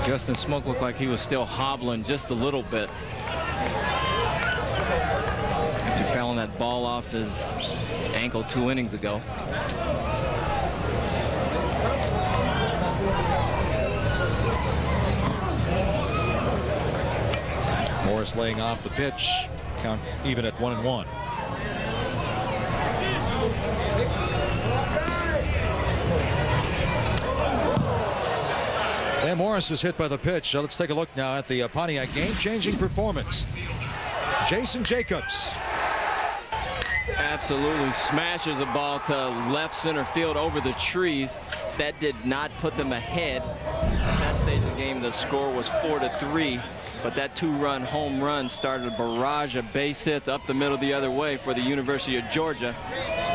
Justin Smoke looked like he was still hobbling just a little bit after fouling that ball off his ankle 2 innings ago. Morris laying off the pitch. Count even at 1-1. And Morris is hit by the pitch. So let's take a look now at the Pontiac game-changing performance. Jason Jacobs. Absolutely smashes a ball to left center field over the trees. That did not put them ahead. At that stage of the game, the score was 4-3. But that 2-run home run started a barrage of base hits up the middle the other way for the University of Georgia.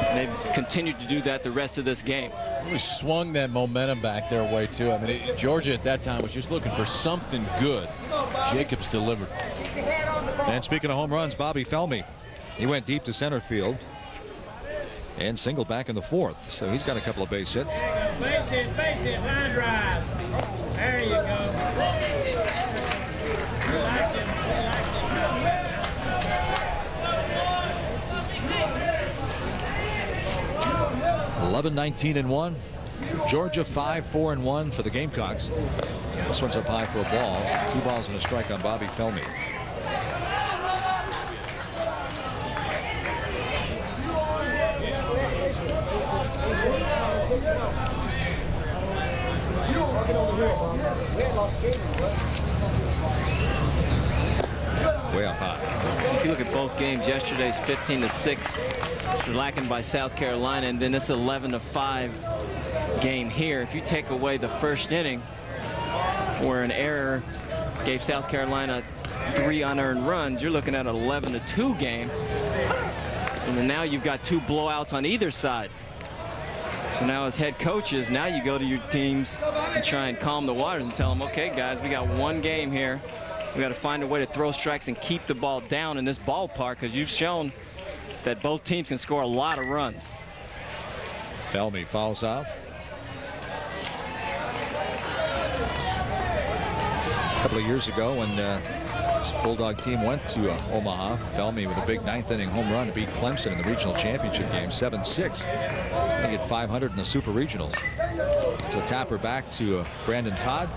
And they've continued to do that the rest of this game. Really swung that momentum back their way, too. I mean, Georgia at that time was just looking for something good. Jacobs delivered. And speaking of home runs, Bobby Felmy. He went deep to center field and singled back in the 4th. So he's got a couple of base hits. Base hit, line drive. There you go. 11-19-1. Georgia 5-4-1 for the Gamecocks. This one's up high for a ball. 2 balls and a strike on Bobby Felmy. Way up high. If you look at both games, yesterday's 15-6, lacking by South Carolina, and then this 11-5 game here. If you take away the first inning, where an error gave South Carolina 3 unearned runs, you're looking at an 11-2 game. And then now you've got 2 blowouts on either side. So now as head coaches, now you go to your teams and try and calm the waters and tell them, okay, guys, we got 1 game here. We got to find a way to throw strikes and keep the ball down in this ballpark, because you've shown that both teams can score a lot of runs. Felmy fouls off. A couple of years ago when this Bulldog team went to Omaha, Felmy with a big 9th inning home run to beat Clemson in the regional championship game 7-6. They get 500 in the super regionals. It's a tapper back to Brandon Todd.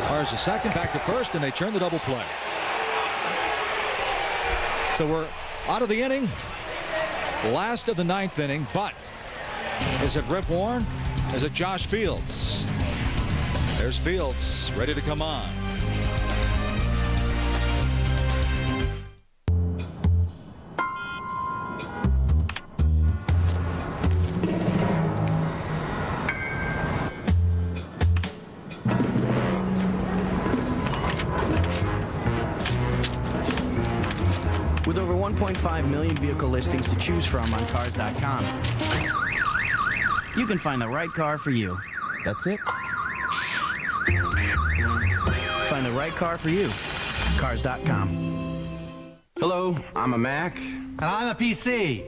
Fires a second, back to first, and they turn the double play. So we're out of the inning. Last of the 9th inning, but is it Rip Warren? Is it Josh Fields? There's Fields ready to come on. With over 1.5 million vehicle listings to choose from on Cars.com, you can find the right car for you. That's it. Find the right car for you. Cars.com. Hello, I'm a Mac. And I'm a PC.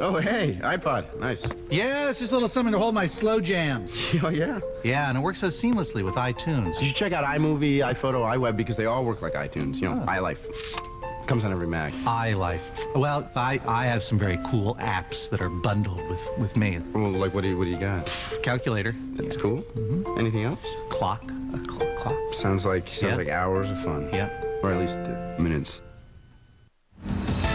Oh, hey, iPod. Nice. Yeah, it's just a little something to hold my slow jams. Oh, yeah? Yeah, and it works so seamlessly with iTunes. You should check out iMovie, iPhoto, iWeb, because they all work like iTunes. You know, iLife. Comes on every Mac. iLife. Well, I have some very cool apps that are bundled with me. Well, like, what do you got? Calculator. That's cool. Mm-hmm. Anything else? Clock. A clock. Sounds like hours of fun. Yeah. Or at least minutes.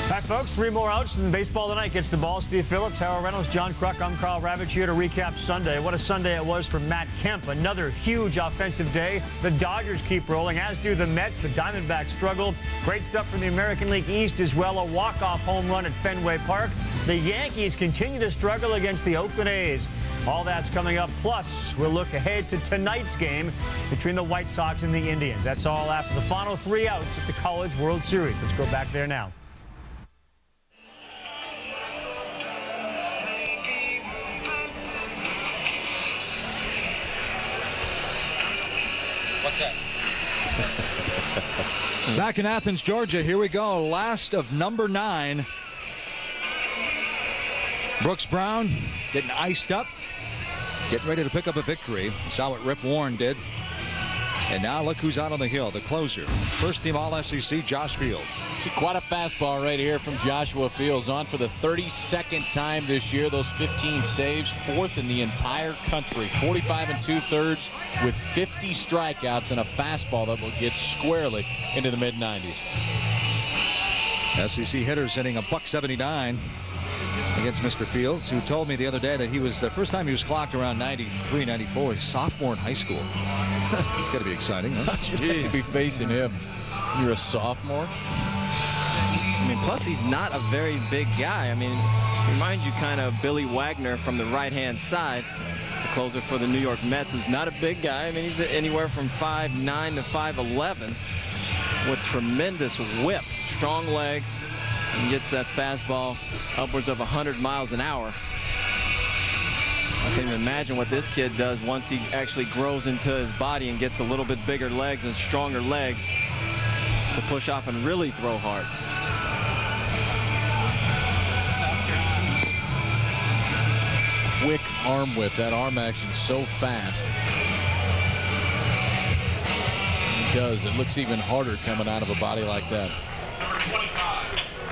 Back, folks. 3 more outs in baseball tonight. Gets the ball. Steve Phillips, Harold Reynolds, John Kruk. I'm Carl Ravitch here to recap Sunday. What a Sunday it was for Matt Kemp. Another huge offensive day. The Dodgers keep rolling, as do the Mets. The Diamondbacks struggled. Great stuff from the American League East as well. A walk-off home run at Fenway Park. The Yankees continue to struggle against the Oakland A's. All that's coming up. Plus, we'll look ahead to tonight's game between the White Sox and the Indians. That's all after the final 3 outs at the College World Series. Let's go back there now. What's that? Back in Athens, Georgia. Here we go. Last of number 9. Brooks Brown getting iced up. Getting ready to pick up a victory. Saw what Rip Warren did. And now look who's out on the hill, the closer. First team All-SEC, Josh Fields. See quite a fastball right here from Joshua Fields, on for the 32nd time this year. Those 15 saves, 4th in the entire country. 45 2/3 with 50 strikeouts and a fastball that will get squarely into the mid-90s. SEC hitters hitting a .179 against Mr. Fields, who told me the other day that he was the first time he was clocked around 93, 94. He's sophomore in high school. It's got to be exciting, huh? How'd you like to be facing him? You're a sophomore? I mean, plus he's not a very big guy. I mean, reminds you kind of Billy Wagner from the right-hand side, the closer for the New York Mets, who's not a big guy. I mean, he's anywhere from 5'9" to 5'11", with tremendous whip, strong legs, and gets that fastball upwards of 100 miles an hour. I can't even imagine what this kid does once he actually grows into his body and gets a little bit bigger legs and stronger legs to push off and really throw hard. Quick arm whip. That arm action so fast. It does. It looks even harder coming out of a body like that.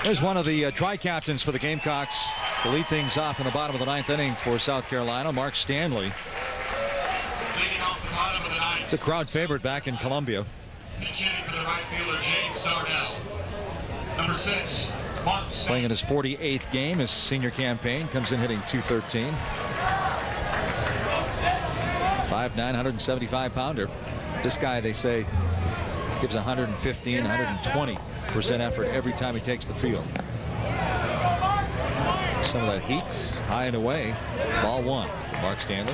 There's one of the tri-captains for the Gamecocks to lead things off in the bottom of the 9th inning for South Carolina, Mark Stanley. It's a crowd favorite back in Columbia. Playing in his 48th game, his senior campaign, comes in hitting .213. 5'9", 175-pounder. This guy, they say, gives 115, 120% effort every time he takes the field. Some of that heat, high and away. Ball 1, Mark Stanley.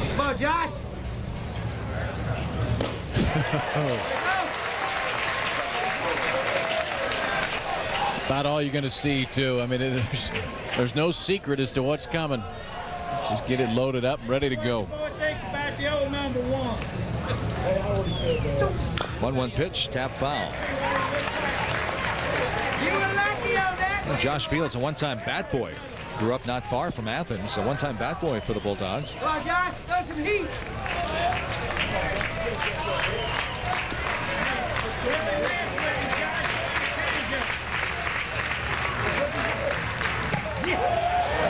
Come on, Josh. It's about all you're going to see, too. I mean, there's no secret as to what's coming. Just get it loaded up and ready to go. What thinks about the old number 1? 1-1 pitch, tap foul. You were lucky on that. And Josh Fields, a one-time bat boy. Grew up not far from Athens, a one-time bat boy for the Bulldogs. Come on, Josh, throw some heat.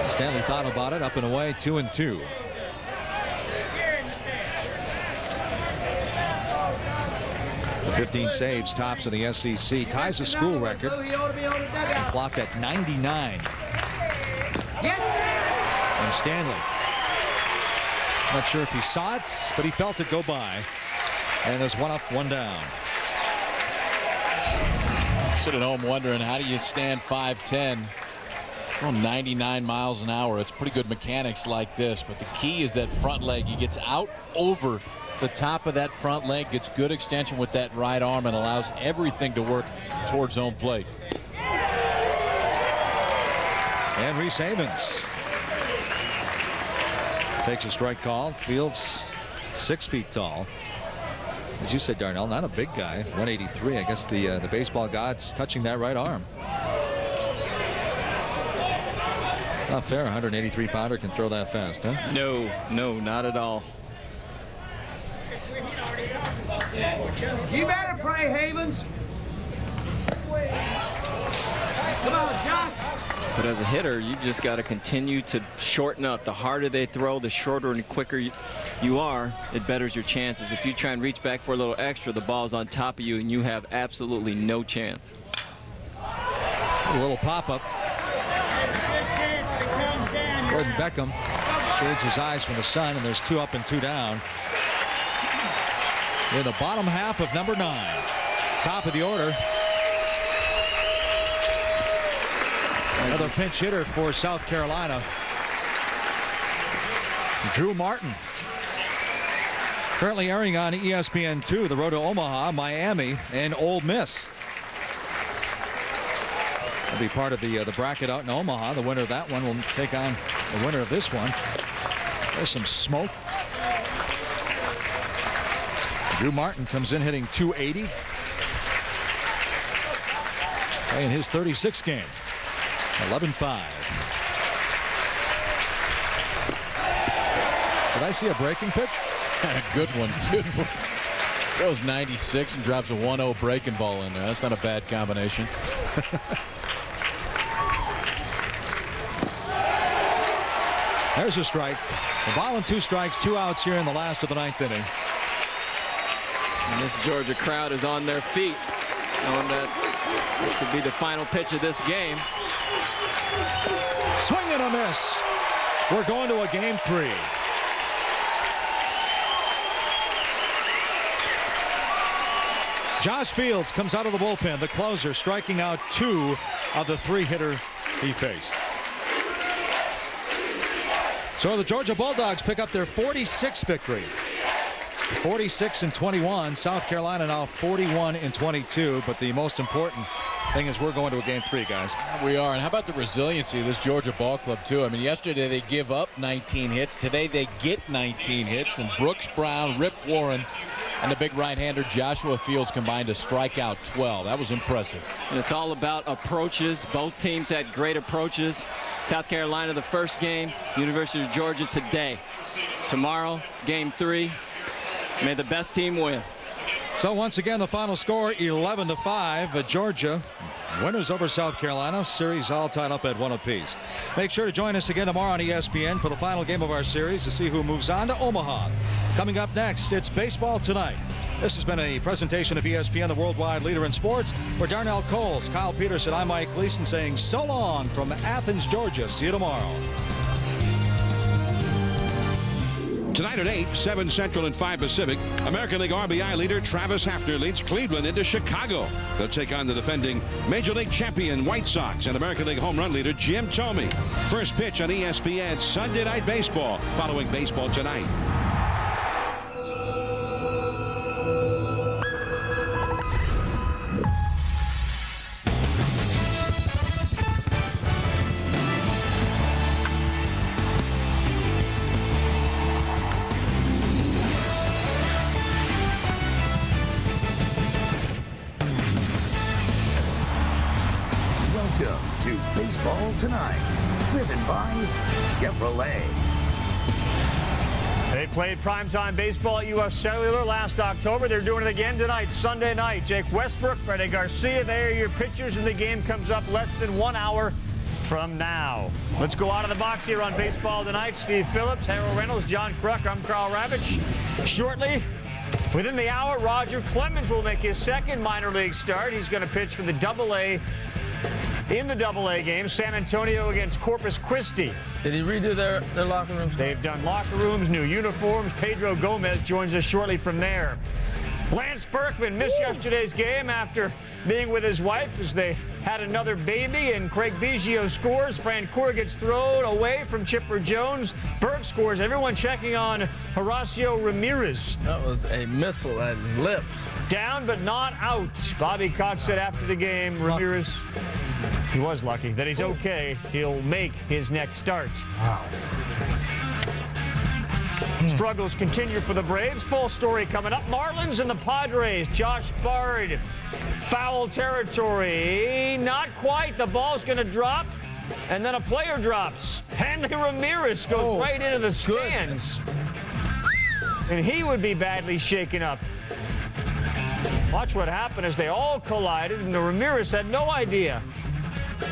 Stanley thought about it, up and away, 2-2. The 15 saves, tops in the SEC, ties a school record, and clocked at 99. And Stanley, not sure if he saw it, but he felt it go by. And there's one up, one down. Sitting at home wondering, how do you stand 5'10"? Well, 99 miles an hour. It's pretty good mechanics like this, but the key is that front leg. He gets out over the top of that front leg, gets good extension with that right arm, and allows everything to work towards home plate. And Reese Havens takes a strike call. Fields 6 feet tall. As you said, Darnell, not a big guy, 183. I guess the baseball god's touching that right arm. Not fair, 183-pounder can throw that fast, huh? No, not at all. You better pray, Havens. Come on, Josh. But as a hitter, you just got to continue to shorten up. The harder they throw, the shorter and quicker you are, it betters your chances. If you try and reach back for a little extra, the ball's on top of you, and you have absolutely no chance. A little pop-up. Gordon Beckham shades his eyes from the sun, and there's 2 up and 2 down. In the bottom half of number 9. Top of the order. Another pinch hitter for South Carolina. Drew Martin. Currently airing on ESPN2, the road to Omaha, Miami, and Ole Miss. Will be part of the bracket out in Omaha. The winner of that one will take on the winner of this one. There's some smoke. Drew Martin comes in hitting .280. In his 36th game. 11-5. Did I see a breaking pitch? A good one, too. Throws 96 and drops a 1-0 breaking ball in there. That's not a bad combination. There's a strike. The ball and 2 strikes, 2 outs here in the last of the 9th inning. And this Georgia crowd is on their feet, knowing that this could be the final pitch of this game. Swing and a miss. We're going to a game 3. Josh Fields comes out of the bullpen, the closer, striking out 2 of the 3 hitter he faced. So the Georgia Bulldogs pick up their 46th victory. 46-21. South Carolina now 41-22. But the most important thing is we're going to a game 3, guys. We are. And how about the resiliency of this Georgia ball club, too? I mean, yesterday they give up 19 hits. Today they get 19 hits. And Brooks Brown, Rip Warren, and the big right-hander Joshua Fields combined to strike out 12. That was impressive. And it's all about approaches. Both teams had great approaches. South Carolina the first game, University of Georgia today. Tomorrow, game 3. May the best team win. So once again, the final score 11-5. Georgia winners over South Carolina. Series all tied up at 1 apiece. Make sure to join us again tomorrow on ESPN for the final game of our series to see who moves on to Omaha. Coming up next, it's Baseball Tonight. This has been a presentation of ESPN, the worldwide leader in sports. For Darnell Coles, Kyle Peterson, I'm Mike Gleason saying so long from Athens, Georgia. See you tomorrow. Tonight at 8, 7 Central and 5 Pacific, American League RBI leader Travis Hafner leads Cleveland into Chicago. They'll take on the defending Major League champion White Sox and American League home run leader Jim Thome. First pitch on ESPN Sunday Night Baseball, following Baseball Tonight. Baseball Tonight, driven by Chevrolet. They played primetime baseball at U.S. Cellular last October. They're doing it again tonight, Sunday night. Jake Westbrook, Freddie Garcia, they are your pitchers, and the game comes up less than 1 hour from now. Let's go out of the box here on Baseball Tonight. Steve Phillips, Harold Reynolds, John Kruk, I'm Carl Ravitch. Shortly, within the hour, Roger Clemens will make his second minor league start. He's going to pitch for the Double-A. In the Double-A game, San Antonio against Corpus Christi. Did he redo their locker rooms? They've done locker rooms, new uniforms. Pedro Gomez joins us shortly from there. Lance Berkman missed yesterday's game after being with his wife as they had another baby, and Craig Biggio scores. Francoeur gets thrown away from Chipper Jones. Berg scores. Everyone checking on Horacio Ramirez. That was a missile at his lips. Down but not out. Bobby Cox said after the game, Ramirez, he was lucky that he's okay. He'll make his next start. Wow. Struggles continue for the Braves. Full story coming up. Marlins and the Padres. Josh Bard, foul territory. Not quite. The ball's going to drop, and then a player drops. Hanley Ramirez goes right into the stands. And he would be badly shaken up. Watch what happened as they all collided, and the Ramirez had no idea.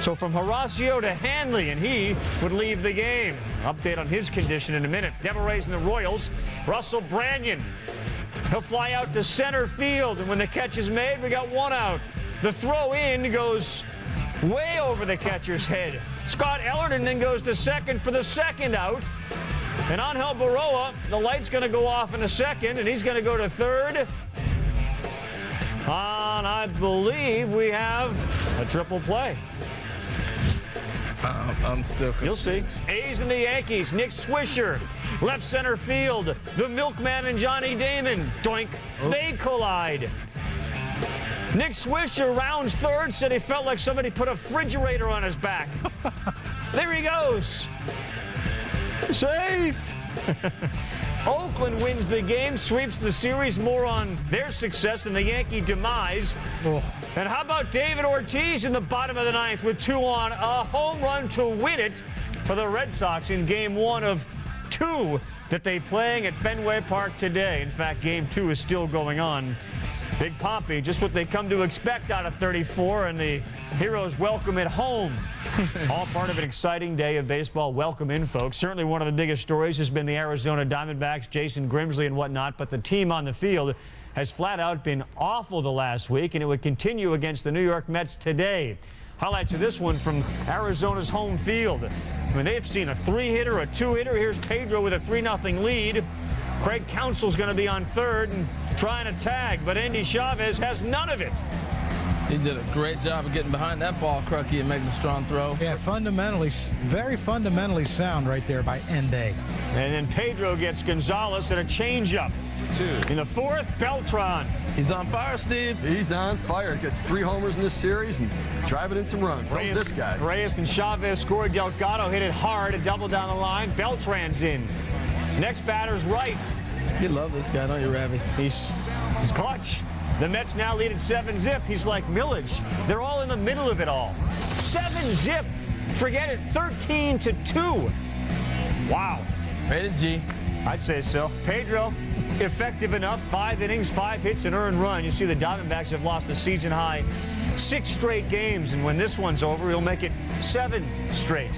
So from Horacio to Hanley, and he would leave the game. Update on his condition in a minute. Devil Rays and the Royals. Russell Branyan. He'll fly out to center field, and when the catch is made, we got 1 out. The throw in goes way over the catcher's head. Scott Ellerton then goes to second for the second out. And Angel Baroa, the light's going to go off in a second, and he's going to go to third. And I believe we have a triple play. I'm still confused. You'll see. A's and the Yankees. Nick Swisher, left center field. The Milkman and Johnny Damon. Doink. They collide. Nick Swisher rounds third, said he felt like somebody put a refrigerator on his back. There he goes. Safe. Oakland wins the game, sweeps the series. More on their success than the Yankee demise. And how about David Ortiz in the bottom of the ninth with 2 on, a home run to win it for the Red Sox in game 1 of 2 that they playing at Fenway Park today. In fact, Game 2 is still going on. Big Pompey, just what they come to expect out of 34, and the Heroes welcome it home. All part of an exciting day of baseball. Welcome in, folks. Certainly one of the biggest stories has been the Arizona Diamondbacks, Jason Grimsley and whatnot, but the team on the field has flat out been awful the last week, and it would continue against the New York Mets today. Highlights of this one from Arizona's home field. I mean, they've seen a 3-hitter, a 2-hitter. Here's Pedro with a 3-0 lead. Craig Counsell's going to be on third and trying to tag, but Andy Chavez has none of it. He did a great job of getting behind that ball, Crucky, and making a strong throw. Yeah, fundamentally, very fundamentally sound right there by Ende. And then Pedro gets Gonzalez at a changeup. In the fourth, Beltran. He's on fire, Steve. He's on fire. Got 3 homers in this series and driving in some runs. So this guy. Reyes and Chavez scored. Delgado hit it hard, a double down the line. Beltran's in. Next batter's right. You love this guy, don't you, Ravi? He's clutch. The Mets now lead at 7-zip. He's like Millage. They're all in the middle of it all. 7-zip. Forget it. 13-2. Wow. Rated G. I'd say so. Pedro, effective enough. 5 innings, 5 hits, an earned run. You see the Diamondbacks have lost a season high 6 straight games, and when this one's over, he'll make it 7 straight.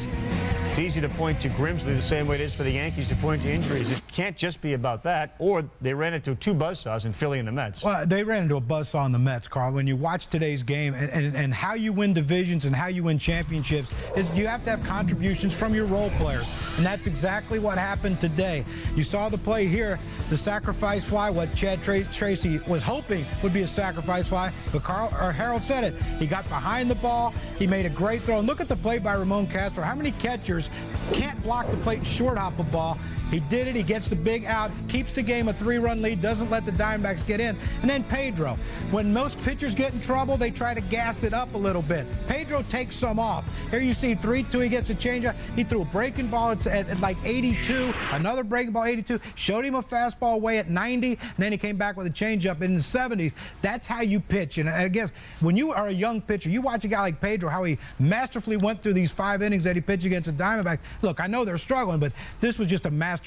It's easy to point to Grimsley the same way it is for the Yankees to point to injuries. It can't just be about that, or they ran into 2 buzzsaws in Philly and the Mets. Well, they ran into a buzzsaw in the Mets, Carl. When you watch today's game and how you win divisions and how you win championships is you have to have contributions from your role players, and that's exactly what happened today. You saw the play here, the sacrifice fly, what Chad Tracy was hoping would be a sacrifice fly, but Harold said it. He got behind the ball. He made a great throw. And look at the play by Ramon Castro. How many catchers can't block the plate and short hop a ball? He did it. He gets the big out, keeps the game a 3-run lead, doesn't let the Diamondbacks get in. And then Pedro. When most pitchers get in trouble, they try to gas it up a little bit. Pedro takes some off. Here you see 3-2. He gets a changeup. He threw a breaking ball at like 82. Another breaking ball, 82. Showed him a fastball away at 90. And then he came back with a changeup in the 70s. That's how you pitch. And I guess when you are a young pitcher, you watch a guy like Pedro, how he masterfully went through these 5 innings that he pitched against the Diamondbacks. Look, I know they're struggling, but this was just a masterpiece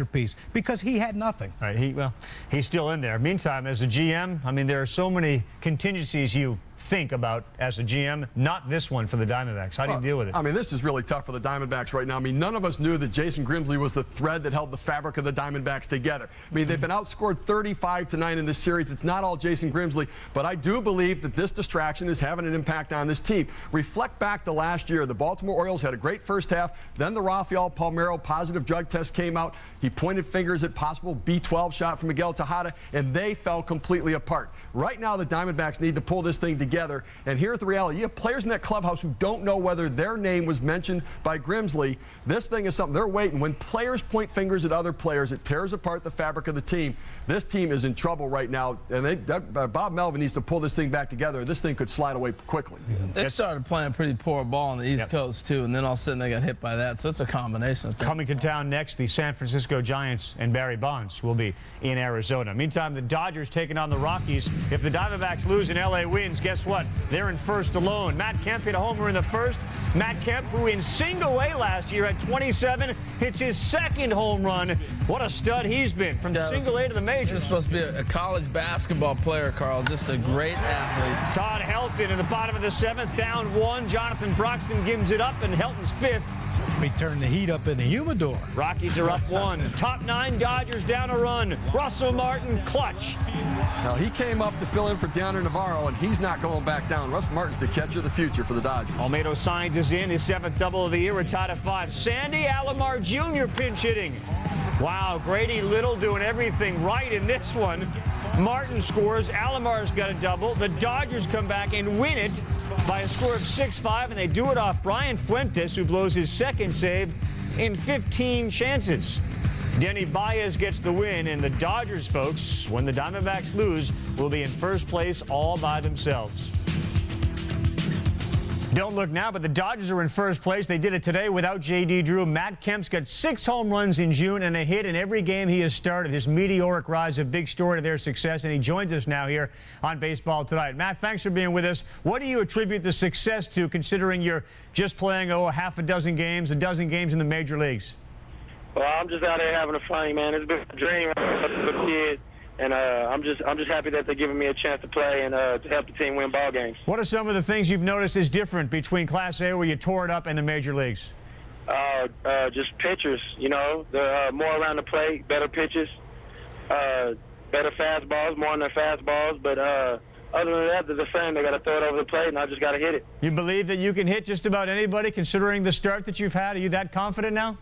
because he had nothing. All right, he's still in there. Meantime, as a GM, I mean, there are so many contingencies you think about as a GM, not this one for the Diamondbacks. How do you deal with it? I mean, this is really tough for the Diamondbacks right now. I mean, none of us knew that Jason Grimsley was the thread that held the fabric of the Diamondbacks together. I mean, they've been outscored 35-9 in this series. It's not all Jason Grimsley, but I do believe that this distraction is having an impact on this team. Reflect back to last year. The Baltimore Orioles had a great first half. Then the Rafael Palmeiro positive drug test came out. He pointed fingers at possible B12 shot from Miguel Tejada, and they fell completely apart. Right now, the Diamondbacks need to pull this thing together. And here's the reality. You have players in that clubhouse who don't know whether their name was mentioned by Grimsley. This thing is something they're waiting. When players point fingers at other players, it tears apart the fabric of the team. This team is in trouble right now, and Bob Melvin needs to pull this thing back together. This thing could slide away quickly. They started playing pretty poor ball on the East Coast, too, and then all of a sudden they got hit by that. So it's a combination. Coming to town next, the San Francisco Giants and Barry Bonds will be in Arizona. Meantime, the Dodgers taking on the Rockies. If the Diamondbacks lose and L.A. wins, guess what? They're in first alone. Matt Kemp hit a homer in the first. Matt Kemp, who in single A last year at 27, hits his 2nd home run. What a stud he's been from single A to the majors. He's supposed to be a college basketball player, Carl. Just a great athlete. Todd Helton in the bottom of the 7th, down 1. Jonathan Broxton gives it up, and Helton's 5th. We turn the heat up in the humidor. Rockies are up 1. Top 9 Dodgers down a run. Russell Martin, clutch. Now, he came up to fill in for Deandre Navarro, and he's not going back down. Russ Martin's the catcher of the future for the Dodgers. Almedo Sainz is in, his 7th double of the year. We're tied at 5. Sandy Alomar Jr. pinch hitting. Wow, Grady Little doing everything right in this one. Martin scores. Alomar's got a double. The Dodgers come back and win it by a score of 6-5, and they do it off Brian Fuentes, who blows his 2nd save in 15 chances. Denny Baez gets the win, and the Dodgers, folks, when the Diamondbacks lose, will be in first place all by themselves. Don't look now, but the Dodgers are in first place. They did it today without J.D. Drew. Matt Kemp's got 6 home runs in June and a hit in every game he has started. His meteoric rise, a big story to their success, and he joins us now here on Baseball Tonight. Matt, thanks for being with us. What do you attribute the success to, considering you're just playing, a half a dozen games, a dozen games in the major leagues? Well, I'm just out here having a fun, man. It's been a dream as a kid, and I'm just happy that they're giving me a chance to play and to help the team win ball games. What are some of the things you've noticed is different between Class A, where you tore it up, and the major leagues? Just pitchers, you know. They're more around the plate, better pitches, better fastballs, more on their fastballs. But other than that, they're the same. They got to throw it over the plate, and I just got to hit it. You believe that you can hit just about anybody, considering the start that you've had? Are you that confident now?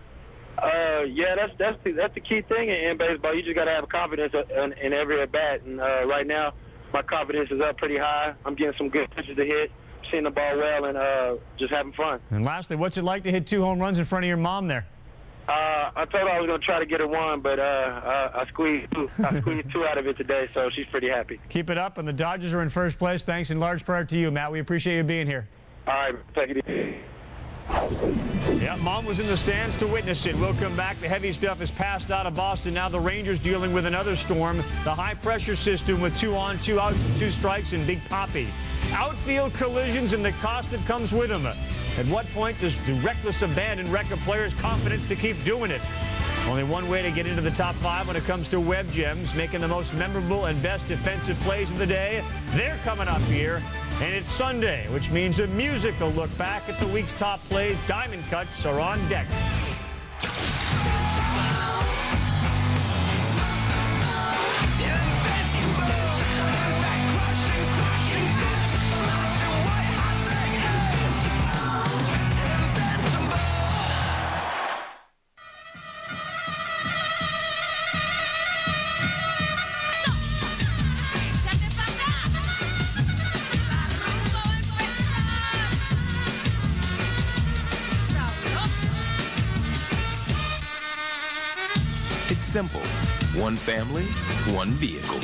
Yeah, that's the key thing in baseball. You just got to have confidence in every at bat. And right now, my confidence is up pretty high. I'm getting some good pitches to hit, seeing the ball well, and just having fun. And lastly, what's it like to hit 2 home runs in front of your mom there? I told her I was going to try to get her 1, but I squeezed 2 out of it today, so she's pretty happy. Keep it up, and the Dodgers are in first place. Thanks in large part to you, Matt. We appreciate you being here. All right, take it easy. Yeah, Mom was in the stands to witness it. We'll come back. The heavy stuff is passed out of Boston. Now the Rangers dealing with another storm. The high-pressure system with 2 on, 2 out, 2 strikes, and Big Papi. Outfield collisions and the cost that comes with them. At what point does the reckless abandon wreck a player's confidence to keep doing it? Only one way to get into the top 5 when it comes to web gems, making the most memorable and best defensive plays of the day. They're coming up here, and it's Sunday, which means a musical look back at the week's top plays. Diamond Cuts are on deck. Simple. One family, one vehicle.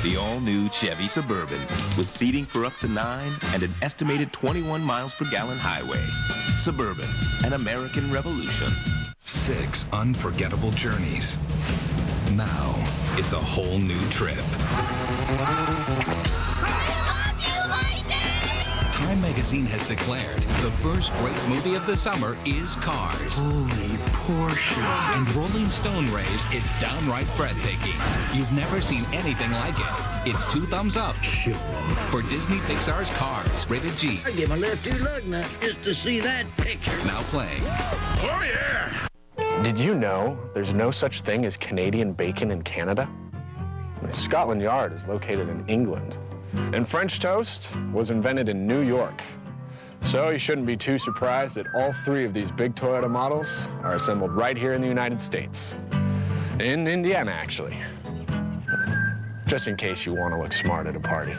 The all-new Chevy Suburban with seating for up to 9 and an estimated 21 miles per gallon highway. Suburban, an American revolution. 6 unforgettable journeys. Now, it's a whole new trip. Time magazine has declared the first great movie of the summer is Cars. Holy Porsche. And Rolling Stone raves it's downright breathtaking. You've never seen anything like it. It's 2 thumbs up for Disney Pixar's Cars, rated G. I give my left 2 lug nuts just to see that picture. Now playing. Oh, yeah. Did you know there's no such thing as Canadian bacon in Canada? I mean, Scotland Yard is located in England. And French toast was invented in New York. So you shouldn't be too surprised that all 3 of these big Toyota models are assembled right here in the United States. In Indiana, actually. Just in case you want to look smart at a party.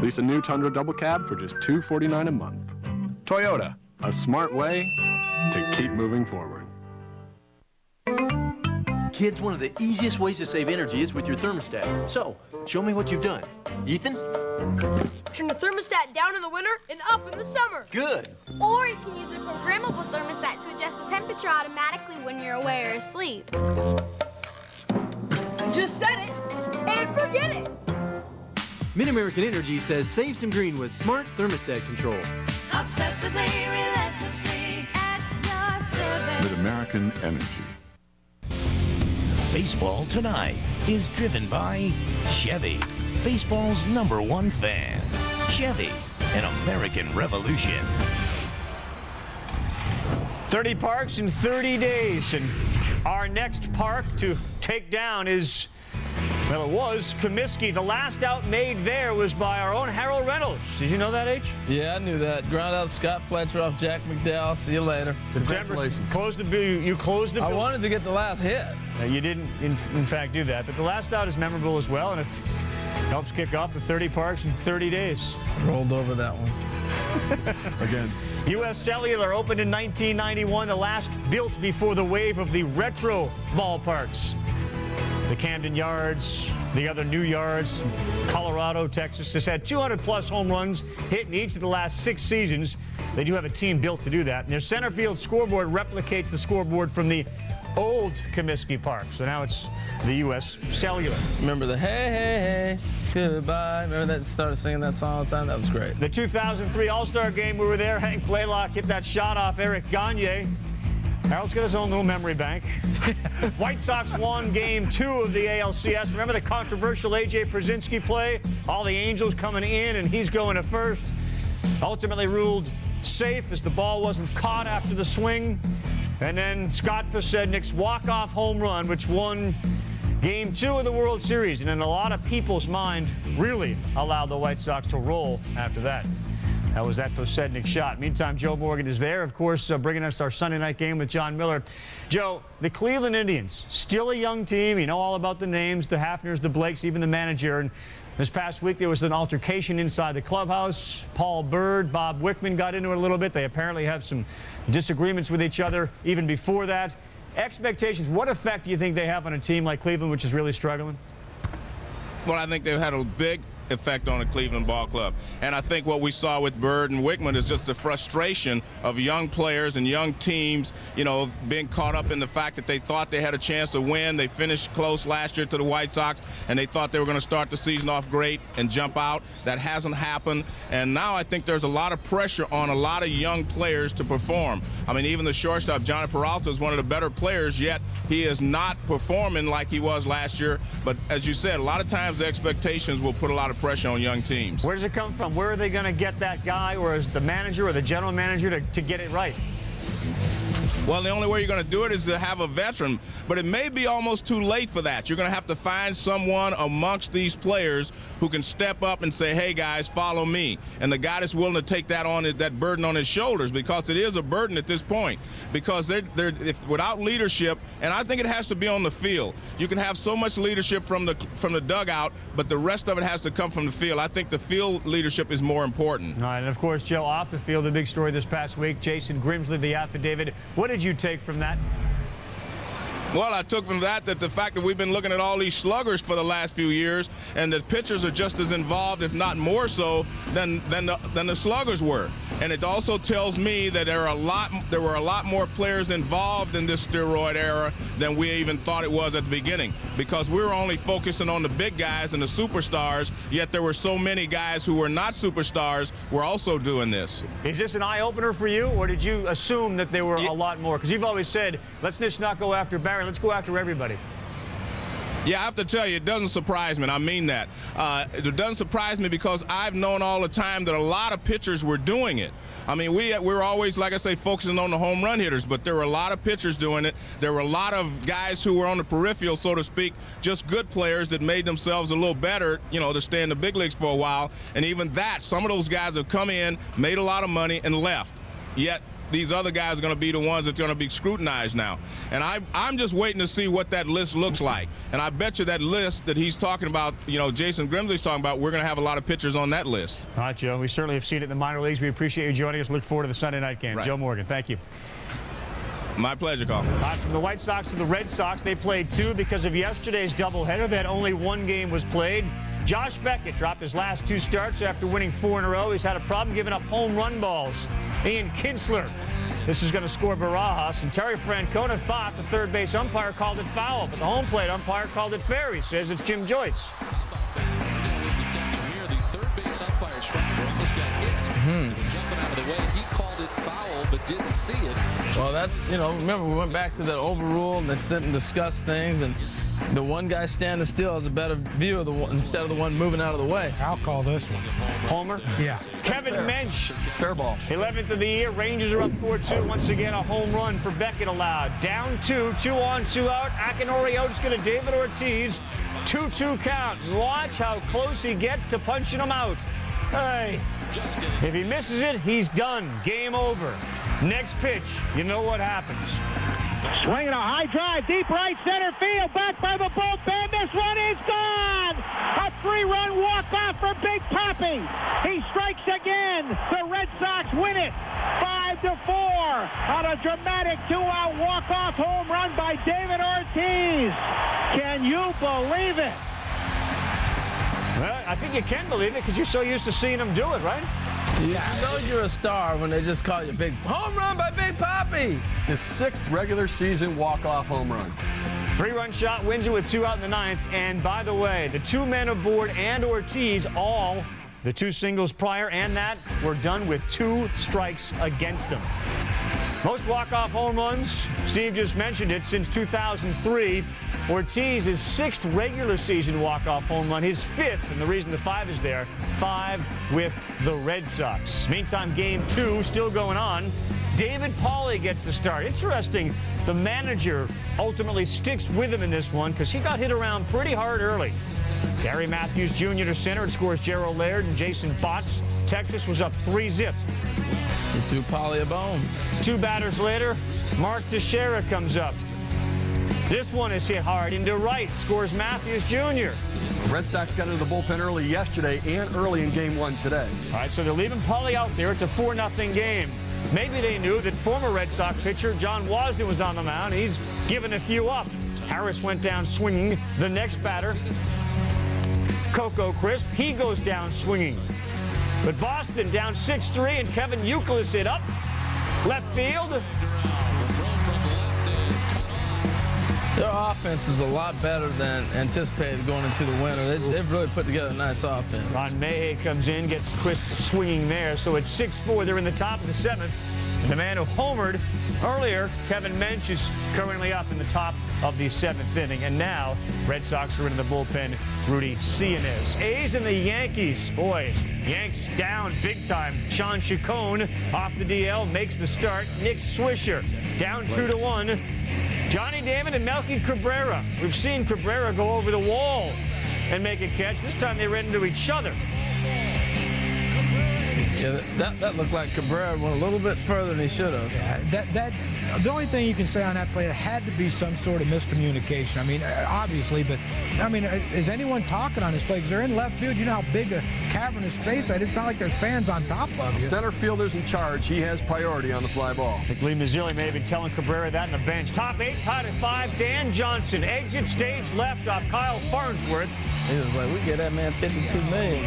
Lease a new Tundra double cab for just $249 a month. Toyota, a smart way to keep moving forward. Kids, one of the easiest ways to save energy is with your thermostat. So, show me what you've done. Ethan? Turn the thermostat down in the winter and up in the summer. Good. Or you can use a programmable thermostat to adjust the temperature automatically when you're away or asleep. Just set it and forget it. Mid-American Energy says save some green with smart thermostat control. Obsessively, relentlessly at your service. Mid-American Energy. Baseball Tonight is driven by Chevy, baseball's #1 fan. Chevy, an American revolution. 30 parks in 30 days, and our next park to take down is, well, it was Comiskey. The last out made there was by our own Harold Reynolds. Did you know that, H? Yeah, I knew that. Ground out Scott Fletcher off Jack McDowell. See you later. Congratulations. Closed the bill. You closed the bill. I wanted to get the last hit. You didn't, in fact, do that. But the last out is memorable as well, and it helps kick off the 30 parks in 30 days. Rolled over that one. Again. U.S. Cellular opened in 1991, the last built before the wave of the retro ballparks. The Camden Yards, the other new yards, Colorado, Texas, has had 200-plus home runs hit in each of the last 6 seasons. They do have a team built to do that. And their center field scoreboard replicates the scoreboard from the old Comiskey Park. So now it's the U.S. Cellular. Remember the hey, hey, hey, goodbye. Remember that? Started singing that song all the time? That was great. The 2003 All-Star Game, we were there. Hank Blaylock hit that shot off Eric Gagne. Harold's got his own little memory bank. White Sox won Game 2 of the ALCS. Remember the controversial A.J. Pierzynski play? All the Angels coming in, and he's going to first. Ultimately ruled safe as the ball wasn't caught after the swing. And then Scott Podsednik's walk-off home run, which won Game 2 of the World Series, and in a lot of people's mind, really allowed the White Sox to roll after that. That was that Podsednik shot. Meantime, Joe Morgan is there, of course, bringing us our Sunday night game with John Miller. Joe, the Cleveland Indians, still a young team. You know all about the names, the Hafners, the Blakes, even the manager. And this past week, there was an altercation inside the clubhouse. Paul Bird, Bob Wickman got into it a little bit. They apparently have some disagreements with each other even before that. Expectations, what effect do you think they have on a team like Cleveland, which is really struggling? Well, I think they've had a big effect on the Cleveland Ball Club. And I think what we saw with Bird and Wickman is just the frustration of young players and young teams, you know, being caught up in the fact that they thought they had a chance to win. They finished close last year to the White Sox, and they thought they were going to start the season off great and jump out. That hasn't happened. And now I think there's a lot of pressure on a lot of young players to perform. I mean, even the shortstop, Johnny Peralta, is one of the better players, yet he is not performing like he was last year. But as you said, a lot of times the expectations will put a lot of pressure on young teams. Where does it come from? Where are they going to get that guy, or is the manager or the general manager to get it right? Well, the only way you're going to do it is to have a veteran, but it may be almost too late for that. You're going to have to find someone amongst these players who can step up and say, hey, guys, follow me. And the guy that's willing to take that burden on his shoulders, because it is a burden at this point. Because if without leadership, and I think it has to be on the field. You can have so much leadership from the dugout, but the rest of it has to come from the field. I think the field leadership is more important. All right, and of course, Joe, off the field, the big story this past week, Jason Grimsley, the affidavit. What did you take from that? Well, I took from that the fact that we've been looking at all these sluggers for the last few years, and the pitchers are just as involved, if not more so, than the sluggers were. And it also tells me that there were a lot more players involved in this steroid era than we even thought it was at the beginning, because we were only focusing on the big guys and the superstars, yet there were so many guys who were not superstars were also doing this. Is this an eye-opener for you, or did you assume that there were a lot more? Because you've always said, let's just not go after Barry, let's go after everybody. Yeah, I have to tell you, it doesn't surprise me, and I mean that. It doesn't surprise me because I've known all the time that a lot of pitchers were doing it. I mean, we're always, like I say, focusing on the home run hitters, but there were a lot of pitchers doing it. There were a lot of guys who were on the peripheral, so to speak, just good players that made themselves a little better, you know, to stay in the big leagues for a while. And even that, some of those guys have come in, made a lot of money, and left. Yet these other guys are going to be the ones that are going to be scrutinized now. And I'm just waiting to see what that list looks like. And I bet you that list that he's talking about, you know, Jason Grimsley's talking about, we're going to have a lot of pitchers on that list. All right, Joe. We certainly have seen it in the minor leagues. We appreciate you joining us. Look forward to the Sunday night game. Right. Joe Morgan, thank you. My pleasure, Carl. From the White Sox to the Red Sox, they played two because of yesterday's doubleheader that only one game was played. Josh Beckett dropped his last two starts after winning 4 in a row. He's had a problem giving up home run balls. Ian Kinsler, this is going to score Barajas. And Terry Francona thought the third base umpire called it foul, but the home plate umpire called it fair. He says it's Jim Joyce. The third base umpire Schreiber almost got hit. Jumping out of the way, he called it foul, but didn't see it. Well, that's, you know, remember we went back to that overrule and they sit and discuss things, and the one guy standing still has a better view of the one instead of the one moving out of the way. I'll call this one. Homer? Yeah. Kevin Mensch. Fair ball. 11th of the year. Rangers are up 4-2. Once again, a home run for Beckett allowed. Down 2, 2 on, 2 out. Akinori Otsuka to David Ortiz. 2-2 count. Watch how close he gets to punching him out. Hey, if he misses it, he's done. Game over. Next pitch, you know what happens. Swinging a high drive, deep right center field, back by the bullpen. This one is gone. A 3-run walk-off for Big Papi. He strikes again. The Red Sox win it 5-4 on a dramatic 2-out walk-off home run by David Ortiz. Can you believe it? Well, I think you can believe it because you're so used to seeing him do it, right? Yeah, you know you're a star when they just call you big home run by Big Papi. His 6th regular season walk-off home run. 3-run shot wins it with 2 out in the 9th. And by the way, the 2 men aboard and Ortiz, all the 2 singles prior and that were done with 2 strikes against them. Most walk-off home runs, Steve just mentioned it, since 2003. Ortiz's 6th regular season walk-off home run, his 5th, and the reason the 5 is there, 5 with the Red Sox. Meantime, game 2 still going on. David Pauly gets the start. Interesting, the manager ultimately sticks with him in this one because he got hit around pretty hard early. Gary Matthews Jr. to center. It scores Gerald Laird and Jason Botts. Texas was up 3-0. He threw Pauly a bone. 2 batters later, Mark Teixeira comes up. This one is hit hard into right. Scores Matthews Jr. The Red Sox got into the bullpen early yesterday and early in game 1 today. All right, so they're leaving Pauly out there. It's a 4-0 game. Maybe they knew that former Red Sox pitcher John Wasden was on the mound. He's given a few up. Harris went down swinging. The next batter, Coco Crisp, he goes down swinging. But Boston down 6-3, and Kevin Youkilis hit up. Left field. Their offense is a lot better than anticipated going into the winter. They've really put together a nice offense. Ron Mayhay comes in, gets Crisp swinging there. So it's 6-4. They're in the top of the 7th. And the man who homered earlier, Kevin Mench, is currently up in the top of the 7th inning. And now, Red Sox are into the bullpen, Rudy Cianez. A's and the Yankees. Boy, Yanks down big time. Sean Chacon off the DL makes the start. Nick Swisher down 2-1. Johnny Damon and Melky Cabrera. We've seen Cabrera go over the wall and make a catch. This time they ran into each other. Yeah, that looked like Cabrera went a little bit further than he should have. Yeah, the only thing you can say on that play, it had to be some sort of miscommunication. I mean, obviously, but I mean, is anyone talking on this play? Because they're in left field. You know how big a cavernous space that is. It's not like there's fans on top of you. Center fielder's in charge. He has priority on the fly ball. I think Lee Mazzilli may have been telling Cabrera that in the bench. Top 8, tied at 5. Dan Johnson exit stage left off Kyle Farnsworth. He was like, we get that man $52 million.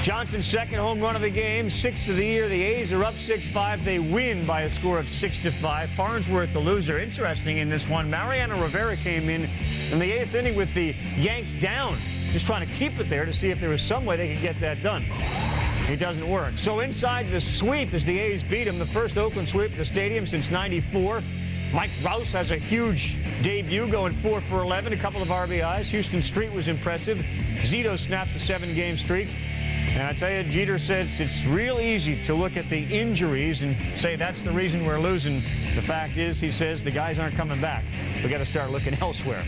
Johnson's 2nd home run of the game, 6th of the year. The A's are up 6-5. They win by a score of 6-5. Farnsworth the loser. Interesting in this one, Mariano Rivera came in the 8th inning with the Yanks down, just trying to keep it there to see if there was some way they could get that done. It doesn't work. So inside the sweep as the A's beat them, the first Oakland sweep at the stadium since '94. Mike Rouse has a huge debut, going 4 for 11, a couple of RBIs. Houston Street was impressive. Zito snaps a 7-game streak. And I tell you, Jeter says it's real easy to look at the injuries and say that's the reason we're losing. The fact is, he says, the guys aren't coming back. We got to start looking elsewhere.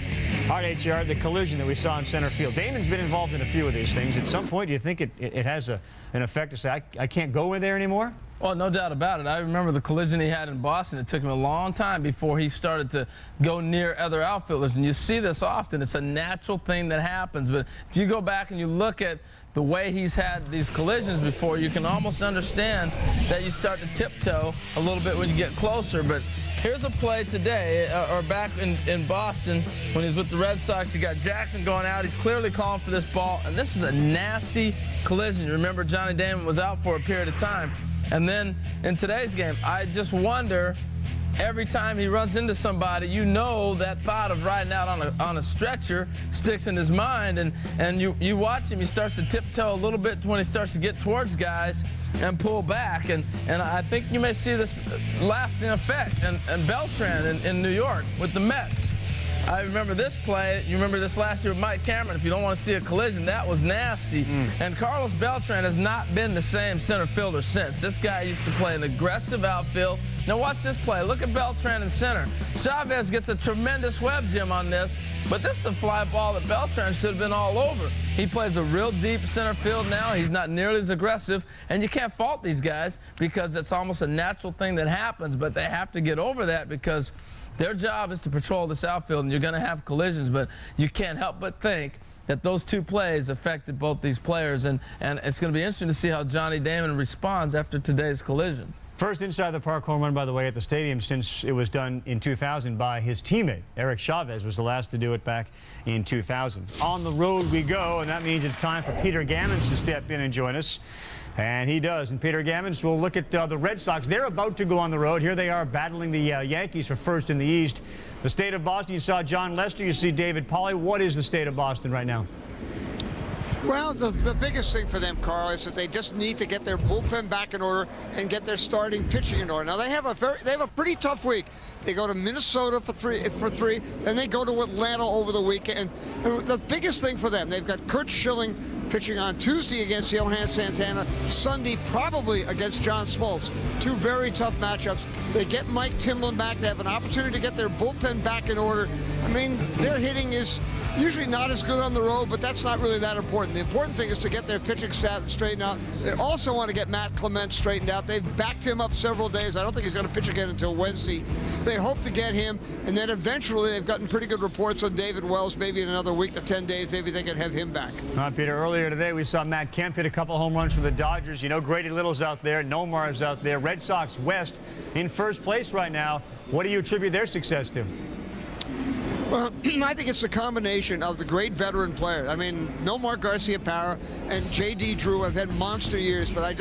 All right, HR, the collision that we saw in center field. Damon's been involved in a few of these things. At some point, do you think it has an effect to say, I can't go in there anymore? Well, no doubt about it. I remember the collision he had in Boston. It took him a long time before he started to go near other outfielders. And you see this often. It's a natural thing that happens. But if you go back and you look at the way he's had these collisions before, you can almost understand that you start to tiptoe a little bit when you get closer. But here's a play today, or back in Boston when he's with the Red Sox. You got Jackson going out. He's clearly calling for this ball. And this was a nasty collision. You remember Johnny Damon was out for a period of time. And then in today's game, I just wonder, every time he runs into somebody, you know that thought of riding out on a stretcher sticks in his mind, and you watch him, he starts to tiptoe a little bit when he starts to get towards guys and pull back, and I think you may see this lasting effect. And Beltran in New York with the Mets. I remember this play. You remember this last year with Mike Cameron. If you don't want to see a collision, that was nasty. And Carlos Beltran has not been the same center fielder since. This guy used to play an aggressive outfield. Now watch this play. Look at Beltran in center. Chavez gets a tremendous web gem on this, but this is a fly ball that Beltran should have been all over. He plays a real deep center field now. He's not nearly as aggressive, and you can't fault these guys because it's almost a natural thing that happens, but they have to get over that because their job is to patrol this outfield, and you're going to have collisions, but you can't help but think that those two plays affected both these players, and it's going to be interesting to see how Johnny Damon responds after today's collision. First inside the park home run, by the way, at the stadium since it was done in 2000 by his teammate. Eric Chavez was the last to do it back in 2000. On the road we go, and that means it's time for Peter Gammons to step in and join us. And he does. And Peter Gammons will look at the Red Sox. They're about to go on the road. Here they are battling the Yankees for first in the East. The state of Boston, you saw John Lester, you see David Pauly. What is the state of Boston right now? Well, the biggest thing for them, Carl, is that they just need to get their bullpen back in order and get their starting pitching in order. Now they have a pretty tough week. They go to Minnesota for three, then they go to Atlanta over the weekend. And the biggest thing for them, they've got Kurt Schilling pitching on Tuesday against Johan Santana, Sunday probably against John Smoltz. Two very tough matchups. They get Mike Timlin back. They have an opportunity to get their bullpen back in order. I mean, their hitting is usually not as good on the road, but that's not really that important. The important thing is to get their pitching staff straightened out. They also want to get Matt Clement straightened out. They've backed him up several days. I don't think he's going to pitch again until Wednesday. They hope to get him, and then eventually they've gotten pretty good reports on David Wells. Maybe in another week to 10 days, maybe they can have him back. All right, Peter, earlier today we saw Matt Kemp hit a couple home runs for the Dodgers. You know, Grady Little's out there, Nomar's out there, Red Sox West in first place right now. What do you attribute their success to? Well, I think it's the combination of the great veteran players. I mean, Nomar Garcia-Parra and J.D. Drew have had monster years, but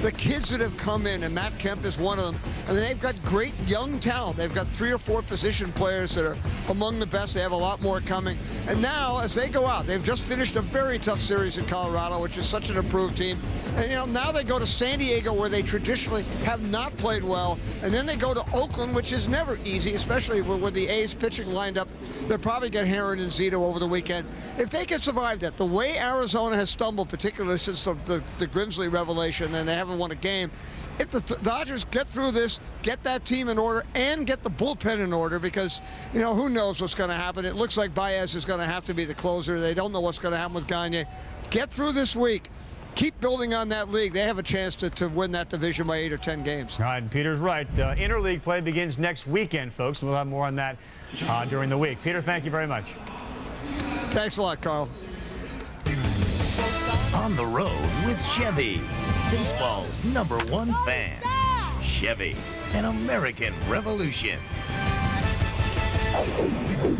the kids that have come in, and Matt Kemp is one of them, I mean, they've got great young talent. They've got 3 or 4 position players that are among the best. They have a lot more coming. And now, as they go out, they've just finished a very tough series in Colorado, which is such an improved team. And, you know, now they go to San Diego, where they traditionally have not played well. And then they go to Oakland, which is never easy, especially with the A's pitching lined up. They'll probably get Herron and Zito over the weekend. If they can survive that, the way Arizona has stumbled, particularly since the Grimsley revelation, and they haven't won a game, if the Dodgers get through this, get that team in order, and get the bullpen in order, because, you know, who knows what's going to happen. It looks like Baez is going to have to be the closer. They don't know what's going to happen with Gagne. Get through this week. Keep building on that league. They have a chance to win that division by 8 or 10 games. All right, and Peter's right. Interleague play begins next weekend, folks, and we'll have more on that during the week. Peter, thank you very much. Thanks a lot, Carl. On the road with Chevy, baseball's #1 fan. Chevy, an American revolution.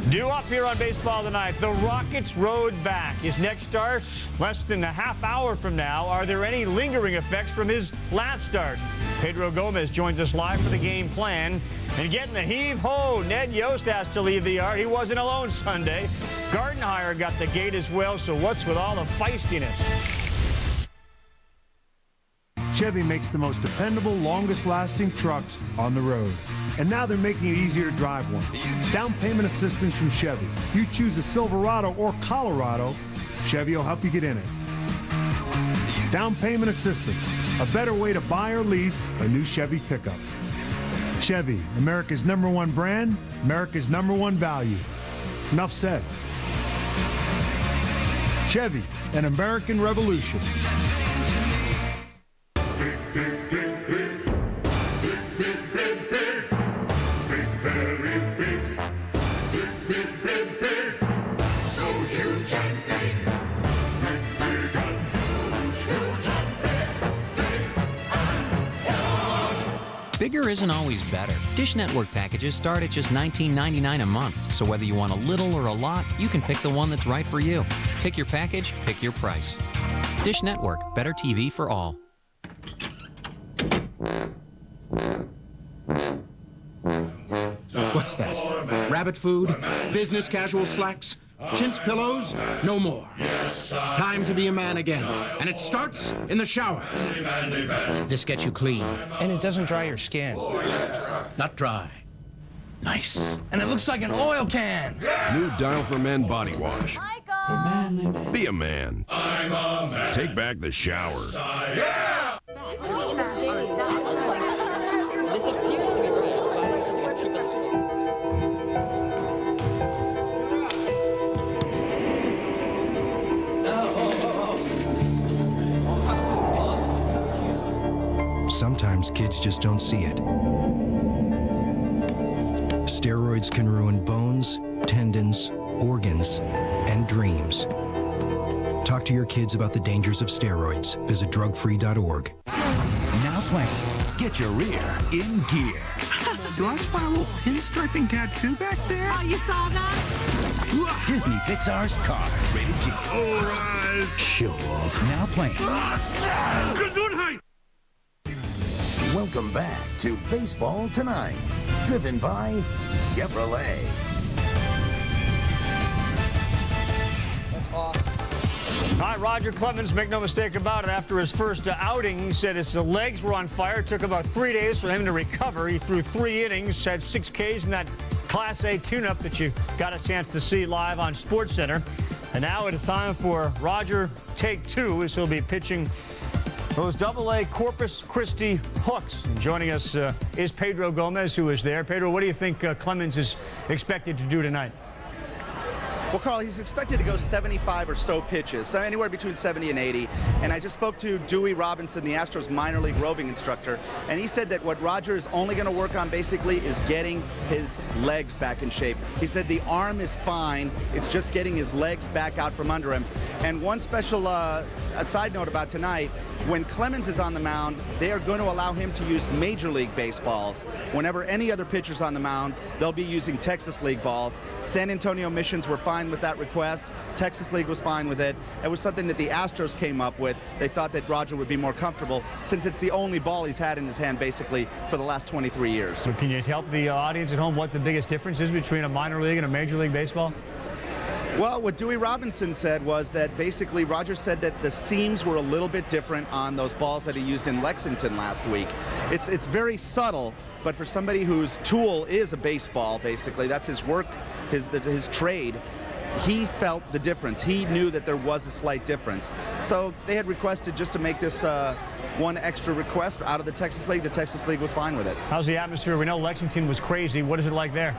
Due up here on Baseball Tonight, the Rockets road back. His next start less than a half hour from now. Are there any lingering effects from his last start? Pedro Gomez joins us live for the game plan. And getting the heave-ho, Ned Yost has to leave the yard. He wasn't alone Sunday. Gardenhire got the gate as well, so what's with all the feistiness? Chevy makes the most dependable, longest-lasting trucks on the road. And now they're making it easier to drive one. Down payment assistance from Chevy. If you choose a Silverado or Colorado, Chevy will help you get in it. Down payment assistance, a better way to buy or lease a new Chevy pickup. Chevy, America's #1 brand, America's #1 value. Enough said. Chevy, an American revolution. Bigger isn't always better. Dish Network packages start at just $19.99 a month. So whether you want a little or a lot, you can pick the one that's right for you. Pick your package, pick your price. Dish Network, better TV for all. What's that? Rabbit food? Business casual slacks? Chintz pillows? No more. Time to be a man again. And it starts in the shower. This gets you clean. And it doesn't dry your skin. Not dry. Nice. And it looks like an oil can. New Dial for Men body wash. Michael! Be a man. I'm a man. Take back the shower. Yeah! Sometimes kids just don't see it. Steroids can ruin bones, tendons, organs, and dreams. Talk to your kids about the dangers of steroids. Visit drugfree.org. Now playing. Get your rear in gear. Do I spot a little pinstriping tattoo back there? Oh, you saw that? Disney Pixar's Cars, rated G. All rise. Show off. Now playing. Gesundheit! Welcome back to Baseball Tonight, driven by Chevrolet. That's awesome. All right, Roger Clemens, make no mistake about it, after his first outing, he said his legs were on fire. It took about 3 days for him to recover. He threw 3 innings, had 6 Ks in that Class A tune-up that you got a chance to see live on SportsCenter. And now it is time for Roger take 2, as he'll be pitching those AA Corpus Christi Hooks. And joining us is Pedro Gomez, who is there. Pedro, what do you think Clemens is expected to do tonight? Well, Carl, he's expected to go 75 or so pitches, so anywhere between 70 and 80. And I just spoke to Dewey Robinson, the Astros minor league roving instructor, and he said that what Roger is only going to work on basically is getting his legs back in shape. He said the arm is fine, it's just getting his legs back out from under him. And one special side note about tonight, when Clemens is on the mound, they are going to allow him to use Major League baseballs. Whenever any other pitcher's on the mound, they'll be using Texas League balls. San Antonio Missions were fine with that request. Texas League was fine with it. It was something that the Astros came up with. They thought that Roger would be more comfortable since it's the only ball he's had in his hand basically for the last 23 years. So can you help the audience at home what the biggest difference is between a minor league and a Major League Baseball? Well, what Dewey Robinson said was that basically Roger said that the seams were a little bit different on those balls that he used in Lexington last week. It's very subtle, but for somebody whose tool is a baseball, basically, that's his work, his trade, he felt the difference. He knew that there was a slight difference. So they had requested just to make this one extra request out of the Texas League. The Texas League was fine with it. How's the atmosphere? We know Lexington was crazy. What is it like there?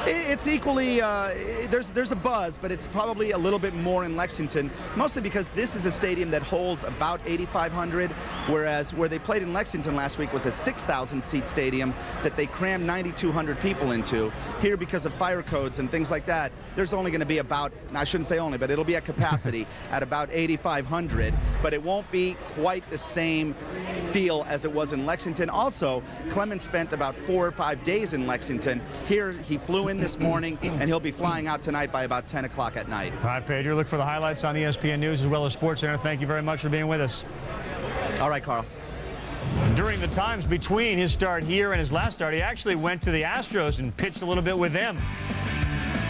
It's equally, there's a buzz, but it's probably a little bit more in Lexington, mostly because this is a stadium that holds about 8,500, whereas where they played in Lexington last week was a 6,000-seat stadium that they crammed 9,200 people into. Here, because of fire codes and things like that, there's only going to be about, I shouldn't say only, but it'll be at capacity at about 8,500, but it won't be quite the same feel as it was in Lexington. Also, Clemens spent about 4 or 5 days in Lexington. Here, he flew in this morning, and he'll be flying out tonight by about 10 o'clock at night. All right, Pedro, look for the highlights on ESPN News as well as SportsCenter. Thank you very much for being with us. All right, Carl. During the times between his start here and his last start, he actually went to the Astros and pitched a little bit with them.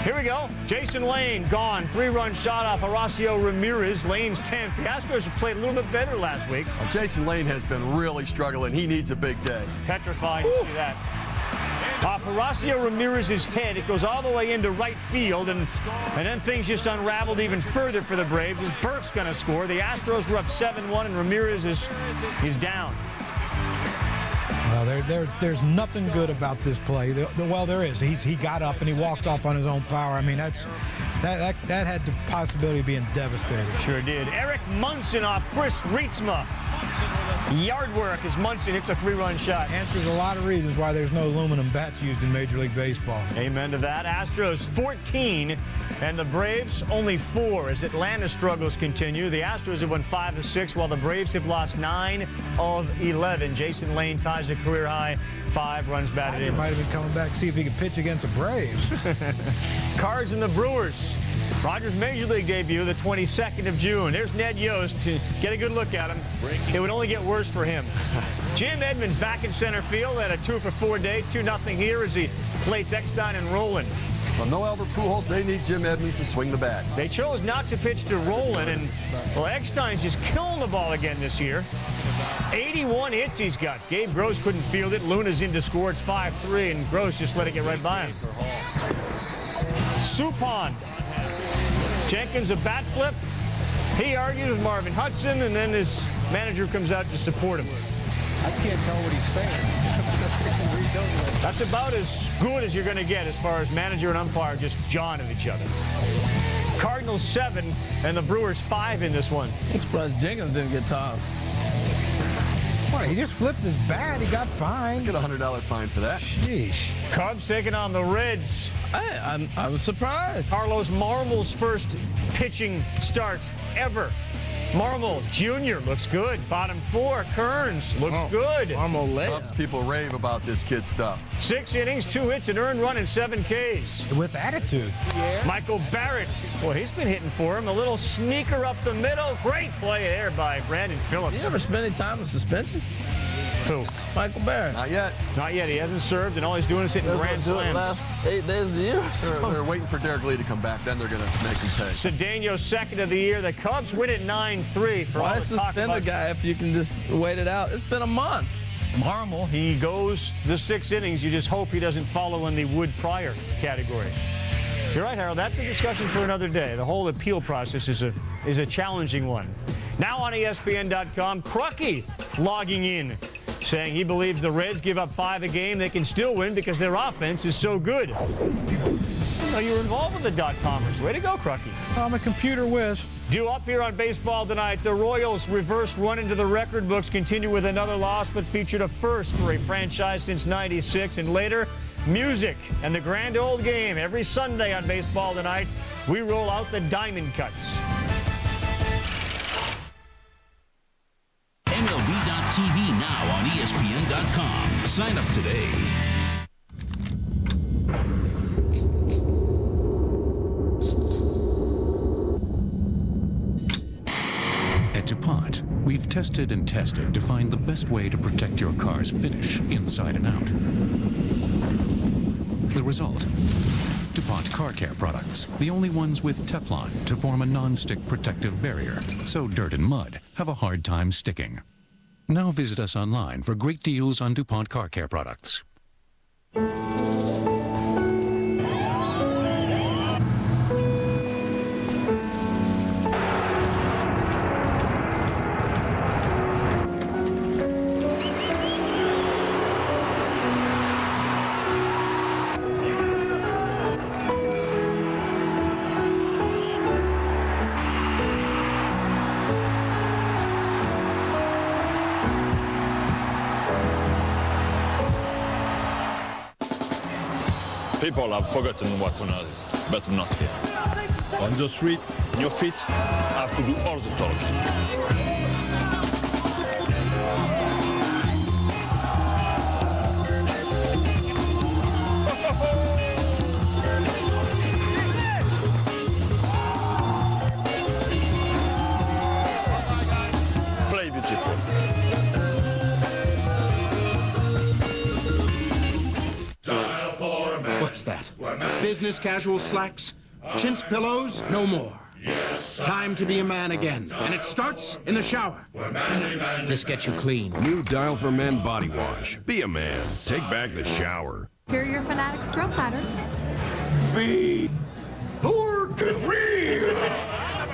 Here we go. Jason Lane gone. 3-run shot off Horacio Ramirez. Lane's 10th. The Astros have played a little bit better last week. Well, Jason Lane has been really struggling. He needs a big day. Petrifying to see that. Off Horacio Ramirez's head, it goes all the way into right field, and then things just unraveled even further for the Braves as Burke's going to score. The Astros were up 7-1, and Ramirez is down. Well, there's nothing good about this play. Well, there is. He got up and he walked off on his own power. I mean, that had the possibility of being devastating. Sure did. Eric Munson off Chris Rietzma. Yard work as Munson hits a 3-run shot. Answers a lot of reasons why there's no aluminum bats used in Major League Baseball. Amen to that. Astros 14 and the Braves only 4 as Atlanta struggles continue. The Astros have won 5 of 6 while the Braves have lost 9 of 11. Jason Lane ties a career high 5 runs batted in. He might have been coming back to see if he could pitch against the Braves. Cards and the Brewers. Rogers' Major League debut, the 22nd of June. There's Ned Yost to get a good look at him. It would only get worse for him. Jim Edmonds back in center field at a 2-for-4 day, 2-0 here as he plates Eckstein and Rowland. Well, no Albert Pujols. They need Jim Edmonds to swing the bat. They chose not to pitch to Rowland, and well, Eckstein's just killing the ball again this year. 81 hits he's got. Gabe Gross couldn't field it. Luna's in to score. It's 5-3, and Gross just let it get right by him. Suppan. Jenkins a bat flip. He argued with Marvin Hudson, and then his manager comes out to support him. I can't tell what he's saying. That's about as good as you're going to get as far as manager and umpire just jawing at each other. Cardinals 7 and the Brewers 5 in this one. I'm surprised Jenkins didn't get tossed. What, he just flipped his bat. He got fined. Get a $100 fine for that. Sheesh. Cubs taking on the Reds. I was surprised. Carlos Marmol's first pitching start ever. Marmol Jr. looks good. Bottom 4, Kearns looks good. Marmol Cubs people rave about this kid's stuff. 6 innings, 2 hits, an earned run, and 7 Ks. With attitude. Yeah. Michael Barrett. Boy, he's been hitting for him. A little sneaker up the middle. Great play there by Brandon Phillips. You ever spend any time in suspension? Who? Michael Barrett. Not yet. Not yet. He hasn't served, and all he's doing is hitting grand slams. Last 8 days of the year. They're waiting for Derek Lee to come back. Then they're going to make him pay. Cedeno, second of the year. The Cubs win at 9-3. For all Why the talk suspend the about guy if you can just wait it out? It's been a month. Marmol, he goes the 6 innings. You just hope he doesn't follow in the Wood Pryor category. You're right, Harold. That's a discussion for another day. The whole appeal process is a challenging one. Now on ESPN.com, Crucky logging in, saying he believes the Reds give up 5 a game. They can still win because their offense is so good. Oh, you were involved with the .comers. Way to go, Crucky. I'm a computer whiz. Due up here on Baseball Tonight, the Royals' reverse run into the record books continue with another loss, but featured a first for a franchise since '96. And later, music and the grand old game. Every Sunday on Baseball Tonight, we roll out the diamond cuts. MLB.tv now on ESPN.com. Sign up today. At DuPont, we've tested and tested to find the best way to protect your car's finish inside and out. The result? DuPont Car Care products, the only ones with Teflon to form a non-stick protective barrier, so dirt and mud have a hard time sticking. Now visit us online for great deals on DuPont Car Care products. People have forgotten what honor is, but not here. On the street, your feet have to do all the talking. Play beautiful. What's that? Business casual slacks? Chintz pillows? No more. Time to be a man again. And it starts in the shower. This gets you clean. New Dial for Men body wash. Be a man. Take back the shower. Here are your Fanatics grill platters. Beef, pork, and ribs,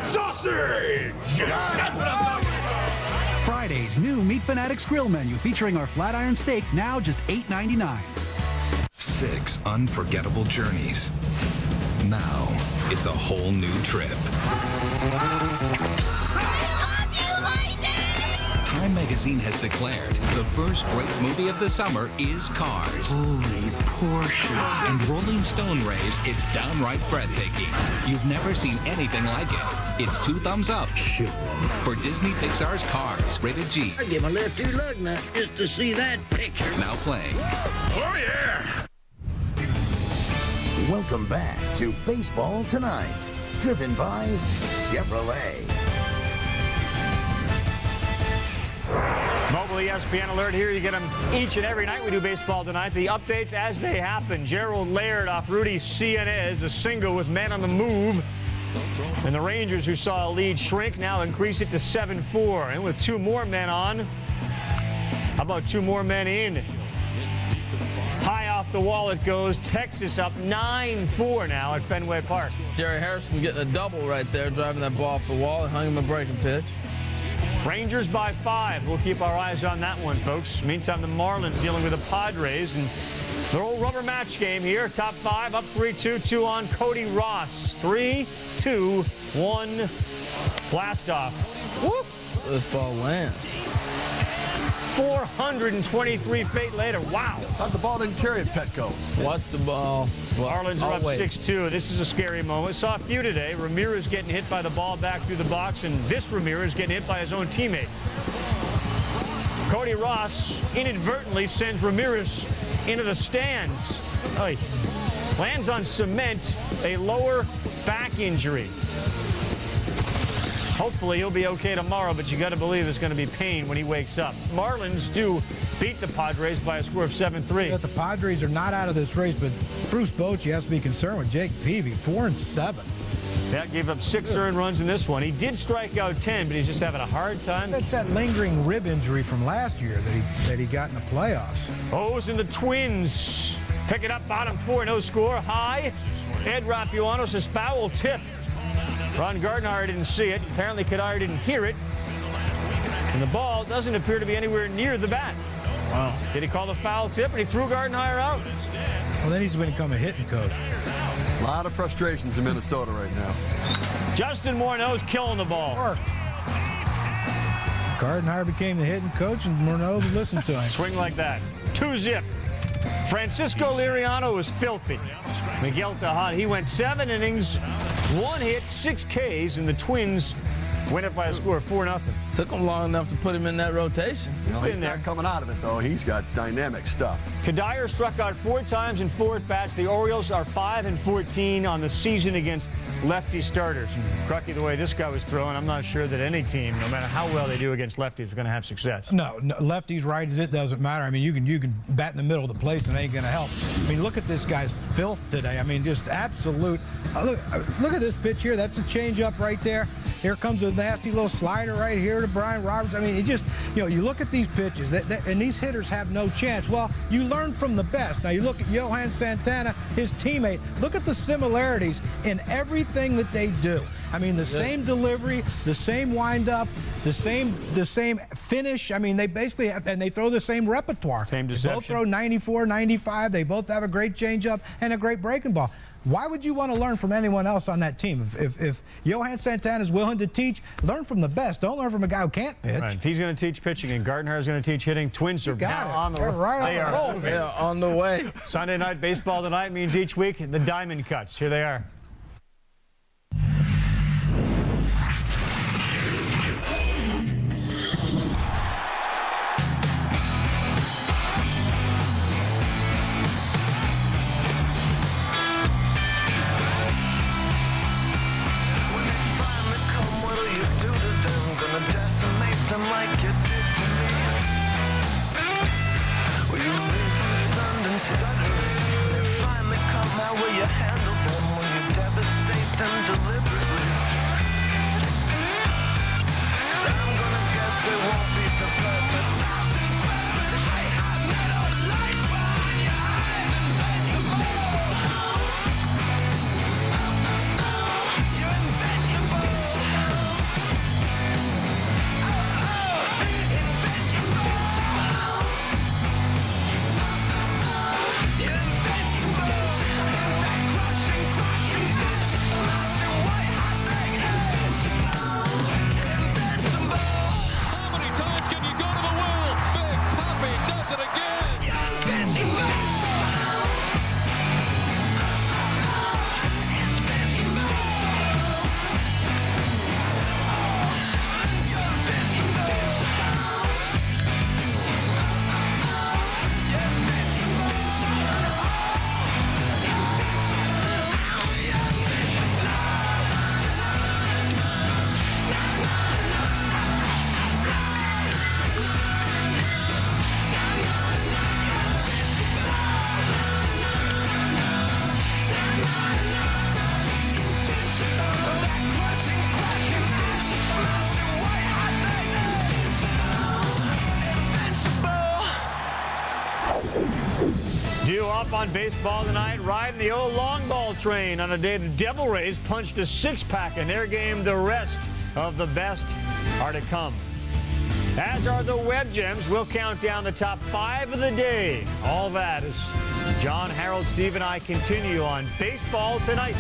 sausage. Friday's new Meat Fanatics grill menu featuring our flat iron steak, now just $8.99. 6 unforgettable journeys. Now, it's a whole new trip. Time magazine has declared the first great movie of the summer is Cars. Holy Porsche. And Rolling Stone raves it's downright breathtaking. You've never seen anything like it. It's 2 thumbs up for Disney Pixar's Cars, rated G. I'd give my left 2 lug nuts just to see that picture. Now playing. Oh, yeah! Welcome back to Baseball Tonight, driven by Chevrolet. Mobile ESPN alert here. You get them each and every night we do Baseball Tonight. The updates as they happen. Gerald Laird off Rudy Cianez, a single with men on the move. And the Rangers, who saw a lead shrink, now increase it to 7-4. And with 2 more men on, how about 2 more men in? High off the wall it goes. Texas up 9-4 now at Fenway Park. Jerry Harrison getting a double right there, driving that ball off the wall and hung him a breaking pitch. Rangers by 5. We'll keep our eyes on that one, folks. Meantime, the Marlins dealing with the Padres and their old rubber match game here. Top 5 up 3-2, 2 on Cody Ross. 3, 2, 1. Blast off. Whoop! This ball lands. 423 feet later. Wow. Thought the ball didn't carry it, Petco. What's the ball? Marlins are up 6-2. This is a scary moment. Saw a few today. Ramirez getting hit by the ball back through the box, and this Ramirez getting hit by his own teammate. Cody Ross inadvertently sends Ramirez into the stands. Oy. Lands on cement, a lower back injury. Hopefully he'll be okay tomorrow, but you got to believe there's going to be pain when he wakes up. Marlins do beat the Padres by a score of 7-3. The Padres are not out of this race, but Bruce Bochy has to be concerned with Jake Peavy, 4-7. Yeah, gave up 6 earned runs in this one. He did strike out 10, but he's just having a hard time. That's that lingering rib injury from last year that he got in the playoffs. O's and the Twins pick it up, bottom 4, no score. High. Ed Rapuano says foul tip. Ron Gardenhire didn't see it. Apparently Kadire didn't hear it. And the ball doesn't appear to be anywhere near the bat. Wow. Did he call the foul tip and he threw Gardenhire out? Well, then he's going to become a hitting coach. A lot of frustrations in Minnesota right now. Justin Morneau's killing the ball. Worked. Gardenhire became the hitting coach and Morneau listened to him. Swing like that. 2-zip. Francisco Liriano was filthy. Miguel Tejada, he went 7 innings, 1 hit, 6 Ks, and the Twins win it by a score of 4-0. Took him long enough to put him in that rotation. He's not coming out of it, though. He's got dynamic stuff. Kadire struck out 4 times in 4 at-bats. The Orioles are 5-14 on the season against lefty starters. And Crucky, the way this guy was throwing, I'm not sure that any team, no matter how well they do against lefties, is going to have success. No, lefties, righties, it doesn't matter. I mean, you can bat in the middle of the place and it ain't going to help. I mean, look at this guy's filth today. I mean, just absolute. Look at this pitch here. That's a changeup right there. Here comes a nasty little slider right here to Brian Roberts. I mean, it just, you look at these pitches, and these hitters have no chance. Well, you learn from the best. Now, you look at Johan Santana, his teammate. Look at the similarities in everything that they do. I mean, the same delivery, the same windup, the same finish. I mean, they basically have, and they throw the same repertoire. Same deception. They both throw 94, 95. They both have a great changeup and a great breaking ball. Why would you want to learn from anyone else on that team? If Johan Santana is willing to teach, learn from the best. Don't learn from a guy who can't pitch. Right. If he's going to teach pitching and Gardenhire is going to teach hitting, Twins are now on the road. They are on the way. Sunday night baseball tonight means each week the diamond cuts. Here they are. Due up on baseball tonight, riding the old long ball train on a day the Devil Rays punched a 6-pack in their game. The rest of the best are to come. As are the Web Gems. We'll count down the top 5 of the day. All that as John, Harold, Steve, and I continue on Baseball Tonight.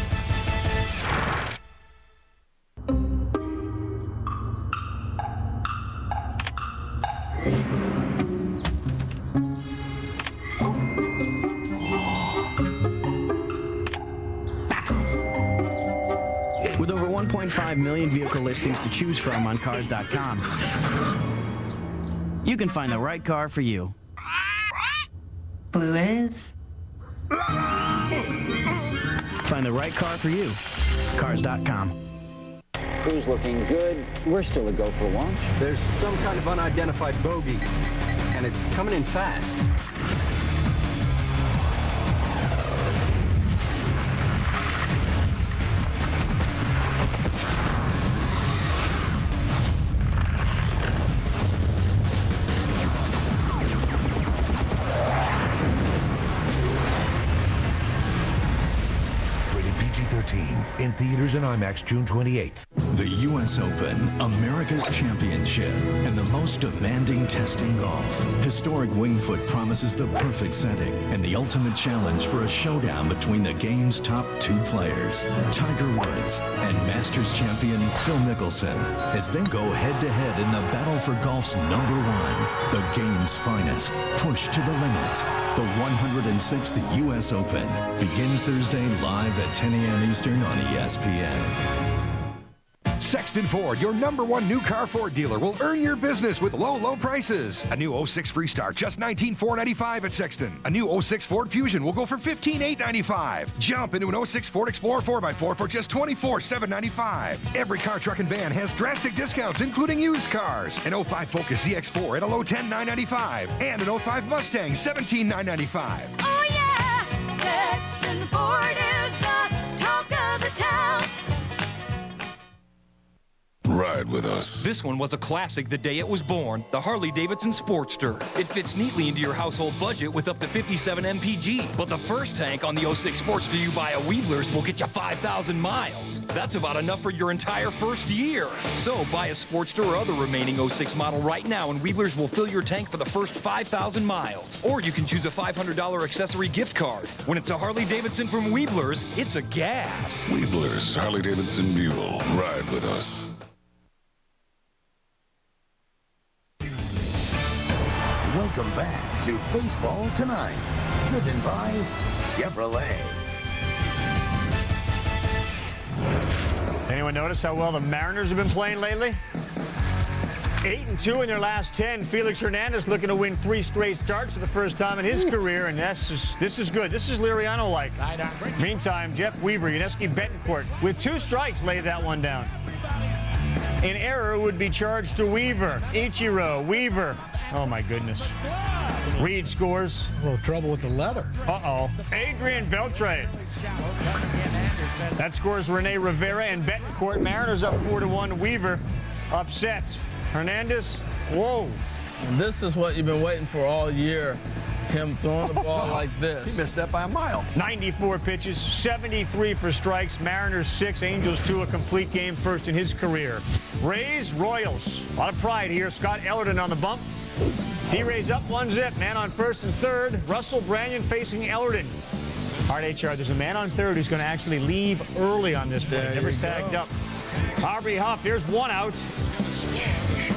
With over 1.5 million vehicle listings to choose from on Cars.com, you can find the right car for you. Blue is. Find the right car for you. Cars.com. Crew's looking good. We're still a go for launch. There's some kind of unidentified bogey, and it's coming in fast. In theaters and IMAX June 28th. The U.S. Open, America's championship, and the most demanding test in golf. Historic Winged Foot promises the perfect setting and the ultimate challenge for a showdown between the game's top two players, Tiger Woods and Masters champion Phil Mickelson, as they go head-to-head in the battle for golf's #1, the game's finest, pushed to the limit. The 106th U.S. Open begins Thursday live at 10 a.m. Eastern on ESPN. Sexton Ford, your #1 new car Ford dealer, will earn your business with low, low prices. A new 06 Freestar, just $19,495 at Sexton. A new 06 Ford Fusion will go for $15,895. Jump into an 06 Ford Explorer 4x4 for just $24,795. Every car, truck, and van has drastic discounts, including used cars. An 05 Focus ZX4 at a low $10,995. And an 05 Mustang, $17,995. Oh yeah, Sexton Ford is the talk of the town. Ride with us. This one was a classic the day it was born, the Harley-Davidson Sportster. It fits neatly into your household budget with up to 57 mpg. But the first tank on the 06 Sportster you buy at Weebler's will get you 5,000 miles. That's about enough for your entire first year. So buy a Sportster or other remaining 06 model right now, and Weebler's will fill your tank for the first 5,000 miles. Or you can choose a $500 accessory gift card. When it's a Harley-Davidson from Weebler's, it's a gas. Weebler's, Harley-Davidson Buell. Ride with us. Welcome back to Baseball Tonight, driven by Chevrolet. Anyone notice how well the Mariners have been playing lately? 8-2 in their last 10. Felix Hernandez looking to win 3 straight starts for the first time in his career, and this is good. This is Liriano-like. Meantime, Jeff Weaver, Yuniesky Betancourt, with 2 strikes, laid that one down. An error would be charged to Weaver. Ichiro, Weaver. Oh, my goodness. Reed scores. A little trouble with the leather. Uh-oh. Adrian Beltre. That scores Rene Rivera and Betancourt. Mariners up 4-1. Weaver upset. Hernandez, whoa. And this is what you've been waiting for all year. Him throwing the ball like this. He missed that by a mile. 94 pitches, 73 for strikes. Mariners 6, Angels 2, a complete game, first in his career. Rays, Royals. A lot of pride here. Scott Ellerton on the bump. D-Rays up 1-0. Man on first and third. Russell Branyan facing Ellerton. Hard HR, there's a man on third who's going to actually leave early on this play. Never tagged up. Aubrey Huff, there's 1 out.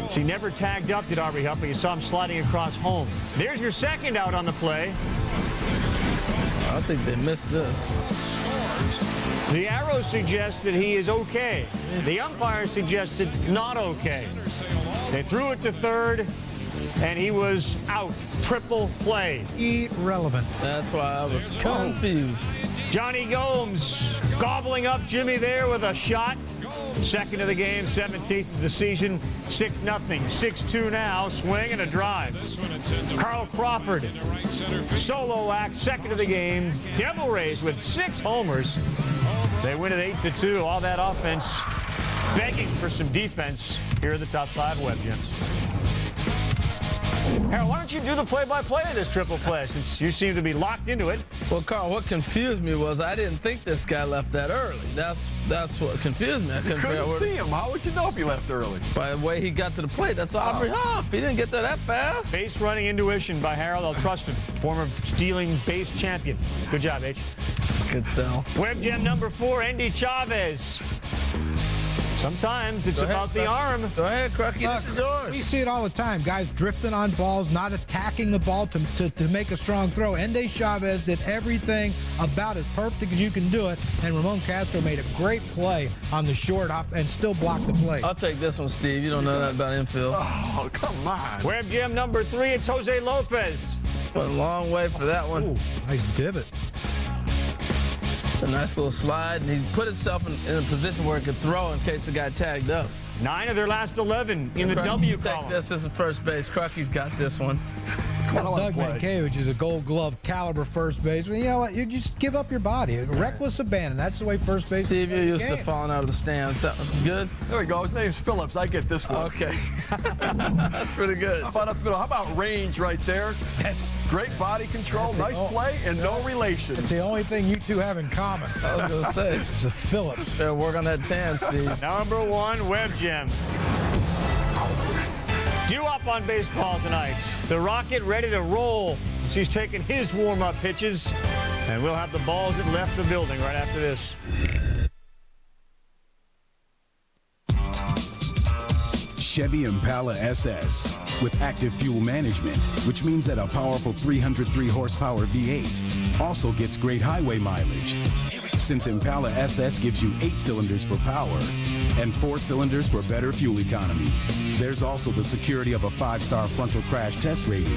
So he never tagged up, did Aubrey Huff, but you saw him sliding across home. There's your second out on the play. I think they missed this. The arrow suggests that he is okay. The umpire suggested not okay. They threw it to third, and he was out. Triple play. Irrelevant. That's why I was confused. Johnny Gomes gobbling up Jimmy there with a shot. Second of the game, 17th of the season, 6-0. 6-2 now, swing and a drive. Carl Crawford, solo act, second of the game. Devil Rays with 6 homers. They win it 8-2. All that offense begging for some defense. Here are the top 5 Web Gems. Harold, why don't you do the play-by-play of this triple play, since you seem to be locked into it? Well, Carl, what confused me was I didn't think this guy left that early. That's what confused me. You couldn't see him. How would you know if he left early? By the way he got to the plate. That's Aubrey Huff. He didn't get there that fast. Base running intuition by Harold. I'll trust him. Former stealing base champion. Good job, H. Good sell. Web gem number 4, Andy Chavez. Sometimes it's about the arm. Go ahead, Crucky. This is yours. We see it all the time. Guys drifting on balls, not attacking the ball to make a strong throw. Endy Chavez did everything about as perfect as you can do it, and Ramon Castro made a great play on the short hop and still blocked the play. I'll take this one, Steve. You don't know nothing about infield. Oh, come on. Web gem number 3, it's Jose Lopez. Went a long way for that one. Ooh, nice divot. A nice little slide, and he put himself in a position where he could throw in case the guy tagged up. 9 of their last 11 in the W column. Take this as a first base. Crucky's got this one. Doug Mankiewicz is a Gold Glove caliber first baseman. You know what? You just give up your body. Reckless abandon. That's the way first base. Steve, you're used to falling out of the stands. That was good. There we go. His name's Phillips. I get this one. Okay. That's pretty good. How about up the middle? How about range right there? That's great body control, nice play, and no relation. It's the only thing you two have in common. I was going to say. It's a Phillips. Better work on that tan, Steve. Number 1, Web Gem. Due up on baseball tonight. The Rocket ready to roll. He's taking his warm-up pitches, and we'll have the balls that left the building right after this. Chevy Impala SS with active fuel management, which means that a powerful 303 horsepower V8 also gets great highway mileage. Since Impala SS gives you 8 cylinders for power and 4 cylinders for better fuel economy, there's also the security of a 5-star frontal crash test rating.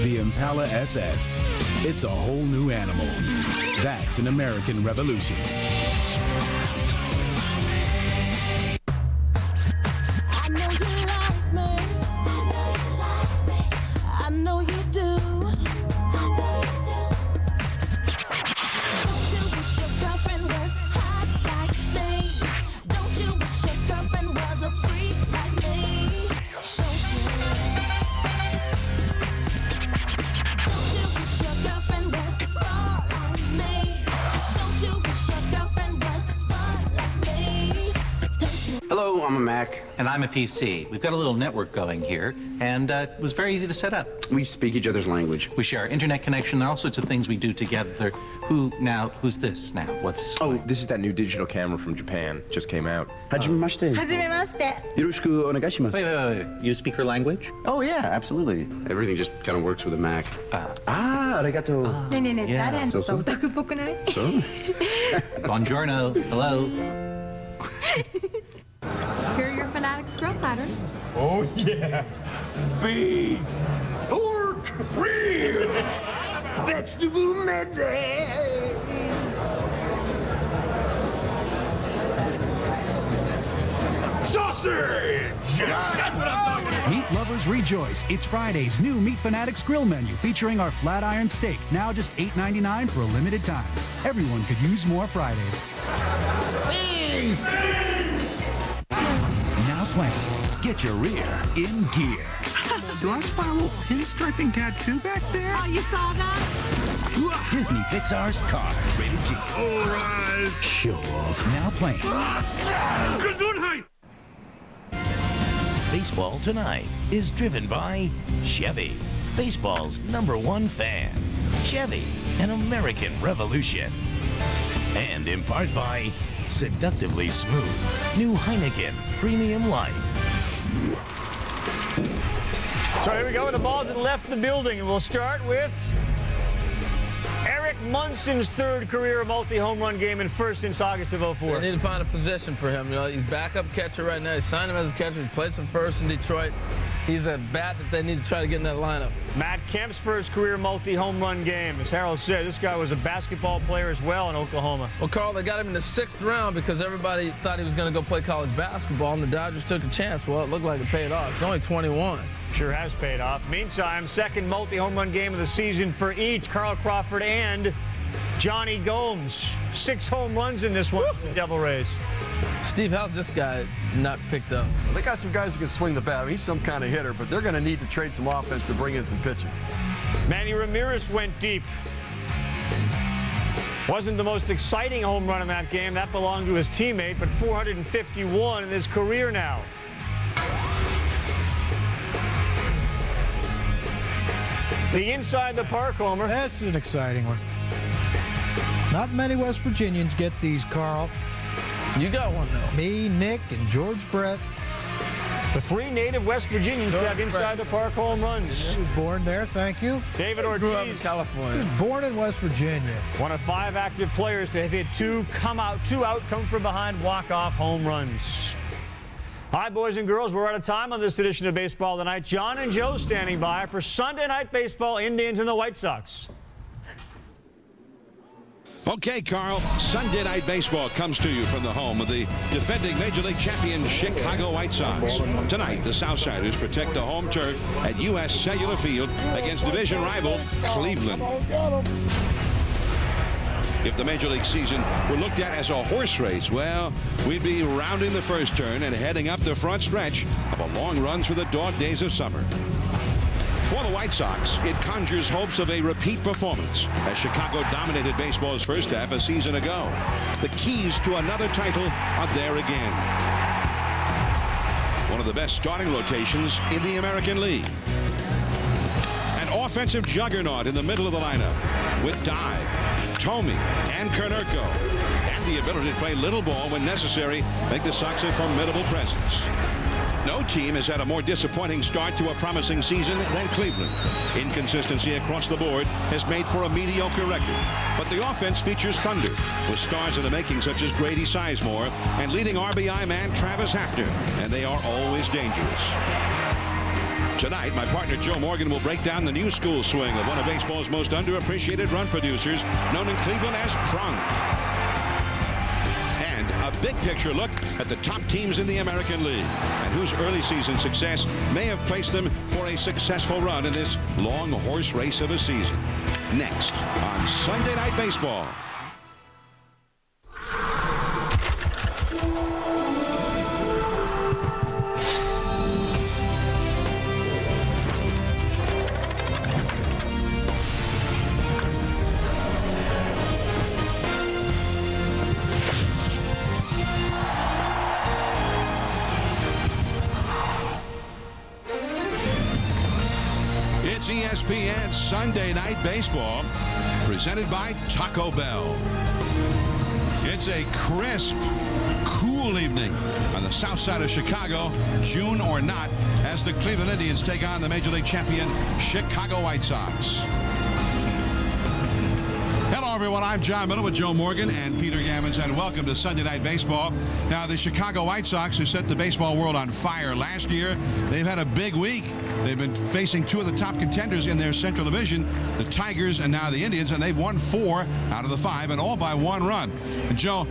The Impala SS, it's a whole new animal. That's an American Revolution. Hello, I'm a Mac. And I'm a PC. We've got a little network going here, and it was very easy to set up. We speak each other's language. We share our internet connection. There are all sorts of things we do together. Who's this now? This is that new digital camera from Japan. Just came out. Hajimemashite. Hajimemashite. Yoroshiku onegaishimasu. Wait. You speak her language? Oh, yeah, absolutely. Everything just kind of works with a Mac. Arigato. ねえねえねえ、誰そうそう。オタクっぽくない？そう。Buongiorno. Hello. Here are your Fanatics grill platters. Oh, yeah. Beef, pork, rib, vegetable medley. Sausage! That's what I'm talking about. Meat lovers rejoice. It's Friday's new Meat Fanatics grill menu featuring our flat iron steak, now just $8.99 for a limited time. Everyone could use more Fridays. Beef! Now playing. Get your rear in gear. Do I spot a little pinstriping tattoo back there? Oh, you saw that? Disney Pixar's Cars, rated G. All rise. Show off. Now playing. Gesundheit! Baseball Tonight is driven by Chevy, baseball's #1 fan. Chevy, an American Revolution. And in part by seductively smooth new Heineken Premium Light. So here we go with the balls that left the building, and we'll start with Eric Munson's 3rd career multi-home run game and first since August of '04. They need to find a position for him. You know, he's backup catcher right now. He signed him as a catcher. He played some first in Detroit. He's a bat that they need to try to get in that lineup. Matt Kemp's first career multi-home run game. As Harold said, this guy was a basketball player as well in Oklahoma. Well, Carl, they got him in the 6th round because everybody thought he was going to go play college basketball, and the Dodgers took a chance. Well, it looked like it paid off. He's only 21. Sure has paid off. Meantime, 2nd multi-home run game of the season for each, Carl Crawford and Johnny Gomes. 6 home runs in this one for the Devil Rays. Steve, how's this guy not picked up? Well, they got some guys who can swing the bat. He's some kind of hitter, but they're going to need to trade some offense to bring in some pitching. Manny Ramirez went deep. Wasn't the most exciting home run in that game. That belonged to his teammate, but 451 in his career now. The inside the park homer. That's an exciting one. Not many West Virginians get these, Carl. You got one, though. Me, Nick, and George Brett. The 3 native West Virginians got inside the park home runs. He was born there, thank you. David Ortiz. Grew up in California. He was born in West Virginia. One of 5 active players to have hit 2 out, come from behind walk-off home runs. Hi, boys and girls. We're out of time on this edition of Baseball Tonight. John and Joe standing by for Sunday Night Baseball, Indians and the White Sox. Okay, Carl, Sunday Night Baseball comes to you from the home of the defending Major League champion Chicago White Sox. Tonight, the Southsiders protect the home turf at U.S. Cellular Field against division rival Cleveland. If the Major League season were looked at as a horse race, well, we'd be rounding the first turn and heading up the front stretch of a long run through the dog days of summer. For the White Sox, it conjures hopes of a repeat performance as Chicago dominated baseball's first half a season ago. The keys to another title are there again. One of the best starting rotations in the American League. An offensive juggernaut in the middle of the lineup with Dye, Thome, and Konerko, and the ability to play little ball when necessary make the Sox a formidable presence. No team has had a more disappointing start to a promising season than Cleveland. Inconsistency across the board has made for a mediocre record. But the offense features thunder, with stars in the making such as Grady Sizemore and leading RBI man Travis Hafner, and they are always dangerous. Tonight, my partner Joe Morgan will break down the new school swing of one of baseball's most underappreciated run producers, known in Cleveland as Prunk. A big picture look at the top teams in the American League and whose early season success may have placed them for a successful run in this long horse race of a season. Next on Sunday Night Baseball. ESPN Sunday Night Baseball, presented by Taco Bell. It's a crisp, cool evening on the south side of Chicago, June or not, as the Cleveland Indians take on the Major League champion Chicago White Sox. Hello, everyone. I'm John Miller with Joe Morgan and Peter Gammons, and welcome to Sunday Night Baseball. Now, the Chicago White Sox, who set the baseball world on fire last year, they've had a big week. They've been facing two of the top contenders in their Central Division, the Tigers and now the Indians, and they've won 4 out of the 5, and all by 1 run. And, Joe,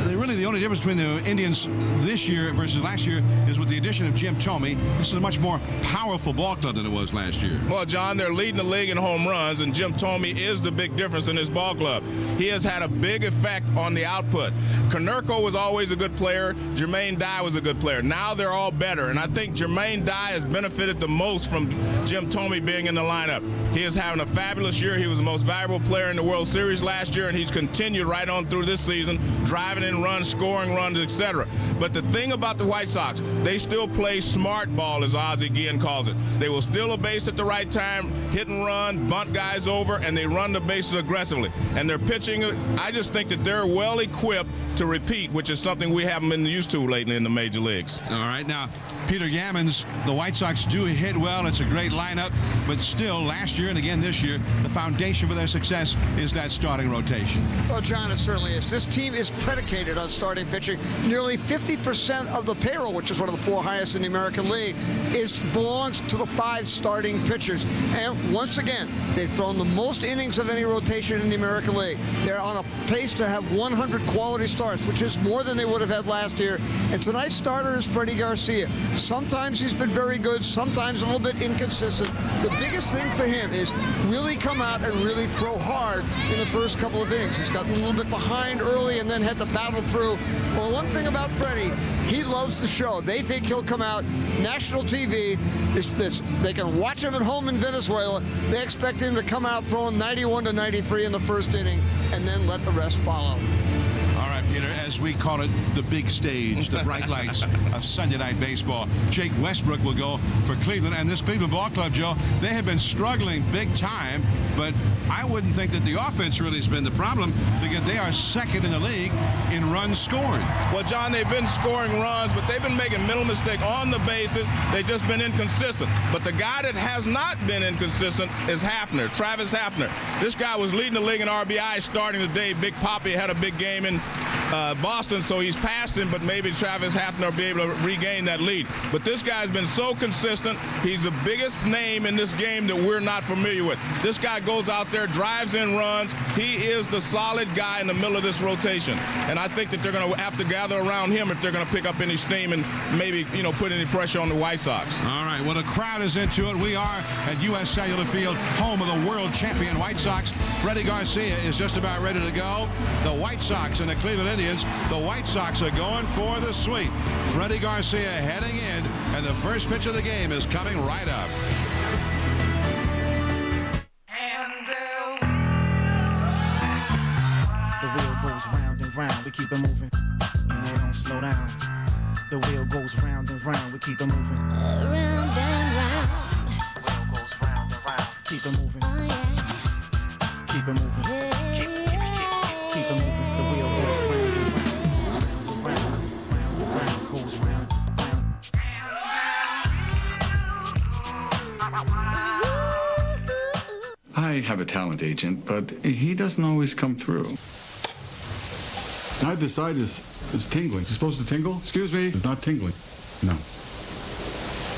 really the only difference between the Indians this year versus last year is with the addition of Jim Thome. This is a much more powerful ball club than it was last year. Well, John, they're leading the league in home runs, and Jim Thome is the big difference in this ball club. He has had a big effect on the output. Konerko was always a good player. Jermaine Dye was a good player. Now they're all better, and I think Jermaine Dye has benefited the most from Jim Thome being in the lineup. He is having a fabulous year. He was the most valuable player in the World Series last year, and he's continued right on through this season, driving in runs, scoring runs, etc. But the thing about the White Sox, they still play smart ball, as Ozzie Guillen calls it. They will steal a base at the right time, hit and run, bunt guys over, and they run the bases aggressively. And their pitching, I just think that they're well equipped to repeat, which is something we haven't been used to lately in the major leagues. All right, now, Peter Gammons, the White Sox do hit well. It's a great lineup, but still, last year and again this year, the foundation for their success is that starting rotation. Well, John, it certainly is. This team is predicated on starting pitching. Nearly 50% of the payroll, which is one of the 4 highest in the American League, belongs to the 5 starting pitchers. And once again, they've thrown the most innings of any rotation in the American League. They're on a pace to have 100 quality starts, which is more than they would have had last year. And tonight's starter is Freddie Garcia. Sometimes he's been very good, sometimes a little bit inconsistent. The biggest thing for him is really come out and really throw hard in the first couple of innings. He's gotten a little bit behind early and then had to battle through. Well, one thing about Freddie, he loves the show. They think he'll come out, national TV, they can watch him at home in Venezuela. They expect him to come out throwing 91 to 93 in the first inning and then let the rest follow. All right, Peter, as we call it, the big stage, the bright lights of Sunday Night Baseball. Jake Westbrook will go for Cleveland, and this Cleveland ball club, Joe, they have been struggling big time, but I wouldn't think that the offense really has been the problem because they are second in the league in runs scored. Well, John, they've been scoring runs, but they've been making mental mistakes on the bases. They've just been inconsistent. But the guy that has not been inconsistent is Hafner, Travis Hafner. This guy was leading the league in RBI starting today. Big Papi had a big game in Boston, so he's passed him, but maybe Travis Hafner will be able to regain that lead. But this guy's been so consistent. He's the biggest name in this game that we're not familiar with. This guy that goes out there, drives in runs. He is the solid guy in the middle of this rotation. And I think that they're going to have to gather around him if they're going to pick up any steam and maybe, you know, put any pressure on the White Sox. All right, well, the crowd is into it. We are at U.S. Cellular Field, home of the world champion White Sox. Freddie Garcia is just about ready to go. The White Sox and the Cleveland Indians. The White Sox are going for the sweep. Freddie Garcia heading in, and the first pitch of the game is coming right up. The wheel goes round and round, we keep it moving. And they don't slow down. The wheel goes round and round, we keep it moving. Round and round. The wheel goes round and round, keep it moving. Oh, yeah. Keep it moving. Keep it moving. The wheel goes round and round, round and round, goes round, I have a talent agent, but he doesn't always come through. Either side is tingling. It's supposed to tingle? Excuse me? It's not tingling. No.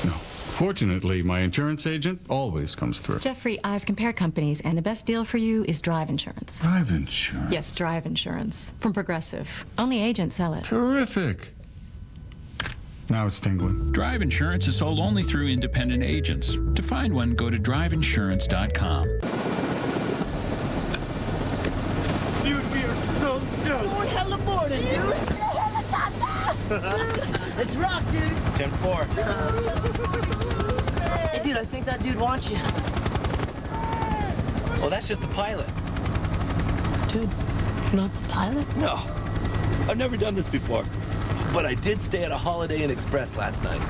No. Fortunately, my insurance agent always comes through. Jeffrey, I've compared companies, and the best deal for you is Drive Insurance. Drive insurance? Yes, Drive Insurance. From Progressive. Only agents sell it. Terrific. Now it's tingling. Drive Insurance is sold only through independent agents. To find one, go to driveinsurance.com. Dude, we are so stoked. Going hell aboard, dude. Let's rock, dude. 10-4. Hey, dude, I think that dude wants you. Well, that's just the pilot. Dude, you're not the pilot? No. I've never done this before. But I did stay at a Holiday Inn Express last night.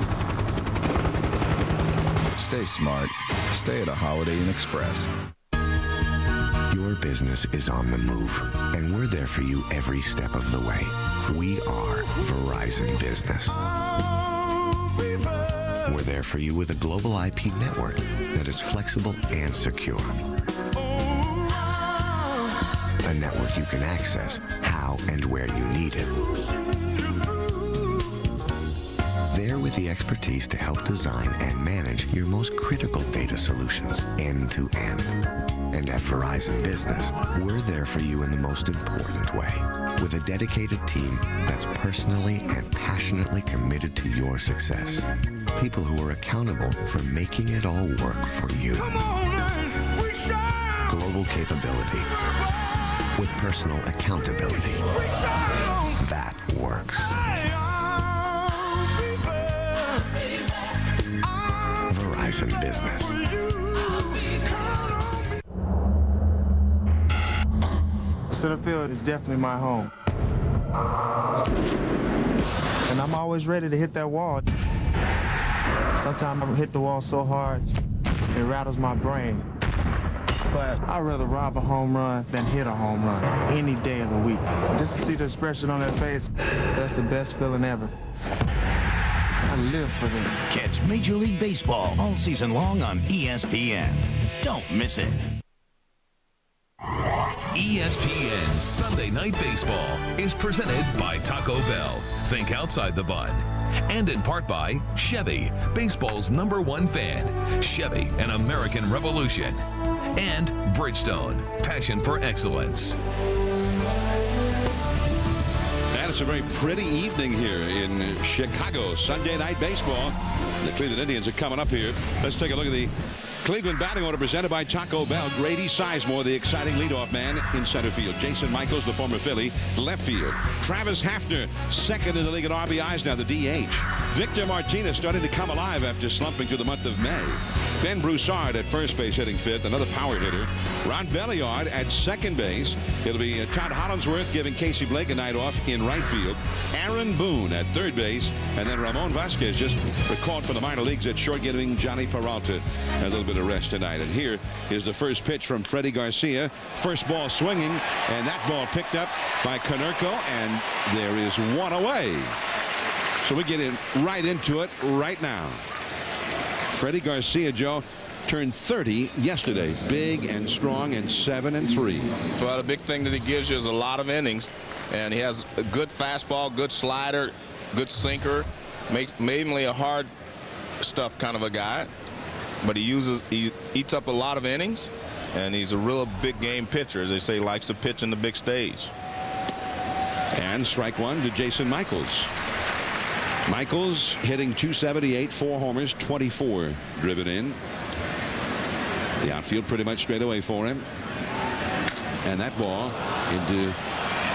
Stay smart. Stay at a Holiday Inn Express. Your business is on the move, and we're there for you every step of the way. We are Verizon Business. We're there for you with a global IP network that is flexible and secure. A network you can access how and where you need it. There with the expertise to help design and manage your most critical data solutions end to end. And at Verizon Business, we're there for you in the most important way, with a dedicated team that's personally and passionately committed to your success. People who are accountable for making it all work for you. Global capability with personal accountability. That works. Verizon Business. Center field is definitely my home. And I'm always ready to hit that wall. Sometimes I hit the wall so hard, it rattles my brain. But I'd rather rob a home run than hit a home run any day of the week. Just to see the expression on their face, that's the best feeling ever. I live for this. Catch Major League Baseball all season long on ESPN. Don't miss it. ESPN Sunday Night Baseball is presented by Taco Bell. Think outside the bun. And in part by Chevy, baseball's #1 fan. Chevy, an American revolution. And Bridgestone, passion for excellence. And it's a very pretty evening here in Chicago. Sunday Night Baseball. The Cleveland Indians are coming up here. Let's take a look at the Cleveland batting order presented by Taco Bell. Grady Sizemore, the exciting leadoff man in center field. Jason Michaels, the former Philly, left field. Travis Hafner, second in the league at RBIs now, the DH. Victor Martinez starting to come alive after slumping through the month of May. Ben Broussard at first base hitting fifth, another power hitter. Ron Belliard at second base. It'll be Todd Hollandsworth giving Casey Blake a night off in right field. Aaron Boone at third base. And then Ramon Vasquez just recalled from the minor leagues at short, giving Johnny Peralta a little bit of rest tonight. And here is the first pitch from Freddie Garcia. First ball swinging, and that ball picked up by Konerko, and there is one away. So we get in right into it right now. Freddie Garcia, Joe, turned 30 yesterday. Big and strong and 7-3. Well, the big thing that he gives you is a lot of innings. And he has a good fastball, good slider, good sinker. Mainly a hard stuff kind of a guy. But he eats up a lot of innings. And he's a real big game pitcher. As they say, he likes to pitch in the big stage. And strike one to Jason Michaels. Michaels hitting .278, 4 homers, 24 driven in. The outfield pretty much straight away for him. And that ball into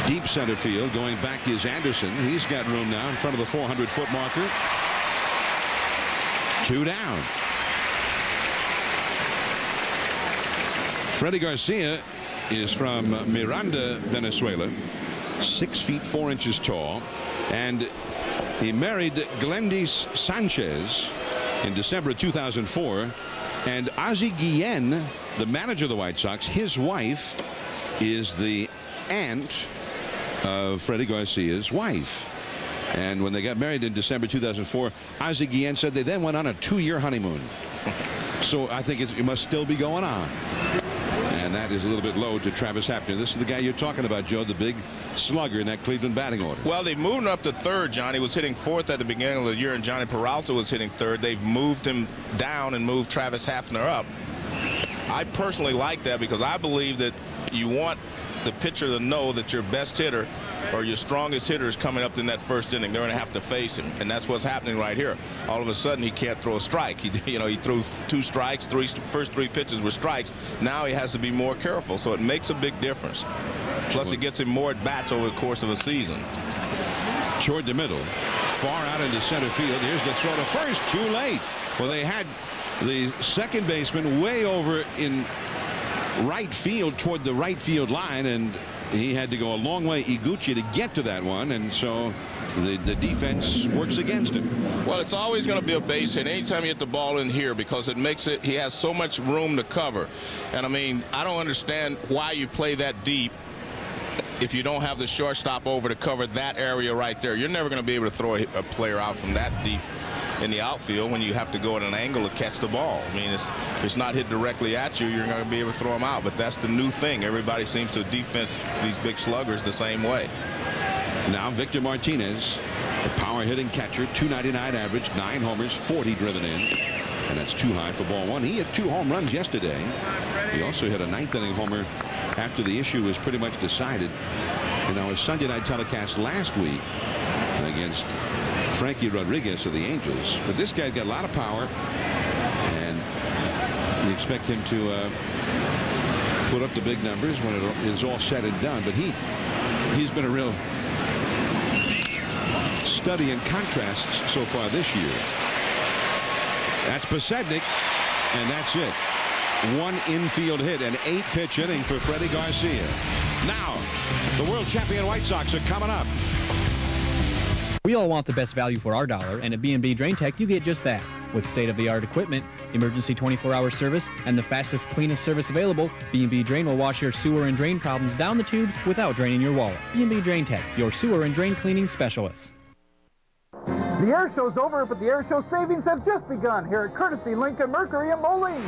deep center field. Going back is Anderson. He's got room now in front of the 400-foot marker. 2 down. Freddie Garcia is from Miranda, Venezuela. 6 feet 4 inches tall. And he married Glendis Sanchez in December of 2004. And Ozzie Guillen, the manager of the White Sox, his wife is the aunt of Freddie Garcia's wife. And when they got married in December 2004, Ozzie Guillen said they then went on a 2-year honeymoon. So I think it must still be going on. And that is a little bit low to Travis Hapner. This is the guy you're talking about, Joe, the big slugger in that Cleveland batting order. Well, they moved him up to third. Johnny was hitting fourth at the beginning of the year, and Johnny Peralta was hitting third. They've moved him down and moved Travis Hafner up. I personally like that because I believe that you want the pitcher to know that your best hitter or your strongest hitter is coming up in that first inning. They're going to have to face him, and that's what's happening right here. All of a sudden, he can't throw a strike. He threw 2 strikes. First 3 pitches were strikes. Now he has to be more careful, so it makes a big difference. Plus, it gets him more at bats over the course of a season. Toward the middle, far out into center field. Here's the throw to first. Too late. Well, they had the second baseman way over in right field toward the right field line, and he had to go a long way, Iguchi, to get to that one, and so the defense works against him. Well, it's always going to be a base hit anytime you hit the ball in here because it makes it, he has so much room to cover. And I mean, I don't understand why you play that deep if you don't have the shortstop over to cover that area right there. You're never going to be able to throw a player out from that deep in the outfield when you have to go at an angle to catch the ball. I mean, it's not hit directly at you. You're going to be able to throw them out. But that's the new thing. Everybody seems to defense these big sluggers the same way. Now Victor Martinez, the power hitting catcher, .299 average, 9 homers, 40 driven in. And that's too high for ball 1. He hit 2 home runs yesterday. He also hit a 9th inning homer after the issue was pretty much decided in our Sunday night telecast last week against Frankie Rodriguez of the Angels. But this guy's got a lot of power, and you expect him to put up the big numbers when it is all said and done. But he's been a real study in contrasts so far this year. That's Posednik, and that's it. 1 infield hit, an 8-pitch inning for Freddie Garcia. Now, the world champion White Sox are coming up. We all want the best value for our dollar, and at B&B Drain Tech, you get just that. With state-of-the-art equipment, emergency 24-hour service, and the fastest, cleanest service available, B&B Drain will wash your sewer and drain problems down the tubes without draining your wallet. B&B Drain Tech, your sewer and drain cleaning specialists. The air show's over, but the air show savings have just begun here at Courtesy Lincoln Mercury in Moline.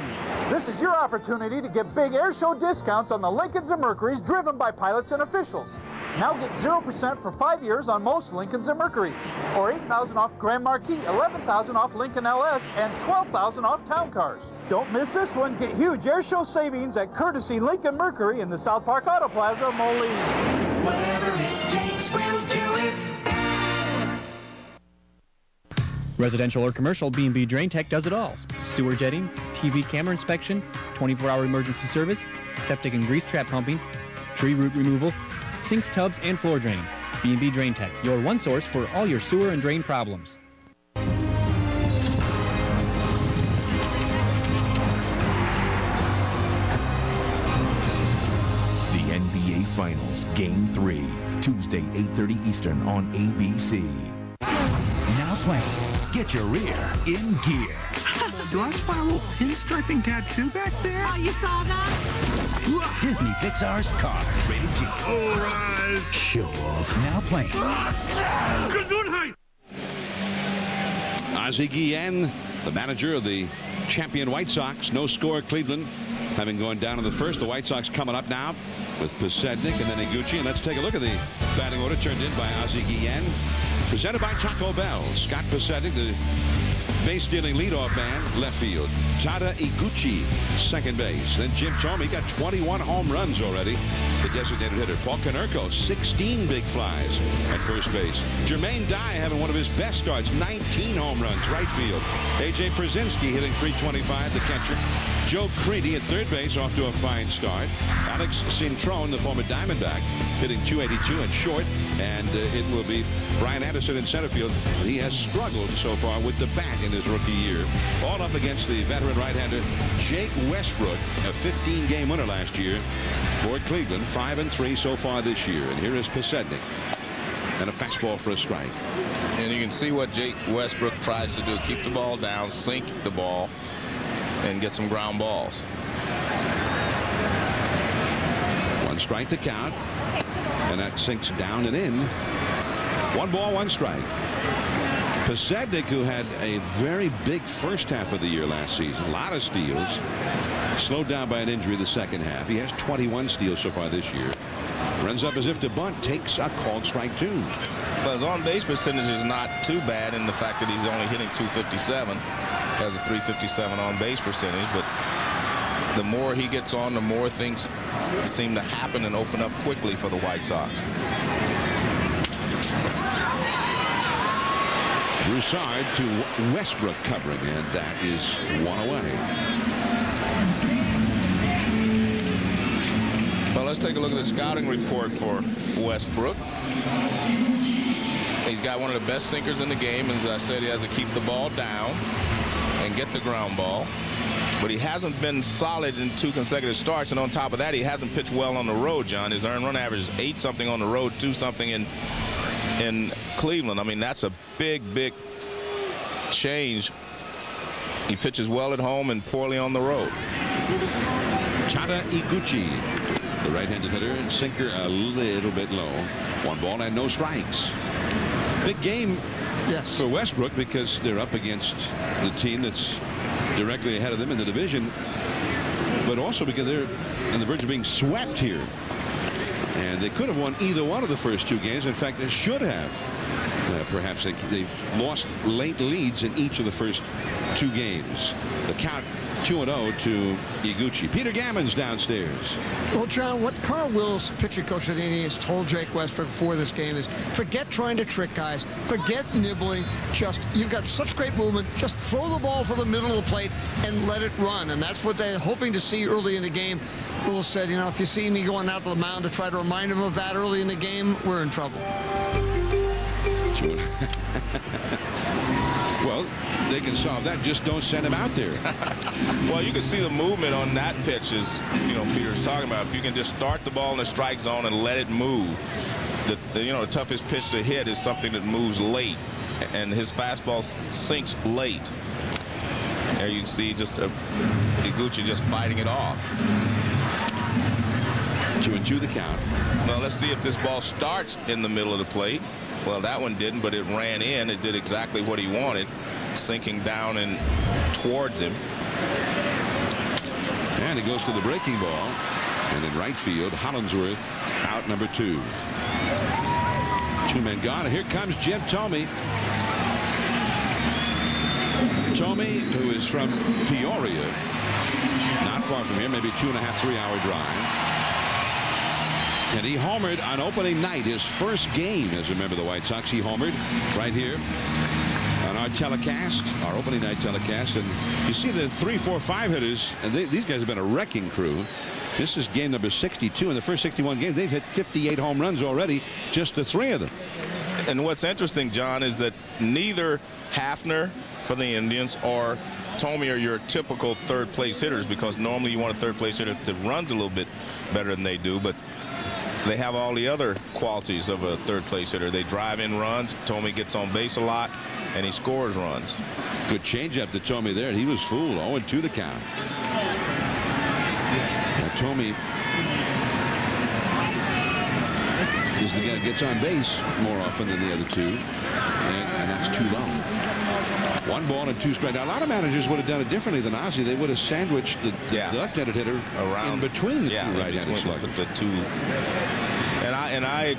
This is your opportunity to get big air show discounts on the Lincolns and Mercuries driven by pilots and officials. Now get 0% for 5 years on most Lincolns and Mercuries, or $8,000 off Grand Marquis, $11,000 off Lincoln LS, and $12,000 off Town Cars. Don't miss this one. Get huge air show savings at Courtesy Lincoln Mercury in the South Park Auto Plaza, Moline. Whatever it takes, we'll do it. Residential or commercial, B&B Drain Tech does it all. Sewer jetting, TV camera inspection, 24-hour emergency service, septic and grease trap pumping, tree root removal, sinks, tubs, and floor drains. B&B Drain Tech, your one source for all your sewer and drain problems. The NBA Finals, Game 3, Tuesday, 8:30 Eastern on ABC. Now playing. Get your rear in gear. Do I spot a little pinstriping tattoo back there? Oh, you saw that? Disney Pixar's Cars, rated G. All right. Show off. Now playing. Gesundheit! Ozzie Guillen, the manager of the champion White Sox. No score, Cleveland having gone down in the first. The White Sox coming up now with Posednik and then Iguchi. And let's take a look at the batting order turned in by Ozzie Guillen. Presented by Taco Bell. Scott Posednik, the Base-stealing leadoff man, left field. Tada Iguchi, second base. Then Jim Thome got 21 home runs already. The designated hitter. Paul Konerko, 16 big flies at first base. Jermaine Dye having one of his best starts, 19 home runs, right field. A.J. Przinsky hitting .325, the catcher. Joe Creedy at third base, off to a fine start. Alex Cintrone, the former Diamondback, hitting .282 at short. And it will be Brian Anderson in center field. He has struggled so far with the bat in his rookie year. All up against the veteran right-hander Jake Westbrook, a 15-game winner last year for Cleveland, 5-3 so far this year. And here is Posednik. And a fastball for a strike. And you can see what Jake Westbrook tries to do. Keep the ball down, sink the ball, and get some ground balls. One strike to count. And that sinks down and in. 1 ball, 1 strike. Posednik, who had a very big first half of the year last season, a lot of steals, slowed down by an injury the second half. He has 21 steals so far this year. Runs up as if to bunt, takes a called strike 2. But his on-base percentage is not too bad in the fact that he's only hitting .257. Has a .357 on-base percentage, but the more he gets on, the more things seem to happen and open up quickly for the White Sox. Broussard to Westbrook covering, and that is 1 away. Well, let's take a look at the scouting report for Westbrook. He's got one of the best sinkers in the game. As I said, he has to keep the ball down and get the ground ball. But he hasn't been solid in 2 consecutive starts, and on top of that, he hasn't pitched well on the road, John. His earned run average is 8-something on the road, 2-something in Cleveland. I mean, that's a big change. He pitches well at home and poorly on the road. Tada Iguchi, the right-handed hitter, and sinker a little bit low. 1 ball and no strikes. Big game for Westbrook because they're up against the team that's directly ahead of them in the division, but also because they're on the verge of being swept here. And they could have won either one of the first 2 games. In fact, they should have. Perhaps they've lost late leads in each of the first 2 games. The count 2-0 to Iguchi. Peter Gammons downstairs. Well, John, what Carl Wills, pitching coach of the Indians, told Jake Westbrook before this game is forget trying to trick guys, forget nibbling. Just, you've got such great movement. Just throw the ball for the middle of the plate and let it run. And that's what they're hoping to see early in the game. Wills said, you know, if you see me going out to the mound to try to remind him of that early in the game, we're in trouble. Well, they can solve that. Just don't send him out there. Well, you can see the movement on that pitch, as you know, Peter's talking about. If you can just start the ball in the strike zone and let it move. The toughest pitch to hit is something that moves late, and his fastball sinks late. There you can see just Iguchi just fighting it off. 2-2 the count. Well, let's see if this ball starts in the middle of the plate. Well, that one didn't, but it ran in. It did exactly what he wanted, sinking down and towards him. And it goes to the breaking ball. And in right field, Hollingsworth out number 2. 2 men gone. And here comes Jim Thome. Thome, who is from Peoria, not far from here, maybe 2.5, 3-hour drive. And he homered on opening night, his first game as a member of the White Sox. He homered right here on our telecast, our opening night telecast. And you see the 3, 4, 5 hitters, and these guys have been a wrecking crew. This is game number 62. In the first 61 games, they've hit 58 home runs already, just the 3 of them. And what's interesting, John, is that neither Hafner for the Indians or Thome are your typical third-place hitters, because normally you want a third-place hitter that runs a little bit better than they do, but they have all the other qualities of a third-place hitter. They drive in runs. Thome gets on base a lot, and he scores runs. Good changeup to Thome there. He was fooled. 0-2 the count. Now Thome is the guy that gets on base more often than the other 2, and that's too low. 1 ball and 2 strikes. Now, a lot of managers would have done it differently than Ozzie. They would have sandwiched the left-handed hitter around in between the 2 right-handed sluggers. And I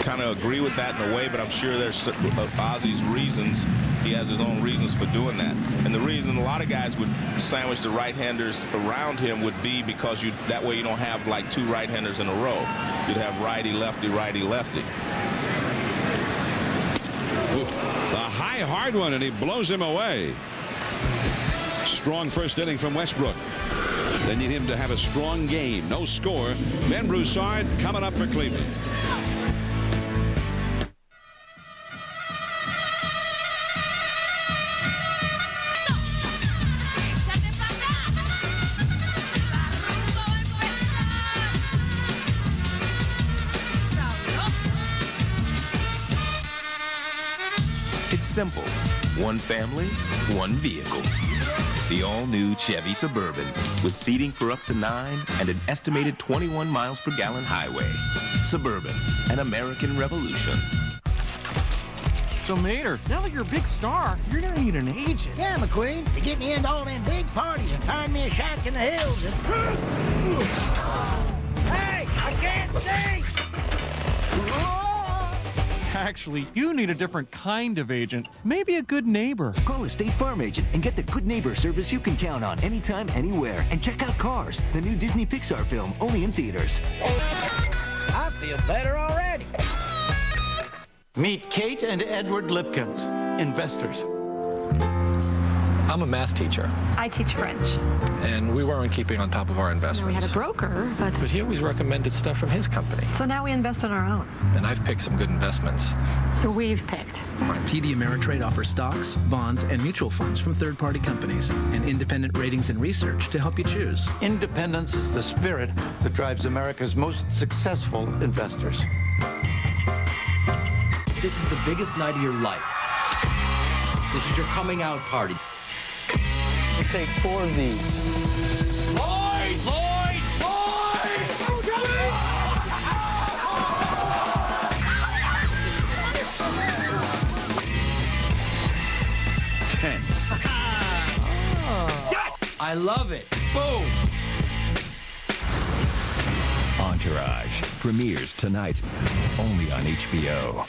kind of agree with that in a way, but I'm sure there's Ozzy's reasons. He has his own reasons for doing that. And the reason a lot of guys would sandwich the right-handers around him would be because that way you don't have like 2 right-handers in a row. You'd have righty, lefty, righty, lefty. A high, hard one, and he blows him away. Strong first inning from Westbrook. They need him to have a strong game. No score. Ben Broussard coming up for Cleveland. It's simple. One family, one vehicle. The all-new Chevy Suburban with seating for up to 9 and an estimated 21 miles per gallon highway. Suburban, an American revolution. So, Mater, now that you're a big star, you're gonna need an agent. Yeah, McQueen, to get me into all them big parties and find me a shack in the hills. Hey, I can't see! Actually, you need a different kind of agent. Maybe a good neighbor. Call a State Farm agent and get the good neighbor service you can count on anytime, anywhere. And check out Cars, the new Disney Pixar film, only in theaters. I feel better already. Meet Kate and Edward Lipkins, investors. I'm a math teacher. I teach French. And we weren't keeping on top of our investments. We had a broker, but he always recommended stuff from his company. So now we invest on our own. And I've picked some good investments. We've picked. TD Ameritrade offers stocks, bonds, and mutual funds from third-party companies and independent ratings and research to help you choose. Independence is the spirit that drives America's most successful investors. This is the biggest night of your life. This is your coming out party. You take 4 of these. Lloyd! Lloyd! Lloyd! 10. Yes! I love it. Boom! Entourage premieres tonight only on HBO.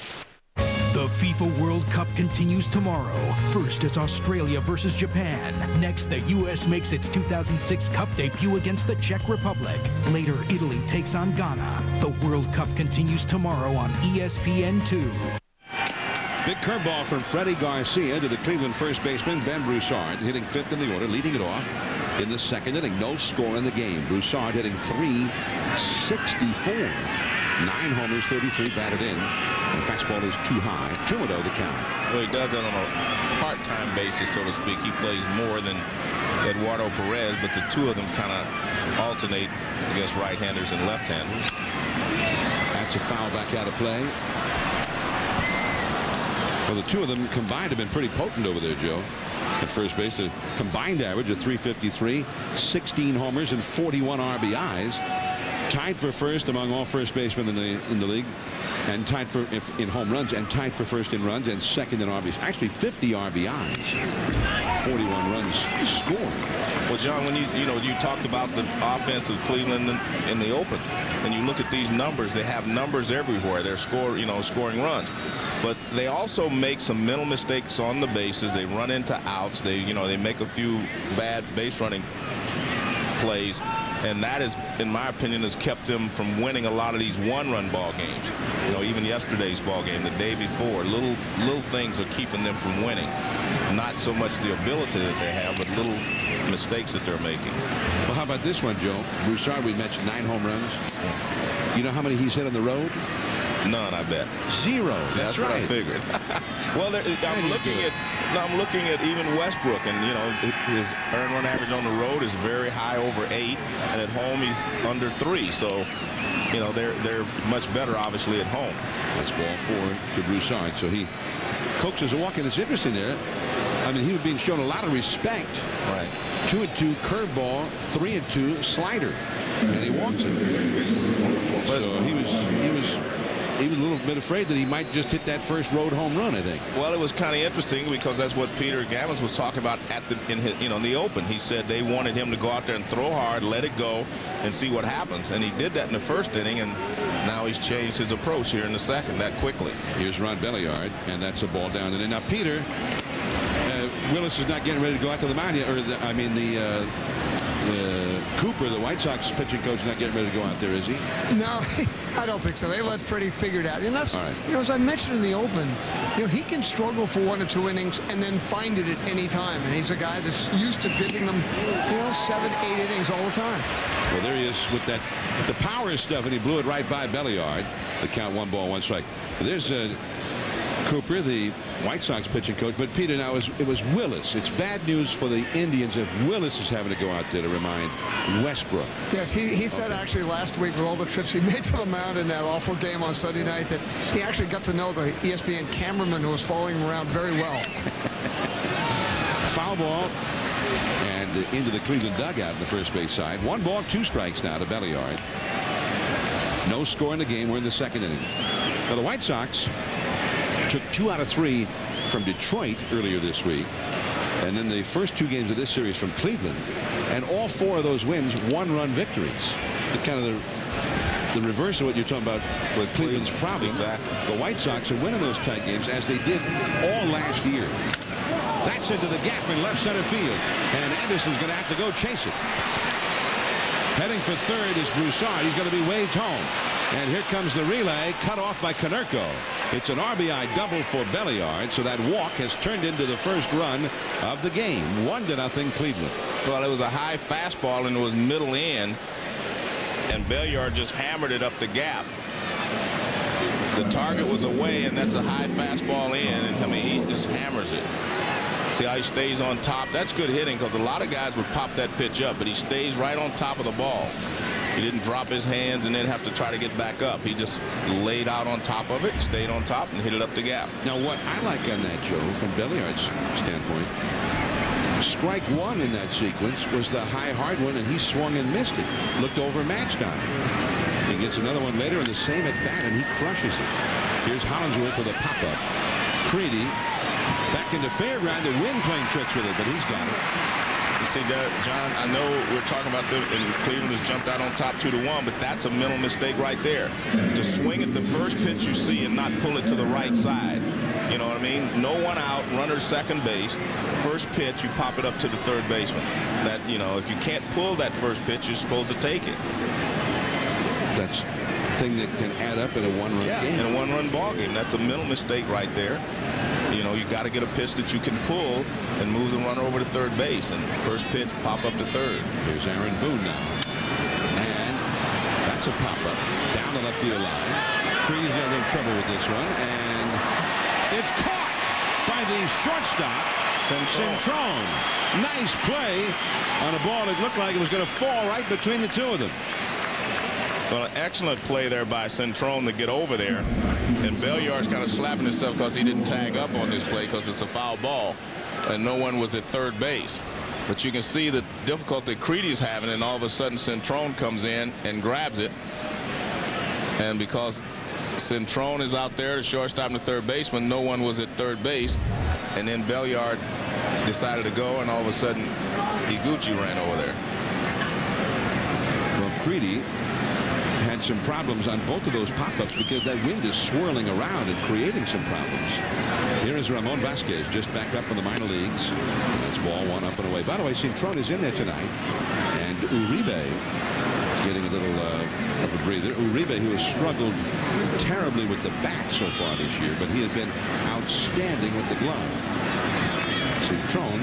The FIFA World Cup continues tomorrow. First, it's Australia versus Japan. Next, the U.S. makes its 2006 Cup debut against the Czech Republic. Later, Italy takes on Ghana. The World Cup continues tomorrow on ESPN2. Big curveball from Freddie Garcia to the Cleveland first baseman, Ben Broussard, hitting 5th in the order, leading it off in the 2nd inning. No score in the game. Broussard hitting .364. 9 homers, 33 batted in. The fastball is too high. 2-0 the count. Well, he does that on a part-time basis, so to speak. He plays more than Eduardo Perez, but the two of them kind of alternate against right-handers and left-handers. That's a foul back out of play. Well, the two of them combined have been pretty potent over there, Joe. At first base, a combined average of .353, 16 homers and 41 RBIs. Tied for first among all first basemen in the league, and tied for in home runs, and tied for first in runs, and 2nd in RBIs. Actually, 50 RBIs, 41 runs scored. Well, John, when you talked about the offense of Cleveland in the open, and you look at these numbers, they have numbers everywhere. They're scoring runs, but they also make some mental mistakes on the bases. They run into outs. They make a few bad base running plays. And that is, in my opinion, has kept them from winning a lot of these one-run ball games. Even yesterday's ball game, the day before, little things are keeping them from winning. Not so much the ability that they have, but little mistakes that they're making. Well, how about this one, Joe? Broussard, we mentioned 9 home runs. You know how many he's hit on the road? None, I bet. 0. That's right. What I figured. Well, I'm looking at even Westbrook, and his earned run average on the road is very high, over 8, and at home he's under 3. So, they're much better, obviously, at home. That's ball 4 to Broussard. So he coaxes a walk, and it's interesting there. I mean, he was being shown a lot of respect. Right. 2-2 curveball, 3-2 slider, and he walks it. So he was a little bit afraid that he might just hit that first road home run, I think. Well, it was kind of interesting because that's what Peter Gammons was talking about in the open. He said they wanted him to go out there and throw hard, let it go, and see what happens. And he did that in the first inning, and Now he's changed his approach here in the second that quickly. Here's Ron Belliard, and that's a ball down and in. Now, Peter, Willis is not getting ready to go out to the mound yet, or Cooper, the White Sox pitching coach, not getting ready to go out there, is he? No, I don't think so. They let Freddie figure it out. And that's, as I mentioned in the open, he can struggle for 1 or 2 innings and then find it at any time. And he's a guy that's used to giving them, 7, 8 innings all the time. Well, there he is with the power stuff, and he blew it right by Belliard. The count 1 ball, 1 strike. There's Cooper, the White Sox pitching coach. But Peter, now it was Willis. It's bad news for the Indians if Willis is having to go out there to remind Westbrook. Yes, he said actually last week with all the trips he made to the mound in that awful game on Sunday night that he actually got to know the ESPN cameraman who was following him around very well. Foul ball and into the Cleveland dugout in the first base side. 1 ball, 2 strikes now to Belliard. No score in the game. We're in the second inning. Now the White Sox took 2 out of 3 from Detroit earlier this week, and then the first 2 games of this series from Cleveland, and all 4 of those wins 1-run victories. Kind of the reverse of what you're talking about with Cleveland's problem. Exactly. The White Sox are winning those tight games as they did all last year. That's into the gap in left center field, and Anderson's going to have to go chase it. Heading for third is Broussard. He's going to be waved home. And here comes the relay, cut off by Konerko. It's an RBI double for Belliard, so that walk has turned into the first run of the game. 1-0 Cleveland. Well, it was a high fastball, and it was middle in, and Belliard just hammered it up the gap. The target was away, and that's a high fastball in, and he just hammers it. See how he stays on top? That's good hitting, because a lot of guys would pop that pitch up, but he stays right on top of the ball. He didn't drop his hands and then have to try to get back up. He just laid out on top of it, stayed on top, and hit it up the gap. Now, what I like on that, Joe, from Belliard's standpoint, strike 1 in that sequence was the high hard one, and he swung and missed it. Looked over, matched on it. He gets another one later in the same at bat, and he crushes it. Here's Hollingsworth with a pop-up. Creedy back into Fairground. The wind playing tricks with it, but he's got it. You see, John, I know we're talking about and Cleveland has jumped out on top 2-1, but that's a mental mistake right there. To swing at the first pitch you see and not pull it to the right side. You know what I mean? No one out, runner second base. First pitch, you pop it up to the third baseman. That, if you can't pull that first pitch, you're supposed to take it. That's a thing that can add up in a 1-run game. In a 1-run ball game. That's a mental mistake right there. You got to get a pitch that you can pull and move the runner over to third base. And first pitch, pop up to third. Here's Aaron Boone now. And that's a pop-up down the left field line. Creedy's got a little trouble with this one. And it's caught by the shortstop, Centrone. Nice play on a ball that looked like it was going to fall right between the 2 of them. Well, an excellent play there by Centrone to get over there. And Belliard's kind of slapping himself because he didn't tag up on this play because it's a foul ball. And no one was at third base. But you can see the difficulty Creedy's having, and all of a sudden Centrone comes in and grabs it. And because Centrone is out there, the shortstop and the third baseman, no one was at third base. And then Belliard decided to go, and all of a sudden Iguchi ran over there. Well, Creedy had some problems on both of those pop-ups because that wind is swirling around and creating some problems. Here is Ramon Vasquez, just back up from the minor leagues. And that's ball 1 up and away. By the way, Centrone is in there tonight, and Uribe getting a little of a breather. Uribe, who has struggled terribly with the bat so far this year, but he has been outstanding with the glove. Centrone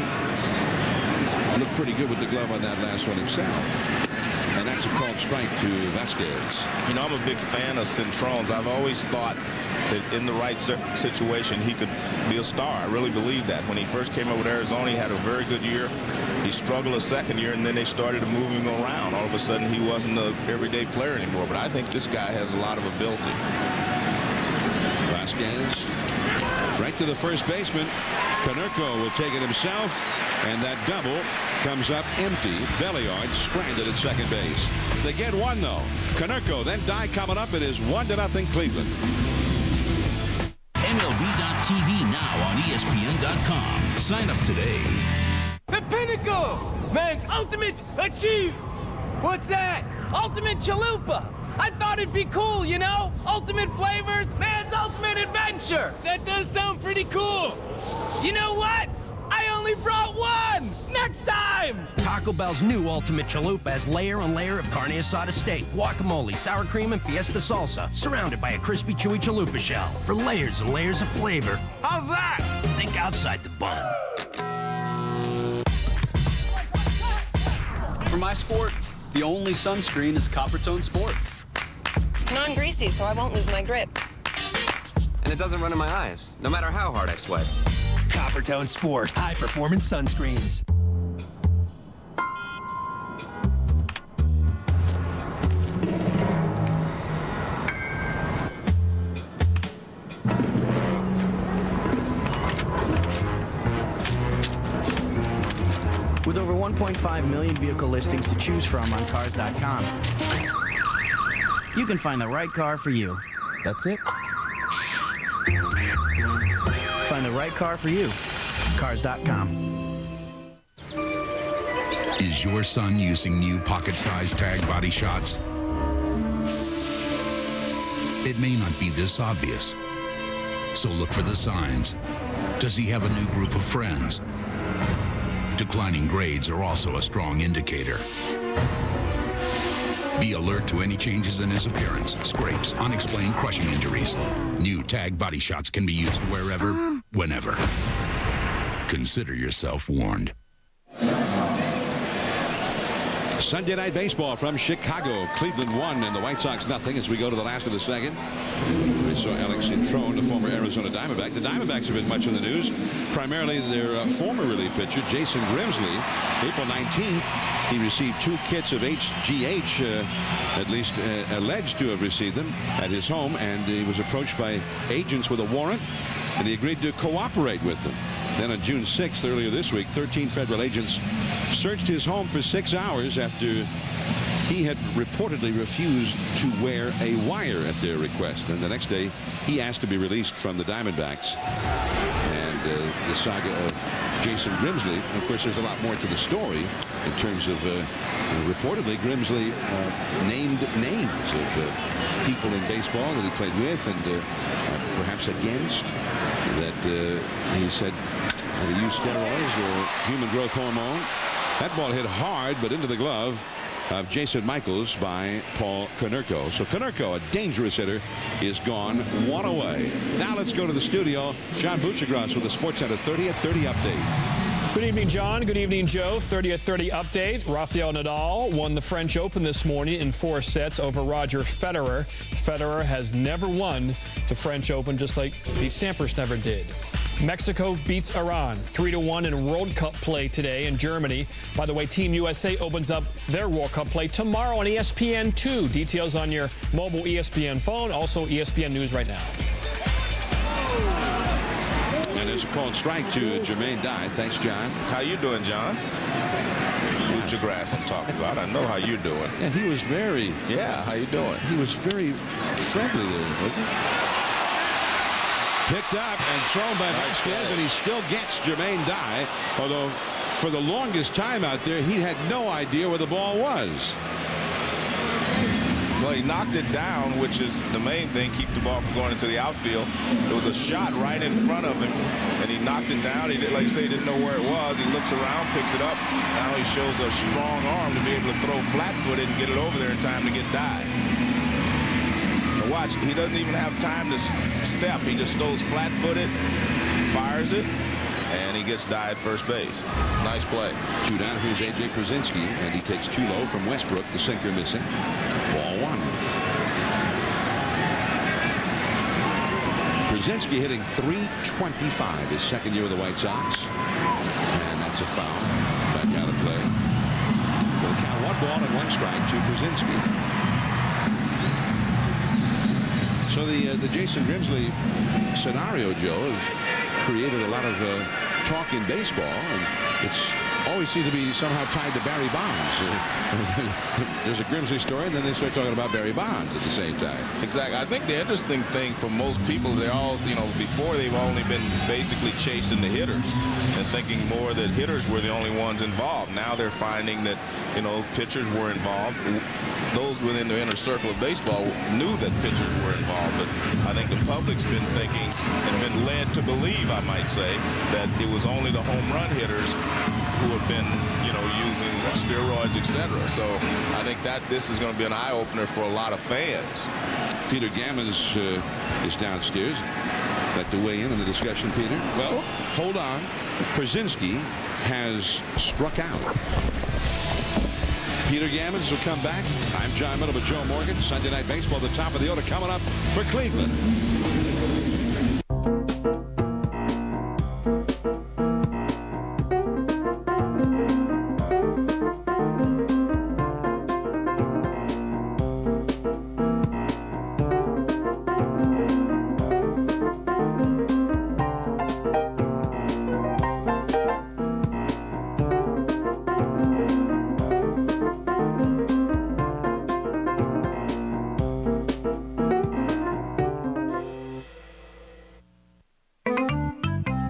looked pretty good with the glove on that last one himself. And that's a called strike to Vasquez. I'm a big fan of Centrone's. I've always thought that in the right situation he could be a star. I really believe that. When he first came over with Arizona, he had a very good year. He struggled a second year, and then they started to move him around. All of a sudden, he wasn't an everyday player anymore. But I think this guy has a lot of ability. Vasquez right to the first baseman. Konerko will take it himself, and that double comes up empty. Belliard stranded at second base. They get 1, though. Konerko, then Dye coming up. It is 1-0 Cleveland. MLB.tv now on ESPN.com. Sign up today. The pinnacle! Man's ultimate achieve! What's that? Ultimate chalupa! I thought it'd be cool, you know? Ultimate flavors, man's ultimate adventure. That does sound pretty cool. You know what? I only brought one! Next time! Taco Bell's new Ultimate Chalupa has layer on layer of carne asada steak, guacamole, sour cream, and fiesta salsa, surrounded by a crispy, chewy chalupa shell for layers and layers of flavor. How's that? Think outside the bun. For my sport, the only sunscreen is Coppertone Sport. It's non-greasy, so I won't lose my grip. And it doesn't run in my eyes, no matter how hard I sweat. Coppertone Sport, high-performance sunscreens. With over 1.5 million vehicle listings to choose from on Cars.com, you can find the right car for you. That's it? Find the right car for you. Cars.com. Is your son using new pocket-sized tag body shots? It may not be this obvious, so look for the signs. Does he have a new group of friends? Declining grades are also a strong indicator. Be alert to any changes in his appearance, scrapes, unexplained crushing injuries. New tag body shots can be used wherever, whenever. Consider yourself warned. Sunday Night Baseball from Chicago. Cleveland 1 and the White Sox nothing as we go to the last of the second. We saw Alex Introne, the former Arizona Diamondback. The Diamondbacks have been much in the news, primarily their former relief pitcher, Jason Grimsley. April 19th, he received 2 kits of HGH, at least alleged to have received them at his home, and he was approached by agents with a warrant, and he agreed to cooperate with them. Then on June 6th, earlier this week, 13 federal agents searched his home for 6 hours after he had reportedly refused to wear a wire at their request. And the next day, he asked to be released from the Diamondbacks. And the saga of Jason Grimsley, of course, there's a lot more to the story in terms of reportedly Grimsley named names of people in baseball that he played with and perhaps against, that he said that he used steroids or human growth hormone. That ball hit hard, but into the glove of Jason Michaels by Paul Konerko. So Konerko, a dangerous hitter, is gone 1 away. Now let's go to the studio. John Buccigross with the SportsCenter 30 at 30 update. Good evening, John. Good evening, Joe. 30 at 30 update. Rafael Nadal won the French Open this morning in 4 sets over Roger Federer. Federer has never won the French Open, just like Pete Sampras never did. Mexico beats Iran 3-1 in World Cup play today in Germany. By the way, Team USA opens up their World Cup play tomorrow on ESPN2. Details on your mobile ESPN phone, also ESPN News right now. And there's a called strike to Jermaine Dye. Thanks, John. How you doing, John? Buccigross I'm talking about. I know how you're doing. Yeah, he was very... Yeah, how you doing? He was very friendly there, wasn't he? Picked up and thrown by Vasquez, and he still gets Jermaine Dye, although for the longest time out there, he had no idea where the ball was. Well, he knocked it down, which is the main thing, keep the ball from going into the outfield. There was a shot right in front of him, and he knocked it down. He did, like you say, didn't know where it was. He looks around, picks it up. Now he shows a strong arm to be able to throw flat-footed and get it over there in time to get Dye. Now watch, he doesn't even have time to step. He just goes flat-footed, fires it, and he gets Dye at first base. Nice play. 2 down. Here's A.J. Przinsky, and he takes 2 low from Westbrook. The sinker missing. Ball 1. Przinsky hitting .325 his second year with the White Sox. And that's a foul. Back out of play. We'll count 1 ball and 1 strike to Przinsky. So the Jason Grimsley scenario, Joe, has created a lot of talk in baseball, and it's always seemed to be somehow tied to Barry Bonds. There's a Grimsley story, and then they start talking about Barry Bonds at the same time. Exactly. I think the interesting thing for most people, they're all, before they've only been basically chasing the hitters and thinking more that hitters were the only ones involved. Now they're finding that, pitchers were involved. those within the inner circle of baseball knew that pitchers were involved. But I think the public's been thinking and been led to believe, I might say, that it was only the home run hitters who have been, using steroids, etc. So I think that this is going to be an eye-opener for a lot of fans. Peter Gammons is downstairs. Like to weigh in on the discussion, Peter? Well, hold on. Przinsky has struck out. Peter Gammons will come back. I'm John Miller with Joe Morgan. Sunday Night Baseball, the top of the order coming up for Cleveland.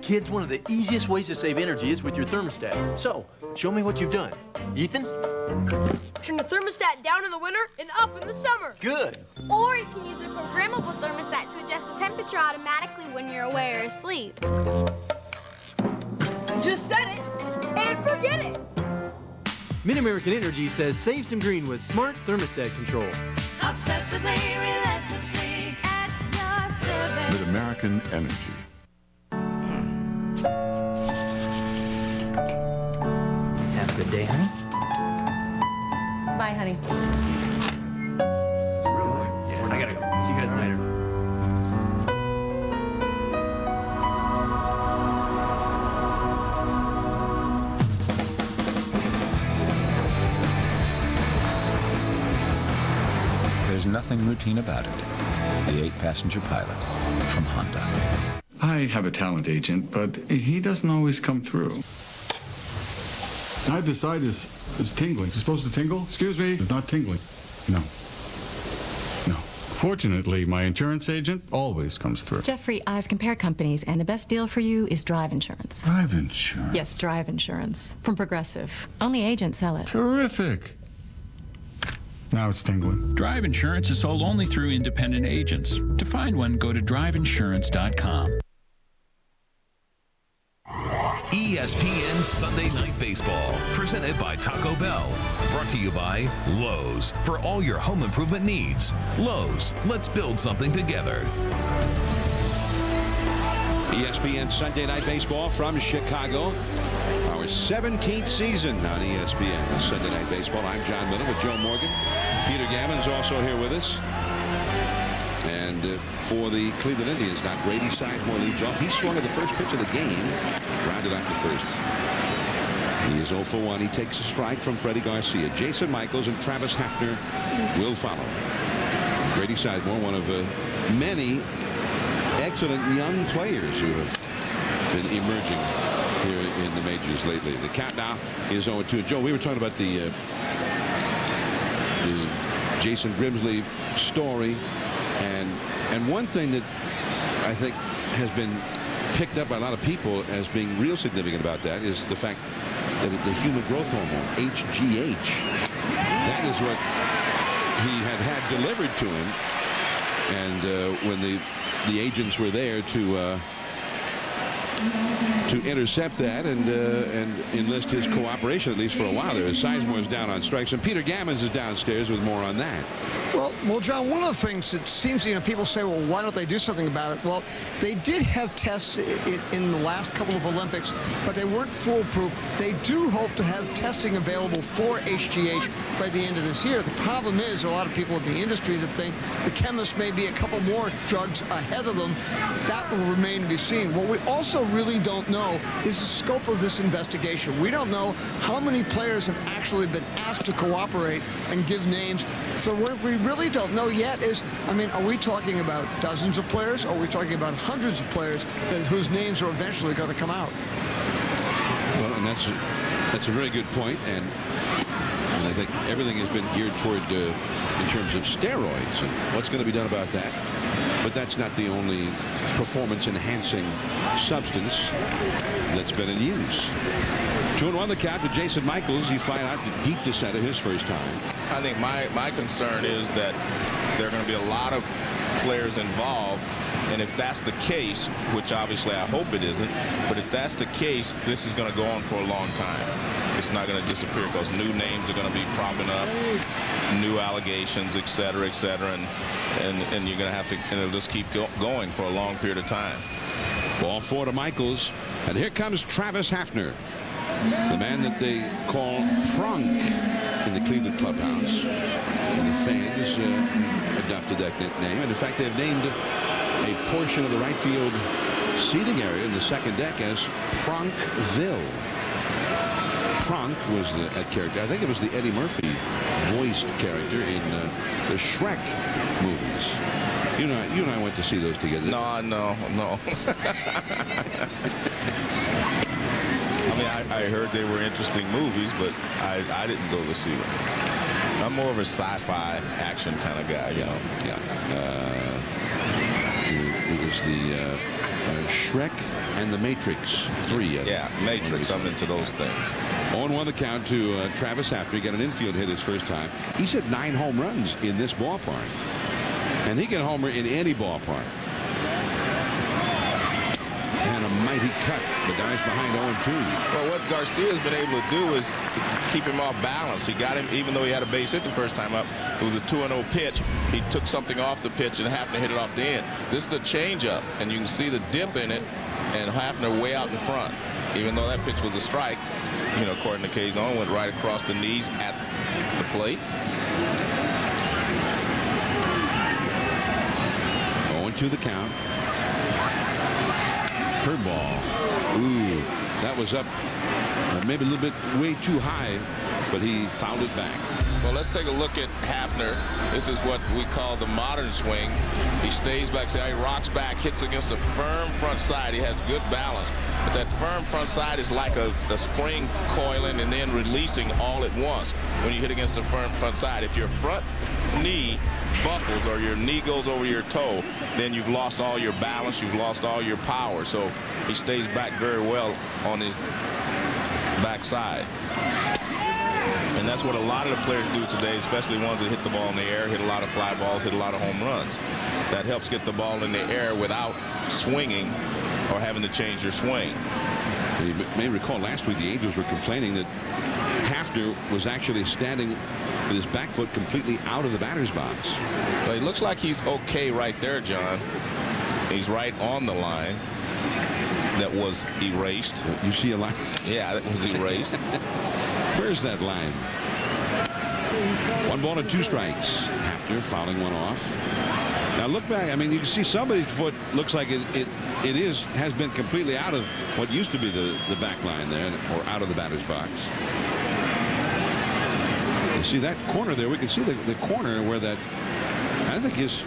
Kids, one of the easiest ways to save energy is with your thermostat. So, show me what you've done. Ethan? Turn the thermostat down in the winter and up in the summer. Good. Or you can use a programmable thermostat to adjust the temperature automatically when you're away or asleep. Just set it and forget it. Mid-American Energy says save some green with smart thermostat control. Obsessively, relentlessly at your service. Mid-American Energy. Have a good day, honey. Bye, honey. I gotta go. See you guys later. There's nothing routine about it. The 8-passenger pilot from Honda. I have a talent agent, but he doesn't always come through. Either side is tingling. It's supposed to tingle? Excuse me? It's not tingling. No. No. Fortunately, my insurance agent always comes through. Jeffrey, I've compared companies, and the best deal for you is Drive Insurance. Drive insurance? Yes, Drive Insurance. From Progressive. Only agents sell it. Terrific. Now it's tingling. Drive Insurance is sold only through independent agents. To find one, go to driveinsurance.com. ESPN Sunday Night Baseball, presented by Taco Bell. Brought to you by Lowe's. For all your home improvement needs. Lowe's, let's build something together. ESPN Sunday Night Baseball from Chicago. Our 17th season on ESPN Sunday Night Baseball. I'm John Miller with Joe Morgan. Peter Gammons also here with us. And for the Cleveland Indians, now Grady Sizemore leads off. He swung at the first pitch of the game, rounded out to first. He is 0 for 1. He takes a strike from Freddie Garcia. Jason Michaels and Travis Hafner will follow. Grady Sizemore, one of many excellent young players who have been emerging here in the majors lately. The count now is 0-2. Joe, we were talking about the Jason Grimsley story. And one thing that I think has been picked up by a lot of people as being real significant about that is the fact that the human growth hormone, HGH, that is what he had delivered to him. And when the agents were there to intercept that and enlist his cooperation, at least for a while there. Sizemore is down on strikes, and Peter Gammons is downstairs with more on that. Well, John, one of the things that seems, people say, well, why don't they do something about it? Well, they did have tests in the last couple of Olympics, but they weren't foolproof. They do hope to have testing available for HGH by the end of this year. The problem is, there are a lot of people in the industry that think the chemists may be a couple more drugs ahead of them. That will remain to be seen. What we also really don't know is the scope of this investigation. We don't know how many players have actually been asked to cooperate and give names. So what we really don't know yet is, are we talking about dozens of players, or are we talking about hundreds of players whose names are eventually going to come out? Well, and that's a very good point, and I think everything has been geared toward in terms of steroids and what's going to be done about that. But that's not the only performance-enhancing substance that's been in use. 2-1 the count to Jason Michaels. He flied out deep to center his first time. I think my concern is that there are going to be a lot of players involved, and if that's the case, which obviously I hope it isn't, but if that's the case, this is going to go on for a long time. It's not going to disappear because new names are going to be propping up, new allegations, et cetera, and you're going to have to, and it'll just keep going for a long period of time. Ball 4 to Michaels, and here comes Travis Hafner, the man that they call Prunk in the Cleveland clubhouse. And the fans adopted that nickname, and in fact they've named a portion of the right field seating area in the second deck as Prunkville. Prunk was that character. I think it was the Eddie Murphy voiced character in the Shrek movies. You and I went to see those together. No. I mean, I heard they were interesting movies, but I didn't go to see them. I'm more of a sci-fi action kind of guy, you know. Yeah. It was the Shrek and the Matrix 3. Yeah, Matrix. I'm into those things. 0-1 the count to Travis Hafner. He got an infield hit his first time. He's hit 9 home runs in this ballpark. And he can homer in any ballpark. And a mighty cut. The guy's behind 0-2. Well, what Garcia's been able to do is keep him off balance. He got him, even though he had a base hit the first time up. It was a 2-0 pitch. He took something off the pitch and Hafner hit it off the end. This is the changeup, and you can see the dip in it, and Hafner way out in front. Even though that pitch was a strike, you know, according to Kazon, went right across the knees at the plate. 0-2 the count. Curveball. Ooh, that was up maybe a little bit way too high, but he fouled it back. Well, let's take a look at Hafner. This is what we call the modern swing. He stays back, see how he rocks back, hits against a firm front side. He has good balance. But that firm front side is like a spring coiling and then releasing all at once when you hit against a firm front side. If your front knee buckles or your knee goes over your toe, then you've lost all your balance, you've lost all your power. So he stays back very well on his backside. And that's what a lot of the players do today, especially ones that hit the ball in the air, hit a lot of fly balls, hit a lot of home runs. That helps get the ball in the air without swinging or having to change your swing. You may recall last week the Angels were complaining that Hafner was actually standing with his back foot completely out of the batter's box. Well, it looks like he's okay right there, John. He's right on the line that was erased. You see a line? Yeah, that was erased. Where's that line? 1 ball and 2 strikes. Hafner fouling one off. Now look back. I mean, you can see somebody's foot looks like it has been completely out of what used to be the back line there, or out of the batter's box. You see that corner there? We can see the corner where that, I think his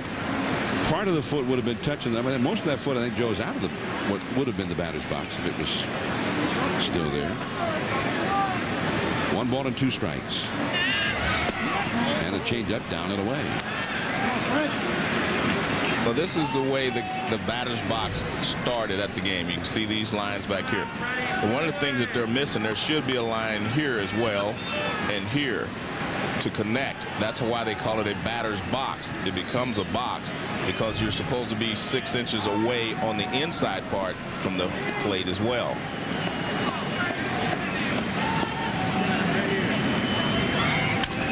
part of the foot would have been touching them. Most of that foot, I think, Joe, is out of what would have been the batter's box if it was still there. 1 ball and 2 strikes. And a changeup down and away. Well, this is the way the batter's box started at the game. You can see these lines back here. But one of the things that they're missing, there should be a line here as well and here to connect. That's why they call it a batter's box. It becomes a box because you're supposed to be 6 inches away on the inside part from the plate as well.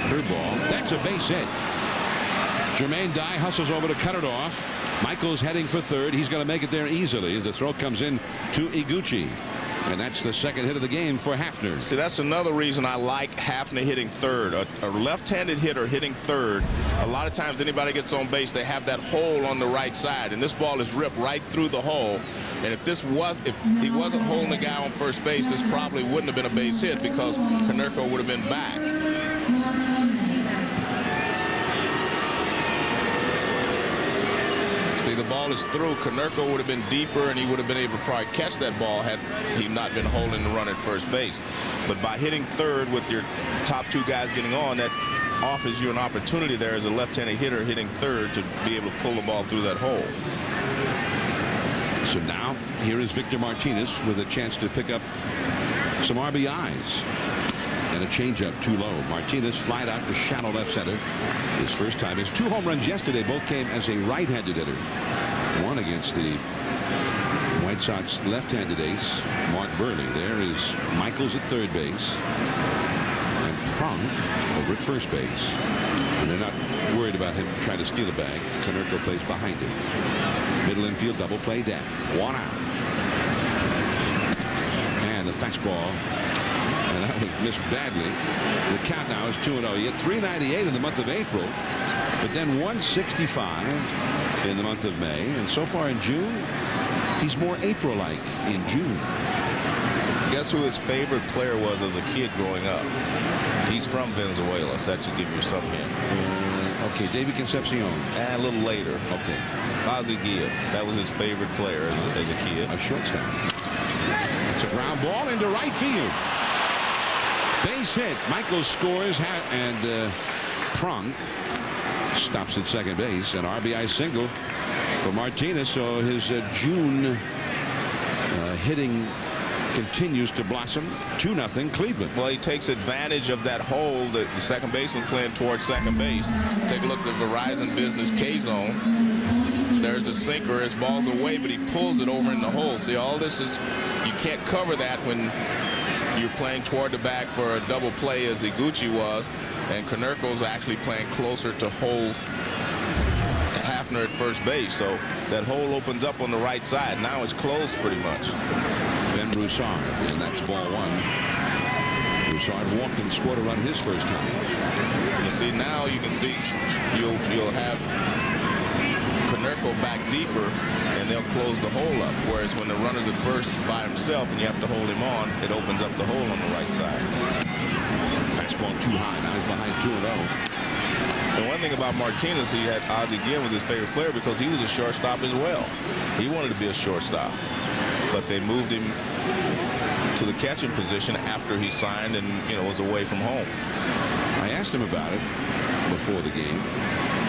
Curveball. That's a base hit. Jermaine Dye hustles over to cut it off. Michaels heading for third. He's going to make it there easily. The throw comes in to Iguchi. And that's the second hit of the game for Hafner. See, that's another reason I like Hafner hitting third. A left-handed hitter hitting third, a lot of times anybody gets on base, they have that hole on the right side, and this ball is ripped right through the hole. And if he wasn't holding the guy on first base, this probably wouldn't have been a base hit because Konerko would have been back. See, the ball is through. Konerko would have been deeper, and he would have been able to probably catch that ball had he not been holding the run at first base. But by hitting third with your top 2 guys getting on, that offers you an opportunity there as a left-handed hitter hitting third to be able to pull the ball through that hole. So now here is Victor Martinez with a chance to pick up some RBIs. And a changeup too low. Martinez flied out to shallow left center. His first time. His 2 home runs yesterday both came as a right-handed hitter. One against the White Sox left-handed ace, Mark Burley. There is Michaels at third base. And Prunk over at first base. And they're not worried about him trying to steal a bag. Konerko plays behind him. Middle infield double play depth. 1 out. And the fastball. And that was missed badly. The count now is 2-0. He hit .398 in the month of April. But then 165 in the month of May. And so far in June, he's more April-like in June. Guess who his favorite player was as a kid growing up? He's from Venezuela, so that should give you some hint. Okay, David Concepcion. And a little later. Okay. Ozzie Guillen. That was his favorite player as a kid. A shortstop. It's a ground ball into right field. Base hit. Michaels scores, and Prunk stops at second base. An RBI single for Martinez. So his June hitting continues to blossom. 2-0 Cleveland. Well, he takes advantage of that hole that the second baseman playing towards second base. Take a look at the Verizon Business K-zone. There's the sinker. His ball's away, but he pulls it over in the hole. See, all this is, you can't cover that when you're playing toward the back for a double play as Iguchi was, and Konerko's actually playing closer to hold Hafner at first base. So that hole opens up on the right side. Now it's closed pretty much. Ben Broussard, and that's ball 1. Broussard walked and scored a run his first time. You see, now you can see you'll have Konerko back deeper, and they'll close the hole up. Whereas when the runner's at first by himself and you have to hold him on, it opens up the hole on the right side. Fastball too high. Now he's behind 2-0. The one thing about Martinez, he had Ozzie Guillen was his favorite player because he was a shortstop as well. He wanted to be a shortstop, but they moved him to the catching position after he signed and was away from home. I asked him about it before the game.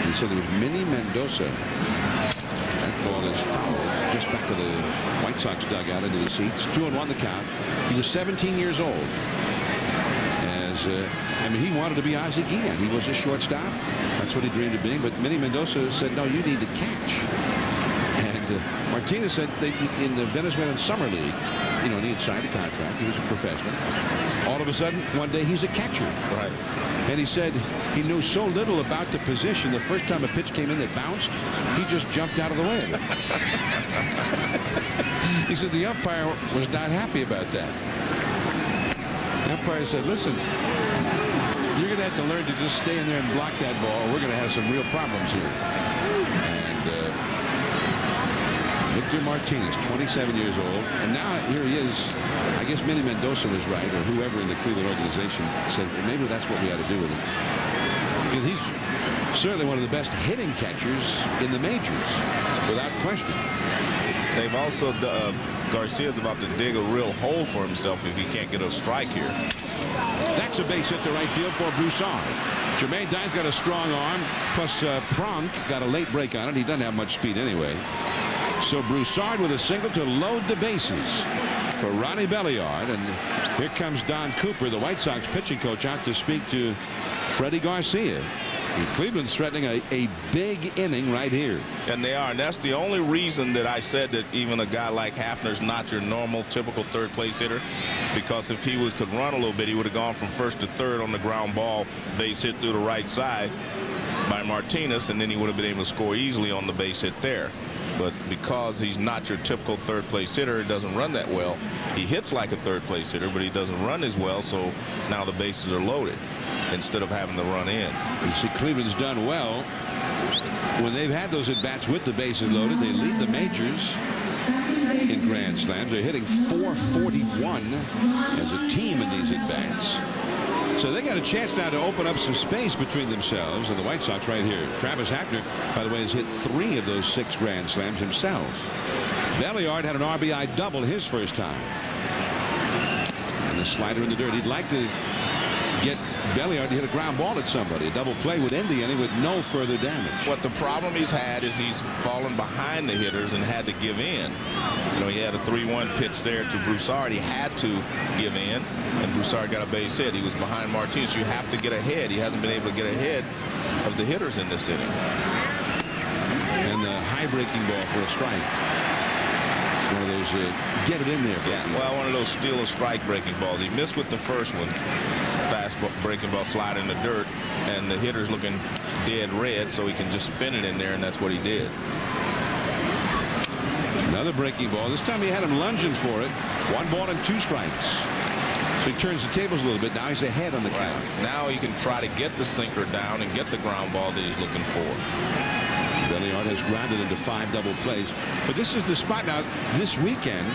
He said it was Minnie Mendoza. That ball is foul just back of the White Sox dugout into the seats. 2-1 the count. He was 17 years old. I mean, he wanted to be Ozzie Guillen. He was a shortstop. That's what he dreamed of being. But Minnie Mendoza said, no, you need to catch. And Martinez said in the Venezuelan Summer League, he had signed a contract. He was a professional. All of a sudden, one day, he's a catcher. Right. And he said he knew so little about the position. The first time a pitch came in that bounced, he just jumped out of the way of it. He said the umpire was not happy about that. The umpire said, listen, you're going to have to learn to just stay in there and block that ball. We're going to have some real problems here. And Victor Martinez, 27 years old. And now here he is. I guess Minnie Mendoza was right, or whoever in the Cleveland organization said maybe that's what we ought to do with him. Because he's certainly one of the best hitting catchers in the majors, without question. They've also, Garcia's about to dig a real hole for himself if he can't get a strike here. That's a base hit to right field for Broussard. Jermaine Dine's got a strong arm, plus Prunk got a late break on it. He doesn't have much speed anyway. So Broussard with a single to load the bases for Ronnie Belliard. And here comes Don Cooper, the White Sox pitching coach, out to speak to Freddie Garcia. And Cleveland's threatening a big inning right here. And they are. And that's the only reason that I said that even a guy like Hafner's not your normal, typical third place hitter. Because if he could run a little bit, he would have gone from first to third on the ground ball, base hit through the right side by Martinez, and then he would have been able to score easily on the base hit there. But because he's not your typical third place hitter, it doesn't run that well. He hits like a third place hitter, but he doesn't run as well, so now the bases are loaded instead of having to run in. You see, Cleveland's done well when they've had those at-bats with the bases loaded. They lead the majors in grand slams. They're hitting .441 as a team in these at-bats. So they got a chance now to open up some space between themselves and the White Sox right here. Travis Hafner, by the way, has hit 3 of those 6 grand slams himself. Belliard had an RBI double his first time. And the slider in the dirt. He'd like to get Belliard to hit a ground ball at somebody. A double play would end the inning with no further damage. What the problem he's had is he's fallen behind the hitters and had to give in. You know, he had a 3-1 pitch there to Broussard. He had to give in, and Broussard got a base hit. He was behind Martinez. You have to get ahead. He hasn't been able to get ahead of the hitters in this inning. And the high breaking ball for a strike. One of those get it in there. Yeah, well, one of those steal a strike breaking balls. He missed with the first one. Fast breaking ball slide in the dirt, and the hitter's looking dead red, so he can just spin it in there, and that's what he did. Another breaking ball. This time he had him lunging for it. 1 ball and 2 strikes. So he turns the tables a little bit. Now he's ahead on the count. Now he can try to get the sinker down and get the ground ball that he's looking for. Belliard has grounded into 5 double plays. But this is the spot now this weekend,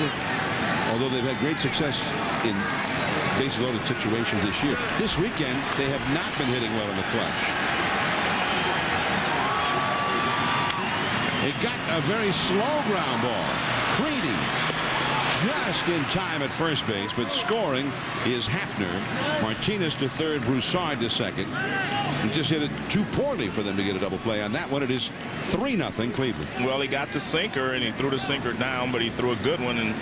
although they've had great success in base loaded situations this year. This weekend, they have not been hitting well in the clutch. It got a very slow ground ball. Creedy just in time at first base, but scoring is Hafner. Martinez to third, Broussard to second. He just hit it too poorly for them to get a double play on that one. It is 3-0 Cleveland. Well, he got the sinker, and he threw the sinker down, but he threw a good one, and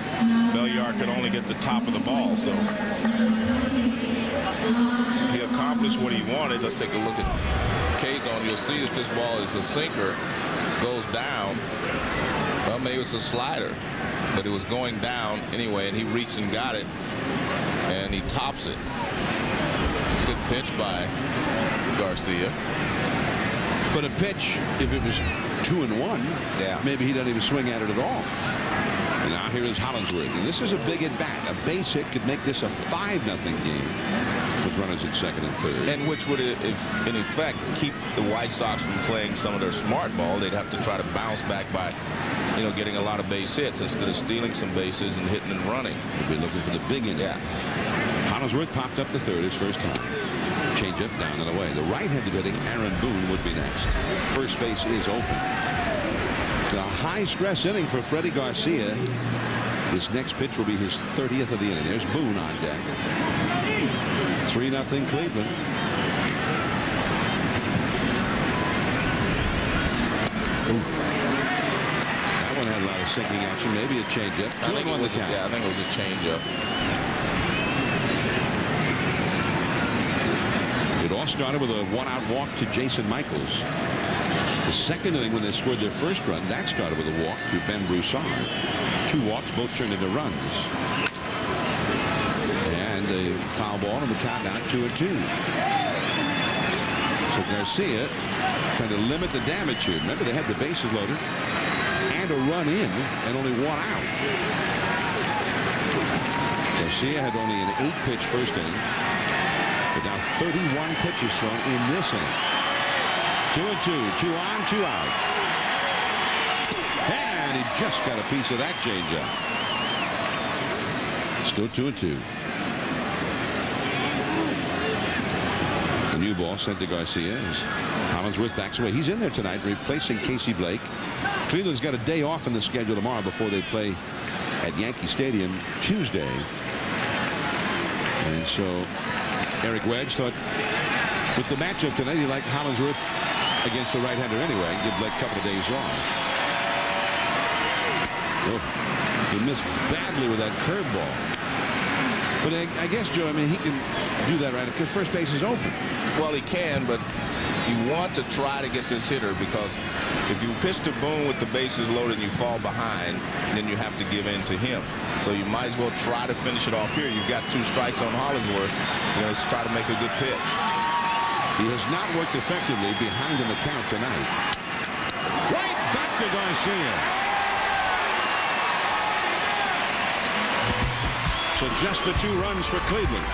Belliard could only get the top of the ball. So he accomplished what he wanted. Let's take a look at K-zone. You'll see that this ball is a sinker, goes down. Well, maybe it's a slider, but it was going down anyway, and he reached and got it, and he tops it. Good pitch by Garcia. But a pitch, if it was 2-1, yeah, maybe he doesn't even swing at it at all. And now here is Hollingsworth, and this is a big at bat. A base hit could make this a 5-0 game with runners at second and third. And which would, if in effect, keep the White Sox from playing some of their smart ball. They'd have to try to bounce back by, you know, getting a lot of base hits instead of stealing some bases and hitting and running. They'd be looking for the big inning. Yeah. Hollingsworth popped up to third his first time. Change up down and away. The right-handed hitting Aaron Boone would be next. First base is open. A high-stress inning for Freddie Garcia. This next pitch will be his 30th of the inning. There's Boone on deck. 3-0 Cleveland. Ooh. That one had a lot of sinking action. Maybe a changeup. 2-1 the count. Yeah, I think it was a changeup. It all started with a 1-out walk to Jason Michaels. The second inning, when they scored their first run, that started with a walk to Ben Broussard. 2 walks, both turned into runs. And a foul ball, and the count now 2-2. So Garcia trying to limit the damage here. Remember, they had the bases loaded and a run in and only 1 out. Garcia had only an 8-pitch first inning, but now 31 pitches thrown in this inning. 2-2, 2 on, 2 out. And he just got a piece of that changeup. Still 2-2. The new ball sent to Garcia as Hollingsworth backs away. He's in there tonight replacing Casey Blake. Cleveland's got a day off in the schedule tomorrow before they play at Yankee Stadium Tuesday. And so Eric Wedge thought with the matchup tonight, he liked Hollingsworth against the right-hander anyway. Give Blake a couple of days off. Oh, he missed badly with that curveball. But I guess, Joe, I mean, he can do that right because first base is open. Well, he can, but you want to try to get this hitter, because if you pitch to Boone with the bases loaded and you fall behind, then you have to give in to him. So you might as well try to finish it off here. You've got 2 strikes on Hollingsworth. You know, let's try to make a good pitch. He has not worked effectively behind in the count tonight. Right back to Garcia. So just the 2 runs for Cleveland.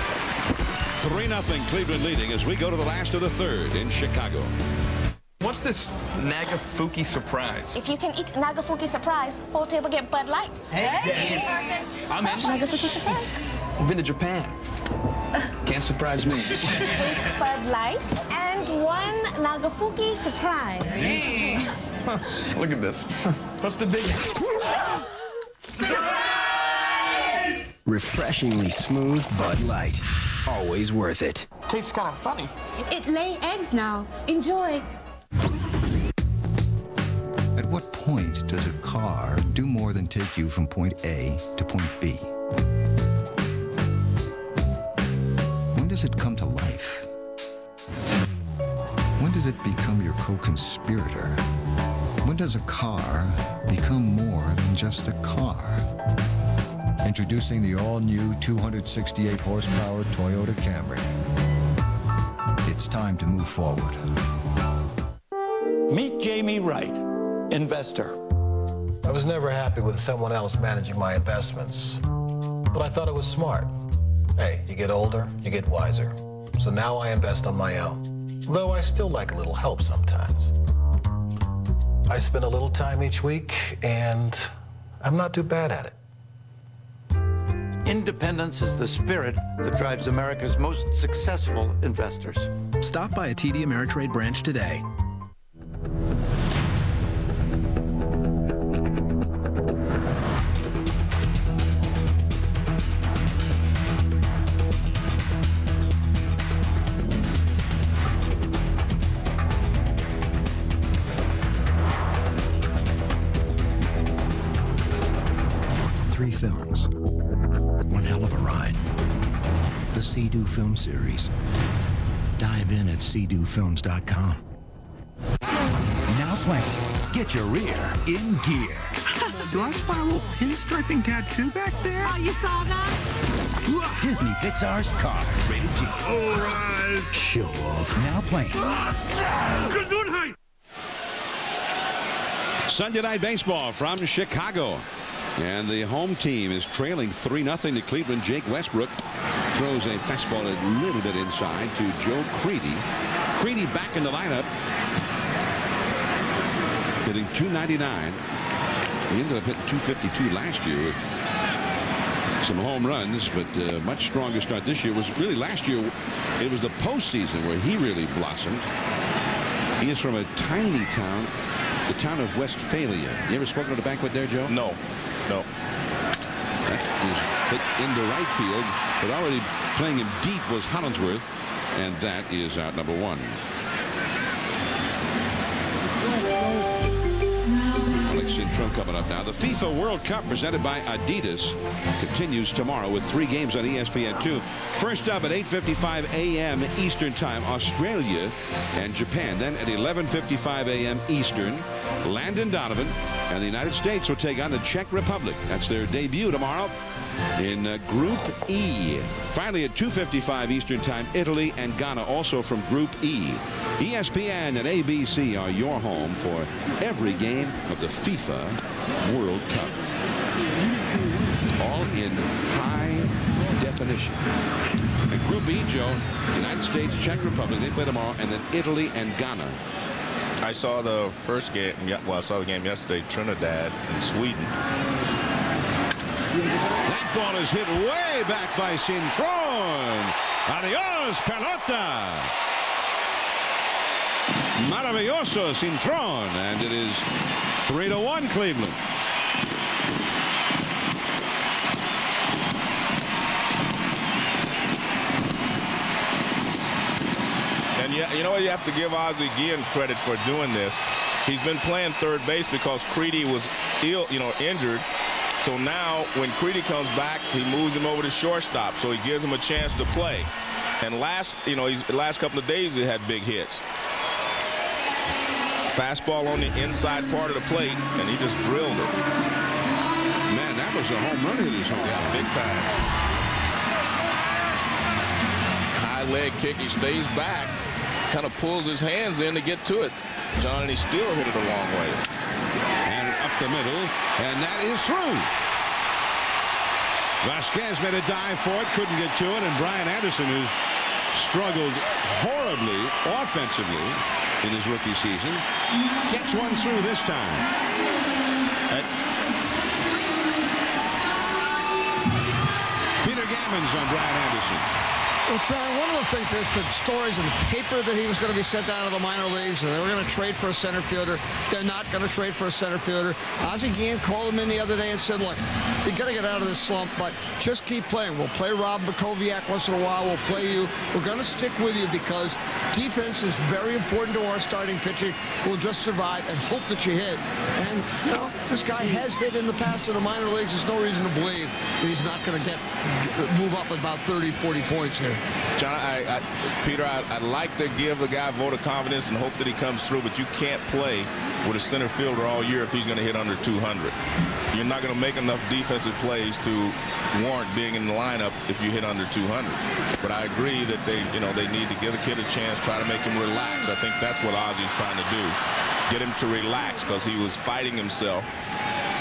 3-0 Cleveland leading as we go to the last of the third in Chicago. What's this Nagafuki surprise? If you can eat Nagafuki surprise, whole table get Bud Light. Yes. I'm in. Nagafuki surprise. I've been to Japan. Can't surprise me. 8 Bud Light and 1 Nagafuki surprise. Huh. Look at this. What's the big... Refreshingly smooth Bud Light. Always worth it. Tastes kind of funny. It lay eggs now. Enjoy. At what point does a car do more than take you from point A to point B? When does it come to life? When does it become your co-conspirator? When does a car become more than just a car? Introducing the all-new 268 horsepower Toyota Camry. It's time to move forward. Meet Jamie Wright, investor. I was never happy with someone else managing my investments, but I thought it was smart. Hey, you get older, you get wiser. So now I invest on my own, though I still like a little help sometimes. I spend a little time each week, and I'm not too bad at it. Independence is the spirit that drives America's most successful investors. Stop by a TD Ameritrade branch today. Three films. One hell of a ride. The Sea-Doo Film Series. Dive in at seadoofilms.com. Now playing. Get your rear in gear. Do I spot a little pinstriping tattoo back there? Oh, you saw that? Disney Pixar's Cars. Rated G. All rise. Show off. Now playing. Gesundheit! Sunday Night Baseball from Chicago. And the home team is trailing 3-0 to Cleveland. Jake Westbrook throws a fastball a little bit inside to Joe Creedy. Creedy back in the lineup, hitting .299. He ended up hitting .252 last year with some home runs, but much stronger start this year. Was really last year. It was the postseason where he really blossomed. He is from a tiny town, the town of Westphalia. You ever spoken at a banquet there, Joe? No. No. That was hit into right field, but already playing him deep was Hollingsworth, and that is out number one. Alex Cintron coming up now. The FIFA World Cup presented by Adidas continues tomorrow with 3 games on ESPN2. First up at 8:55 a.m. Eastern Time, Australia and Japan. Then at 11:55 a.m. Eastern, Landon Donovan and the United States will take on the Czech Republic. That's their debut tomorrow in Group E. Finally, at 2:55 Eastern Time, Italy and Ghana, also from Group E. ESPN and ABC are your home for every game of the FIFA World Cup. All in high definition. And Group E, Joe, United States, Czech Republic, they play tomorrow, and then Italy and Ghana. I saw the first game, well, I saw the game yesterday, Trinidad and Sweden. That ball is hit way back by Cintron. Adios, pelota. Maravilloso, Cintron. And it is 3-1 Cleveland. And you know, you have to give Ozzie Guillen credit for doing this. He's been playing third base because Creedy was injured. So now when Creedy comes back, he moves him over to shortstop, so he gives him a chance to play. And the last couple of days he had big hits. Fastball on the inside part of the plate, and he just drilled it. Man, that was a home run in his home. Yeah, big time. High leg kick, he stays back, kind of pulls his hands in to get to it, John, and he still hit it a long way. And up the middle, and that is through. Vasquez made a dive for it, couldn't get to it, and Brian Anderson, who's struggled horribly offensively in his rookie season, gets one through this time. Peter Gammons on Brian Anderson. Well, John, one of the things, there's been stories in the paper that he was going to be sent down to the minor leagues and they were going to trade for a center fielder. They're not going to trade for a center fielder. Ozzie Guillen called him in the other day and said, look, You got to get out of this slump, but just keep playing. We'll play Rob Makoviak once in a while. We'll play you. We're going to stick with you because defense is very important to our starting pitching. We'll just survive and hope that you hit. And, you know, this guy has hit in the past in the minor leagues. There's no reason to believe that he's not going to move up about 30, 40 points here. John, Peter, I'd like to give the guy a vote of confidence and hope that he comes through, but you can't play with a center fielder all year if he's going to hit under 200. You're not going to make enough defensive plays to warrant being in the lineup if you hit under 200. But I agree that they need to give the kid a chance, try to make him relax. I think that's what Ozzy's trying to do, get him to relax because he was fighting himself.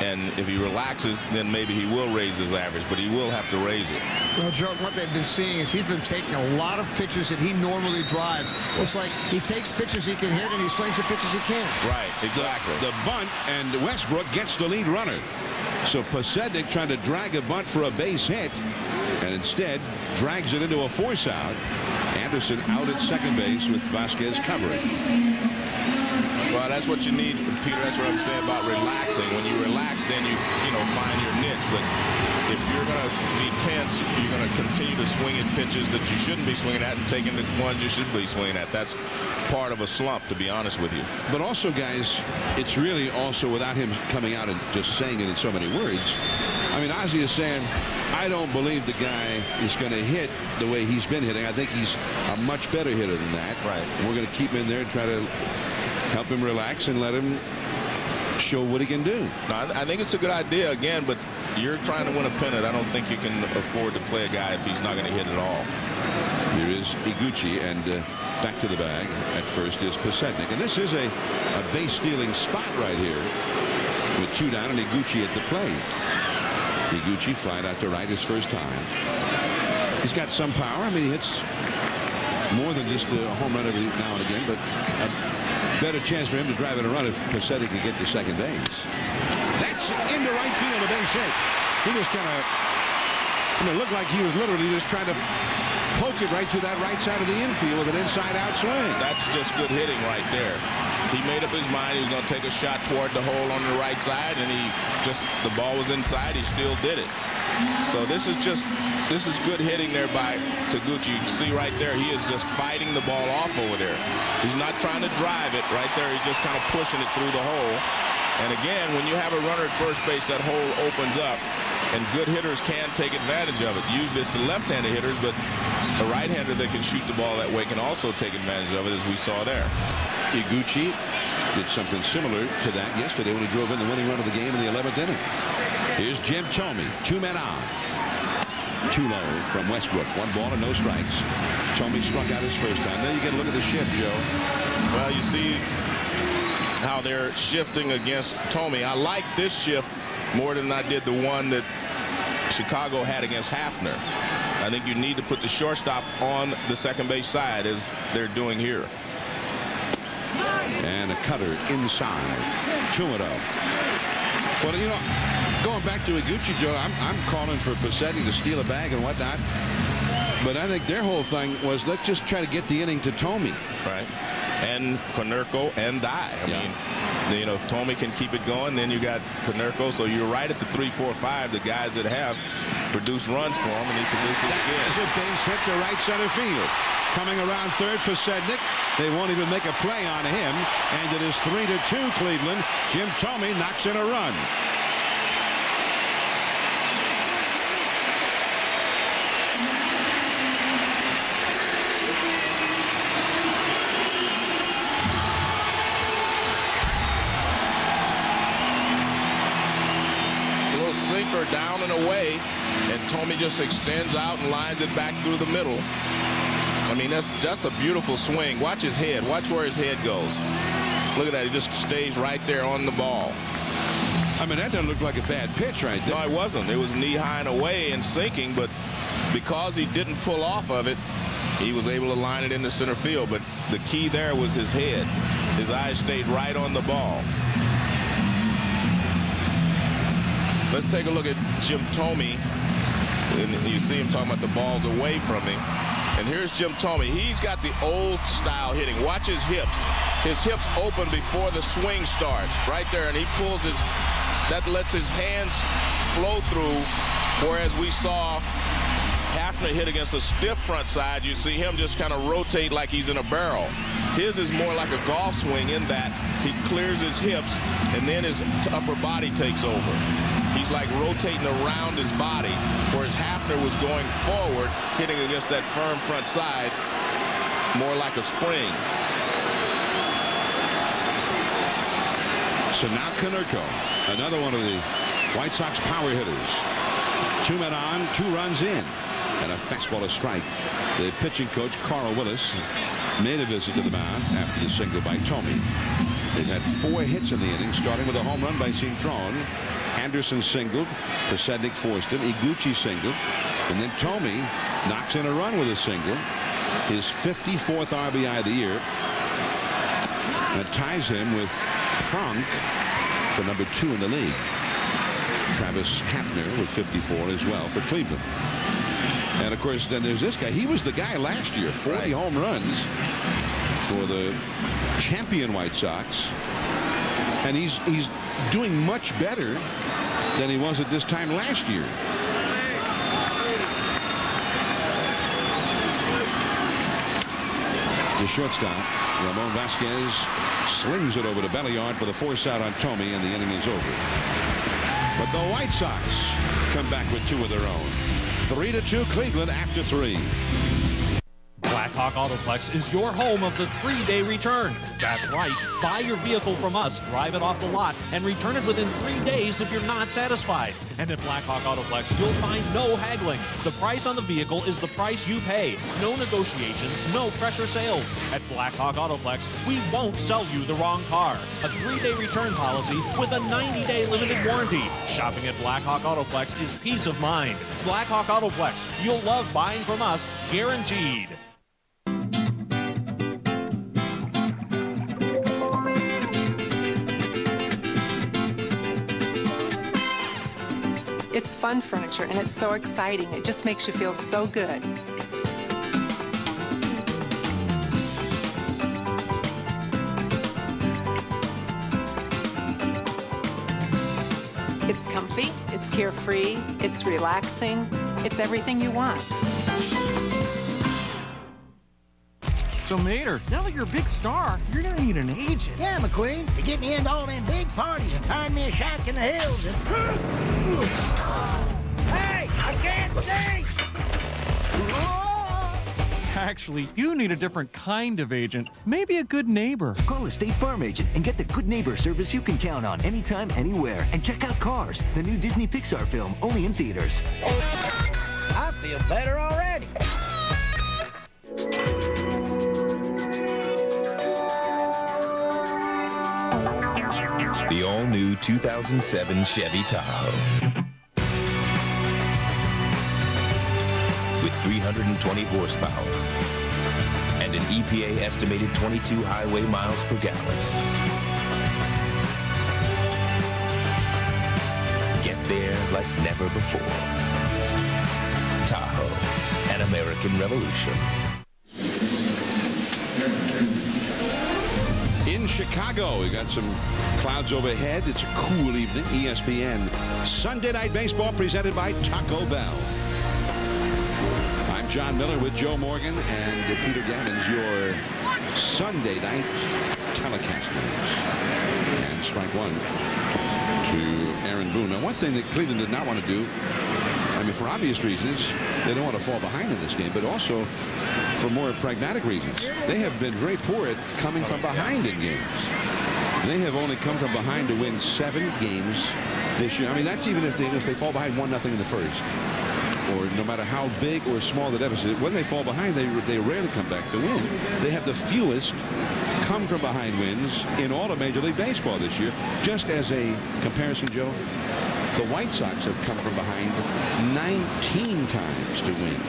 And if he relaxes, then maybe he will raise his average, but he will have to raise it. Well, Joe, what they've been seeing is he's been taking a lot of pitches that he normally drives. It's like he takes pitches he can hit and he swings at pitches he can't. Right, exactly. The bunt, and Westbrook gets the lead runner. So Pasednik trying to drag a bunt for a base hit, and instead drags it into a force out. Anderson out at second base with Vasquez covering. Well, that's what you need, Peter. That's what I'm saying about relaxing. When you relax, then you find your niche. But if you're going to be tense, you're going to continue to swing at pitches that you shouldn't be swinging at and taking the ones you should be swinging at. That's part of a slump, to be honest with you. But also, guys, it's really also without him coming out and just saying it in so many words. I mean, Ozzy is saying, I don't believe the guy is going to hit the way he's been hitting. I think he's a much better hitter than that. Right. And we're going to keep him in there and try to help him relax and let him show what he can do. No, I think it's a good idea, again, but you're trying to win a pennant. I don't think you can afford to play a guy if he's not going to hit at all. Here is Iguchi, and back to the bag at first is Pasednik. And this is a base-stealing spot right here with two down and Iguchi at the plate. Iguchi flying out to right his first time. He's got some power. I mean, he hits more than just a home run every now and again, but better chance for him to drive in a run if Pasednik could get to second base. That's into right field, a base hit. He just kind of, looked like he was literally just trying to poke it right to that right side of the infield with an inside-out swing. That's just good hitting right there. He made up his mind he was going to take a shot toward the hole on the right side, and the ball was inside. He still did it. So this is good hitting there by Taguchi. You can see right there, he is just fighting the ball off over there. He's not trying to drive it right there. He's just kind of pushing it through the hole. And again, when you have a runner at first base, that hole opens up, and good hitters can take advantage of it. Usually it's the left-handed hitters, but a right-hander that can shoot the ball that way can also take advantage of it, as we saw there. Iguchi did something similar to that yesterday when he drove in the winning run of the game in the 11th inning. Here's Jim Thome, 2 men on. Too low from Westbrook. 1 ball and no strikes. Thome struck out his first time. Then you get a look at the shift, Joe. Well, you see how they're shifting against Thome. I like this shift more than I did the one that Chicago had against Hafner. I think you need to put the shortstop on the second base side, as they're doing here. And a cutter inside. Chumado. Well, going back to Iguchi, Joe, I'm calling for Pasednik to steal a bag and whatnot. But I think their whole thing was, let's just try to get the inning to Thome. Right. And Konerko and Dye. I mean, if Thome can keep it going, then you got Konerko. So you're right at the 3, 4, 5, the guys that have produced runs for him, and he produces again. That is a base hit to right center field. Coming around third, Pasednik. They won't even make a play on him. And it is 3-2 Cleveland. Jim Thome knocks in a run. Sinker down and away, and Thome just extends out and lines it back through the middle. I mean, that's a beautiful swing. Watch his head. Watch where his head goes. Look at that. He just stays right there on the ball. I mean, that doesn't look like a bad pitch right there. No, it wasn't. It was knee high and away and sinking, but because he didn't pull off of it, he was able to line it into center field. But the key there was his head. His eyes stayed right on the ball. Let's take a look at Jim Thome. And you see him talking about the balls away from him. And here's Jim Thome. He's got the old style hitting. Watch his hips. His hips open before the swing starts. Right there. And he pulls that lets his hands flow through, whereas we saw Hafner hit against a stiff front side. You see him just kind of rotate like he's in a barrel. His is more like a golf swing in that he clears his hips and then his upper body takes over. He's like rotating around his body, whereas Hafner was going forward, hitting against that firm front side, more like a spring. So now Konerko, another one of the White Sox power hitters. 2 men on, 2 runs in, and a fastball, a strike. The pitching coach, Carl Willis, made a visit to the mound after the single by Tomey. They've had 4 hits in the inning, starting with a home run by Cintron. Anderson singled, Pasednik forced him, Iguchi singled, and then Tomey knocks in a run with a single, his 54th RBI of the year. That ties him with Frank for number 2 in the league. Travis Hafner with 54 as well for Cleveland. And of course, then there's this guy. He was the guy last year, 40 home runs for the champion White Sox. And he's doing much better than he was at this time last year. The shortstop, Ramon Vasquez, slings it over to Belliard for the force out on Tomey, and the inning is over. But the White Sox come back with 2 of their own. 3-2 Cleveland after 3. Blackhawk Autoplex is your home of the 3-day return. That's right. Buy your vehicle from us, drive it off the lot, and return it within 3 days if you're not satisfied. And at Blackhawk Autoplex, you'll find no haggling. The price on the vehicle is the price you pay. No negotiations, no pressure sales. At Blackhawk Autoplex, we won't sell you the wrong car. A 3-day return policy with a 90-day limited warranty. Shopping at Blackhawk Autoplex is peace of mind. Blackhawk Autoplex, you'll love buying from us, guaranteed. It's fun furniture, and it's so exciting. It just makes you feel so good. It's comfy, it's carefree, it's relaxing, it's everything you want. So, Mater, now that you're a big star, you're gonna need an agent. Yeah, McQueen, to get me into all them big parties and find me a shack in the hills and... Hey, I can't see! Actually, you need a different kind of agent. Maybe a good neighbor. Call a State Farm agent and get the good neighbor service you can count on anytime, anywhere. And check out Cars, the new Disney Pixar film, only in theaters. I feel better already. The all-new 2007 Chevy Tahoe. With 320 horsepower and an EPA estimated 22 highway miles per gallon. Get there like never before. Tahoe, an American revolution. In Chicago, we got some clouds overhead. It's a cool evening. ESPN Sunday Night Baseball presented by Taco Bell. I'm John Miller with Joe Morgan and Peter Gammons, your Sunday night telecast news. And strike one to Aaron Boone. Now, one thing that Cleveland did not want to do, I mean, for obvious reasons, they don't want to fall behind in this game, but also for more pragmatic reasons. They have been very poor at coming from behind in games. They have only come from behind to win 7 games this year. I mean, that's even if they fall behind 1-0 in the first. Or no matter how big or small the deficit, when they fall behind, they rarely come back to win. They have the fewest come from behind wins in all of Major League Baseball this year. Just as a comparison, Joe, the White Sox have come from behind 19 times to win.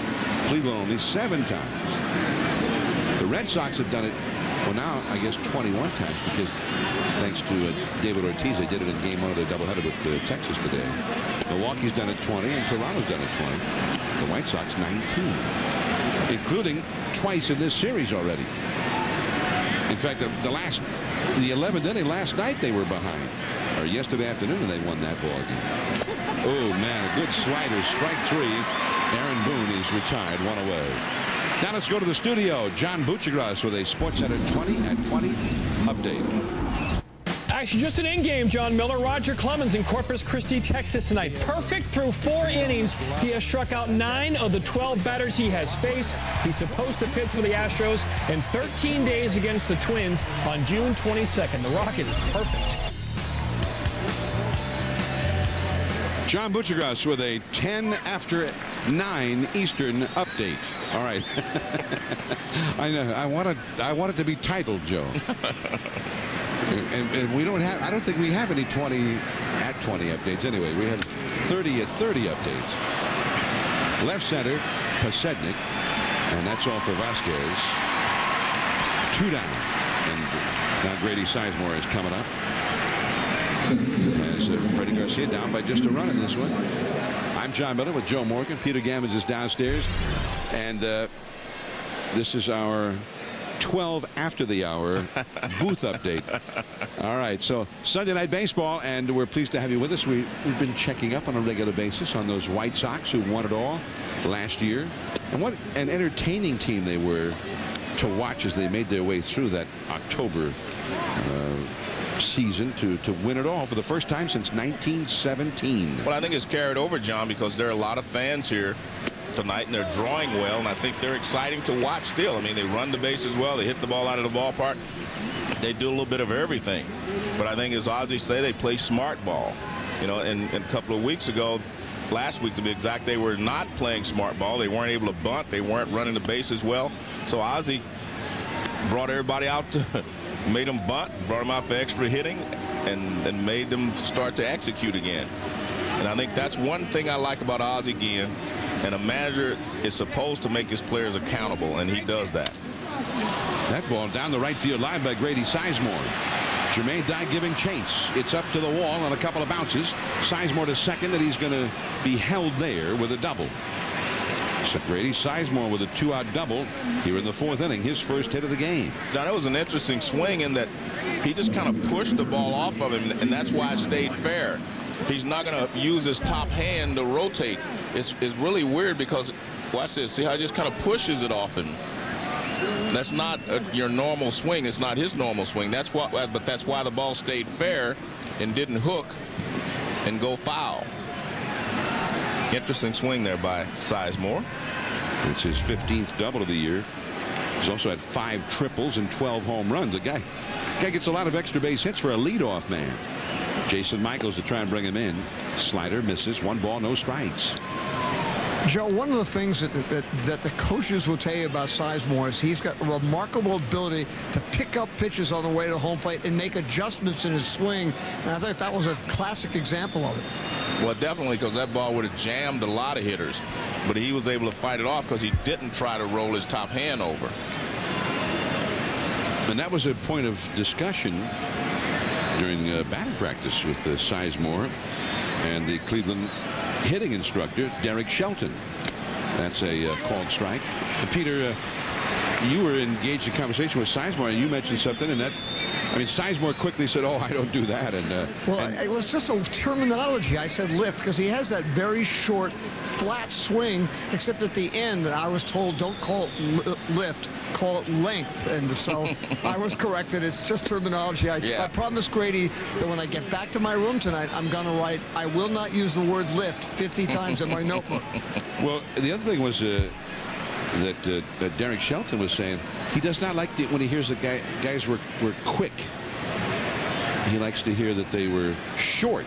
Cleveland only 7 times. The Red Sox have done it, well, now I guess 21 times, because thanks to David Ortiz, they did it in game 1 of the doubleheader with Texas today. Milwaukee's done it 20, and Toronto's done it 20. The White Sox 19, including twice in this series already. In fact, the 11th inning last night they were behind, or yesterday afternoon, and they won that ball game. Oh, man, a good slider. Strike 3. Aaron Boone is retired, 1 away. Now let's go to the studio. John Buchagras with a SportsCenter 20 at 20 update. Actually, just an in-game, John Miller. Roger Clemens in Corpus Christi, Texas tonight. Perfect through 4 innings. He has struck out 9 of the 12 batters he has faced. He's supposed to pitch for the Astros in 13 days against the Twins on June 22nd. The Rocket is perfect. John Buchagras with a 10 after 9 Eastern update. All right. I know. I want it to be titled, Joe. And we don't have, I don't think we have any 20 at 20 updates anyway. We have 30 at 30 updates. Left center, Pasednik, and that's all for Vasquez. 2 down. And now Grady Sizemore is coming up. As Freddie Garcia down by just a run in this one. I'm John Miller with Joe Morgan. Peter Gammons is downstairs. And this is our 12 after the hour booth update. All right, so Sunday Night Baseball, and we're pleased to have you with us. We've been checking up on a regular basis on those White Sox who won it all last year. And what an entertaining team they were to watch as they made their way through that October season to win it all for the first time since 1917. Well, I think it's carried over, John, because there are a lot of fans here tonight, and they're drawing well, and I think they're exciting to watch still. I mean, they run the bases well, they hit the ball out of the ballpark, they do a little bit of everything. But I think, as Ozzie say, they play smart ball. You know, and a couple of weeks ago, last week to be exact, they were not playing smart ball. They weren't able to bunt, they weren't running the bases well. So Ozzie brought everybody out to made them bunt, brought them out for extra hitting, and made them start to execute again. And I think that's one thing I like about Ozzie again. And a manager is supposed to make his players accountable, and he does that. That ball down the right field line by Grady Sizemore. Jermaine Dye giving chase. It's up to the wall on a couple of bounces. Sizemore to second, and he's going to be held there with a double. So Grady Sizemore with a 2-out double here in the 4th inning, his first hit of the game. Now, that was an interesting swing in that he just kind of pushed the ball off of him, and that's why it stayed fair. He's not going to use his top hand to rotate. It's really weird because, watch this, see how he just kind of pushes it off him. That's not your normal swing. It's not his normal swing. But that's why the ball stayed fair and didn't hook and go foul. Interesting swing there by Sizemore. It's his 15th double of the year. He's also had 5 triples and 12 home runs. The guy gets a lot of extra base hits for a leadoff man. Jason Michaels to try and bring him in. Slider misses. 1 ball, no strikes. Joe, one of the things that the coaches will tell you about Sizemore is he's got a remarkable ability to pick up pitches on the way to home plate and make adjustments in his swing. And I think that was a classic example of it. Well, definitely, because that ball would have jammed a lot of hitters. But he was able to fight it off because he didn't try to roll his top hand over. And that was a point of discussion during batting practice with Sizemore and the Cleveland hitting instructor, Derek Shelton. That's a called strike. And Peter, you were engaged in conversation with Sizemore, and you mentioned something, and that, I mean, Sizemore quickly said, "Oh, I don't do that." And it was just a terminology. I said lift because he has that very short, flat swing, except at the end, I was told, don't call it lift, call it length. And so I was corrected. It's just terminology. I promised Grady that when I get back to my room tonight, I'm going to write, I will not use the word lift 50 times in my notebook. Well, the other thing was that Derek Shelton was saying he does not like when he hears that guys were quick. He likes to hear that they were short,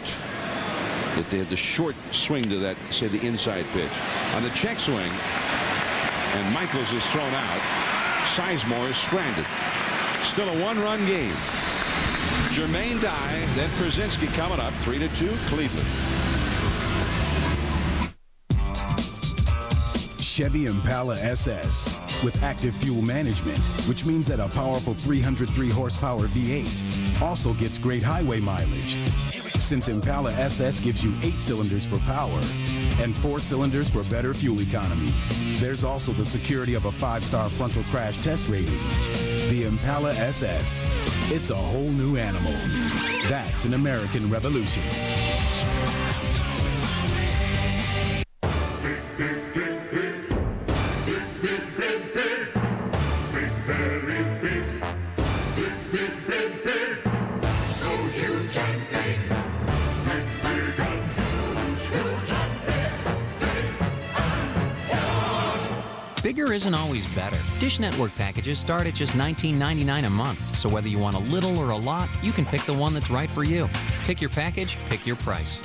that they had the short swing to that, say, the inside pitch. On the check swing, and Michaels is thrown out. Sizemore is stranded. Still a 1-run game. Jermaine Dye, then Krasinski coming up, 3-2 Cleveland. Chevy Impala SS with active fuel management, which means that a powerful 303 horsepower V8 also gets great highway mileage. Since Impala SS gives you 8 cylinders for power and 4 cylinders for better fuel economy, there's also the security of a 5-star frontal crash test rating. The Impala SS. It's a whole new animal. That's an American Revolution. Bigger isn't always better. Dish Network packages start at just $19.99 a month. So whether you want a little or a lot, you can pick the one that's right for you. Pick your package, pick your price.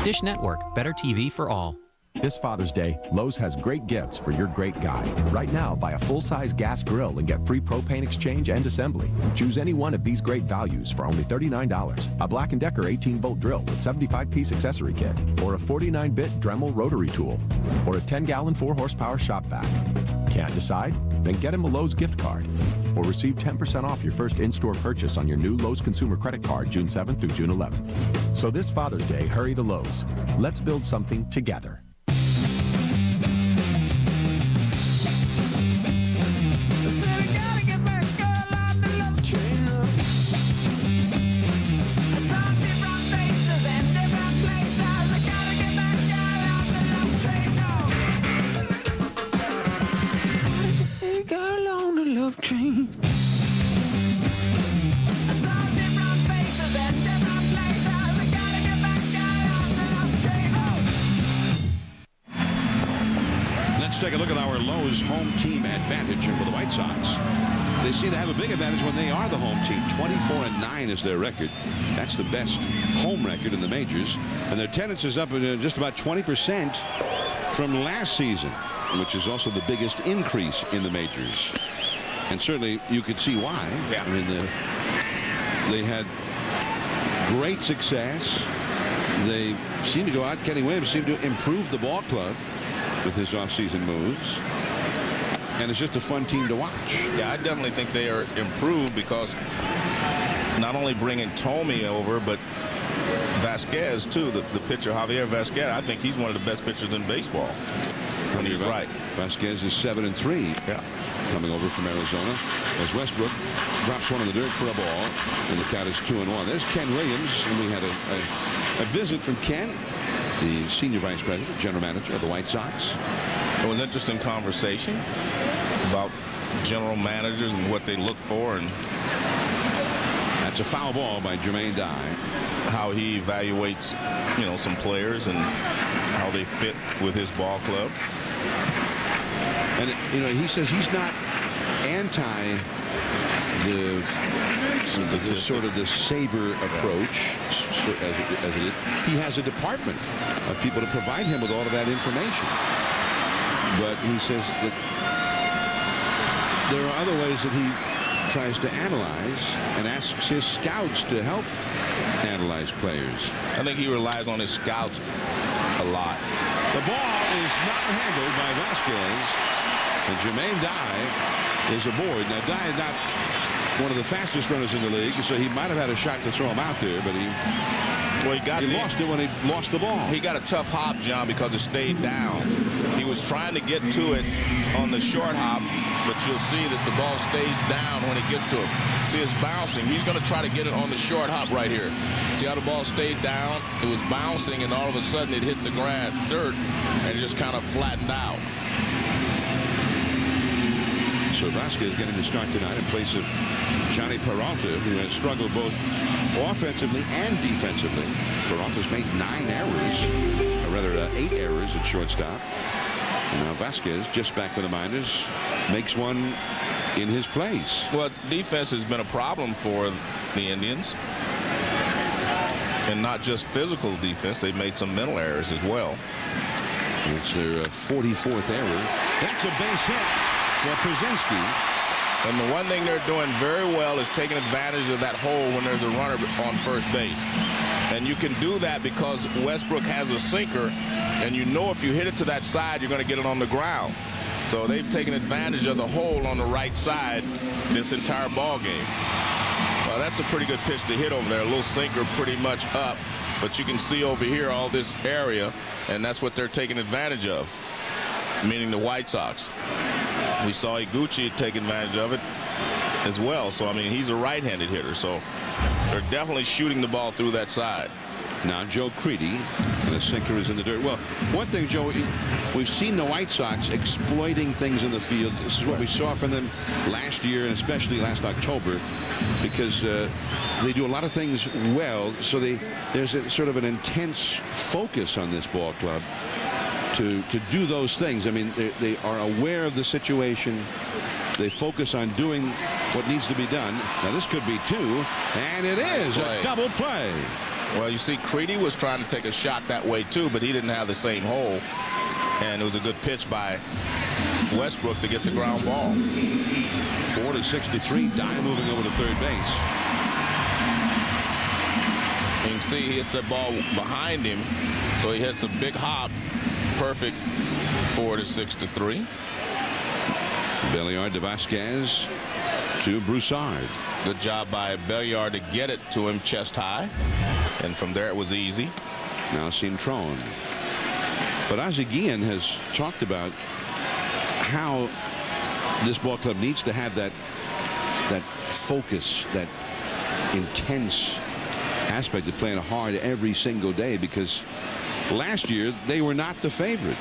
Dish Network, better TV for all. This Father's Day, Lowe's has great gifts for your great guy. Right now, buy a full-size gas grill and get free propane exchange and assembly. Choose any one of these great values for only $39. A Black & Decker 18-volt drill with 75-piece accessory kit, or a 49-bit Dremel rotary tool, or a 10-gallon 4-horsepower shop vac. Can't decide? Then get him a Lowe's gift card, or receive 10% off your first in-store purchase on your new Lowe's Consumer Credit Card June 7th through June 11th. So this Father's Day, hurry to Lowe's. Let's build something together. Take a look at our Lowe's home team advantage for the White Sox. They seem to have a big advantage when they are the home team. 24-9 is their record. That's the best home record in the majors. And their attendance is up just about 20% from last season, which is also the biggest increase in the majors. And certainly you could see why. Yeah. I mean, they had great success. They seem to go out. Kenny Williams seemed to improve the ball club with his offseason moves, and it's just a fun team to watch. Yeah, I definitely think they are improved because not only bringing Tommy over, but Vasquez too, the pitcher Javier Vasquez. I think he's one of the best pitchers in baseball. When he's right. Vasquez is 7-3. Yeah. Coming over from Arizona as Westbrook drops one in the dirt for a ball, and the count is 2-1. There's Ken Williams, and we had a visit from Ken, the senior vice president, general manager of the White Sox. It was an interesting conversation about general managers and what they look for, and that's a foul ball by Jermaine Dye. How he evaluates, some players and how they fit with his ball club. And he says he's not anti the sort of the saber approach as it is. He has a department of people to provide him with all of that information. But he says that there are other ways that he tries to analyze and asks his scouts to help analyze players. I think he relies on his scouts a lot. The ball is not handled by Vasquez, and Jermaine Dye is aboard. Now, Dye is not one of the fastest runners in the league, so he might have had a shot to throw him out there, but he lost it when he lost the ball. He got a tough hop, John, because it stayed down. He was trying to get to it on the short hop, but you'll see that the ball stays down when it gets to him. See, it's bouncing. He's going to try to get it on the short hop right here. See how the ball stayed down? It was bouncing, and all of a sudden it hit the dirt, and it just kind of flattened out. So Vasquez getting the start tonight in place of Johnny Peralta, who has struggled both offensively and defensively. Peralta's made 9 errors, or rather 8 errors at shortstop. And now Vasquez, just back for the minors, makes one in his place. Well, defense has been a problem for the Indians. And not just physical defense, they've made some mental errors as well. It's their 44th error. That's a base hit for Przinsky. And the one thing they're doing very well is taking advantage of that hole when there's a runner on first base. And you can do that because Westbrook has a sinker, and if you hit it to that side, you're going to get it on the ground. So they've taken advantage of the hole on the right side this entire ball game. Well, that's a pretty good pitch to hit over there. A little sinker pretty much up, but you can see over here all this area, and that's what they're taking advantage of, meaning the White Sox. We saw Iguchi take advantage of it as well. So, I mean, he's a right-handed hitter. So they're definitely shooting the ball through that side. Now Joe Creedy, and the sinker is in the dirt. Well, one thing, Joe, we've seen the White Sox exploiting things in the field. This is what we saw from them last year, and especially last October, because they do a lot of things well. So there's a sort of an intense focus on this ball club. to do those things. I mean, they are aware of the situation. They focus on doing what needs to be done. Now, this could be 2, and it is a double play. Well, you see, Creedy was trying to take a shot that way, too, but he didn't have the same hole. And it was a good pitch by Westbrook to get the ground ball. 4-63, Dye moving over to third base. You can see he hits that ball behind him, so he hits a big hop. Perfect. 4-6-3. Belliard to Vasquez to Broussard. Good job by Belliard to get it to him chest high, and from there it was easy. Now Cintron. But Ozzie Guillen has talked about how this ball club needs to have that focus, that intense aspect of playing hard every single day, because last year they were not the favorite.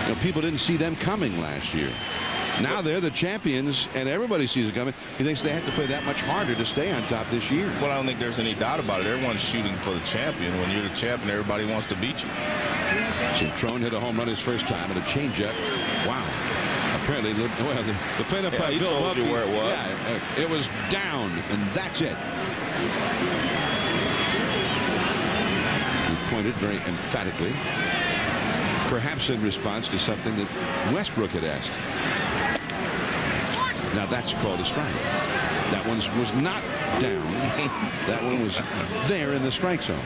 You know, people didn't see them coming last year. Now they're the champions, and everybody sees it coming. He thinks they have to play that much harder to stay on top this year. Well, I don't think there's any doubt about it. Everyone's shooting for the champion. When you're the champion, everybody wants to beat you. Cintron hit a home run his first time and a changeup. Wow. Apparently, the plate-up by Bill told you where it was. Yeah, it was down, and that's it. He pointed very emphatically, perhaps in response to something that Westbrook had asked. Now that's called a strike. That one was not down. That one was there in the strike zone.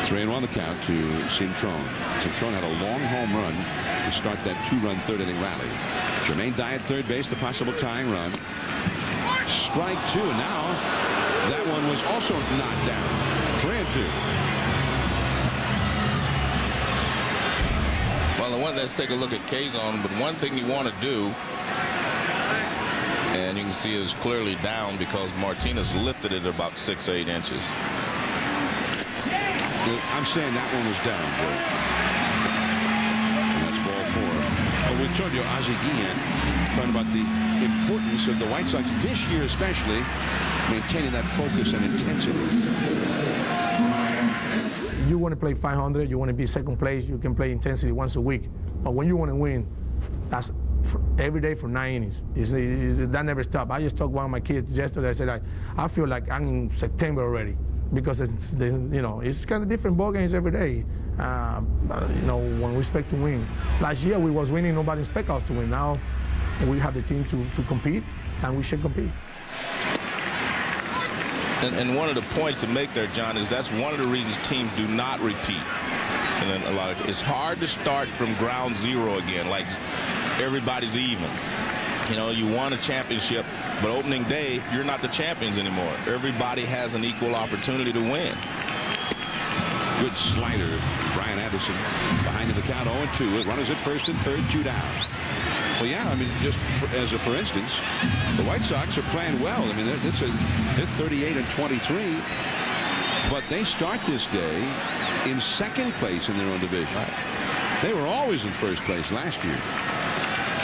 3-1 the count to Cintron. Cintron had a long home run to start that 2-run third-inning rally. Jermaine Dye at third base, the possible tying run. Strike 2. Now that one was also not down. 3-2. Well, let's take a look at K-zone, but one thing you want to do, and you can see it's clearly down because Martinez lifted it about 6-8 inches. I'm saying that one was down, Joe. And that's ball 4. But we told you, Ozzie Guillen talking about the importance of the White Sox this year, especially maintaining that focus and intensity. You want to play 500, you want to be second place, you can play intensity once a week. But when you want to win, that's every day for 9 innings. That never stops. I just talked to one of my kids yesterday. I said, I feel like I'm in September already, because it's kind of different ball games every day. When we expect to win. Last year we was winning, nobody expect us to win. Now we have the team to compete, and we should compete. And one of the points to make there, John, is that's one of the reasons teams do not repeat. And it's hard to start from ground zero again, like everybody's even. You know, you won a championship, but opening day, you're not the champions anymore. Everybody has an equal opportunity to win. Good slider, Brian Anderson, behind in the count, 0-2. Runners at first and third, 2 down. Well, yeah, I mean, just for instance, the White Sox are playing well. I mean, they're 38-23, but they start this day in second place in their own division. They were always in first place last year.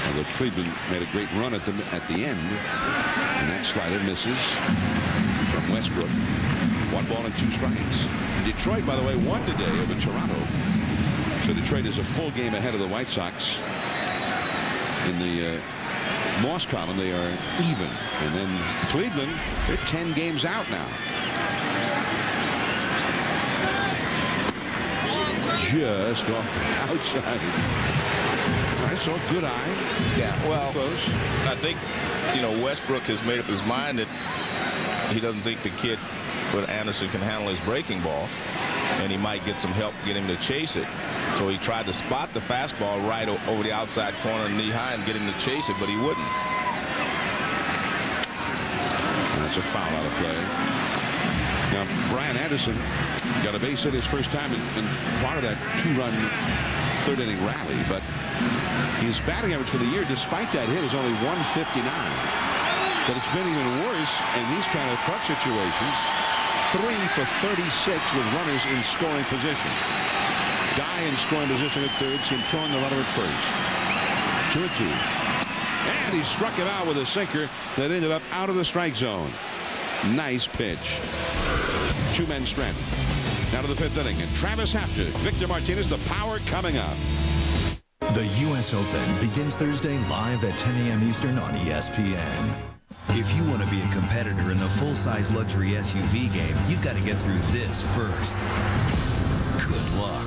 Although Cleveland made a great run at the end, and that slider misses from Westbrook. 1 ball and 2 strikes. Detroit, by the way, won today over Toronto, so Detroit is a full game ahead of the White Sox. In the Moss column, they are even. And then Cleveland, they're 10 games out now. Just off the outside. All right, so good eye. Yeah, well, close. I think, Westbrook has made up his mind that he doesn't think the kid with Anderson can handle his breaking ball, and he might get some help get him to chase it. So he tried to spot the fastball right over the outside corner knee high and get him to chase it, but he wouldn't. And that's a foul out of play. Now, Brian Anderson got a base hit his first time in part of that 2-run third-inning rally, but his batting average for the year, despite that hit, is only 159. But it's been even worse in these kind of clutch situations. 3 for 36 with runners in scoring position. Dye in scoring position at third, Cintron the runner at first. 2-2. And he struck him out with a sinker that ended up out of the strike zone. Nice pitch. 2 men stranded. Now down to the 5th inning. And Travis Hafner, Victor Martinez, the power coming up. The U.S. Open begins Thursday live at 10 a.m. Eastern on ESPN. If you want to be a competitor in the full-size luxury SUV game, you've got to get through this first. Good luck.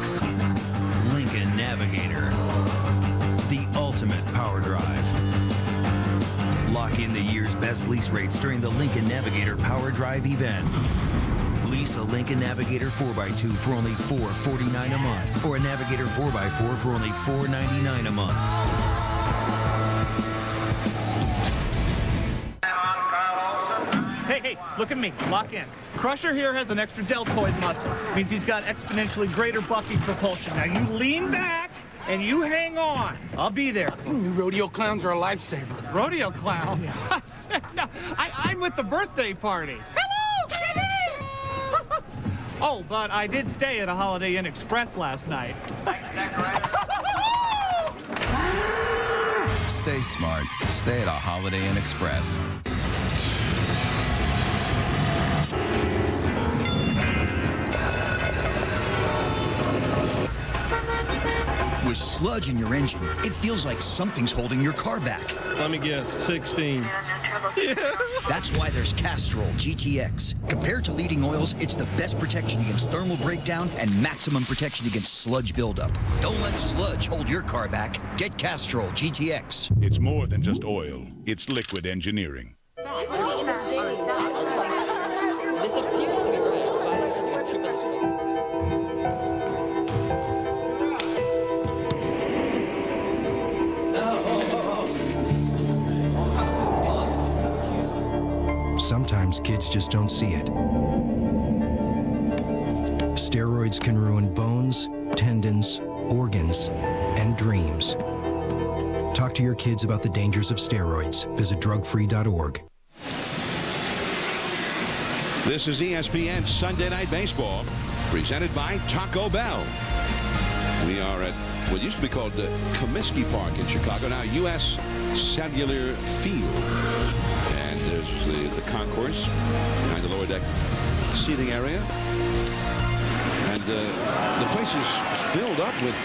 Lincoln Navigator. The ultimate power drive. Lock in the year's best lease rates during the Lincoln Navigator Power Drive event. Lease a Lincoln Navigator 4x2 for only $449 a month, or a Navigator 4x4 for only $499 a month. Hey, look at me. Lock in. Crusher here has an extra deltoid muscle. Means he's got exponentially greater bucking propulsion. Now you lean back and you hang on. I'll be there. New rodeo clowns are a lifesaver. Rodeo clown? No, I'm with the birthday party. Hello! Oh, but I did stay at a Holiday Inn Express last night. Stay smart. Stay at a Holiday Inn Express. With sludge in your engine, it feels like something's holding your car back. Let me guess, 16. That's why there's Castrol GTX. Compared to leading oils, it's the best protection against thermal breakdown and maximum protection against sludge buildup. Don't let sludge hold your car back. Get Castrol GTX. It's more than just oil. It's liquid engineering. Sometimes kids just don't see it. Steroids can ruin bones, tendons, organs, and dreams. Talk to your kids about the dangers of steroids. Visit drugfree.org. This is ESPN Sunday Night Baseball, presented by Taco Bell. We are at what used to be called Comiskey Park in Chicago, now U.S. Cellular Field. And there's the concourse behind the lower deck seating area. And the place is filled up with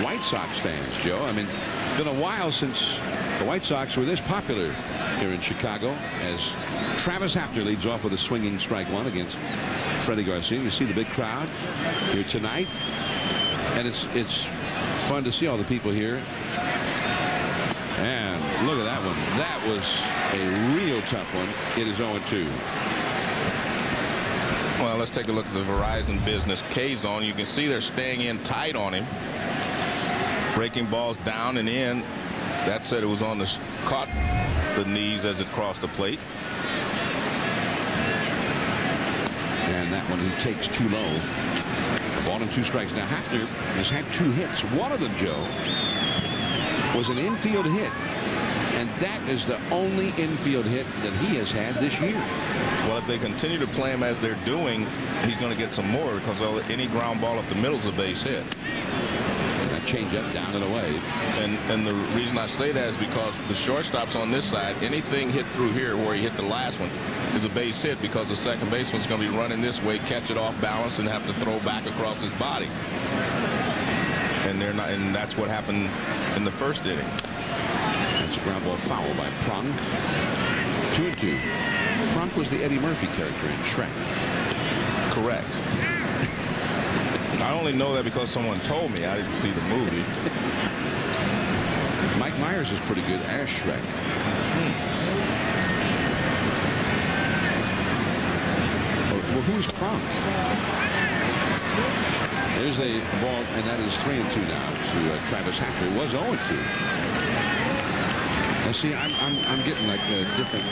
White Sox fans, Joe. I mean, it's been a while since the White Sox were this popular here in Chicago, as Travis Hafner leads off with a swinging strike one against Freddie Garcia. You see the big crowd here tonight, and it's fun to see all the people here. And look at that one. That was a real tough one. It is 0-2. Well, let's take a look at the Verizon Business K-Zone. You can see they're staying in tight on him. Breaking balls down and in. That said, it was on the caught the knees as it crossed the plate. And that one he takes too low. A ball and 2 strikes. Now Hafner has had 2 hits. One of them, Joe, was an infield hit. And that is the only infield hit that he has had this year. Well, if they continue to play him as they're doing, he's going to get some more, because any ground ball up the middle is a base hit. And that change up down and away. And the reason I say that is because the shortstop's on this side. Anything hit through here where he hit the last one is a base hit, because the second baseman's going to be running this way, catch it off balance, and have to throw back across his body. And they're not, and that's what happened in the first inning. That's a ground ball foul by Prong. 2-2. Prong was the Eddie Murphy character in Shrek. Correct. I only know that because someone told me. I didn't see the movie. Mike Myers is pretty good as Shrek. Well, who's Prong? There's a ball, and that is 3-2 now to Travis Hafner. It was 0-2. Now see, I'm getting like a different.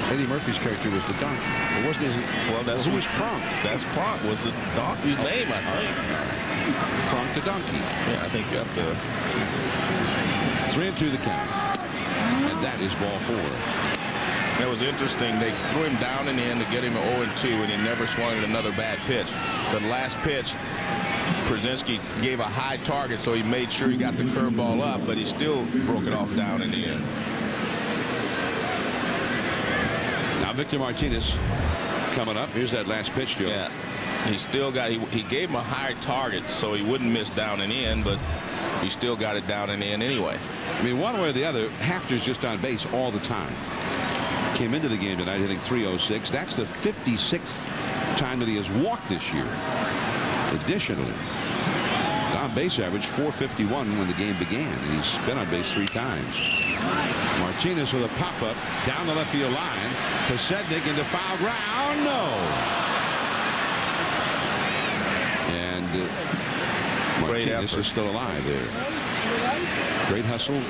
Eddie Murphy's character was the donkey. It wasn't his. Well, that's who was Prong. That's Prong. Was the donkey's name, I think. Prong the donkey. Yeah, I think you have to. 3-2 the count, and that is ball 4. That was interesting. They threw him down and in to get him an 0-2, and he never swung at another bad pitch. The last pitch, Przinsky gave a high target, so he made sure he got the curveball up, but he still broke it off down and in. Now Victor Martinez coming up. Here's that last pitch, Joe. Yeah. He still got, he gave him a higher target so he wouldn't miss down and in, but he still got it down and in anyway. I mean, one way or the other, Hafner's just on base all the time. Came into the game tonight hitting .306. That's the 56th time that he has walked this year. Additionally, his on-base average .451 when the game began. He's been on base 3 times. Martinez with a pop-up down the left field line. Posednik into foul ground. No. And Martinez is still alive there. Great hustle.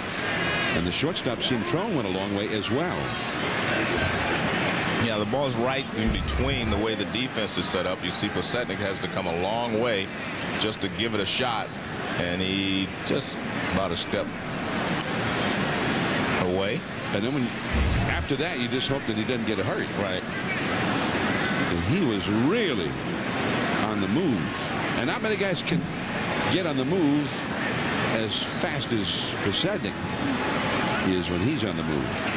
And the shortstop, Cintrone, went a long way as well. Yeah, the ball's right in between the way the defense is set up. You see Posednik has to come a long way just to give it a shot. And he just about a step away. And then after that, you just hope that he doesn't get hurt. Right. And he was really on the move. And not many guys can get on the move as fast as Posednik is when he's on the move.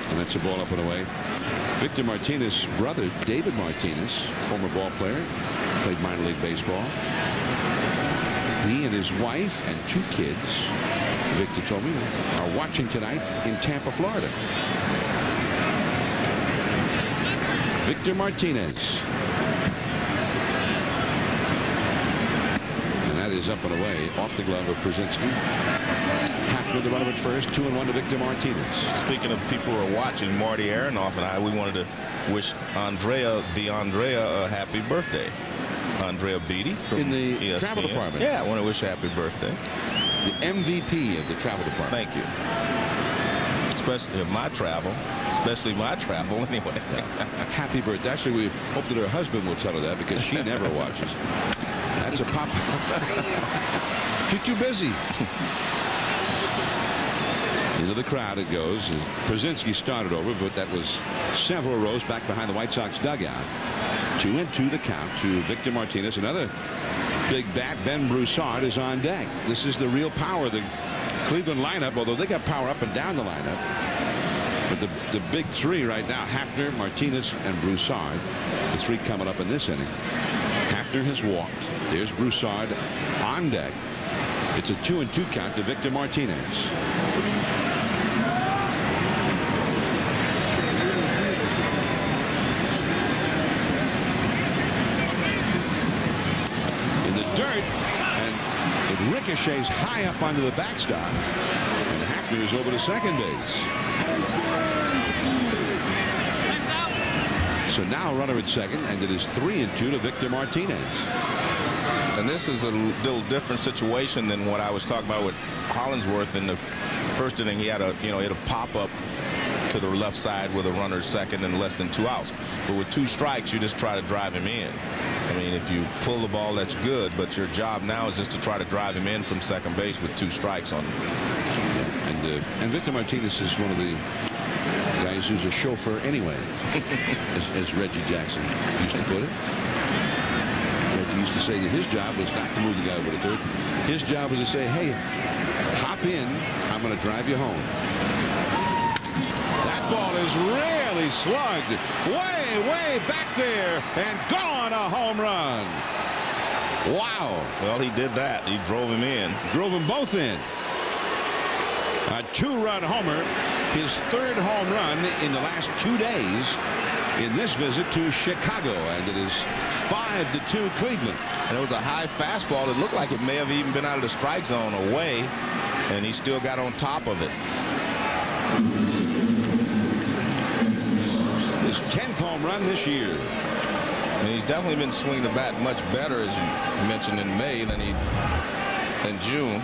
And that's a ball up and away. Victor Martinez's brother, David Martinez, former ball player, played minor league baseball. He and his wife and 2 kids, Victor told me, are watching tonight in Tampa, Florida. Victor Martinez. And that is up and away off the glove of Brzezinski. Hafner the runner at first, 2-1 to Victor Martinez. Speaking of people who are watching, Marty Aronoff and we wanted to wish Andrea a happy birthday. Andrea Beatty from in the ESPN. travel department. Yeah, I want to wish her happy birthday. The MVP of the travel department. Thank you. Especially my travel. Especially my travel anyway. Happy birthday. Actually, we hope that her husband will tell her that because she never watches. That's a pop. She's too busy. Into the crowd it goes. Brzezinski started over, but that was several rows back behind the White Sox dugout. 2-2 the count to Victor Martinez. Another big bat, Ben Broussard, is on deck. This is the real power of the Cleveland lineup, although they got power up and down the lineup. But the big 3 right now, Hafner, Martinez, and Broussard. The 3 coming up in this inning. Hafner has walked. There's Broussard on deck. It's a 2-2 count to Victor Martinez. Dirt, and it ricochets high up onto the backstop, and Hafner is over to second base. So now runner at second, and it is 3-2 to Victor Martinez. And this is a little different situation than what I was talking about with Hollingsworth in the first inning. He had a pop-up to the left side with a runner at second and less than 2 outs. But with 2 strikes, you just try to drive him in. I mean, if you pull the ball, that's good, but your job now is just to try to drive him in from second base with 2 strikes on him. And Victor Martinez is one of the guys who's a chauffeur anyway, as Reggie Jackson used to put it. Reggie used to say that his job was not to move the guy over to third. His job was to say, hey, hop in, I'm going to drive you home. That ball is really slugged way back there and gone, a home run. Wow. Well, he did that. He drove him in. Drove them both in. A 2-run homer, his 3rd home run in the last 2 days in this visit to Chicago, and it is 5-2 Cleveland. And it was a high fastball. It looked like it may have even been out of the strike zone away, and he still got on top of it. His 10th home run this year. And he's definitely been swinging the bat much better, as you mentioned, in May than in June.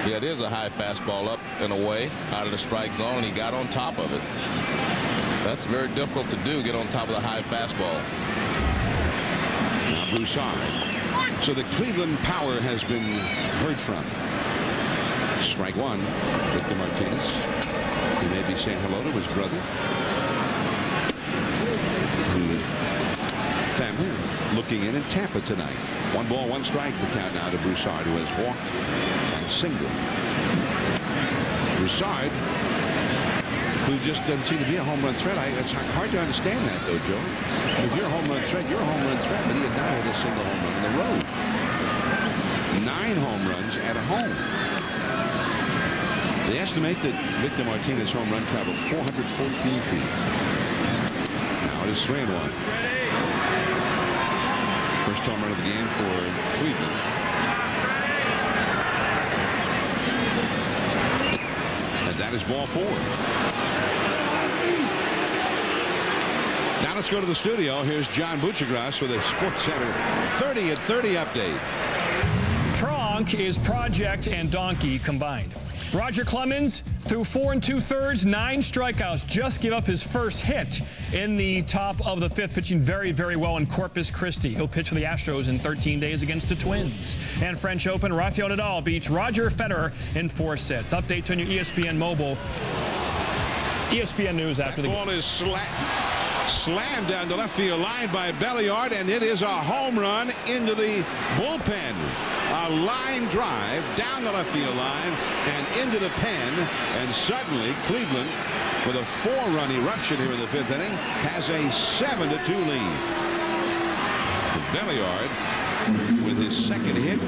Yeah, it is a high fastball up and away out of the strike zone, and he got on top of it. That's very difficult to do, get on top of the high fastball. Now Broussard. So the Cleveland power has been heard from. Strike 1, Victor Martinez. He may be saying hello to his brother. Family looking in Tampa tonight. 1 ball, 1 strike. The count now to Broussard, who has walked and singled. Broussard who just doesn't seem to be a home run threat. It's hard to understand that, though, Joe. If you're a home run threat, you're a home run threat, but he had not hit a single home run on the road. 9 home runs at home. They estimate that Victor Martinez's home run traveled 414 feet. Now it is 3-1. First home run of the game for Cleveland. And that is ball 4. Now let's go to the studio. Here's John Buchagras with a SportsCenter 30 at 30 update. Tronc is Project and Donkey combined. Roger Clemens threw 4 2/3, 9 strikeouts, just give up his first hit in the top of the 5th, pitching very, very well in Corpus Christi. He'll pitch for the Astros in 13 days against the Twins. And French Open, Rafael Nadal beats Roger Federer in 4 sets. Updates on your ESPN mobile. ESPN News after the ball is slammed down the left field line by Belliard, and it is a home run into the bullpen. A line drive down the left field line and into the pen, and suddenly Cleveland, with a 4-run eruption here in the 5th inning, has a 7-2 lead. Belliard, with his second hit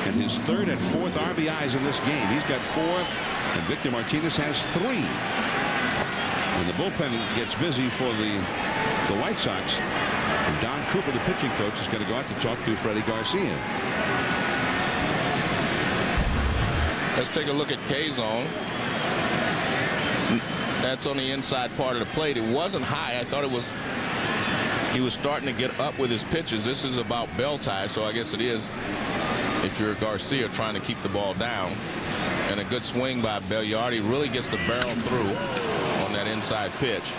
and his 3rd and 4th RBIs in this game. He's got 4, and Victor Martinez has 3. And the bullpen gets busy for the White Sox. And Don Cooper, the pitching coach, is going to go out to talk to Freddie Garcia. Let's take a look at K-zone. That's on the inside part of the plate. It wasn't high. I thought he was starting to get up with his pitches. This is about bell tie, so I guess it is if you're Garcia trying to keep the ball down. And a good swing by Belliard. He really gets the barrel through on that inside pitch.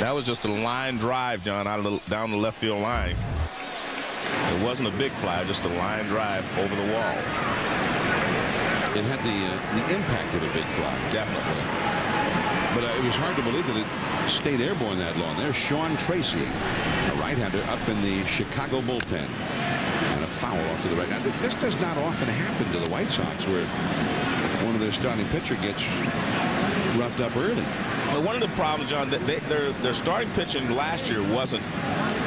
That was just a line drive, John, down the left field line. It wasn't a big fly, just a line drive over the wall. It had the impact of a big fly. Definitely. But it was hard to believe that it stayed airborne that long. There's Sean Tracy, a right-hander up in the Chicago bullpen. And a foul off to the right. Now, this does not often happen to the White Sox, where one of their starting pitcher gets roughed up early. But one of the problems, John, their starting pitching last year wasn't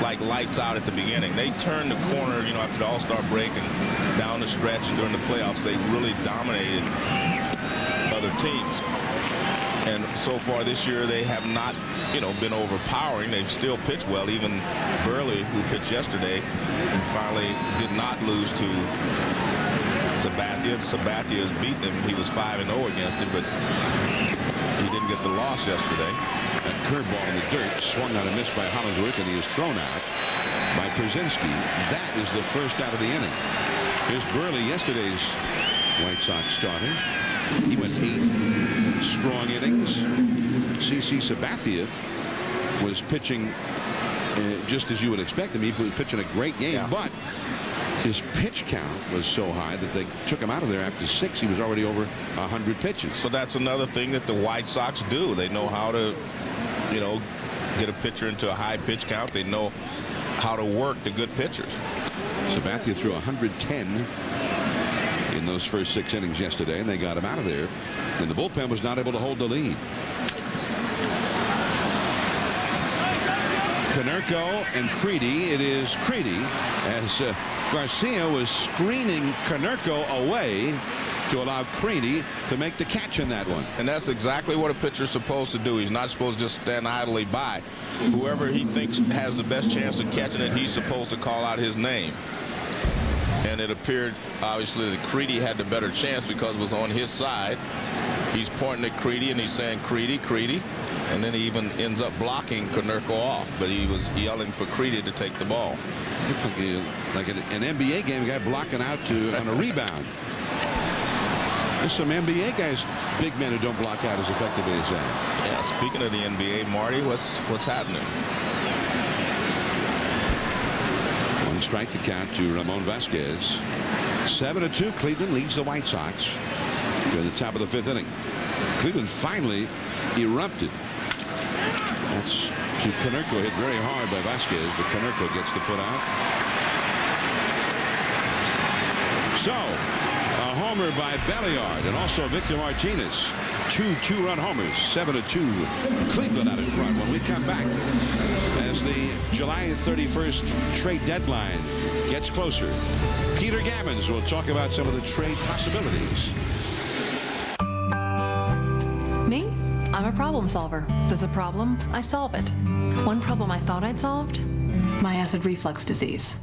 like lights out at the beginning. They turned the corner, after the All-Star break and down the stretch, and during the playoffs, they really dominated other teams. And so far this year, they have not, been overpowering. They've still pitched well. Even Burley, who pitched yesterday, and finally did not lose to Sabathia. Sabathia has beaten him. He was 5-0 against him, but he didn't get the loss yesterday. That curveball in the dirt, swung on and missed by Hollingsworth, and he is thrown out by Przinsky. That is the first out of the inning. Here's Burley, yesterday's White Sox starter. He went 8 strong innings. CC Sabathia was pitching just as you would expect him. He was pitching a great game, but his pitch count was so high that they took him out of there after 6. He was already over 100 pitches. So that's another thing that the White Sox do. They know how to, get a pitcher into a high pitch count. They know how to work the good pitchers. Sabathia threw 110 in those first 6 innings yesterday, and they got him out of there. And the bullpen was not able to hold the lead. Konerko and Creedy. It is Creedy as Garcia was screening Konerko away to allow Creedy to make the catch in that one. And that's exactly what a pitcher's supposed to do. He's not supposed to just stand idly by. Whoever he thinks has the best chance of catching it, he's supposed to call out his name. And it appeared, obviously, that Creedy had the better chance because it was on his side. He's pointing at Creedy and he's saying, Creedy, Creedy. And then he even ends up blocking Konerko off. But he was yelling for Creedy to take the ball. Looks like an NBA game, a guy blocking out on a rebound. There's some NBA guys, big men, who don't block out as effectively as that. Yeah, speaking of the NBA, Marty, what's happening? 1 strike to count to Ramon Vasquez. 7-2, Cleveland leads the White Sox during the top of the 5th inning. Cleveland finally erupted. That's Konerko hit very hard by Vasquez, but Konerko gets the put out. So, a homer by Belliard and also Victor Martinez. Two-run homers, 7-2. Cleveland out in front. When we come back, as the July 31st trade deadline gets closer, Peter Gammons will talk about some of the trade possibilities. Me? I'm a problem solver. There's a problem, I solve it. One problem I thought I'd solved? My acid reflux disease.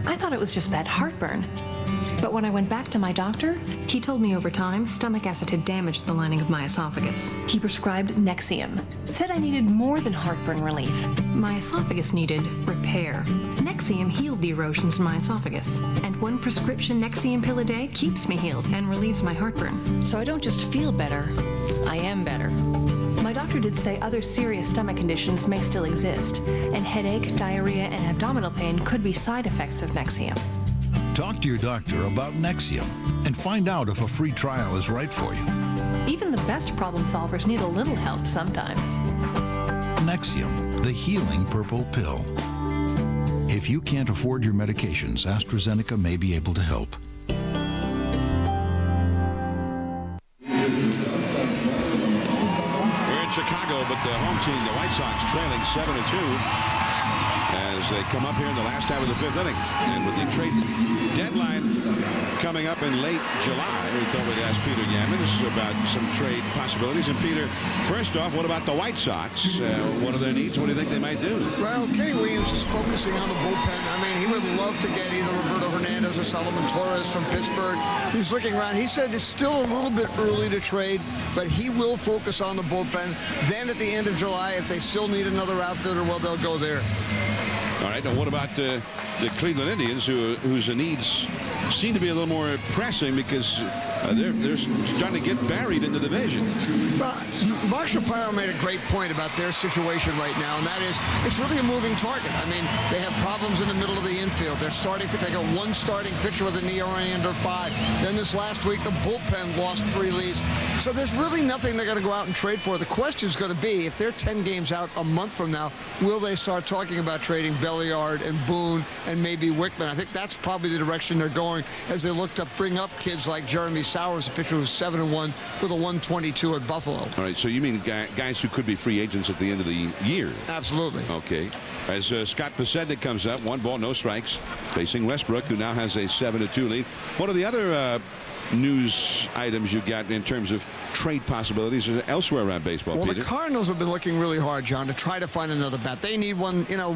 I thought it was just bad heartburn. But when I went back to my doctor, he told me over time stomach acid had damaged the lining of my esophagus. He prescribed Nexium. Said I needed more than heartburn relief. My esophagus needed repair. Nexium healed the erosions in my esophagus. And one prescription Nexium pill a day keeps me healed and relieves my heartburn. So I don't just feel better, I am better. My doctor did say other serious stomach conditions may still exist, and headache, diarrhea, and abdominal pain could be side effects of Nexium. Talk to your doctor about Nexium and find out if a free trial is right for you. Even the best problem solvers need a little help sometimes. Nexium, the healing purple pill. If you can't afford your medications, AstraZeneca may be able to help. We're in Chicago, but the home team, the White Sox, trailing 7-2. As they come up here in the last half of the 5th inning. And with the trade deadline coming up in late July, we thought we'd ask Peter Gammons about some trade possibilities. And Peter, first off, what about the White Sox? What are their needs? What do you think they might do? Well, Kenny Williams is focusing on the bullpen. I mean, he would love to get either Roberto Hernandez or Solomon Torres from Pittsburgh. He's looking around. He said it's still a little bit early to trade, but he will focus on the bullpen. Then at the end of July, if they still need another outfielder, well, they'll go there. All right, now what about the Cleveland Indians, whose needs seem to be a little more pressing because they're starting to get buried in the division? But Mark Shapiro made a great point about their situation right now, and that is it's really a moving target. I mean, they have problems in the middle of the infield. They got one starting pitcher with an ERA under 5. Then this last week, the bullpen lost 3 leads. So there's really nothing they're going to go out and trade for. The question is going to be, if they're 10 games out a month from now, will they start talking about trading Belliard and Boone and maybe Wickman? I think that's probably the direction they're going as they look to bring up kids like Jeremy Sowers, a pitcher who's 7-1 with a 122 at Buffalo. All right, so you mean guys who could be free agents at the end of the year? Absolutely. Okay. As Scott Posednik comes up, 1 ball, no strikes, facing Westbrook, who now has a 7-2 lead. What are the other news items you got in terms of trade possibilities elsewhere around baseball, Well, Peter? the Cardinals have been looking really hard, John, to try to find another bat. They need one, you know,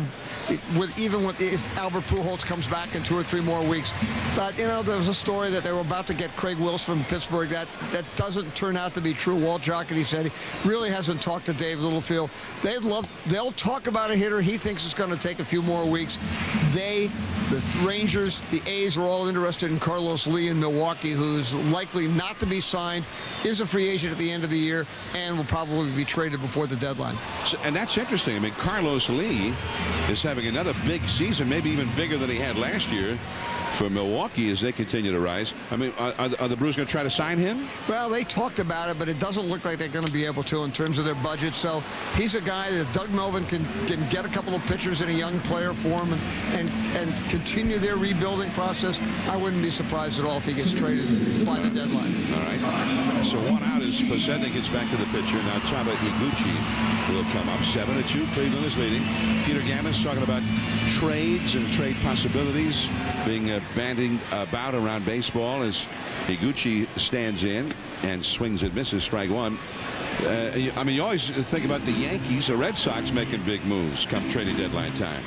if Albert Pujols comes back in 2 or 3 more weeks. But, you know, there was a story that they were about to get Craig Wills from Pittsburgh. That doesn't turn out to be true. Walt Jocketty said he really hasn't talked to Dave Littlefield. They'll talk about a hitter. He thinks it's going to take a few more weeks. The Rangers, the A's are all interested in Carlos Lee in Milwaukee, who's likely not to be signed, is a free agent at the end of the year, and will probably be traded before the deadline. And that's interesting. I mean, Carlos Lee is having another big season, maybe even bigger than he had last year for Milwaukee as they continue to rise. I mean, are the Brewers going to try to sign him? Well, they talked about it, but it doesn't look like they're going to be able to in terms of their budget. So he's a guy that if Doug Melvin can get a couple of pitchers and a young player for him and continue their rebuilding process, I wouldn't be surprised at all if he gets traded by the deadline. All right. So 1 out as Posednik gets back to the pitcher. Now Taba Iguchi will come up. 7-2. Cleveland is leading. Peter Gammons talking about trades and trade possibilities being banding about around baseball as Iguchi stands in and swings and misses, strike 1. I mean, you always think about the Yankees, the Red Sox making big moves come trading deadline time.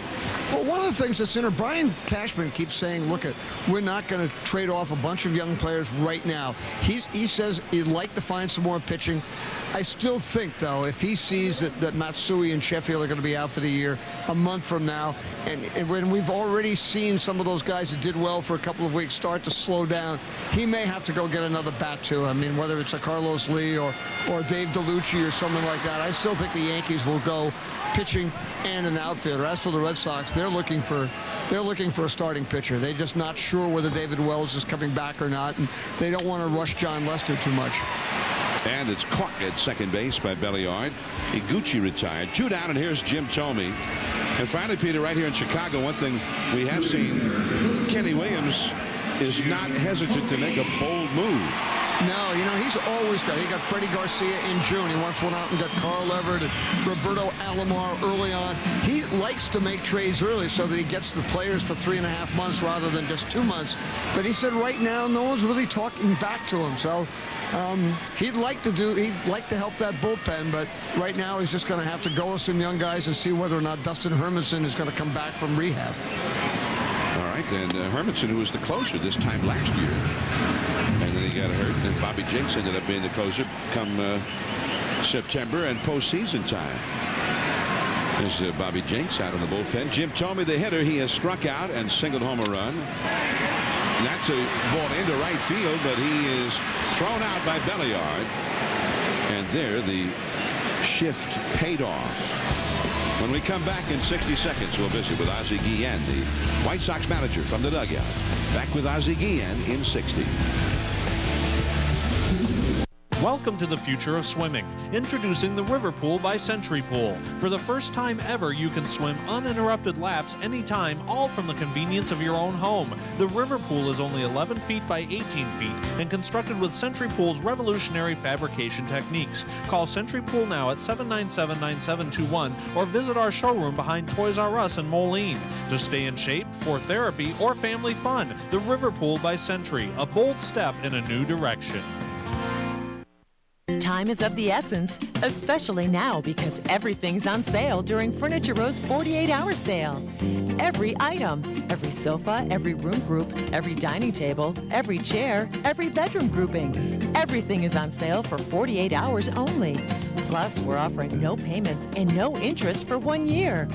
Well, one of the things that's in her, Brian Cashman keeps saying, look, we're not going to trade off a bunch of young players right now. He says he'd like to find some more pitching. I still think, though, if he sees that Matsui and Sheffield are going to be out for the year a month from now, and when we've already seen some of those guys that did well for a couple of weeks start to slow down, he may have to go get another bat, too. I mean, whether it's a Carlos Lee or Dave DeLucci or someone like that, I still think the Yankees will go pitching and an outfielder. As for the Red Sox, they're looking for a starting pitcher. They're just not sure whether David Wells is coming back or not, and they don't want to rush John Lester too much. And it's caught at second base by Belliard. Iguchi retired. 2 down, and here's Jim Thome. And finally, Peter, right here in Chicago, one thing we have seen, Kenny Williams is not hesitant to make a bold move. No, you know, he got Freddie Garcia in June. He once went out and got Carl Everett and Roberto Alomar early on. He likes to make trades early so that he gets the players for 3.5 months rather than just 2 months. But he said right now no one's really talking back to him. So he'd like to help that bullpen, but right now he's just going to have to go with some young guys and see whether or not Dustin Hermanson is going to come back from rehab. All right, and Hermanson, who was the closer this time last year, and then he got hurt, and Bobby Jenks ended up being the closer come September and postseason time. There's Bobby Jenks out in the bullpen. Jim Thome, the hitter, he has struck out and singled home a run. And that's a ball into right field, but he is thrown out by Belliard. And there, the shift paid off. When we come back in 60 seconds, we'll visit with Ozzie Guillen, the White Sox manager from the dugout. Back with Ozzie Guillen in 60. Welcome to the future of swimming. Introducing the River Pool by Century Pool. For the first time ever, you can swim uninterrupted laps anytime, all from the convenience of your own home. The River Pool is only 11 feet by 18 feet and constructed with Century Pool's revolutionary fabrication techniques. Call Century Pool now at 797-9721 or visit our showroom behind Toys R Us in Moline. To stay in shape, for therapy, or family fun, the River Pool by Century, a bold step in a new direction. Time is of the essence, especially now because everything's on sale during Furniture Row's 48-hour sale. Every item, every sofa, every room group, every dining table, every chair, every bedroom grouping. Everything is on sale for 48 hours only. Plus, we're offering no payments and no interest for 1 year.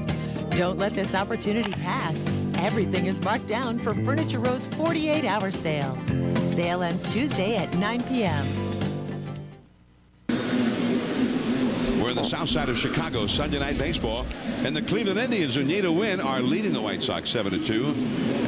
Don't let this opportunity pass. Everything is marked down for Furniture Row's 48-hour sale. Sale ends Tuesday at 9 p.m. We're in the south side of Chicago, Sunday night baseball, and the Cleveland Indians, who need a win, are leading the White Sox 7-2.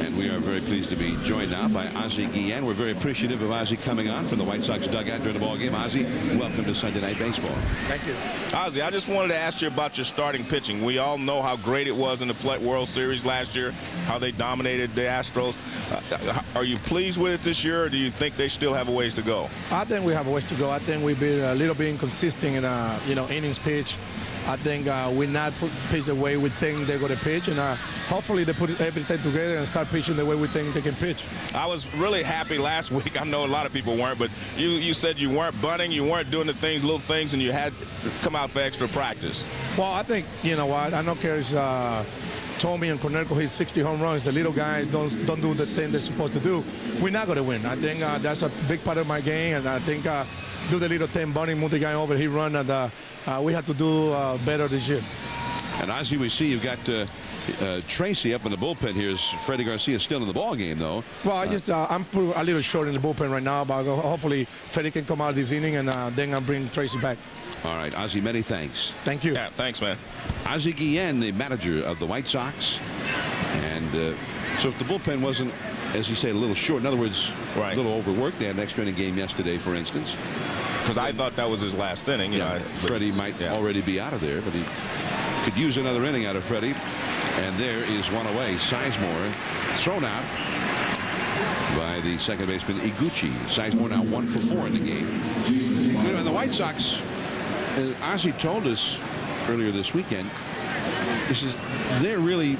And we are very pleased to be joined now by Ozzie Guillen. We're very appreciative of Ozzie coming on from the White Sox dugout during the ball game. Ozzie, welcome to Sunday night baseball. Thank you. Ozzie, I just wanted to ask you about your starting pitching. We all know how great it was in the World Series last year, how they dominated the Astros. Are you pleased with it this year, or do you think they still have a ways to go? I think we have a ways to go. I think we've been a little bit inconsistent in innings pitch. I think we're not pitch the way we think they're going to pitch, and hopefully they put everything together and start pitching the way we think they can pitch. I was really happy last week. I know a lot of people weren't, but you said you weren't bunting, you weren't doing the little things, and you had to come out for extra practice. Well, I think, you know what, I don't care if Thome and Konerko hit 60 home runs. The little guys don't do the thing they're supposed to do. We're not going to win. I think that's a big part of my game, and I think do the little thing, bunting, move the guy over, he run, and we have to do better this year. And Ozzie, we see you've got Tracy up in the bullpen here. Is Freddie Garcia still in the ball game, though? Well, I'm a little short in the bullpen right now, but hopefully Freddie can come out this inning, and then I'll bring Tracy back. All right, Ozzie, many thanks. Thank you. Yeah, thanks, man. Ozzie Guillen, the manager of the White Sox. And so if the bullpen wasn't, as you say, a little short, in other words, a little overworked, they had an extra inning game yesterday, for instance. Because I thought that was his last inning. Freddie might already be out of there, but he could use another inning out of Freddie. And there is one away. Sizemore thrown out by the second baseman Iguchi. Sizemore now 1 for 4 in the game. You know, and the White Sox, Ozzie told us earlier this weekend, they're really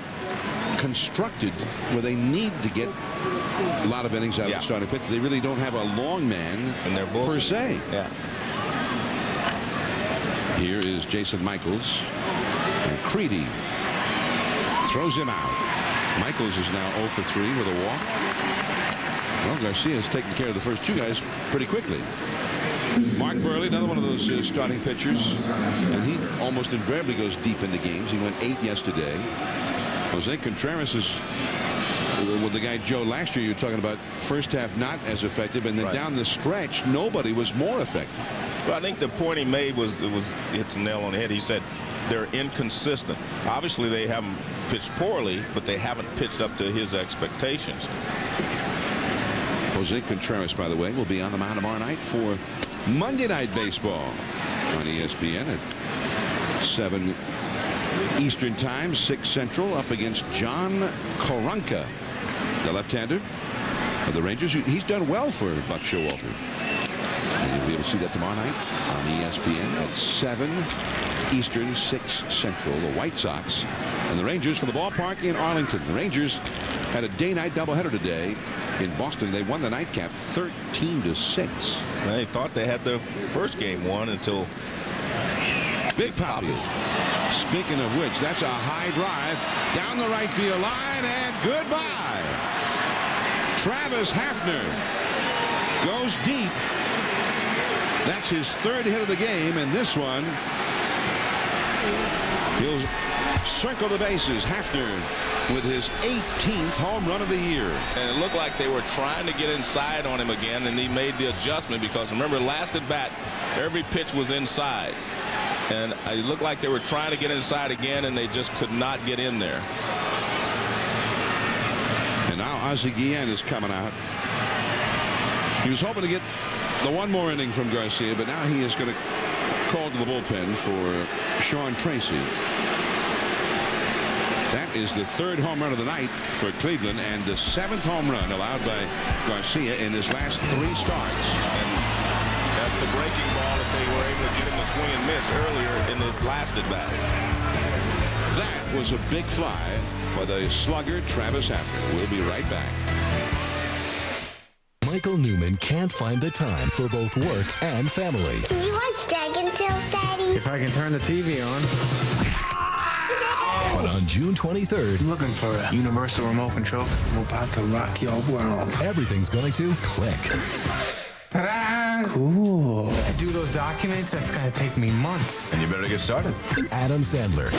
constructed where they need to get a lot of innings out of the starting pitch. They really don't have a long man in their bullpen per se. Yeah. Here is Jason Michaels, and Creedy throws him out. Michaels is now 0 for 3 with a walk. Well, Garcia has taken care of the first 2 guys pretty quickly. Mark Burley, another one of those starting pitchers, and he almost invariably goes deep into games. He went 8 yesterday. Jose Contreras is with the guy Joe last year. You're talking about first half not as effective, and then down the stretch nobody was more effective. Well, I think the point he made was it's a nail on the head. He said they're inconsistent. Obviously they haven't pitched poorly, but they haven't pitched up to his expectations. Jose Contreras, by the way, will be on the mound tomorrow night for Monday Night Baseball on ESPN at 7 Eastern Time, 6 Central, up against John Koronka, the left-hander. of the Rangers. He's done well for Buck Showalter. And you'll be able to see that tomorrow night on ESPN at 7 Eastern, 6 Central. The White Sox and the Rangers from the ballpark in Arlington. The Rangers had a day-night doubleheader today in Boston. They won the nightcap 13-6. They thought they had the first game won until Big Papi. Speaking of which, that's a high drive down the right field line, and goodbye. Travis Hafner goes deep. That's his third hit of the game, and this one, he'll circle the bases. Hafner with his 18th home run of the year. And it looked like they were trying to get inside on him again, and he made the adjustment because, remember, last at bat, every pitch was inside. And it looked like they were trying to get inside again, and they just could not get in there. And now Ozzie Guillen is coming out. He was hoping to get the one more inning from Garcia, but now he is going to call to the bullpen for Sean Tracy. That is the third home run of the night for Cleveland and the 7th home run allowed by Garcia in his last 3 starts. And that's the breaking ball if they were able to get him to swing and miss earlier in his last at bat. That was a big fly for the slugger Travis Hafner. We'll be right back. Michael Newman can't find the time for both work and family. Can you watch Dragon Tales, Daddy? If I can turn the TV on. But on June 23rd, Looking for a universal remote control? I'm about to rock your world. everything's going to click. Ta-da! Cool. To do those documents, that's going to take me months. And you better get started. Adam Sandler.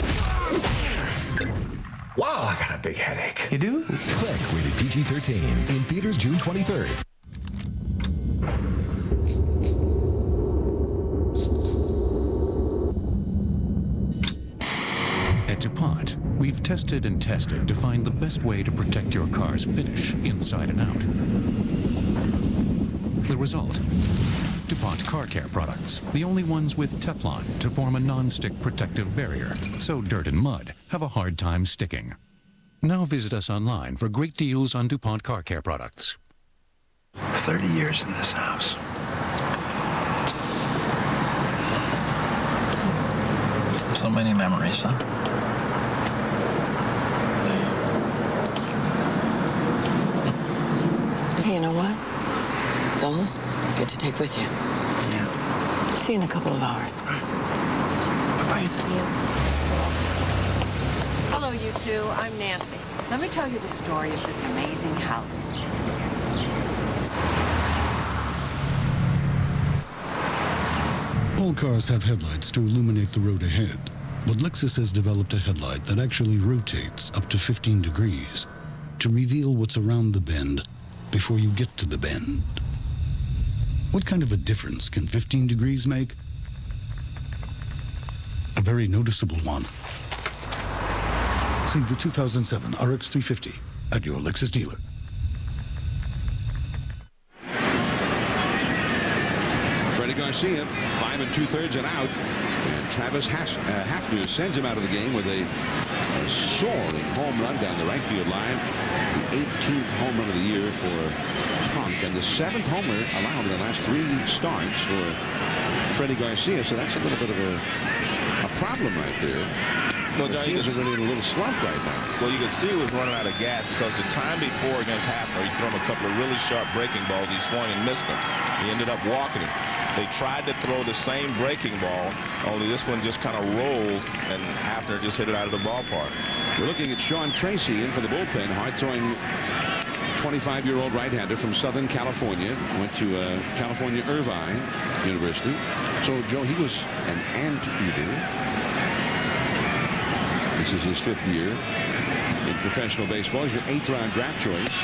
Wow, I got a big headache. You do? Click, rated PG-13. In theaters June 23rd. At DuPont, we've tested and tested to find the best way to protect your car's finish inside and out. The result? DuPont Car Care products, the only ones with Teflon to form a non-stick protective barrier, so dirt and mud have a hard time sticking. Now visit us online for great deals on DuPont Car Care products. 30 years in this house. So many memories, huh? Hey, you know what? Those get to take with you. Yeah. See you in a couple of hours. Bye-bye. Hello, you two. I'm Nancy. Let me tell you the story of this amazing house. All cars have headlights to illuminate the road ahead, but Lexus has developed a headlight that actually rotates up to 15 degrees to reveal what's around the bend before you get to the bend. What kind of a difference can 15 degrees make? A very noticeable one. See the 2007 RX 350 at your Lexus dealer. Freddie Garcia, 5 2/3 and out. And Travis Hafner sends him out of the game with a soaring home run down the right field line. The 18th home run of the year for Pronk, and the 7th homer allowed in the last 3 starts for Freddie Garcia. So that's a little bit of a problem right there. Well, John, he is really in a little slump right now. Well, you could see he was running out of gas because the time before against Hafner, he threw him a couple of really sharp breaking balls. He swung and missed them. He ended up walking him. They tried to throw the same breaking ball, only this one just kind of rolled, and Hafner just hit it out of the ballpark. We're looking at Sean Tracy in for the bullpen, hard-throwing 25-year-old right-hander from Southern California. Went to California Irvine University. So, Joe, he was an anteater. This is his 5th year in professional baseball. He's an 8th-round draft choice.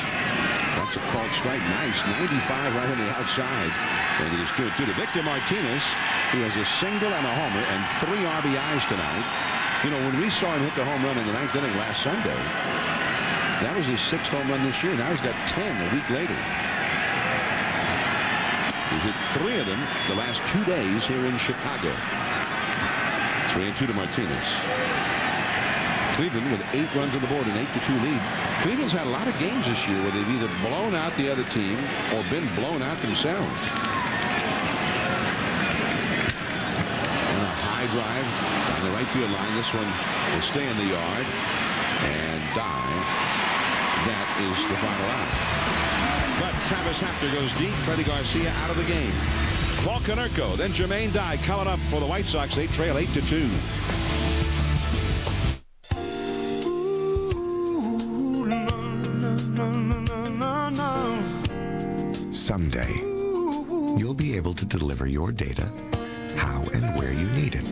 That's a called strike. Nice. 95 right on the outside. And it is 2-2 to Victor Martinez, who has a single and a homer and 3 RBIs tonight. You know, when we saw him hit the home run in the 9th inning last Sunday, that was his 6th home run this year. Now he's got 10 a week later. He's hit 3 of them the last 2 days here in Chicago. 3-2 to Martinez. Cleveland with 8 runs on the board, an 8-2 lead. Cleveland's had a lot of games this year where they've either blown out the other team or been blown out themselves. And a high drive on the right field line. This one will stay in the yard and die. That is the final out. But Travis Hafner goes deep. Freddie Garcia out of the game. Paul Konerko, then Jermaine Dye coming up for the White Sox. They trail 8-2. Someday, you'll be able to deliver your data how and where you need it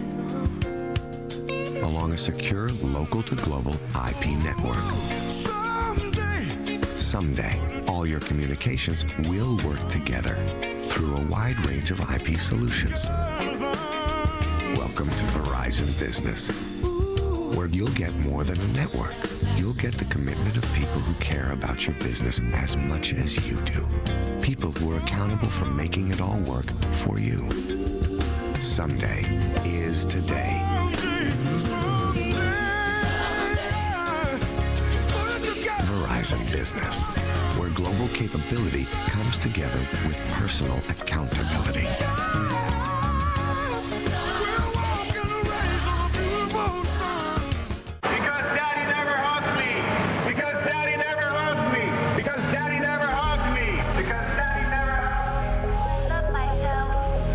along a secure local to global IP network. Someday, all your communications will work together through a wide range of IP solutions. Welcome to Verizon Business, where you'll get more than a network. You'll get the commitment of people who care about your business as much as you do. People who are accountable for making it all work for you. Someday is today. Verizon Business, where global capability comes together with personal accountability. Because Daddy never hugged me. Because Daddy never hugged me. Because Daddy never hugged me. Because Daddy never hugged me. I love myself.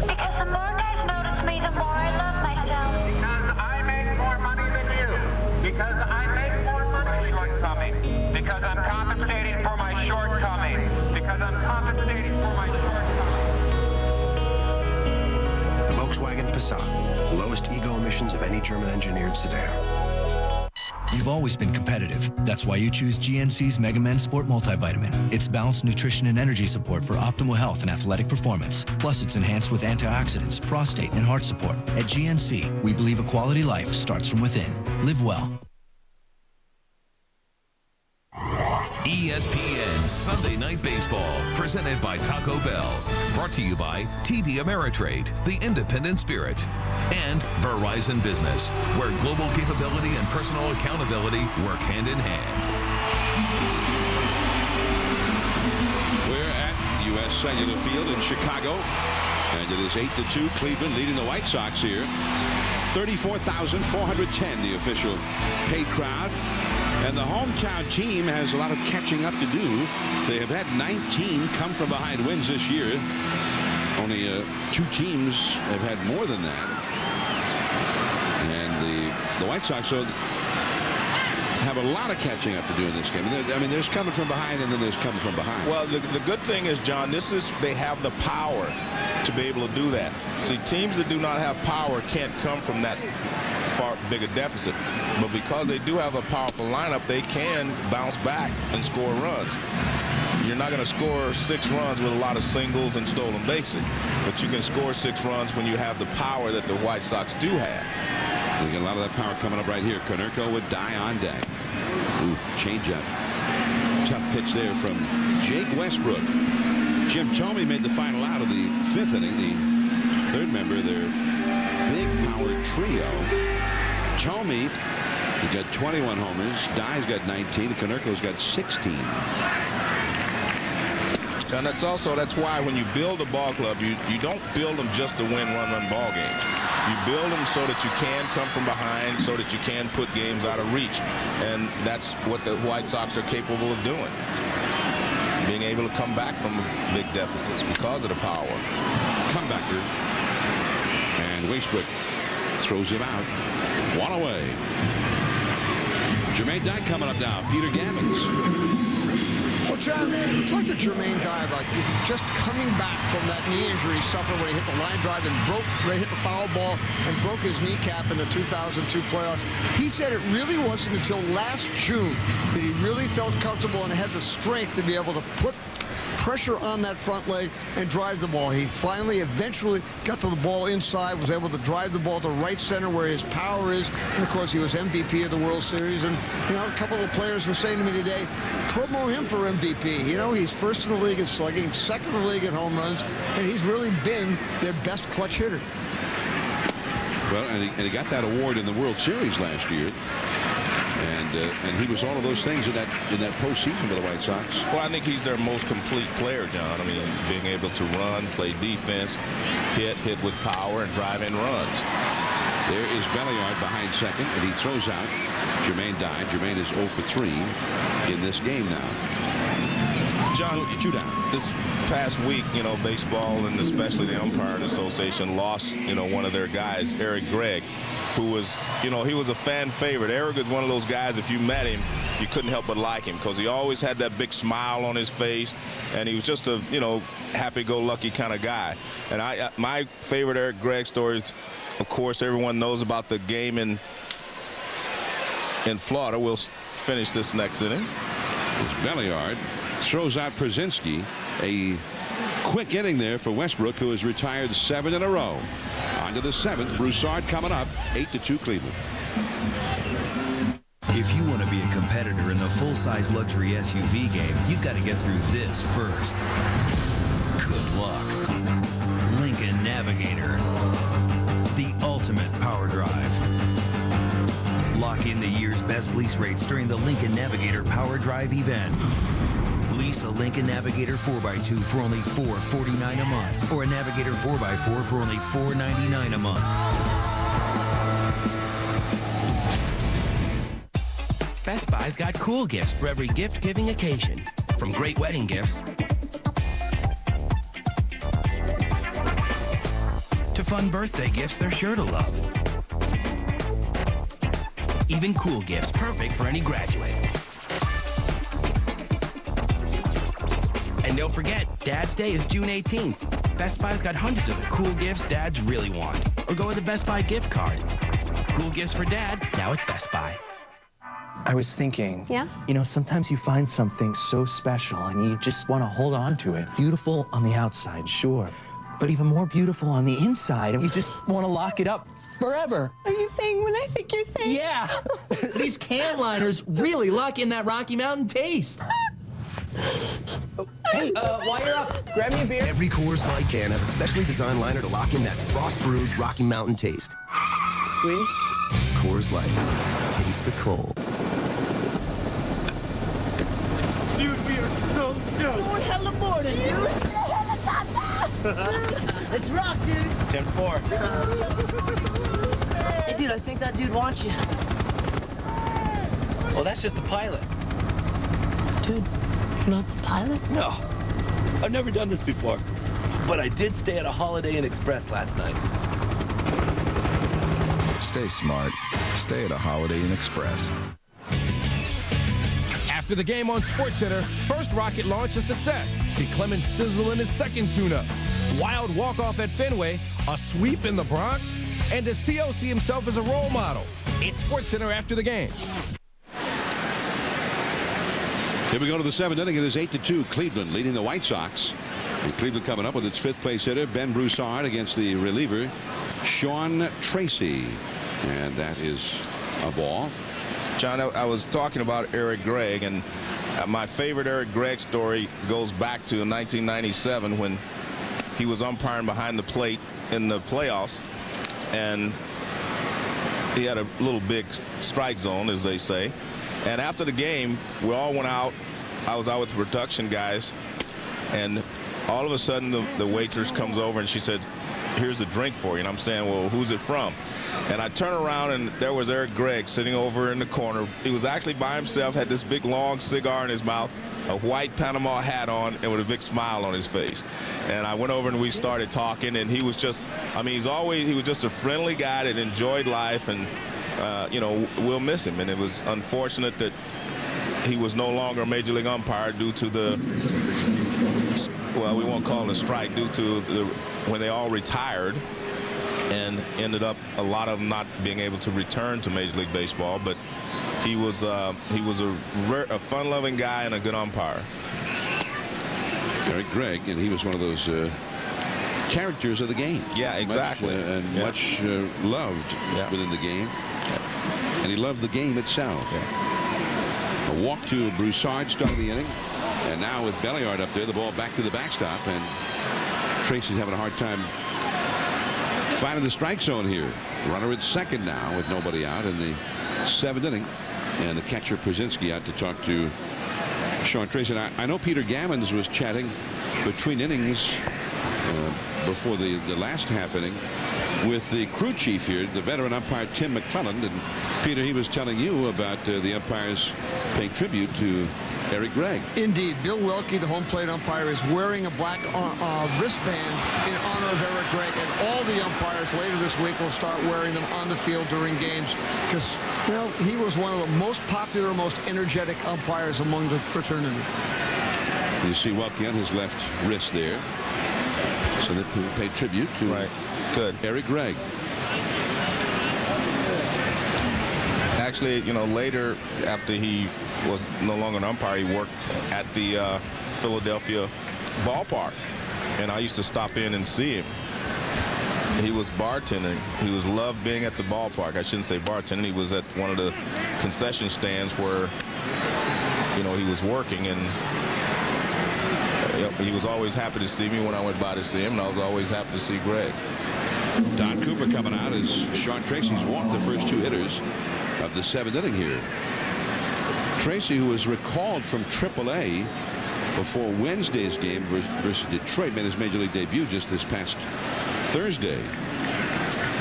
Because the more guys notice me, the more I love myself. Because I make more money than you. Because I make more money shortcomings. Because I'm compensating for my shortcomings. Because I'm compensating for my shortcomings. The Volkswagen Passat, lowest ego emissions of any German-engineered sedan. You've always been competitive. That's why you choose GNC's Mega Men Sport Multivitamin. It's balanced nutrition and energy support for optimal health and athletic performance. Plus, it's enhanced with antioxidants, prostate, and heart support. At GNC, we believe a quality life starts from within. Live well. ESPN Sunday Night Baseball, presented by Taco Bell. Brought to you by TD Ameritrade, the independent spirit. And Verizon Business, where global capability and personal accountability work hand in hand. We're at U.S. Cellular Field in Chicago, and it is 8-2. Cleveland leading the White Sox here. 34,410, the official paid crowd. And the hometown team has a lot of catching up to do. They have had 19 come from behind wins this year. Only 2 teams have had more than that. And the White Sox have a lot of catching up to do in this game. I mean, there's coming from behind and then there's coming from behind. Well, the good thing is, John, they have the power to be able to do that. See, teams that do not have power can't come from that far bigger deficit. But because they do have a powerful lineup, they can bounce back and score runs. You're not going to score 6 runs with a lot of singles and stolen bases, but you can score 6 runs when you have the power that the White Sox do have. We get a lot of that power coming up right here. Konerko with Dye on deck. Ooh, changeup. Tough pitch there from Jake Westbrook. Jim Thome made the final out of the 5th inning, the 3rd member of their big power trio. Thome, he got 21 homers. Dye's got 19. Konerko's got 16. And that's why when you build a ball club, you don't build them just to win run ball games. You build them so that you can come from behind, so that you can put games out of reach. And that's what the White Sox are capable of doing. Being able to come back from big deficits because of the power. Comebacker. And Westbrook throws him out. 1 away. Jermaine Dye coming up now. Peter Gammons. Well, John, talk to Jermaine Dye about just coming back from that knee injury he suffered when he hit the line drive and hit the foul ball and broke his kneecap in the 2002 playoffs. He said it really wasn't until last June that he really felt comfortable and had the strength to be able to put pressure on that front leg and drive the ball. He finally, eventually got to the ball inside, was able to drive the ball to right center where his power is. And, of course, he was MVP of the World Series. And, you know, a couple of players were saying to me today, promo him for MVP. You know, he's 1st in the league in slugging, 2nd in the league in home runs, and he's really been their best clutch hitter. Well, and he got that award in the World Series last year. And he was all of those things in that postseason for the White Sox. Well, I think he's their most complete player, John. I mean, being able to run, play defense, hit with power, and drive in runs. There is Belliard behind second, and he throws out Jermaine Dye. Jermaine is 0 for 3 in this game now. John, this past week, baseball and especially the umpiring association lost, one of their guys, Eric Gregg, who was, he was a fan favorite. Eric is one of those guys, if you met him, you couldn't help but like him because he always had that big smile on his face, and he was just a, happy-go-lucky kind of guy. And my favorite Eric Gregg stories, of course, everyone knows about the game in Florida. We'll finish this next inning. It's Belliard. Throws out Przinsky. A quick inning there for Westbrook, who has retired 7 in a row. On to the 7th. Broussard coming up. 8-2 Cleveland. If you want to be a competitor in the full-size luxury SUV game, you've got to get through this first. Good luck. Lincoln Navigator. The ultimate power drive. Lock in the year's best lease rates during the Lincoln Navigator Power Drive event. Lease a Lincoln Navigator 4x2 for only $449 a month, or a Navigator 4x4 for only $499 a month. Best Buy's got cool gifts for every gift-giving occasion, from great wedding gifts to fun birthday gifts they're sure to love. Even cool gifts perfect for any graduate. And don't forget, Dad's Day is June 18th. Best Buy's got hundreds of the cool gifts dads really want. Or go with a Best Buy gift card. Cool gifts for Dad, now at Best Buy. I was thinking, Yeah? Sometimes you find something so special and you just want to hold on to it. Beautiful on the outside, sure. But even more beautiful on the inside, and you just want to lock it up forever. Are you saying what I think you're saying? Yeah. These can liners really lock in that Rocky Mountain taste. Hey, while you're up, grab me a beer. Every Coors Light can has a specially designed liner to lock in that frost-brewed Rocky Mountain taste. Sweetie? Coors Light. Taste the cold. Dude, we are so stoked. One hell of a morning, dude. Let's rock, dude. 10-4. Hey, dude, I think that dude wants you. Well, that's just the pilot. Dude, not the pilot? No. I've never done this before. But I did stay at a Holiday Inn Express last night. Stay smart. Stay at a Holiday Inn Express. After the game on SportsCenter, first rocket launch a success. Did Clemens sizzle in his second tune-up? Wild walk-off at Fenway, a sweep in the Bronx? And does T.O. see himself as a role model? It's SportsCenter after the game. Here we go to the 7th inning. It is 8-2 Cleveland leading the White Sox. And Cleveland coming up with its 5th place hitter, Ben Broussard, against the reliever, Sean Tracy. And that is a ball. John, I was talking about Eric Gregg, and my favorite Eric Gregg story goes back to 1997 when he was umpiring behind the plate in the playoffs, and he had a little big strike zone, as they say. And after the game, we all went out. I was out with the production guys, and all of a sudden the waitress comes over and she said, "Here's a drink for you." And I'm saying, "Well, who's it from?" And I turn around, and there was Eric Gregg sitting over in the corner. He was actually by himself, had this big long cigar in his mouth, a white Panama hat on, and with a big smile on his face. And I went over and we started talking, and he was just, I mean, he was just a friendly guy that enjoyed life, and we'll miss him. And it was unfortunate that he was no longer a major league umpire due to the, well, we won't call it a strike, due to when they all retired, and ended up a lot of them not being able to return to Major League Baseball. But he was a fun-loving guy and a good umpire. Eric Gregg, and he was one of those characters of the game. Yeah, exactly. Much loved within the game. And he loved the game itself. A walk to Broussard starting the inning. And now with Belliard up there, the ball back to the backstop. And Tracy's having a hard time finding the strike zone here. Runner at second now with nobody out in the 7th inning. And the catcher Przinsky out to talk to Sean Tracy. And I know Peter Gammons was chatting between innings before the last half inning with the crew chief here, the veteran umpire Tim McClelland. And Peter, he was telling you about the umpires paying tribute to Eric Gregg. Indeed. Bill Welke, the home plate umpire, is wearing a black wristband in honor of Eric Gregg, and all the umpires later this week will start wearing them on the field during games because, well, he was one of the most popular, most energetic umpires among the fraternity. You see Welke on his left wrist there. So they pay tribute to Eric Gregg. Actually, you know, later after he was no longer an umpire, he worked at the Philadelphia ballpark, and I used to stop in and see him. He was bartending. He was loved being at the ballpark. I shouldn't say bartending. He was at one of the concession stands where, you know, he was working, and he was always happy to see me when I went by to see him, and I was always happy to see Gregg. Don Cooper coming out as Sean Tracy's walked the first 2 hitters of the 7th inning here. Tracy, who was recalled from AAA before Wednesday's game versus Detroit, made his Major League debut just this past Thursday.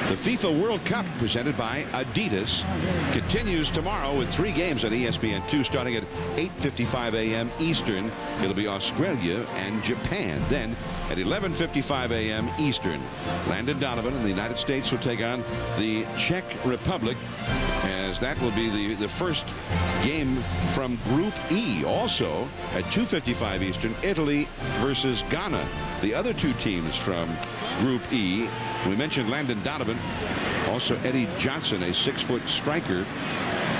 The FIFA World Cup, presented by Adidas, continues tomorrow with 3 games on ESPN2 starting at 8:55 a.m. Eastern. It'll be Australia and Japan. Then at 11:55 a.m. Eastern, Landon Donovan and the United States will take on the Czech Republic, as that will be the first game from Group E. Also at 2:55 Eastern, Italy versus Ghana. The other 2 teams from Group E. We mentioned Landon Donovan, also Eddie Johnson, a 6-foot striker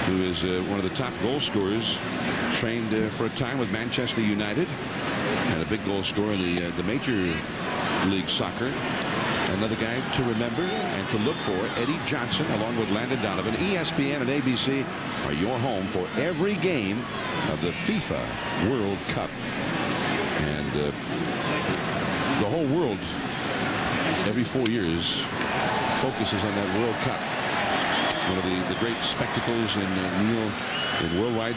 who is one of the top goal scorers, trained for a time with Manchester United, and a big goal scorer in the Major League Soccer. Another guy to remember and to look for, Eddie Johnson, along with Landon Donovan. ESPN and ABC are your home for every game of the FIFA World Cup. And the whole world, every 4 years, focuses on that World Cup. One of the great spectacles in worldwide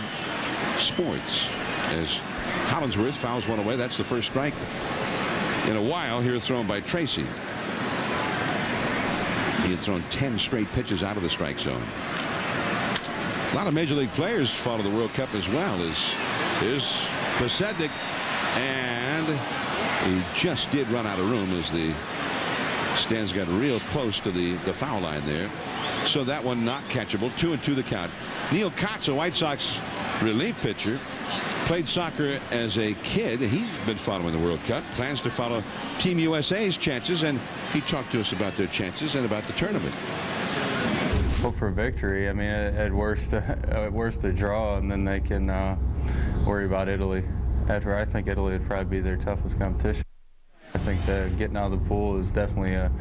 sports. As Hollingsworth fouls one away, that's the first strike in a while here, thrown by Tracy. He had thrown 10 straight pitches out of the strike zone. A lot of Major League players follow the World Cup as well. Here's Posednik, and he just did run out of room as the stands got real close to the foul line there. So that one not catchable. 2-2 the count. Neil Kotz, a White Sox relief pitcher, played soccer as a kid. He's been following the World Cup, plans to follow Team USA's chances, and he talked to us about their chances and about the tournament. Hope for victory. I mean, at worst a draw, and then they can worry about Italy. I think Italy would probably be their toughest competition. I think that getting out of the pool is definitely a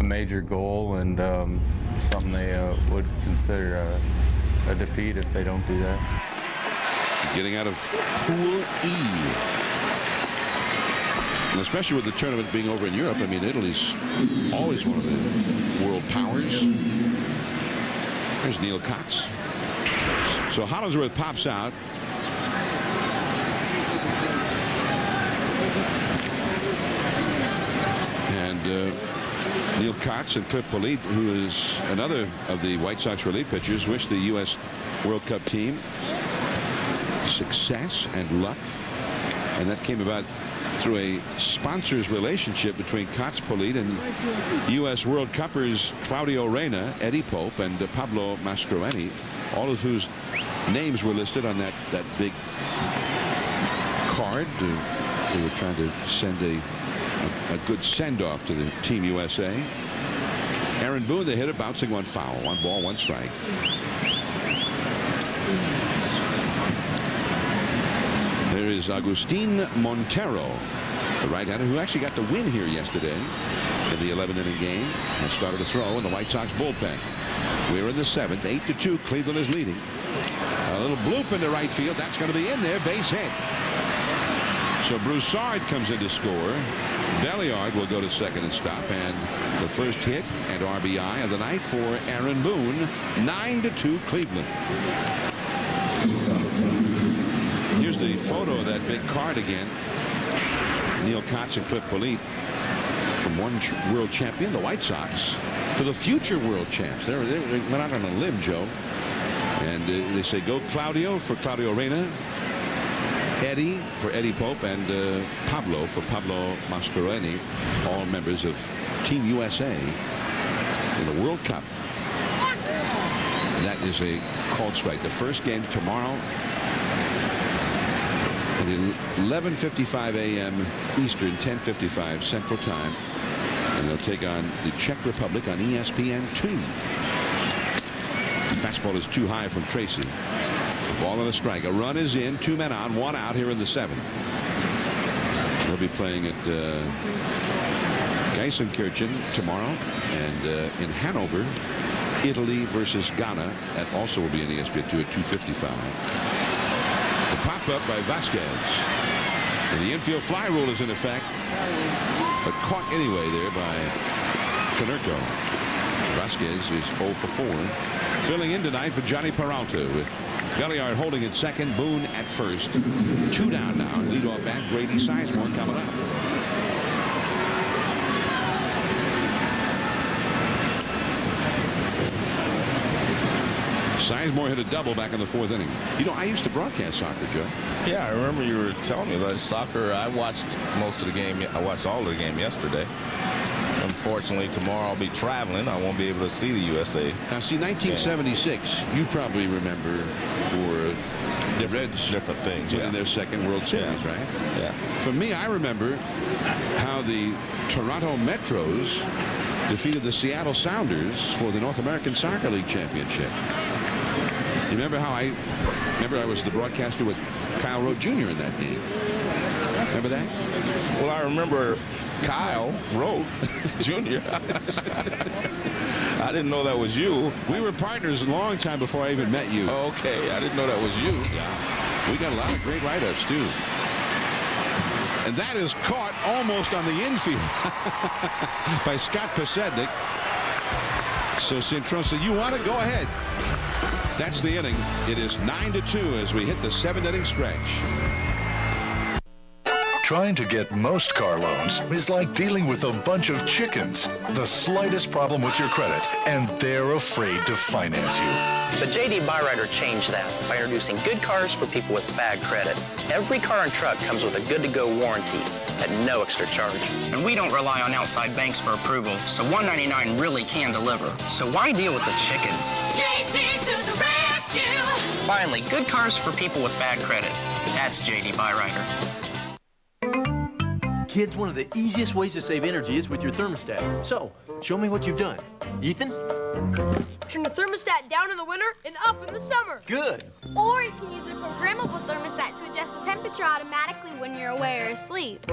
major goal, and something they would consider a defeat if they don't do that. Getting out of Pool E. And especially with the tournament being over in Europe, I mean, Italy's always one of the world powers. There's Neil Kotz. So Hollingsworth pops out. And Neil Kotz and Cliff Polite, who is another of the White Sox relief pitchers, wish the U.S. World Cup team success and luck. And that came about through a sponsors relationship between Kotz Polite and U.S. World Cuppers Claudio Reyna, Eddie Pope, and Pablo Mastroeni, all of whose names were listed on that big card. They were trying to send a good send-off to the Team USA. Aaron Boone, the hitter, bouncing one foul. 1 ball, 1 strike. There is Agustin Montero, the right-hander, who actually got the win here yesterday in the 11th-inning game and started to throw in the White Sox bullpen. We're in the 7th, 8-2. Cleveland is leading. A little bloop into right field. That's going to be in there. Base hit. So Broussard comes in to score. Belliard will go to second and stop. And the first hit and RBI of the night for Aaron Boone. 9-2 Cleveland. the photo of that big card again. Neil Kotz and Cliff Polite, from one world champion, the White Sox, to the future world champs. They went out on a limb, Joe. And they say go Claudio for Claudio Reyna, Eddie for Eddie Pope, and Pablo for Pablo Mastroeni, all members of Team USA in the World Cup. That is a called strike. The first game tomorrow at 11:55 a.m. Eastern, 10:55 Central Time. And they'll take on the Czech Republic on ESPN 2. The fastball is too high from Tracy. Ball and a strike. A run is in. 2 men on, 1 out here in the 7th. They'll be playing at Geisenkirchen tomorrow, and in Hanover, Italy versus Ghana. That also will be in ESPN 2 at 2:55. The pop-up by Vasquez. And the infield fly rule is in effect, but caught anyway there by Konerko. Vasquez is 0 for 4. Filling in tonight for Johnny Peralta with Belliard holding at second, Boone at first. 2 down now. Leadoff bat Grady Sizemore coming up. Sizemore hit a double back in the 4th inning. You know, I used to broadcast soccer, Joe. Yeah, I remember you were telling me about soccer. I watched most of the game. I watched all of the game yesterday. Unfortunately, tomorrow I'll be traveling. I won't be able to see the USA. Now, see, 1976, you probably remember for the Reds different things, winning their second World Series, right? Yeah. For me, I remember how the Toronto Metros defeated the Seattle Sounders for the North American Soccer League Championship. You remember how I was the broadcaster with Kyle Rote Jr. in that game? Remember that? Well, I remember Kyle Rote Jr. I didn't know that was you. We were partners a long time before I even met you. Okay, I didn't know that was you. Yeah. We got a lot of great write-ups, too. And that is caught almost on the infield by Scott Posednik. So Cintron said, you want it? Go ahead. That's the inning. It is 9-2 as we hit the 7th inning stretch. Trying to get most car loans is like dealing with a bunch of chickens. The slightest problem with your credit, and they're afraid to finance you. But J.D. Byrider changed that by introducing good cars for people with bad credit. Every car and truck comes with a good-to-go warranty at no extra charge. And we don't rely on outside banks for approval, so $199 really can deliver. So why deal with the chickens? JD to the rescue! Finally, good cars for people with bad credit. That's J.D. Byrider. Kids, one of the easiest ways to save energy is with your thermostat. So, show me what you've done. Ethan? Turn the thermostat down in the winter and up in the summer. Good. Or you can use a programmable thermostat to adjust the temperature automatically when you're away or asleep.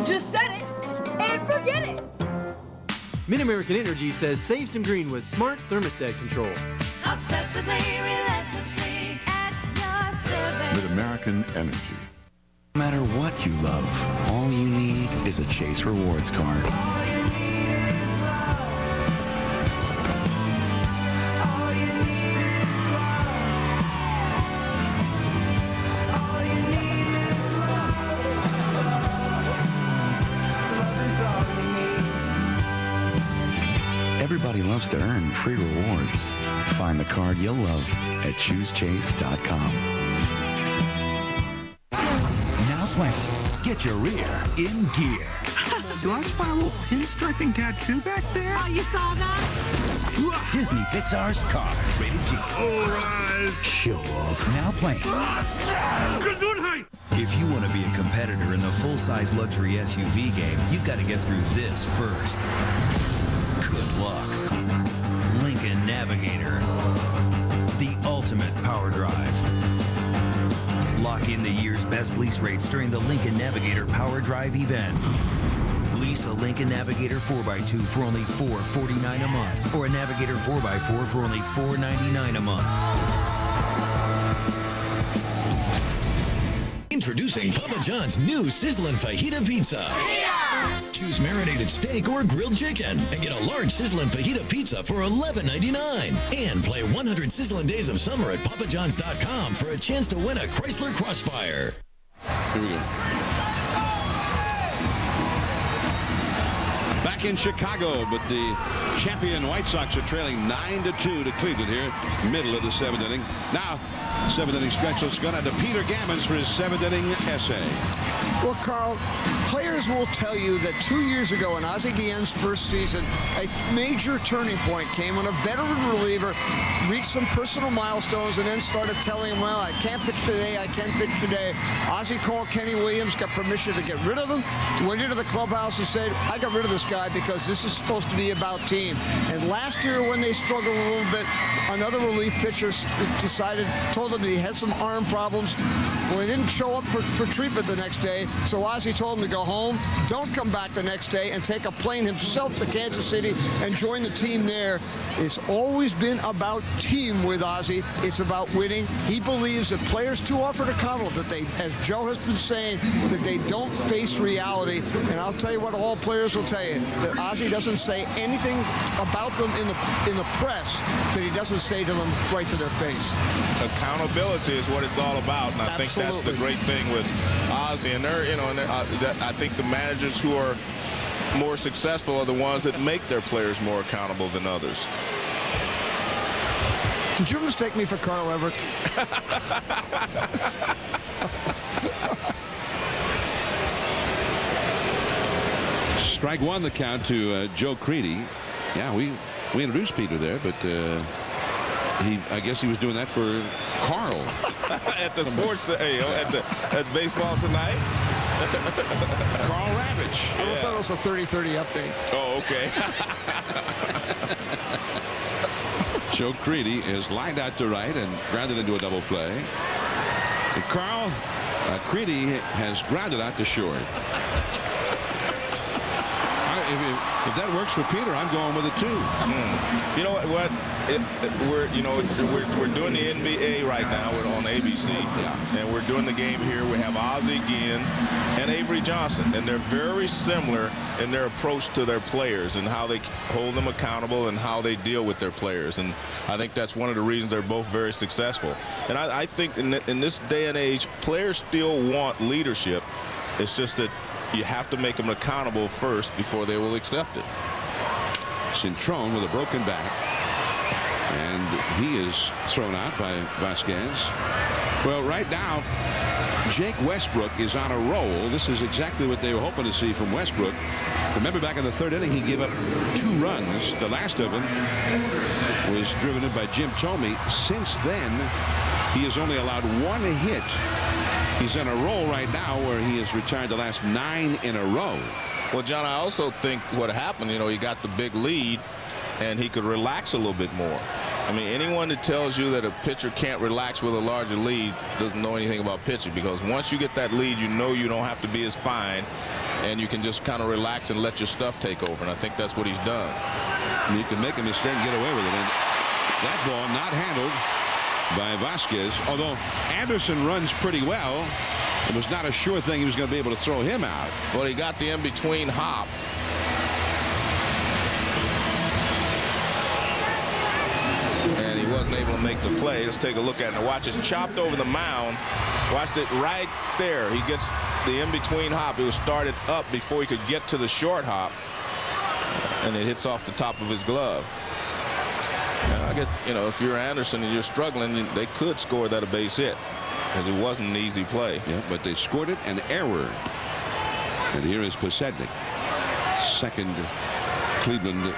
Just set it and forget it. Mid-American Energy says save some green with smart thermostat control. Obsessively, relentlessly at your service. Mid-American Energy. No matter what you love, all you need is a Chase Rewards card. Everybody loves to earn free rewards. Find the card you'll love at ChooseChase.com. Now playing. Get your rear in gear. Do I spot a little pinstriping tattoo back there? Oh, you saw that? Disney Pixar's Cars, rated G. All right. Show off. Now playing. Gesundheit! If you want to be a competitor in the full-size luxury SUV game, you've got to get through this first. Good luck. Lincoln Navigator. The ultimate power drive. Lock in the year's best lease rates during the Lincoln Navigator Power Drive event. Lease a Lincoln Navigator 4x2 for only $449 a month, or a Navigator 4x4 for only $499 a month. Introducing Papa John's new Sizzlin' Fajita Pizza. Choose marinated steak or grilled chicken and get a large sizzling fajita pizza for $11.99. And play 100 sizzling days of summer at papajohns.com for a chance to win a Chrysler Crossfire. Here we go. Back in Chicago, but the champion White Sox are trailing 9-2 to Cleveland here, middle of the 7th inning. Now, 7th inning stretch. Let's go down to Peter Gammons for his 7th inning essay. Well, Carl, players will tell you that 2 years ago in Ozzie Guillen's first season, a major turning point came when a veteran reliever reached some personal milestones and then started telling him, well, I can't pitch today, I can't pitch today. Ozzie called Kenny Williams, got permission to get rid of him, went into the clubhouse and said, I got rid of this guy because this is supposed to be about team. And last year when they struggled a little bit, another relief pitcher told him that he had some arm problems. Well, he didn't show up for treatment the next day, so Ozzie told him to go home, don't come back the next day, and take a plane himself to Kansas City and join the team there. It's always been about team with Ozzie. It's about winning. He believes that players too often are accountable, that they, as Joe has been saying, that they don't face reality. And I'll tell you what all players will tell you, that Ozzie doesn't say anything about them in the press that he doesn't say to them right to their face. Accountability is what it's all about, and I think that's the great thing with Ozzie. And I think the managers who are more successful are the ones that make their players more accountable than others. Did you mistake me for Carl Everett? Strike one, the count to Joe Creedy. Yeah, we introduced Peter there, but I guess he was doing that for Carl. At the sports, at baseball tonight. Carl Ravitch. I thought it was a 30-30 update. Oh, okay. Joe Creedy is lined out to right and grounded into a double play. And Carl Creedy has grounded out to short. If that works for Peter, I'm going with it too. You know what? We're doing the NBA right now. We're on ABC, and we're doing the game here. We have Ozzie Guillen and Avery Johnson, and they're very similar in their approach to their players and how they hold them accountable and how they deal with their players. And I think that's one of the reasons they're both very successful. And I think in this day and age, players still want leadership. It's just that you have to make them accountable first before they will accept it. Cintrone with a broken bat, and he is thrown out by Vasquez. Well, right now, Jake Westbrook is on a roll. This is exactly what they were hoping to see from Westbrook. Remember, back in the 3rd inning, he gave up 2 runs. The last of them was driven in by Jim Thome. Since then, he has only allowed 1 hit. He's on a roll right now where he has retired the last 9 in a row. Well, John, I also think what happened, he got the big lead and he could relax a little bit more. I mean, anyone that tells you that a pitcher can't relax with a larger lead doesn't know anything about pitching, because once you get that lead, you know you don't have to be as fine and you can just kind of relax and let your stuff take over. And I think that's what he's done. And you can make a mistake and get away with it. And that ball not handled by Vasquez, although Anderson runs pretty well. It was not a sure thing he was going to be able to throw him out. Well, he got the in-between hop. And he wasn't able to make the play. Let's take a look at it. Now watch it. Chopped over the mound. Watch it right there. He gets the in-between hop. It was started up before he could get to the short hop. And it hits off the top of his glove. I get, if you're Anderson and you're struggling, they could score that a base hit, because it wasn't an easy play. Yeah, but they scored it an error. And here is Posednik, second Cleveland.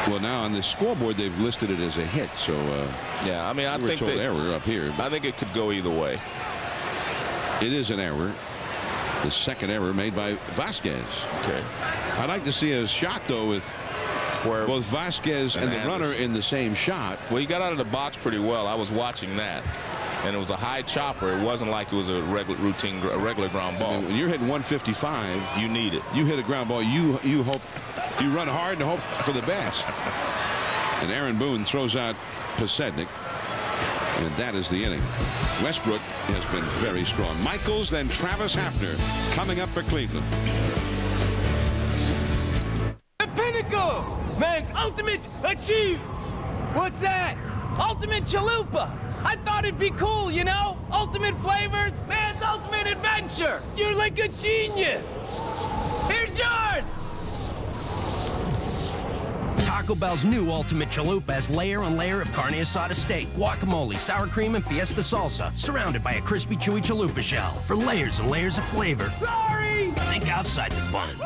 Well, now on the scoreboard they've listed it as a hit, so yeah, I mean, I think error up here. I think it could go either way. It is an error. The second error made by Vasquez. Okay. I'd like to see a shot, though, with where both Vasquez and the runner in the same shot. Well, he got out of the box pretty well. I was watching that, and it was a high chopper. It wasn't like it was a regular ground ball. I mean, when you're hitting 155, you need it. You hit a ground ball. You hope, you run hard and hope for the best. And Aaron Boone throws out Posednik. And that is the inning. Westbrook has been very strong. Michaels, then Travis Hafner coming up for Cleveland. The pinnacle! Man's ultimate achieve! What's that? Ultimate chalupa! I thought it'd be cool, you know? Ultimate flavors, man's ultimate adventure! You're like a genius! Here's yours! Taco Bell's new Ultimate Chalupa has layer on layer of carne asada steak, guacamole, sour cream, and fiesta salsa, surrounded by a crispy, chewy chalupa shell for layers and layers of flavor. Sorry! Think outside the bun.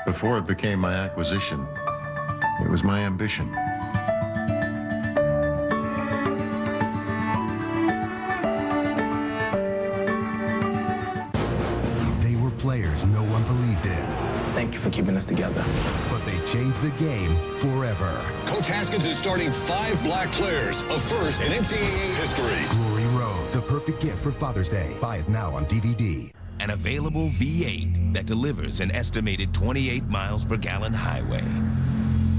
Before it became my acquisition, it was my ambition. They were players no one believed in. Thank you for keeping us together. But they changed the game forever. Coach Haskins is starting 5 black players, a first in NCAA history. Glory Road, the perfect gift for Father's Day. Buy it now on DVD. An available V8 that delivers an estimated 28 miles per gallon highway.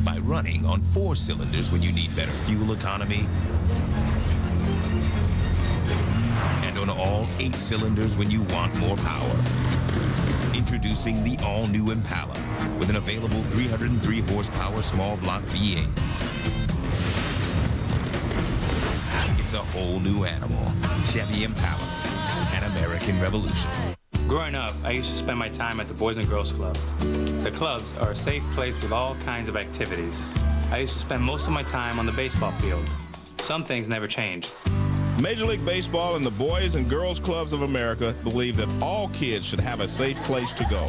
By running on 4 cylinders when you need better fuel economy, and on all 8 cylinders when you want more power. Introducing the all-new Impala with an available 303 horsepower small block V8. It's a whole new animal. Chevy Impala, an American revolution. Growing up, I used to spend my time at the Boys and Girls Club. The clubs are a safe place with all kinds of activities. I used to spend most of my time on the baseball field. Some things never change. Major League Baseball and the Boys and Girls Clubs of America believe that all kids should have a safe place to go.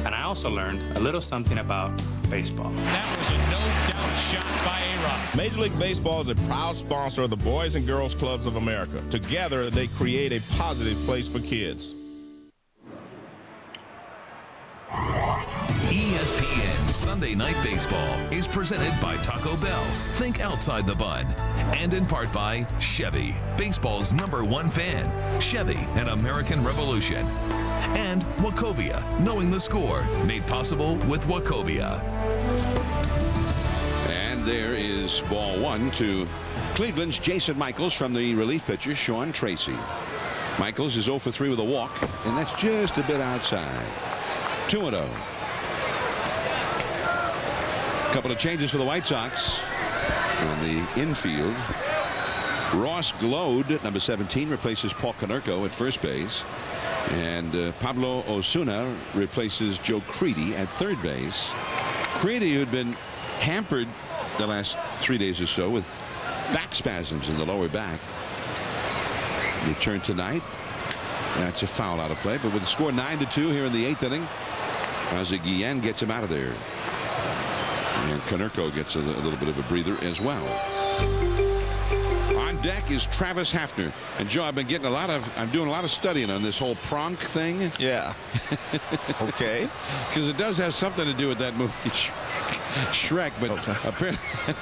And I also learned a little something about baseball. That was a no-doubt shot by A-Rod. Major League Baseball is a proud sponsor of the Boys and Girls Clubs of America. Together, they create a positive place for kids. ESPN Sunday Night Baseball is presented by Taco Bell. Think outside the bun. And in part by Chevy, baseball's #1 fan. Chevy, an American revolution. And Wachovia, knowing the score, made possible with Wachovia. And there is ball 1 to Cleveland's Jason Michaels from the relief pitcher, Sean Tracy. Michaels is 0 for 3 with a walk, and that's just a bit outside. 2-0. Couple of changes for the White Sox on the infield. Ross Glode at number 17 replaces Paul Konerko at first base, and Pablo Osuna replaces Joe Creedy at third base. Creedy, who'd been hampered the last 3 days or so with back spasms in the lower back, returned tonight. That's a foul out of play, but with the score 9-2 here in the 8th inning, Guillen gets him out of there. And Konerko gets a little bit of a breather as well. On deck is Travis Hafner. And Joe, I'm doing a lot of studying on this whole Pronk thing. Yeah. Okay. Because it does have something to do with that movie Shrek, but apparently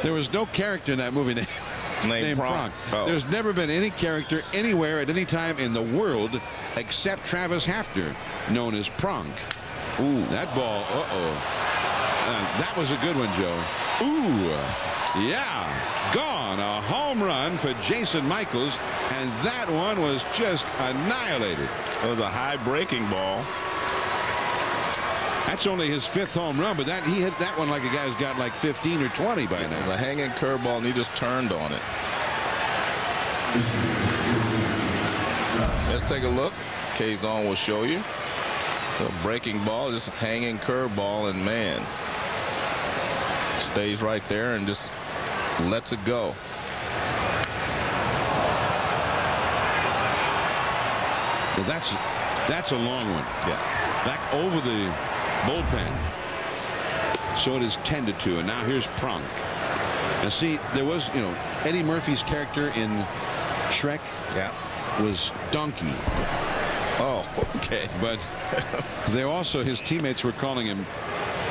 there was no character in that movie named Pronk. Oh. There's never been any character anywhere at any time in the world except Travis Hafner known as Pronk. Ooh, that ball, that was a good one, Joe. Ooh, yeah, gone. A home run for Jason Michaels, and that one was just annihilated. It was a high breaking ball. That's only his 5th home run, but he hit that one like a guy who's got like 15 or 20 by now. It was a hanging curveball, and he just turned on it. Let's take a look. K-Zone will show you. The breaking ball, just a hanging curveball, and man, stays right there and just lets it go. Well, that's a long one. Yeah. Back over the bullpen. So it is 10-2, and now here's Pronk. Now see, there was, Eddie Murphy's character in Shrek was Donkey. Oh, okay. But they also, his teammates were calling him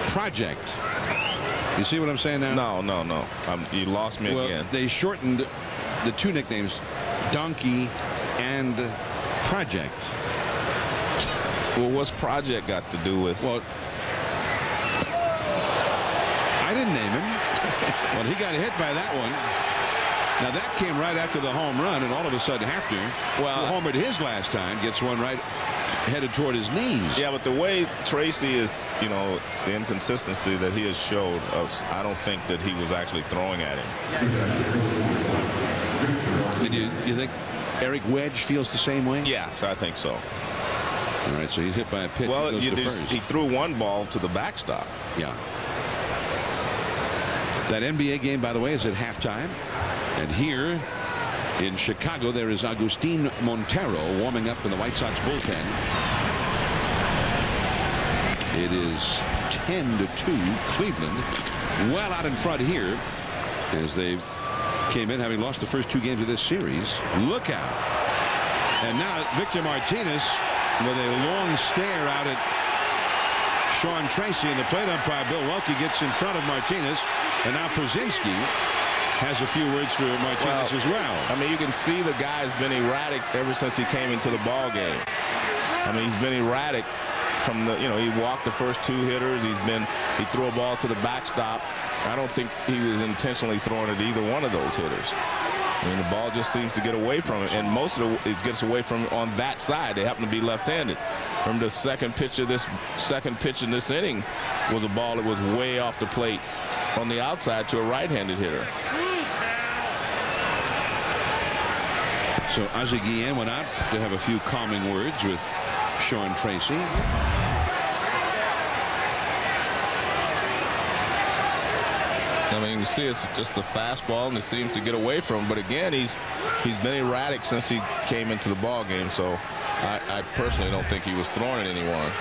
Project. You see what I'm saying now? No. You lost me again. They shortened the 2 nicknames, Donkey and Project. Well, what's Project got to do with? Well, didn't name him. Well, he got hit by that one. Now, that came right after the home run, and all of a sudden, Hafner, who homered his last time, gets one right headed toward his knees. Yeah, but the way Tracy is, you know, the inconsistency that he has showed us, I don't think that he was actually throwing at him. Did you think Eric Wedge feels the same way? Yeah, I think so. All right, so he's hit by a pitch. Well, He goes to first. he threw one ball to the backstop. Yeah. That NBA game, by the way, is at halftime. And here in Chicago, there is Agustin Montero warming up in the White Sox bullpen. It is 10-2 Cleveland, well out in front here as they've came in having lost the first 2 games of this series. Look out. And now Victor Martinez with a long stare out at Sean Tracy, and the plate umpire Bill Welke gets in front of Martinez, and now Przinsky has a few words for Martinez as well. I mean, you can see the guy's been erratic ever since he came into the ball game. I mean, he's been erratic from the, you know, he walked the first 2 hitters. He threw a ball to the backstop. I don't think he was intentionally throwing at either one of those hitters. I mean, the ball just seems to get away from him, and most of it gets away from him on that side. They happen to be left-handed. From the second pitch in this inning was a ball that was way off the plate on the outside to a right-handed hitter. So Ozzie Guillen went out to have a few calming words with Sean Tracy. I mean, you see it's just a fastball, and it seems to get away from him. But again, he's been erratic since he came into the ball game. So I personally don't think he was throwing at anyone.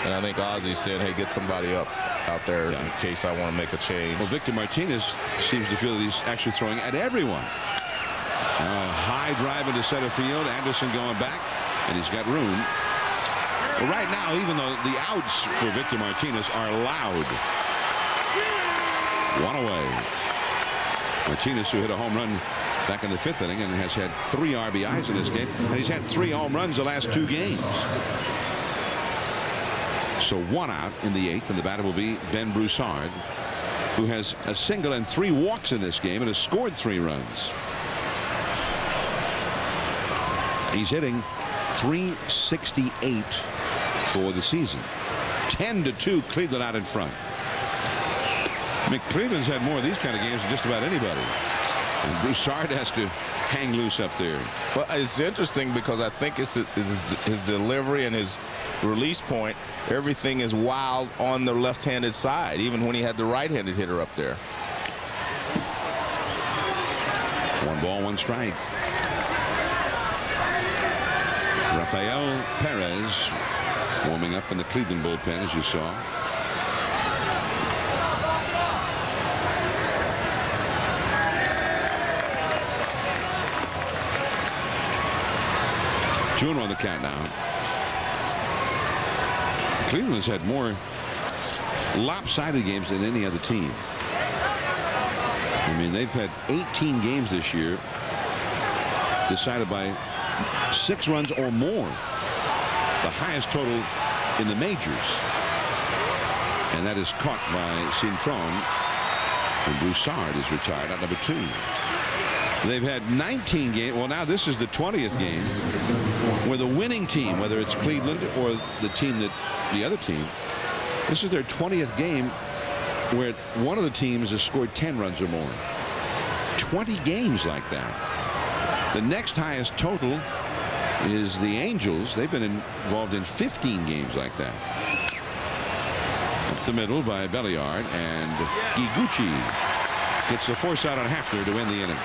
And I think Ozzy's saying, hey, get somebody up out there in case I want to make a change. Well, Victor Martinez seems to feel that he's actually throwing at everyone. High drive into center field. Anderson going back, and he's got room. Well, right now, even though the outs for Victor Martinez are loud. 1 away. Martinez, who hit a home run back in the 5th inning and has had 3 RBIs in this game, and he's had 3 home runs the last 2 games. So 1 out in the 8th, and the batter will be Ben Broussard, who has a single and 3 walks in this game and has scored 3 runs. He's hitting .368 for the season. 10-2 Cleveland out in front. I mean, Cleveland's had more of these kind of games than just about anybody. And Broussard has to hang loose up there. Well, it's interesting because I think it's his delivery and his release point. Everything is wild on the left-handed side, even when he had the right-handed hitter up there. 1 ball, 1 strike. Rafael Perez warming up in the Cleveland bullpen, as you saw. Two on the count now. Cleveland's had more lopsided games than any other team. I mean, they've had 18 games this year decided by 6 runs or more. The highest total in the majors. And that is caught by Cintron. And Broussard is retired at number 2. They've had 19 games. Well, now this is the 20th game where the winning team, whether it's Cleveland or the team that the other team, this is their 20th game where one of the teams has scored 10 runs or more. 20 games like that. The next highest total is the Angels. They've been involved in 15 games like that. Up the middle by Belliard, and Iguchi gets the force out on Hafner to win the inning.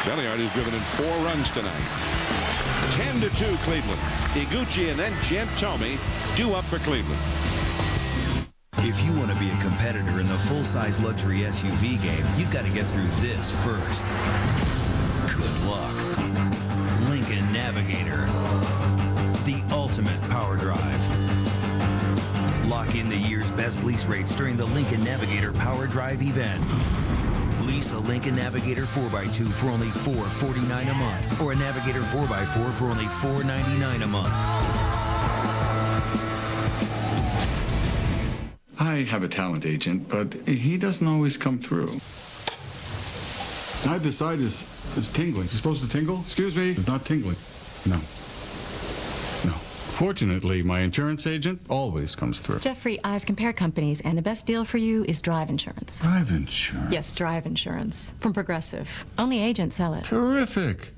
Belliard has driven in 4 runs tonight. 10-2 Cleveland. Iguchi and then Jim Thome due up for Cleveland. If you want to be a competitor in the full-size luxury SUV game, you've got to get through this first. Good luck. Lincoln Navigator. The ultimate power drive. Lock in the year's best lease rates during the Lincoln Navigator Power Drive event. Lease a Lincoln Navigator 4x2 for only $449 a month, or a Navigator 4x4 for only $499 a month. I I have a talent agent, but he doesn't always come through. Either side is tingling. It's supposed to tingle? Excuse me? It's not tingling. No. Fortunately, my insurance agent always comes through. Jeffrey, I've compared companies, and the best deal for you is Drive Insurance. Drive insurance? Yes, Drive Insurance. From Progressive. Only agents sell it. Terrific.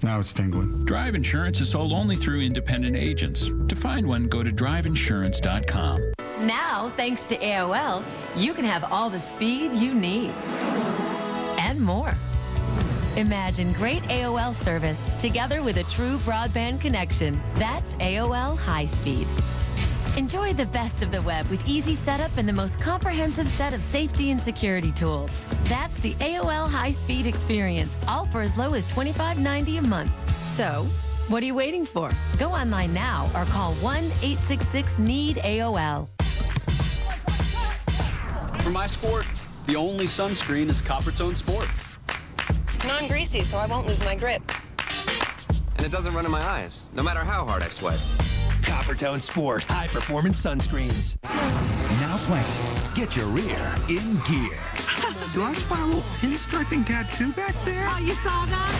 Now it's tingling. Drive Insurance is sold only through independent agents. To find one, go to driveinsurance.com. Now, thanks to AOL, you can have all the speed you need. And more. Imagine great AOL service together with a true broadband connection. That's AOL High Speed. Enjoy the best of the web with easy setup and the most comprehensive set of safety and security tools. That's the AOL High Speed experience, all for as low as $25.90 a month. So, what are you waiting for? Go online now or call 1-866-NEED-AOL. For my sport, the only sunscreen is Coppertone Sport. It's non-greasy, so I won't lose my grip. And it doesn't run in my eyes, no matter how hard I sweat. Coppertone Sport high-performance sunscreens. Now playing. Get your rear in gear. Do I spot a little pinstriping tattoo back there? Oh, you saw that?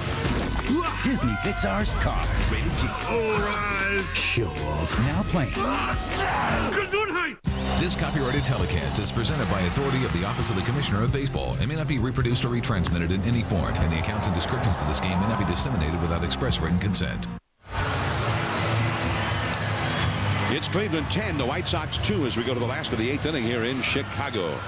Disney Pixar's Cars. Rated G. All right. Show off. Now playing. Gesundheit! This copyrighted telecast is presented by authority of the Office of the Commissioner of Baseball and may not be reproduced or retransmitted in any form, and the accounts and descriptions of this game may not be disseminated without express written consent. It's Cleveland 10, the White Sox 2 as we go to the last of the 8th inning here in Chicago.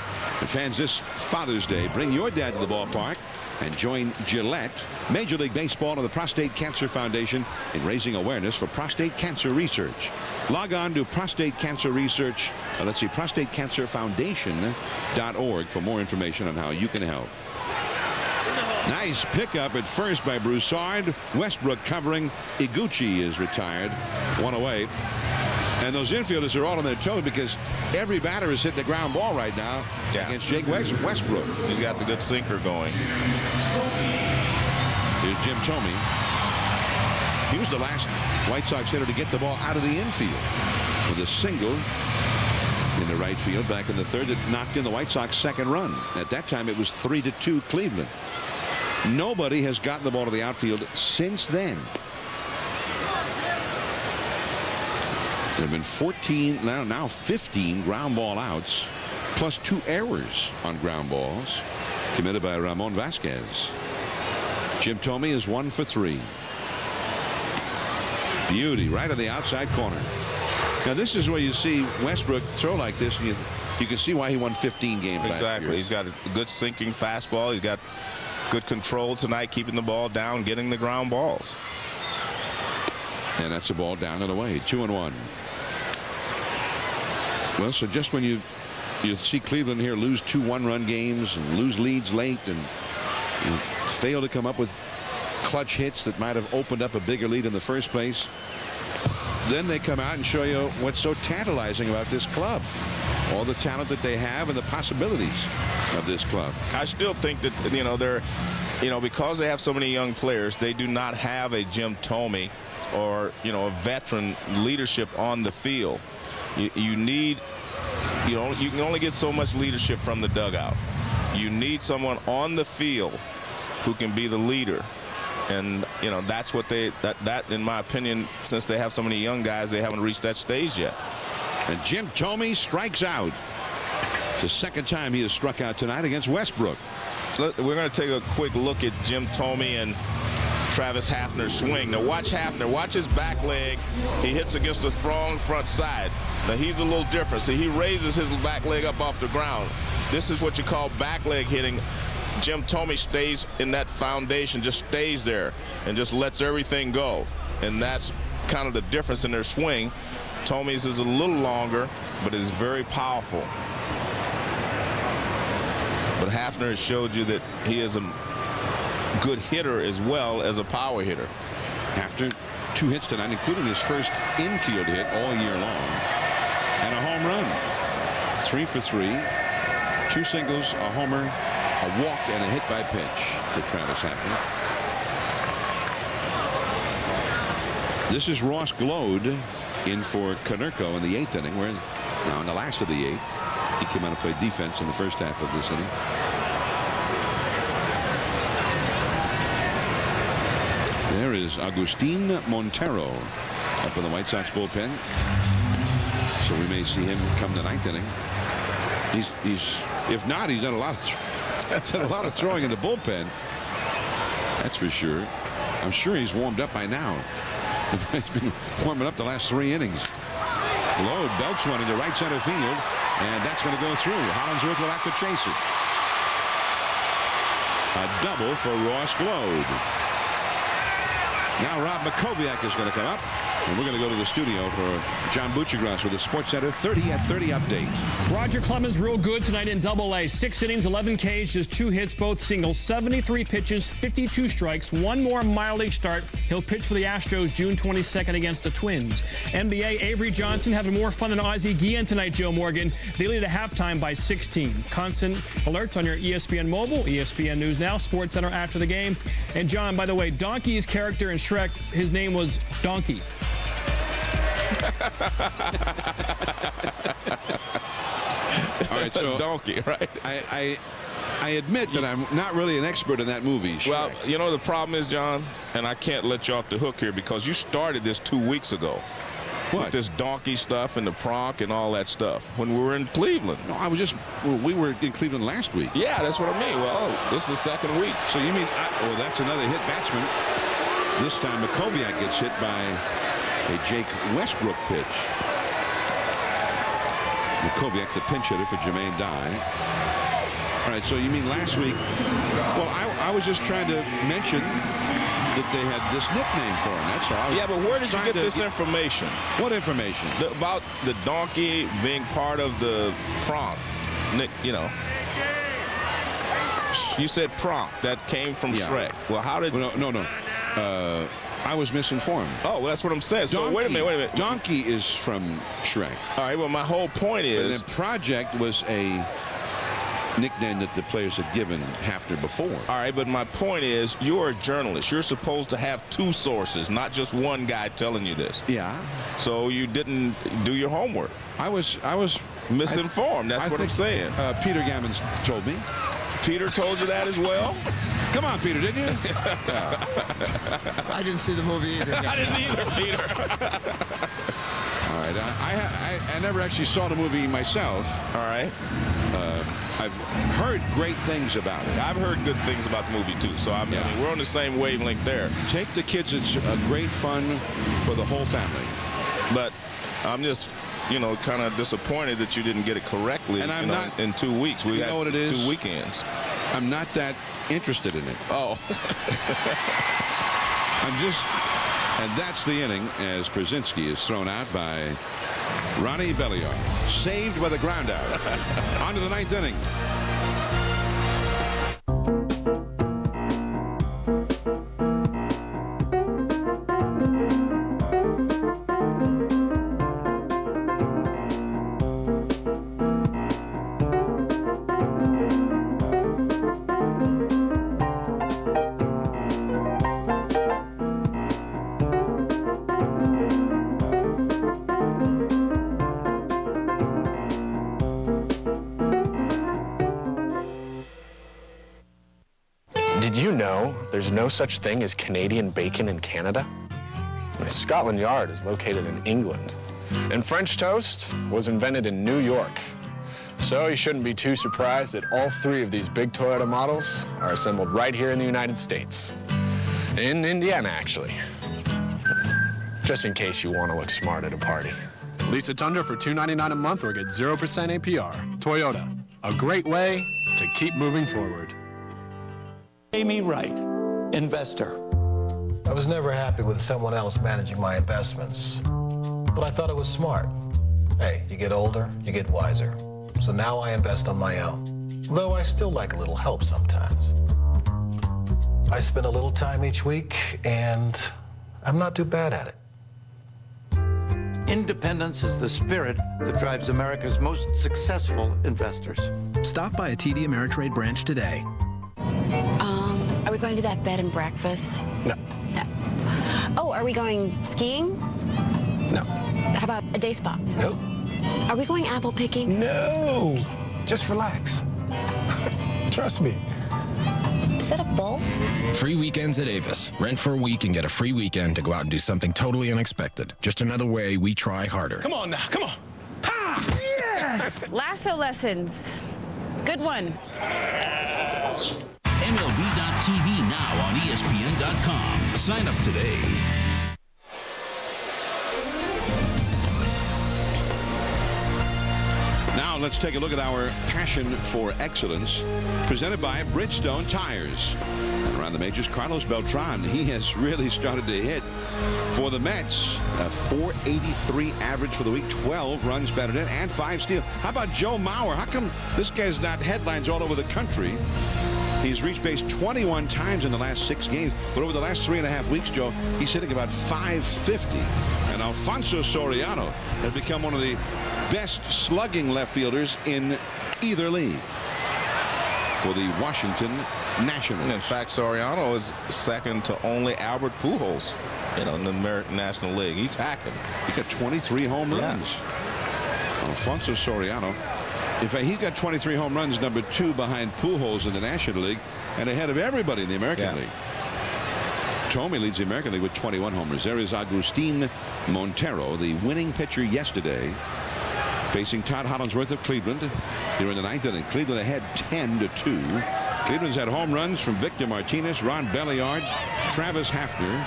And fans, this Father's Day, bring your dad to the ballpark and join Gillette, Major League Baseball, and the Prostate Cancer Foundation in raising awareness for prostate cancer research. Log on to prostate cancer research, prostatecancerfoundation.org for more information on how you can help. Nice pickup at first by Broussard. Westbrook covering. Iguchi is retired. One away. And those infielders are all on their toes because every batter is hitting the ground ball right now against Jake Westbrook. He's got the good sinker going. Here's Jim Thome. He was the last White Sox hitter to get the ball out of the infield with a single in the right field back in the third that knocked in the White Sox second run. At that time it was 3-2 Cleveland. Nobody has gotten the ball to the outfield since then. There have been 14, now 15 ground ball outs, plus 2 errors on ground balls committed by Ramon Vasquez. Jim Thome is 1 for 3. Beauty right on the outside corner. Now this is where you see Westbrook throw like this, and you can see why he won 15 games last year. Exactly. He's got a good sinking fastball. He's got good control tonight, keeping the ball down, getting the ground balls. And that's a ball down and away. 2-1. Well, so just when you see Cleveland here lose 2 one-run games and lose leads late and fail to come up with clutch hits that might have opened up a bigger lead in the first place, then they come out and show you what's so tantalizing about this club. All the talent that they have and the possibilities of this club. I still think that, they're, because they have so many young players, they do not have a Jim Thome or, a veteran leadership on the field. You need, you can only get so much leadership from the dugout. You need someone on the field who can be the leader. And, that's what that in my opinion, since they have so many young guys, they haven't reached that stage yet. And Jim Thome strikes out. It's the second time he has struck out tonight against Westbrook. We're going to take a quick look at Jim Thome and Travis Hafner's swing. Now watch Hafner. Watch his back leg. He hits against the strong front side. Now he's a little different. See, he raises his back leg up off the ground. This is what you call back leg hitting. Jim Thome stays in that foundation, just stays there and just lets everything go. And that's kind of the difference in their swing. Thome's is a little longer, but it is very powerful. But Hafner has showed you that he is a good hitter as well as a power hitter. Hafner, 2 hits tonight, including his first infield hit all year long, and a home run. 3 for 3, 2 singles, a homer, a walk, and a hit by pitch for Travis Hafner. This is Ross Glode in for Konerko in the 8th inning, where Now, in the last of the 8th, he came out and played defense in the first half of this inning. There is Agustin Montero up in the White Sox bullpen. So we may see him come the 9th inning. He's if not, he's done a lot of throwing in the bullpen. That's for sure. I'm sure he's warmed up by now. He's been warming up the last 3 innings. Lowe belts one into right center field, and that's going to go through. Hollingsworth will have to chase it. A double for Ross Globe. Now Rob Makoviak is going to come up, and we're going to go to the studio for John Buccigross with the Sports Center 30 at 30 update. Roger Clemens real good tonight in Double-A. 6 innings, 11 Ks, just 2 hits, both singles, 73 pitches, 52 strikes, 1 more minor league start. He'll pitch for the Astros June 22nd against the Twins. NBA, Avery Johnson having more fun than Ozzie Guillen tonight, Joe Morgan. They lead at halftime by 16. Constant alerts on your ESPN mobile, ESPN News Now, Sports Center after the game. And John, by the way, Donkey's character in Shrek, his name was Donkey. All right, so Donkey, right? I admit that I'm not really an expert in that movie, Shrek. Well, you know the problem is, John, and I can't let you off the hook here because you started this 2 weeks ago. What? With this donkey stuff and the pronk and all that stuff when we were in Cleveland. No, we were in Cleveland last week. Yeah, that's what I mean. Well, this is the 2nd week. So you mean, well, that's another hit batsman. This time Makoviak gets hit by a Jake Westbrook pitch. Makoviak, the pinch hitter for Jermaine Dye. All right, so you mean last week? Well, I was just trying to mention that they had this nickname for him. That's all. Yeah, but where did you get this information? What information? About the donkey being part of the pronk. Nick, you know. You said pronk. That came from Shrek. Well, how did... Well, no. I was misinformed. Oh, well, that's what I'm saying. So wait a minute. Donkey is from Shrek. All right, well, my whole point is... And then Project was a nickname that the players had given Hafner before. All right, but my point is, you're a journalist. You're supposed to have 2 sources, not just one guy telling you this. Yeah. So you didn't do your homework. I was misinformed. That's what I'm saying. Peter Gammons told me. Peter told you that as well? Come on, Peter, didn't you? I didn't see the movie either. I didn't either, Peter. All right. I never actually saw the movie myself. All right. I've heard great things about it. I've heard good things about the movie, too. So, I mean, we're on the same wavelength there. Take the kids. It's great fun for the whole family. But I'm just... you know, kind of disappointed that you didn't get it correctly. And I'm not in 2 weeks. We know what it is? 2 weekends. I'm not that interested in it. Oh. And that's the inning as Brzezinski is thrown out by Ronnie Belliard. Saved by the ground out. On to the 9th inning. Did you know there's no such thing as Canadian bacon in Canada? Scotland Yard is located in England. And French toast was invented in New York. So you shouldn't be too surprised that all 3 of these big Toyota models are assembled right here in the United States. In Indiana, actually. Just in case you want to look smart at a party. Lease a Tundra for $299 a month or get 0% APR. Toyota, a great way to keep moving forward. Amy Wright, investor. I was never happy with someone else managing my investments, but I thought it was smart. Hey, you get older, you get wiser. So now I invest on my own, though I still like a little help sometimes. I spend a little time each week, and I'm not too bad at it. Independence is the spirit that drives America's most successful investors. Stop by a TD Ameritrade branch today. Are we going to that bed and breakfast? No. Oh, are we going skiing? No. How about a day spa? Nope. Are we going apple picking? No. Just relax. Trust me. Is that a bull? Free weekends at Avis. Rent for a week and get a free weekend to go out and do something totally unexpected. Just another way we try harder. Come on now, come on. Ha! Yes! Lasso lessons. Good one. MLB.tv now on ESPN.com. Sign up today. Now let's take a look at our passion for excellence, presented by Bridgestone Tires. And around the majors, Carlos Beltran, he has really started to hit for the Mets. A .483 average for the week, 12 runs batted in, and 5 steals. How about Joe Mauer? How come this guy's not headlines all over the country? He's reached base 21 times in the last 6 games, but over the last 3.5 weeks, Joe, he's hitting about .550. And Alfonso Soriano has become one of the best slugging left fielders in either league for the Washington Nationals. And in fact, Soriano is second to only Albert Pujols, in the American National League. He's hacking. He got 23 home runs. Alfonso Soriano. In fact, he's got 23 home runs, number 2 behind Pujols in the National League and ahead of everybody in the American League. Thome leads the American League with 21 homers. There is Agustin Montero, the winning pitcher yesterday, facing Todd Hollandsworth of Cleveland here in the 9th inning. Cleveland ahead 10-2. Cleveland's had home runs from Victor Martinez, Ron Belliard, Travis Hafner,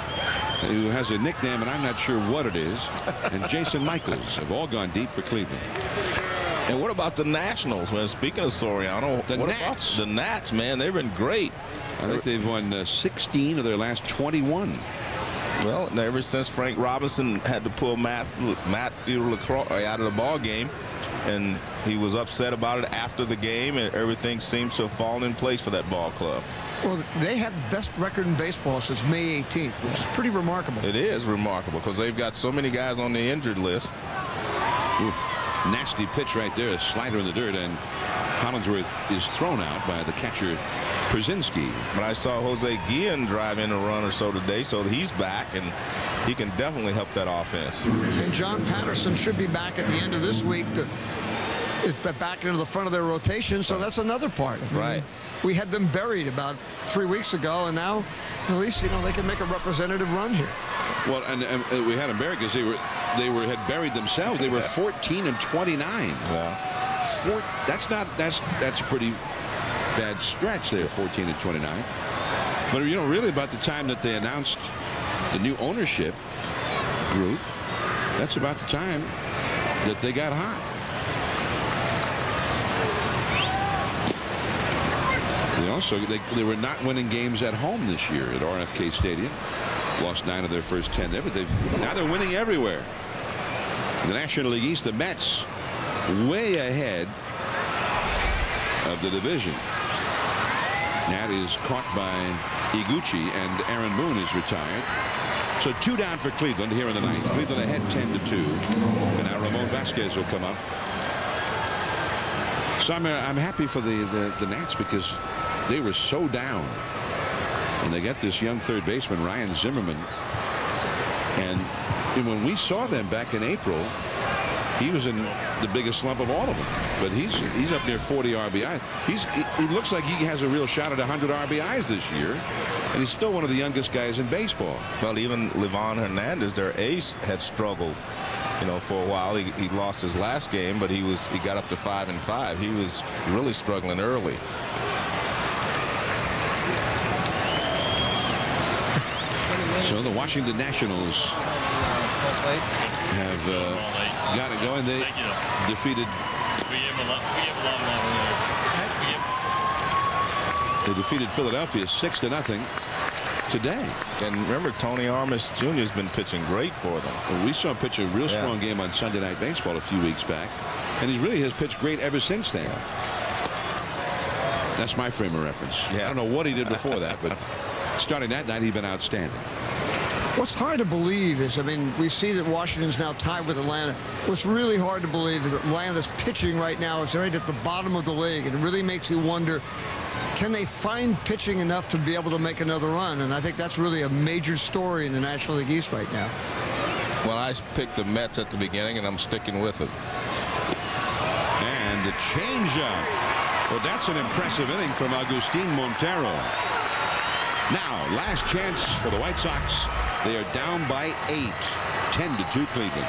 who has a nickname and I'm not sure what it is, and Jason Michaels have all gone deep for Cleveland. And what about the Nationals, man? Speaking of Soriano, what about the Nats, man? They've been great. I think they've won 16 of their last 21. Well, ever since Frank Robinson had to pull Matthew LaCroix out of the ball game, and he was upset about it after the game, and everything seems to have fallen in place for that ball club. Well, they have the best record in baseball since May 18th, which is pretty remarkable. It is remarkable because they've got so many guys on the injured list. Ooh, nasty pitch right there, a slider in the dirt, and Hollandsworth is thrown out by the catcher Przinski. But I saw Jose Guillen drive in a run or so today, so he's back, and he can definitely help that offense. And John Patterson should be back at the end of this week is back into the front of their rotation, so that's another part. I mean, right. We had them buried about 3 weeks ago, and now at least they can make a representative run here. Well, and we had them buried because they had buried themselves. They were 14-29. Yeah. That's a pretty bad stretch there, 14-29. But really about the time that they announced the new ownership group, that's about the time that they got hot. They were not winning games at home this year at RFK Stadium. Lost 9 of their first 10 there, but now they're winning everywhere. In the National League East, the Mets way ahead of the division. That is caught by Iguchi, and Aaron Boone is retired. So 2 down for Cleveland here in the 9th. Cleveland ahead 10-2. And now Ramon Vasquez will come up. So I'm happy for the Nats because they were so down. And they got this young third baseman, Ryan Zimmerman. And when we saw them back in April, he was in the biggest slump of all of them. But he's up near 40 RBI. He looks like he has a real shot at 100 RBIs this year. And he's still one of the youngest guys in baseball. Well, even Livan Hernandez, their ace, had struggled, for a while. He lost his last game, but he got up to 5-5. He was really struggling early. So the Washington Nationals have got it going. They defeated. They defeated Philadelphia 6-0 today. And remember, Tony Armas Jr. has been pitching great for them. Well, we saw him pitch a real strong game on Sunday Night Baseball a few weeks back, and he really has pitched great ever since then. That's my frame of reference. I don't know what he did before that, but starting that night, he's been outstanding. What's hard to believe is, we see that Washington's now tied with Atlanta. What's really hard to believe is that Atlanta's pitching right now is right at the bottom of the league. And it really makes you wonder, can they find pitching enough to be able to make another run? And I think that's really a major story in the National League East right now. Well, I picked the Mets at the beginning, and I'm sticking with it. And the changeup. Well, that's an impressive inning from Agustin Montero. Now, last chance for the White Sox. They are down by 8, 10-2 Cleveland.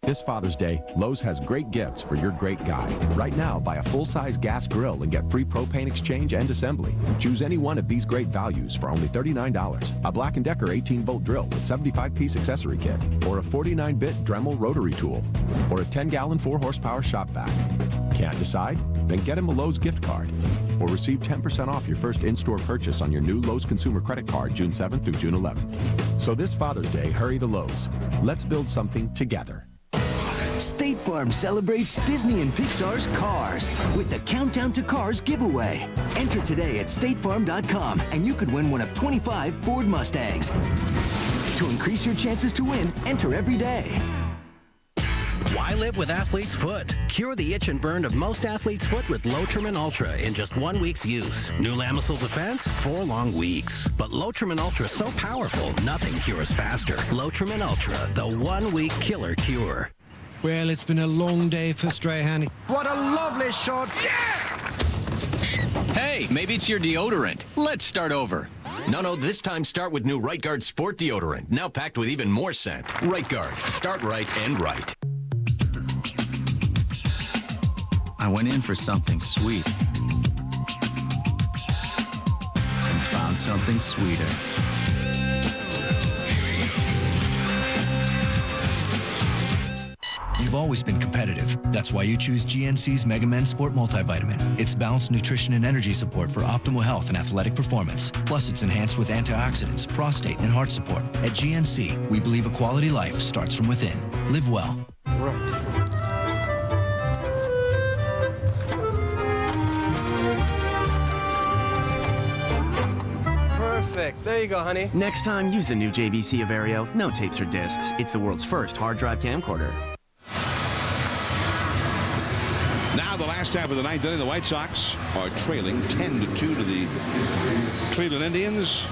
This Father's Day, Lowe's has great gifts for your great guy. Right now, buy a full-size gas grill and get free propane exchange and assembly. Choose any one of these great values for only $39. A Black & Decker 18-volt drill with 75-piece accessory kit, or a 49-bit Dremel rotary tool, or a 10-gallon 4-horsepower shop vac. Can't decide? Then get him a Lowe's gift card, or receive 10% off your first in-store purchase on your new Lowe's Consumer Credit Card June 7th through June 11th. So this Father's Day, hurry to Lowe's. Let's build something together. State Farm celebrates Disney and Pixar's Cars with the Countdown to Cars giveaway. Enter today at statefarm.com and you could win one of 25 Ford Mustangs. To increase your chances to win, enter every day. Why live with Athlete's Foot? Cure the itch and burn of most Athlete's Foot with Lotrimin Ultra in just 1 week's use. New Lamisil Defense, 4 long weeks. But Lotrimin Ultra is so powerful, nothing cures faster. Lotrimin Ultra, the 1-week killer cure. Well, it's been a long day for Strahan. What a lovely shot. Hey, maybe it's your deodorant. Let's start over. No, this time start with new Right Guard Sport Deodorant, now packed with even more scent. Right Guard, start right and right. I went in for something sweet and found something sweeter. You've always been competitive. That's why you choose GNC's Mega Men Sport Multivitamin. It's balanced nutrition and energy support for optimal health and athletic performance. Plus, it's enhanced with antioxidants, prostate, and heart support. At GNC, we believe a quality life starts from within. Live well. Perfect. There you go, honey. Next time, use the new JVC Averio. No tapes or discs. It's the world's first hard drive camcorder. Now the last half of the ninth inning, the White Sox are trailing 10-2 to the Cleveland Indians,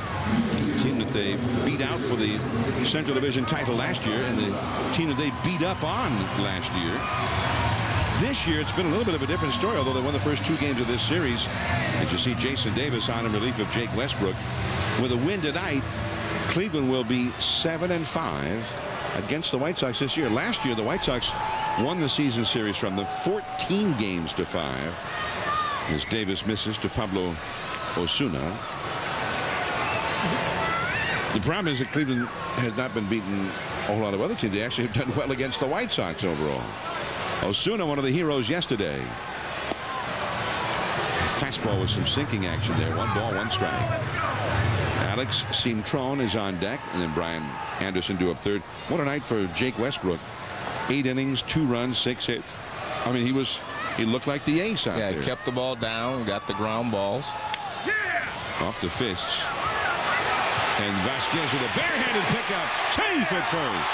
the team that they beat out for the Central Division title last year and the team that they beat up on last year. This year, it's been a little bit of a different story, although they won the first 2 games of this series. As you see Jason Davis on in relief of Jake Westbrook. With a win tonight, Cleveland will be 7-5 against the White Sox this year. Last year, the White Sox won the season series from them 14-5 as Davis misses to Pablo Osuna. The problem is that Cleveland has not been beaten a whole lot of other teams. They actually have done well against the White Sox overall. Osuna, one of the heroes yesterday. Fastball with some sinking action there. 1 ball, 1 strike. Alex Cintron is on deck, and then Brian Anderson due up third. What a night for Jake Westbrook. 8 innings, 2 runs, 6 hits. I mean, he looked like the ace out there. Yeah, kept the ball down, got the ground balls. Off the fists. And Vasquez with a barehanded pickup. Safe at first.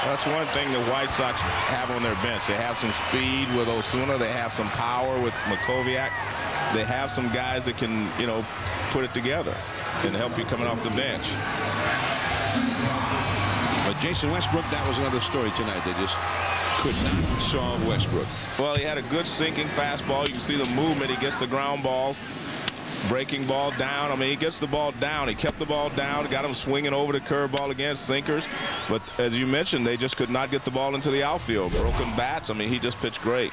That's one thing the White Sox have on their bench. They have some speed with Osuna. They have some power with Makoviak. They have some guys that can, put it together and help you coming off the bench. But Jason Westbrook, that was another story tonight. They just could not solve Westbrook. Well, he had a good sinking fastball. You can see the movement. He gets the ground balls. Breaking ball down. I mean, he gets the ball down. He kept the ball down, got him swinging over the curveball against sinkers. But as you mentioned, they just could not get the ball into the outfield. Broken bats. I mean, he just pitched great.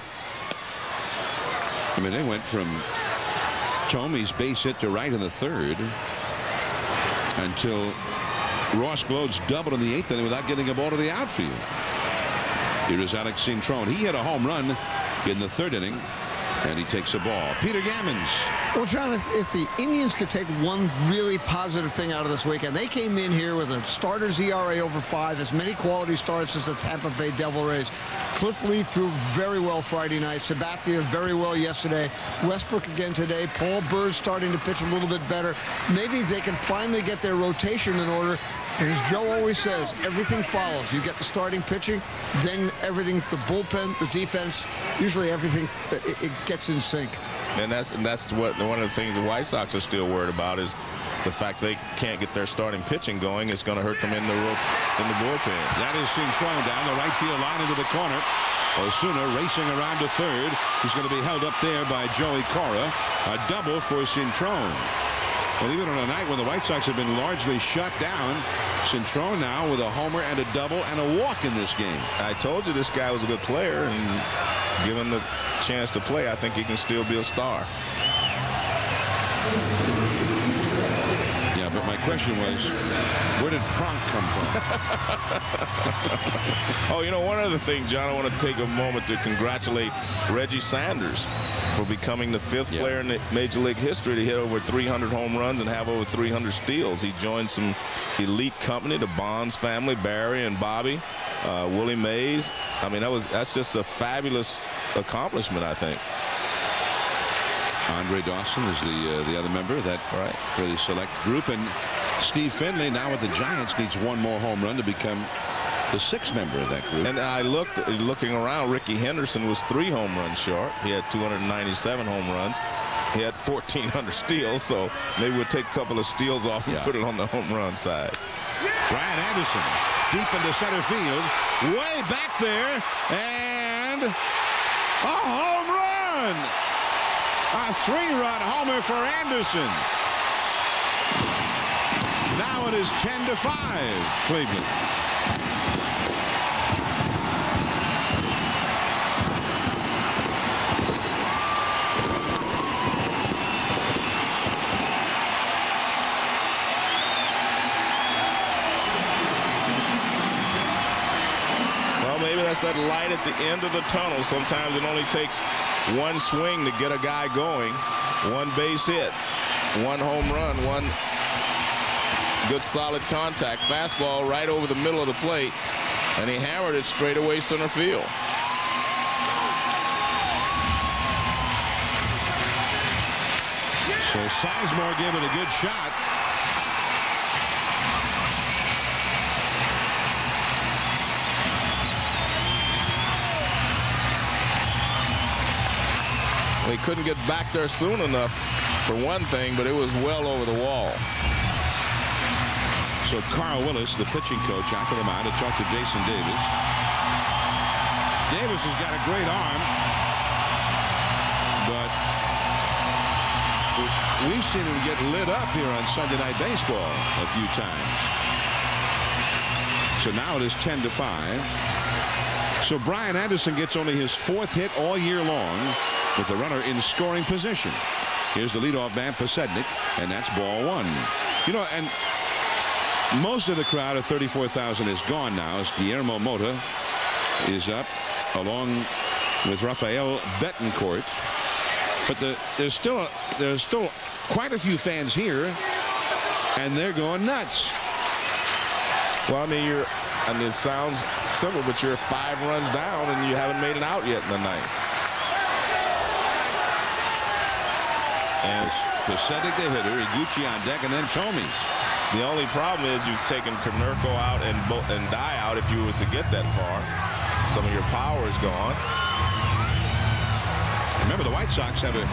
I mean, they went from Tomey's base hit to right in the 3rd until Ross Glode's doubled in the 8th inning without getting a ball to the outfield. Here is Alex Cintron. He hit a home run in the 3rd inning, and he takes a ball. Peter Gammons. Well, John, if the Indians could take one really positive thing out of this weekend, they came in here with a starter's ERA over 5, as many quality starts as the Tampa Bay Devil Rays. Cliff Lee threw very well Friday night. Sabathia very well yesterday. Westbrook again today. Paul Bird starting to pitch a little bit better. Maybe they can finally get their rotation in order. And as Joe always says, everything follows. You get the starting pitching, then everything, the bullpen, the defense, usually everything, it gets in sync. And that's what one of the things the White Sox are still worried about is the fact they can't get their starting pitching going is going to hurt them in the bullpen. That is Cintrone down the right field line into the corner. Osuna racing around to third. He's going to be held up there by Joey Cora. A double for Cintrone. Well, even on a night when the White Sox have been largely shut down, Cintrone now with a homer and a double and a walk in this game. I told you this guy was a good player, and given the chance to play, I think he can still be a star. Yeah, but my question was, where did Pronk come from? Oh, you know, one other thing, John, I want to take a moment to congratulate Reggie Sanders for becoming the 5th player in the Major League history to hit over 300 home runs and have over 300 steals. He joined some elite company, the Bonds family, Barry and Bobby, Willie Mays. I mean, that's just a fabulous accomplishment, I think. Andre Dawson is the other member of that for the select group, and Steve Finley now with the Giants needs one more home run to become the 6th member of that group. And I looking around, Ricky Henderson was 3 home runs short. He had 297 home runs. He had 1,400 steals, so maybe we'll take a couple of steals off and put it on the home run side. Brian Anderson deep into center field, way back there, and a home run! A 3-run homer for Anderson. Now it is 10-5, Cleveland. Well, maybe that's that light at the end of the tunnel. Sometimes it only takes one swing to get a guy going, one base hit, one home run, one good solid contact fastball right over the middle of the plate, and he hammered it straight away center field. So Sizemore gave it a good shot. They couldn't get back there soon enough for one thing, but it was well over the wall. So Carl Willis, the pitching coach, after the mound to talk to Jason Davis. Davis has got a great arm, but we've seen him get lit up here on Sunday Night Baseball a few times. So now it is 10-5. So Brian Anderson gets only his 4th hit all year long with the runner in scoring position. Here's the leadoff man, Pasednik, and that's ball 1. You know, and most of the crowd of 34,000 is gone now as Guillermo Mota is up along with Rafael Betancourt. But there's still quite a few fans here, and they're going nuts. Well, I mean, it sounds simple, but you're 5 runs down and you haven't made it out yet in the ninth. And Pasednik the hitter, Iguchi on deck, and then Tomey. The only problem is you've taken Konerko out and Dye out if you were to get that far. Some of your power is gone. Remember, the White Sox have a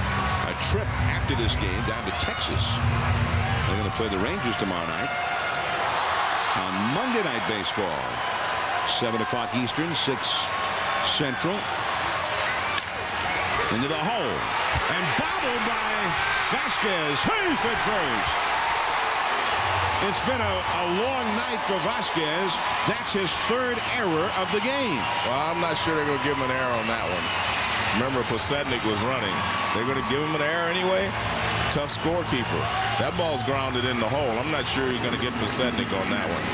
trip after this game down to Texas. They're going to play the Rangers tomorrow night on Monday Night Baseball. 7 o'clock Eastern, 6 Central. Into the hole. And bobbled by Vasquez. Safe at first. It's been a long night for Vasquez. That's his 3rd error of the game. Well, I'm not sure they're going to give him an error on that one. Remember, Pasednik was running. They're going to give him an error anyway? Tough scorekeeper. That ball's grounded in the hole. I'm not sure you're going to get Pasednik on that one.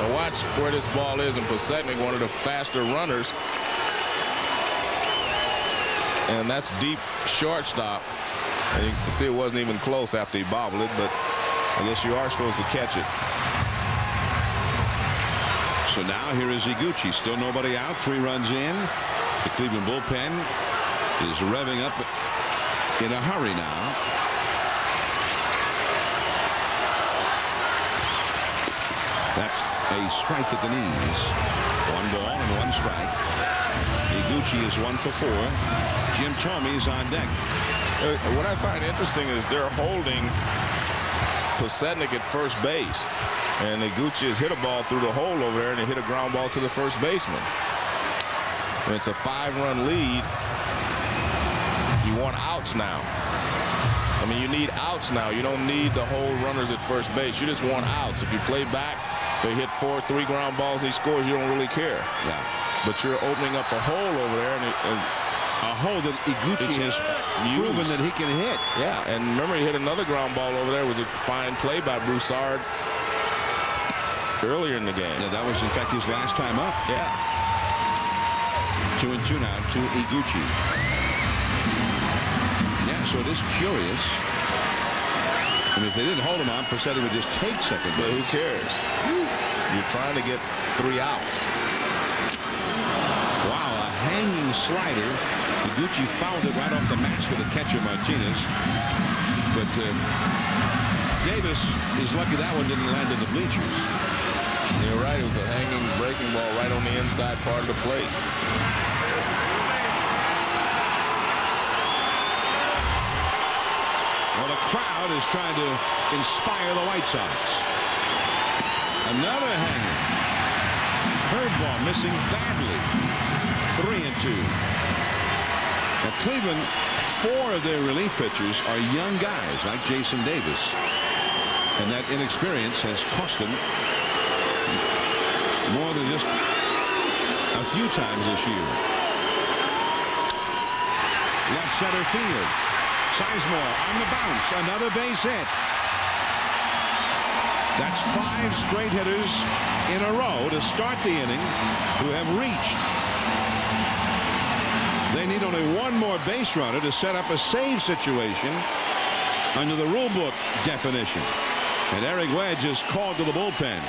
Now watch where this ball is, and Pasednik, one of the faster runners. And that's deep shortstop. And you can see it wasn't even close after he bobbled it, but I guess you are supposed to catch it. So now here is Iguchi. Still nobody out. 3 runs in. The Cleveland bullpen is revving up in a hurry now. That's a strike at the knees. 1 ball and 1 strike. Iguchi is 1 for 4. Jim Thomey's on deck. What I find interesting is they're holding Posednik at first base. And Iguchi has hit a ball through the hole over there, and he hit a ground ball to the first baseman. And it's a 5-run lead. You want outs now. I mean, you need outs now. You don't need the whole runners at first base. You just want outs. If you play back, they hit 3 ground balls and he scores, you don't really care. Yeah. But you're opening up a hole over there, and a hole that Iguchi has proven that he can hit. Yeah, and remember, he hit another ground ball over there. It was a fine play by Broussard earlier in the game. Yeah, that was in fact his last time up. Yeah. 2-2 now to Iguchi. Yeah, so it is curious. I mean, if they didn't hold him on, Posednik would just take second base. But who cares? You're trying to get 3 outs. Wow, a hanging slider. Iguchi fouled it right off the mask of the catcher, Martinez. But Davis is lucky that one didn't land in the bleachers. You're right. It was a hanging breaking ball right on the inside part of the plate. Well, the crowd is trying to inspire the White Sox. Another hanger. Curveball missing badly. 3-2. Now, Cleveland, 4 of their relief pitchers are young guys like Jason Davis. And that inexperience has cost them more than just a few times this year. Left center field. Sizemore on the bounce. Another base hit. That's 5 straight hitters in a row to start the inning who have reached. They need only 1 more base runner to set up a save situation under the rule book definition. And Eric Wedge is called to the bullpen.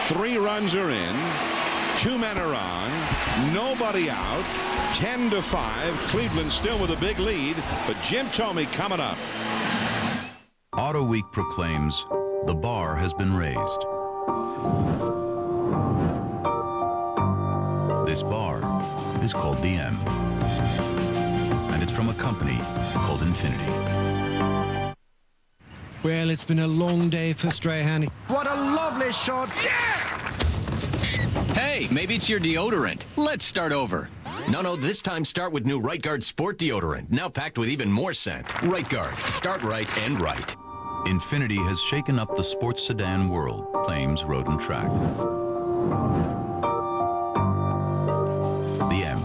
3 runs are in. 2 men are on. Nobody out. 10-5. Cleveland still with a big lead. But Jim Thome coming up. Auto Week proclaims the bar has been raised. This bar is called the M. And it's from a company called Infinity. Well, it's been a long day for Strahan. What a lovely shot. Hey, maybe it's your deodorant. Let's start over. No, this time start with new Right Guard Sport Deodorant, now packed with even more scent. Right Guard, start right and right. Infinity has shaken up the sports sedan world, claims Road and Track. The M.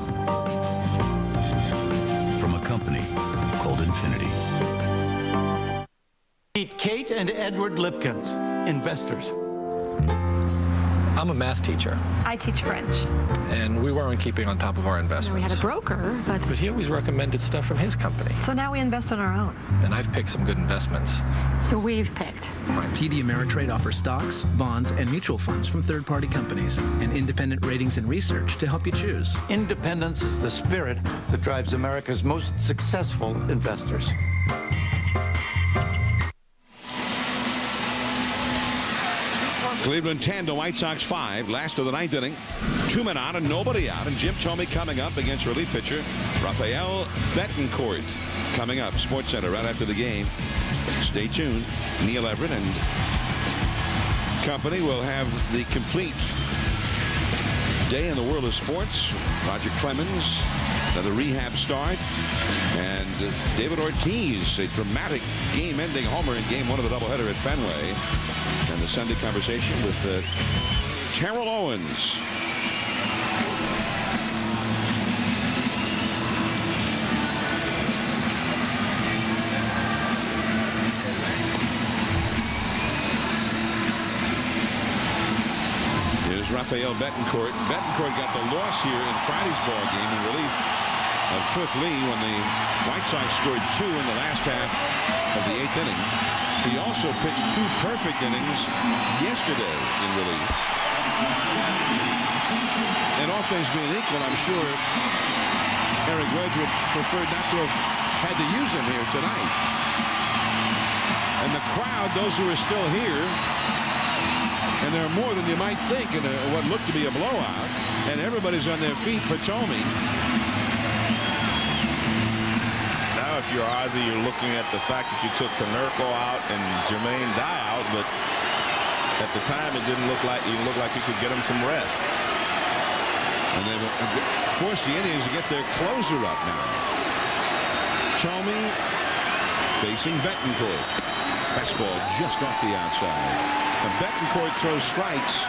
From a company called Infinity. Meet Kate and Edward Lipkins, investors. I'm a math teacher. I teach French. And we weren't keeping on top of our investments. We had a broker, but he always recommended stuff from his company. So now we invest on our own. And I've picked some good investments. We've picked. TD Ameritrade offers stocks, bonds, and mutual funds from third-party companies and independent ratings and research to help you choose. Independence is the spirit that drives America's most successful investors. Cleveland 10 to White Sox 5. Last of the 9th inning. 2 men on and nobody out. And Jim Thome coming up against relief pitcher Rafael Betancourt. Coming up, Sports Center right after the game. Stay tuned. Neil Everett and company will have the complete day in the world of sports. Roger Clemens, another rehab start. And David Ortiz, a dramatic game-ending homer in Game 1 of the doubleheader at Fenway. And the Sunday conversation with Terrell Owens. Here's Rafael Betancourt. Betancourt got the loss here in Friday's ball game in relief of Cliff Lee when the White Sox scored 2 in the last half of the 8th inning. He also pitched 2 perfect innings yesterday in relief. And all things being equal, I'm sure Eric Wedge would prefer not to have had to use him here tonight. And the crowd, those who are still here, and And there are more than you might think in what looked to be a blowout. And everybody's on their feet for Tomey. Now, if you're Ozzy, you're looking at the fact that you took Konerko out and Jermaine Dye out, but at the time it didn't look like you could get him some rest. And they've forced the Indians to get their closer up now. Tomey facing Betancourt. Fastball just off the outside. And Betancourt throws strikes.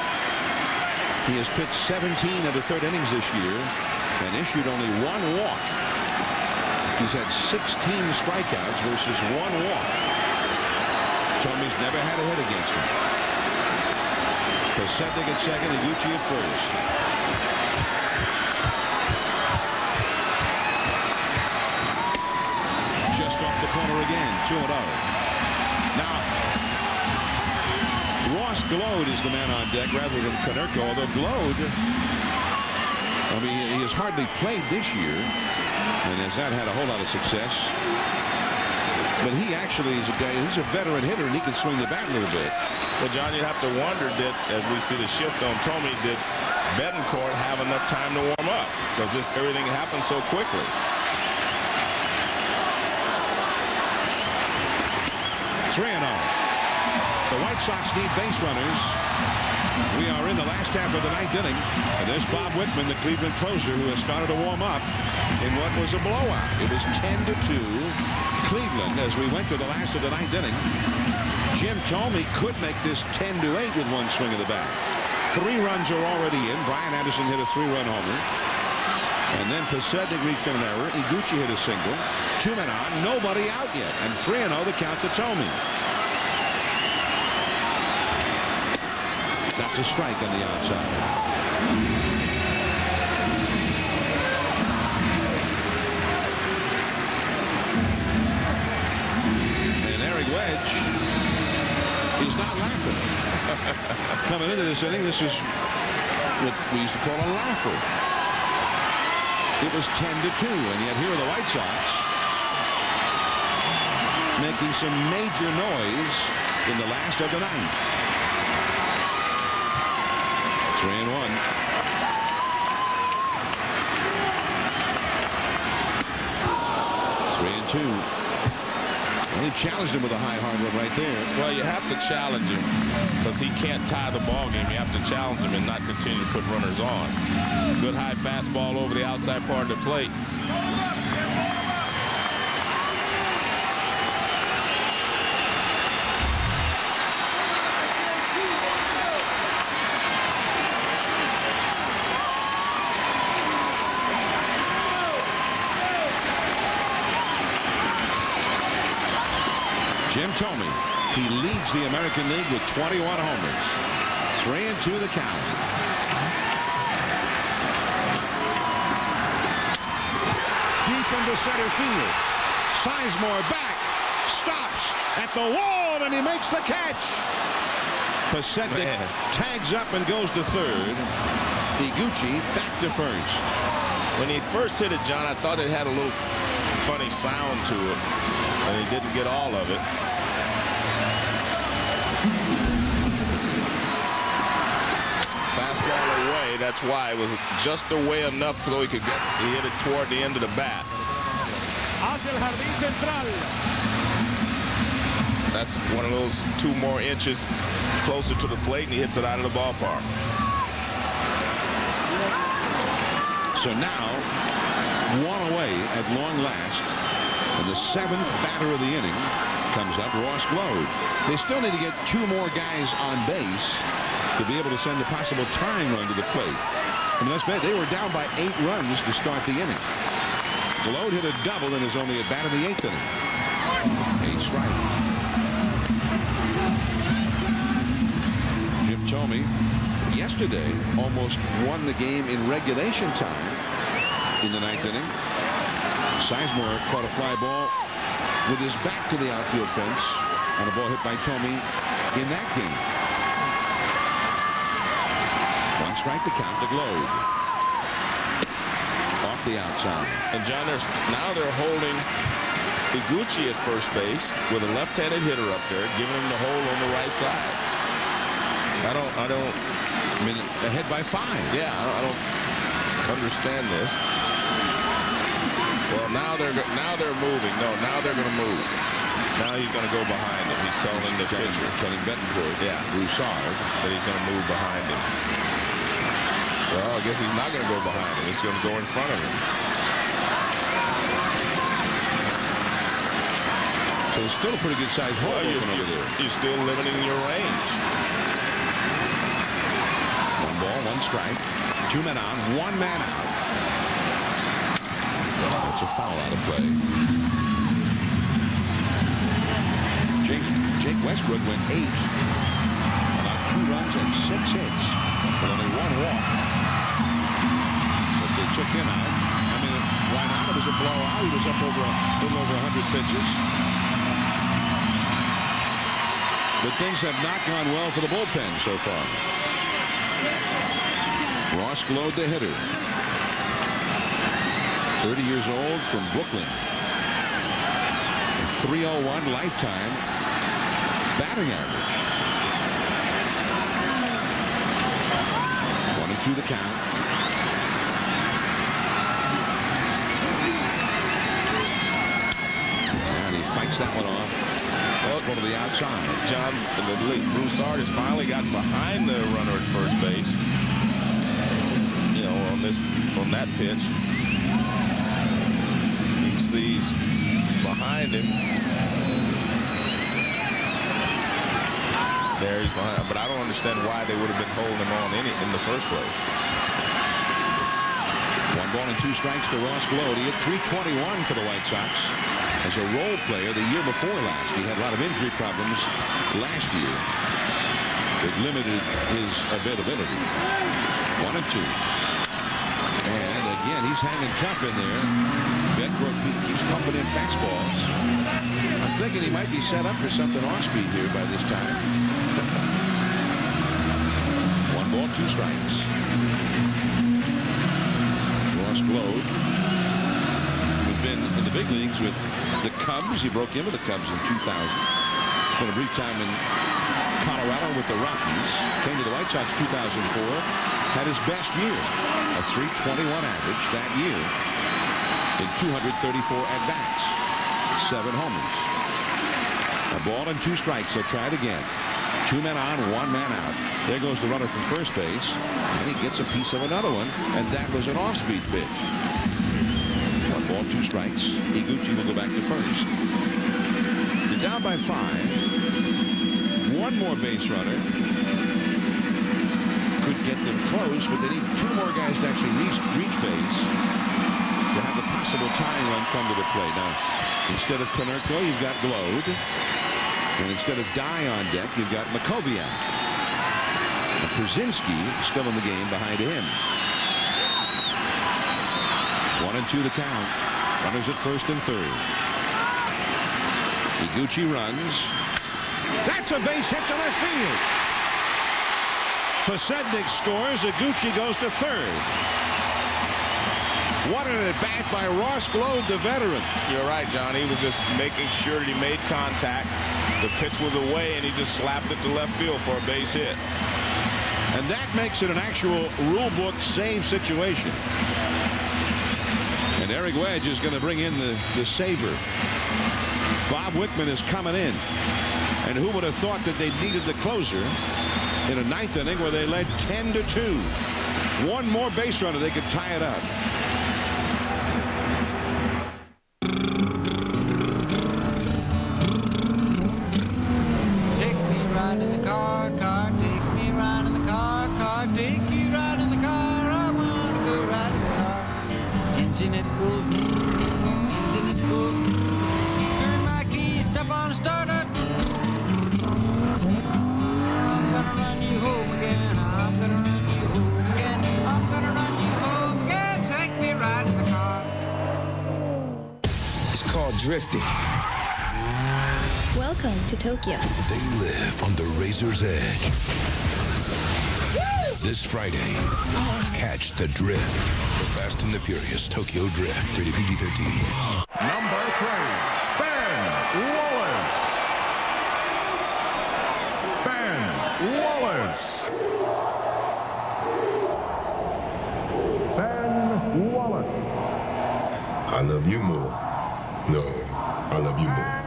He has pitched 17 of the third innings this year and issued only 1 walk. He's had 16 strikeouts versus 1 walk. Tomey's never had a hit against him. Pasetic at second, Iguchi at first. Just off the corner again, 2-0. Now, Ross Glode is the man on deck rather than Konerko, although Glode, I mean, he has hardly played this year and has not had a whole lot of success. But he actually is a guy, he's a veteran hitter, and he can swing the bat a little bit. Well, John, you'd have to wonder that as we see the shift on Tomey, did Betancourt have enough time to warm up? Because everything happened so quickly. 3-0. The White Sox need base runners. We are in the last half of the 9th inning. And there's Bob Wickman, the Cleveland closer, who has started to warm up in what was a blowout. It was 10-2 Cleveland as we went to the last of the 9th inning. Jim Tomey could make this 10-8 with 1 swing of the bat. 3 runs are already in. Brian Anderson hit a 3-run homer. And then Pasetic reached an error. Iguchi hit a single. 2 men on, nobody out yet. And 3-0 the count to Tomey. That's a strike on the outside. And Eric Wedge is not laughing. Coming into this inning, this is what we used to call a laugher. It was 10-2, and yet here are the White Sox making some major noise in the last of the 9th. 3-1. Well, he challenged him with a high hard one right there. Well, you have to challenge him because he can't tie the ball game. You have to challenge him and not continue to put runners on. Good high fastball over the outside part of the plate. Jim Tomey, he leads the American League with 21 homers. 3-2 the count. Deep into center field. Sizemore back, stops at the wall, and he makes the catch. Pasetic tags up and goes to third. Iguchi back to first. When he first hit it, John, I thought it had a little funny sound to it, and he didn't get all of it. Fastball away. That's why it was just away enough so he could get. He hit it toward the end of the bat. Hacia el jardín central. That's one of those 2 more inches closer to the plate, and he hits it out of the ballpark. So now, 1 away at long last, and the 7th batter of the inning comes up, Ross Glode. They still need to get 2 more guys on base to be able to send the possible tying run to the plate. I mean, let's face it, they were down by 8 runs to start the inning. Glode hit a double and is only at bat in the 8th inning. 8 strike. Jim Tomey yesterday almost won the game in regulation time in the 9th inning. Sizemore caught a fly ball with his back to the outfield fence on a ball hit by Tomey in that game. 1 strike to count to Glode. Off the outside. And John, now they're holding Iguchi at first base with a left-handed hitter up there, giving him the hole on the right side. I mean, ahead by 5. Yeah, I don't understand this. Well, now they're moving. No, now they're going to move. Now he's going to go behind him. He's telling the pitcher, telling Betancourt, Broussard, that he's going to move behind him. Well, I guess he's not going to go behind him. He's going to go in front of him. So it's still a pretty good size hole open over there. You're still limiting your range. 1 ball, 1 strike. 2 men on, 1 man out. That's a foul out of play. Jake Westbrook went 8. About 2 runs and 6 hits. But only 1 walk. But they took him out. I mean, why not? It was a blowout. He was up over a little over 100 pitches. But things have not gone well for the bullpen so far. Ross Glode, the hitter. 30 years old from Brooklyn. 301 lifetime batting average. 1-2 the count. And he fights that one off. That's one to the outside. John Broussard has finally gotten behind the runner at first base. You know, on that pitch. He sees behind him. There he's behind, but I don't understand why they would have been holding him on in the first place. 1 ball and 2 strikes to Ross Glode. He hit .321 for the White Sox as a role player the year before last. He had a lot of injury problems last year that limited his availability. 1-2. And again, he's hanging tough in there. Betancourt keeps pumping in fastballs. I'm thinking he might be set up for something off-speed here by this time. 1 ball, 2 strikes. Ross Glode, who's been in the big leagues with the Cubs. He broke in with the Cubs in 2000. Spent a brief time in Colorado with the Rockies. Came to the White Sox 2004. Had his best year, a .321 average that year in 234 at-bats. 7 homers. A ball and 2 strikes. He'll try it again. 2 men on, 1 man out. There goes the runner from first base. And he gets a piece of another one. And that was an off-speed pitch. 1 ball, 2 strikes. Iguchi will go back to first. You're down by 5. 1 more base runner. Could get them close, but they need 2 more guys to actually reach base to have the possible tying run come to the plate. Now, instead of Konerko, you've got Glode. And instead of Dye on deck, you've got Makoviak. And Przinsky still in the game behind him. 1-2 the count. Runners at first and third. Iguchi runs. That's a base hit to left field. Posednik scores. Iguchi goes to third. What an at-bat by Ross Glode, the veteran. You're right, John. He was just making sure that he made contact. The pitch was away, and he just slapped it to left field for a base hit. And that makes it an actual rule book save situation. And Eric Wedge is going to bring in the saver. Bob Wickman is coming in. And who would have thought that they needed the closer in a 9th inning where they led 10-2. 1 more base runner, they could tie it up. Take me right in the car, car. Take me right in the car, car. Take you right in the car. I want to go right in the car. Engine it go, engine it go. Turn my keys, step on a starter. I'm gonna run you home again. I'm gonna run you home again. I'm gonna run you home again. Take me right in the car. It's called drifting. Welcome to Tokyo. They live on the razor's edge. This Friday, catch the drift. The Fast and the Furious Tokyo Drift. Rated PG-13. Number 3, Ben Wallace. Ben Wallace. Ben Wallace. I love you more. No, I love you more.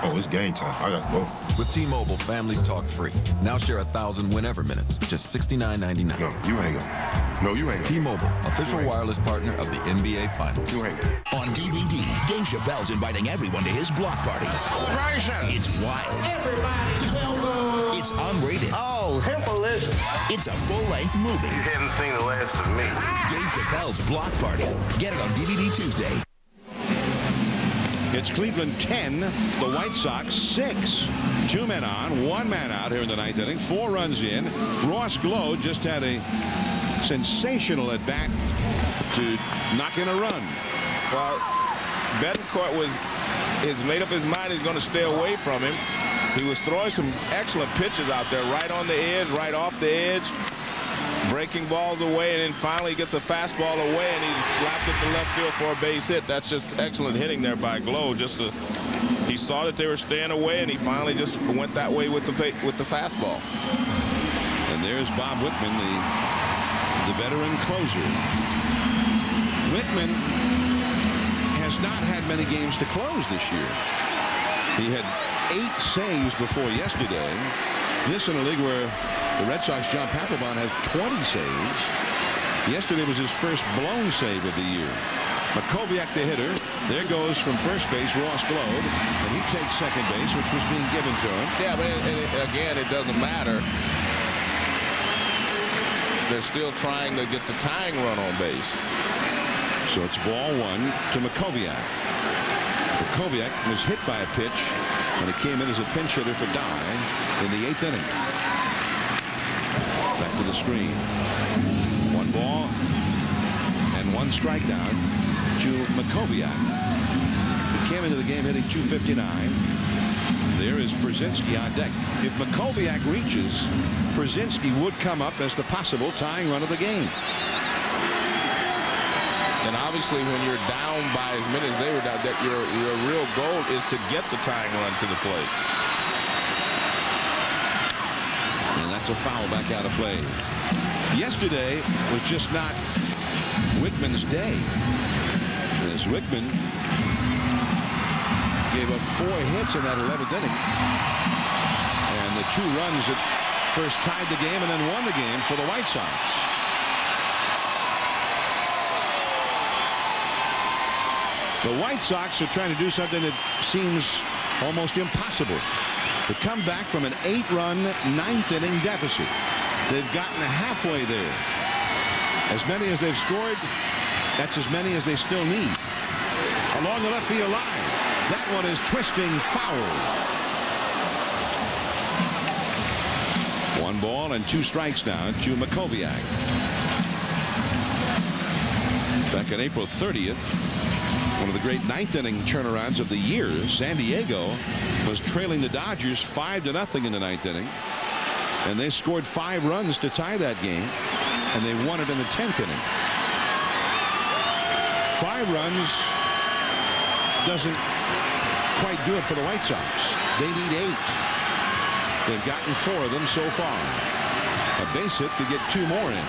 Oh, it's game time. I got to go. With T-Mobile, families talk free. Now share 1,000 whenever minutes, just $69.99. No, you ain't gonna. No, you ain't gonna. T-Mobile, official wireless partner of the NBA Finals. You ain't. On DVD, Dave Chappelle's inviting everyone to his block party. Celebration. It's wild. Everybody's welcome. It's unrated. Oh, simple-licious. It's a full-length movie. You haven't seen the last of me. Dave Chappelle's Block Party. Get it on DVD Tuesday. It's Cleveland 10, the White Sox 6. 2 men on, 1 man out here in the ninth inning. 4 runs in. Ross Glow just had a sensational at bat to knock in a run. Well, Betancourt has made up his mind he's going to stay away from him. He was throwing some excellent pitches out there, right on the edge, right off the edge, breaking balls away, and then finally gets a fastball away, and he slaps it to left field for a base hit. That's just excellent hitting there by Glow. He saw that they were staying away, and he finally just went that way with the fastball. And there's Bob Whitman, the veteran closer. Whitman has not had many games to close this year. He had 8 saves before yesterday. This in a league where the Red Sox, John Papelbon, have 20 saves. Yesterday was his first blown save of the year. Makoviak, the hitter. There goes from first base Ross Globe, and he takes second base, which was being given to him. Yeah, but again, it doesn't matter. They're still trying to get the tying run on base. So it's ball 1 to Makoviak. Makoviak was hit by a pitch, and he came in as a pinch hitter for Dye in the 8th inning. Back to the screen. 1 ball and 1 strikeout to Makoviak. He came into the game hitting .259. There is Brzezinski on deck. If Makoviak reaches, Brzezinski would come up as the possible tying run of the game. And obviously, when you're down by as many as they were down, that your real goal is to get the tying run to the plate. And that's a foul back out of play. Yesterday was just not Whitman's day, as Whitman gave up 4 hits in that 11th inning. And the 2 runs that first tied the game and then won the game for the White Sox. The White Sox are trying to do something that seems almost impossible. To come back from an 8-run 9th inning deficit. They've gotten halfway there. As many as they've scored, that's as many as they still need. Along the left field line. That one is twisting foul. 1 ball and 2 strikes now to Makoviak. Back on April 30th, one of the great 9th inning turnarounds of the year, San Diego was trailing the Dodgers 5-0 in the 9th inning, and they scored 5 runs to tie that game, and they won it in the 10th inning. 5 runs doesn't quite do it for the White Sox. They need 8. They've gotten 4 of them so far. A base hit to get 2 more in.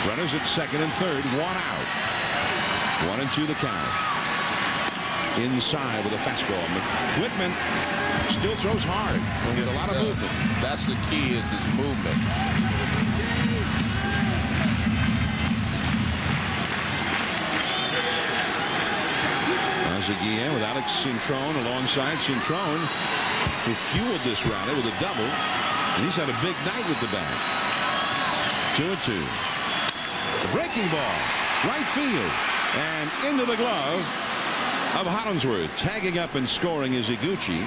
Runners at second and third, 1 out. 1-2 the count. Inside with a fastball. Whitman still throws hard. He has a lot of movement. That's the key, is his movement. Again with Alex Cintrone alongside Cintrone, who fueled this rally with a double, and he's had a big night with the bat. 2-2. The breaking ball, right field, and into the glove of Hollingsworth. Tagging up and scoring is Iguchi,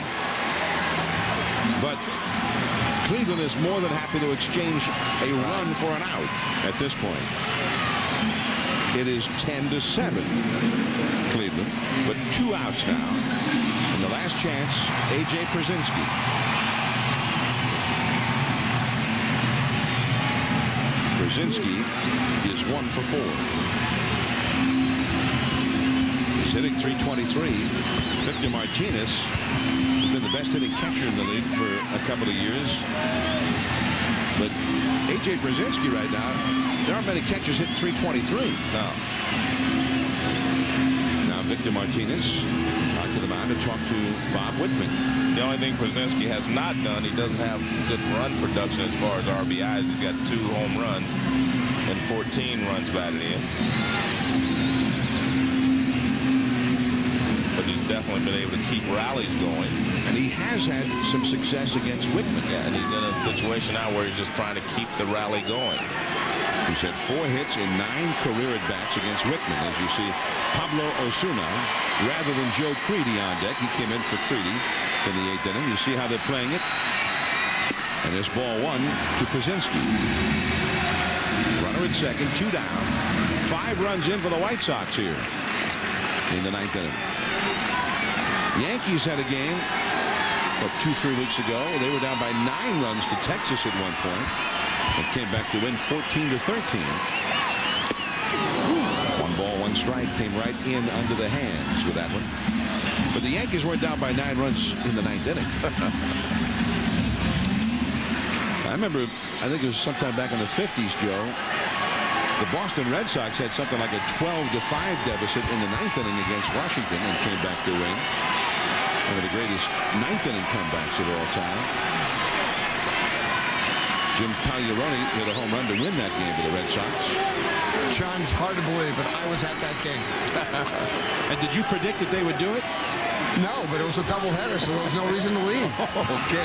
but Cleveland is more than happy to exchange a run for an out at this point. It is 10-7 Cleveland, but 2 outs now. And the last chance, A.J. Brzezinski. Brzezinski is 1 for 4. He's hitting .323. Victor Martinez has been the best hitting catcher in the league for a couple of years. But A.J. Brzezinski right now, there aren't many catchers hitting 323. No. Now Victor Martinez out to the mound to talk to Bob Whitman. The only thing Brzezinski has not done, he doesn't have good run production as far as RBIs. He's got 2 home runs and 14 runs batted in. But he's definitely been able to keep rallies going. And he has had some success against Whitman. Yeah, and he's in a situation now where he's just trying to keep the rally going. He's had 4 hits in 9 career at-bats against Whitman. As you see, Pablo Osuna, rather than Joe Creedy on deck, he came in for Creedy in the 8th inning. You see how they're playing it. And there's ball 1 to Brzezinski. Runner at second, 2 down. 5 runs in for the White Sox here in the 9th inning. Yankees had a game 2-3 weeks ago. They were down by 9 runs to Texas at one point and came back to win 14-13. 1 ball, 1 strike came right in under the hands with that one. But the Yankees weren't down by 9 runs in the 9th inning. I remember, I think it was sometime back in the 50s, Joe, the Boston Red Sox had something like a 12-5 deficit in the 9th inning against Washington and came back to win. One of the greatest 9th inning comebacks of all time. Jim Pagliarone hit a home run to win that game for the Red Sox. John, it's hard to believe, but I was at that game. And did you predict that they would do it? No, but it was a doubleheader, so there was no reason to leave. Okay.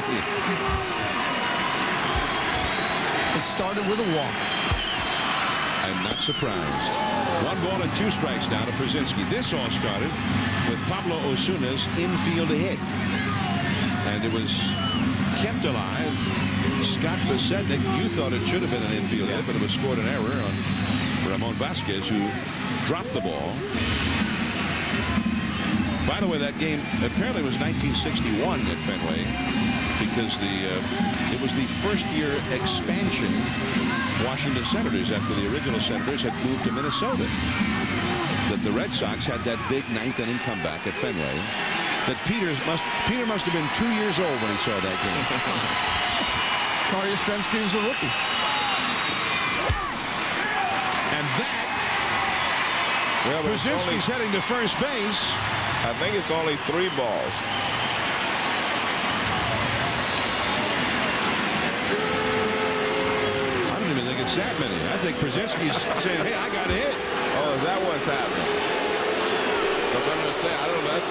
It started with a walk. I'm not surprised. 1 ball and 2 strikes now to Brzezinski. This all started with Pablo Osuna's infield hit. And it was kept alive. Scott Besednik, you thought it should have been an infield hit, but it was scored an error on Ramon Vasquez, who dropped the ball. By the way, that game apparently was 1961 at Fenway, because it was the first-year expansion Washington Senators, after the original Senators had moved to Minnesota, that the Red Sox had that big 9th inning comeback at Fenway. That Peter must have been 2 years old when he saw that game. Carl Yastrzemski was a rookie. And that, Brzezinski's heading to first base. I think it's only 3 balls. I don't even think it's that many. I think Brzezinski's saying, hey, I got a hit. Oh, is that what's happening? Because I'm going to say, I don't know. That's...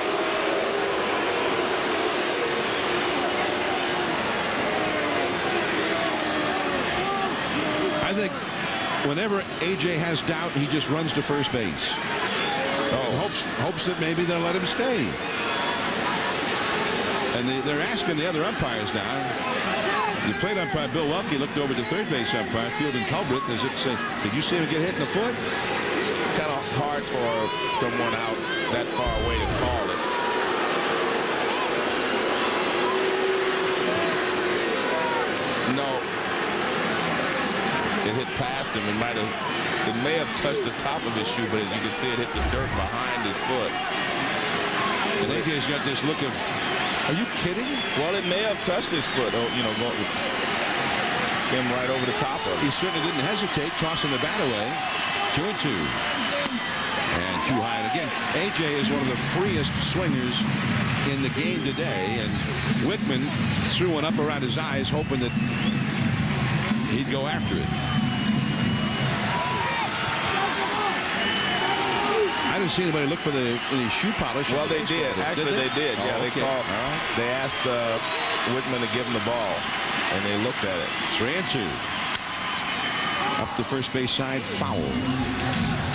I think whenever A.J. has doubt, he just runs to first base. And hopes that maybe they'll let him stay. And they're asking the other umpires now. The plate umpire, Bill Welke, looked over to third base umpire, Fielding Culbreth, as it said, did you see him get hit in the foot? Kind of hard for someone out that far away to call it. No. It hit past him. It may have touched the top of his shoe, but as you can see, it hit the dirt behind his foot. And AJ's got this look of, are you kidding? Well, it may have touched his foot. Oh, you know, skim right over the top of it. He certainly didn't hesitate, tossing the bat away. 2-2. And too high. And again, AJ is one of the freest swingers in the game today. And Whitman threw one up around his eyes, hoping that he'd go after it. I didn't see anybody look for any shoe polish. Well, they did. Actually, they did. Yeah, they called. They asked Whitman to give him the ball, and they looked at it. 3-2. Up the first base side, foul.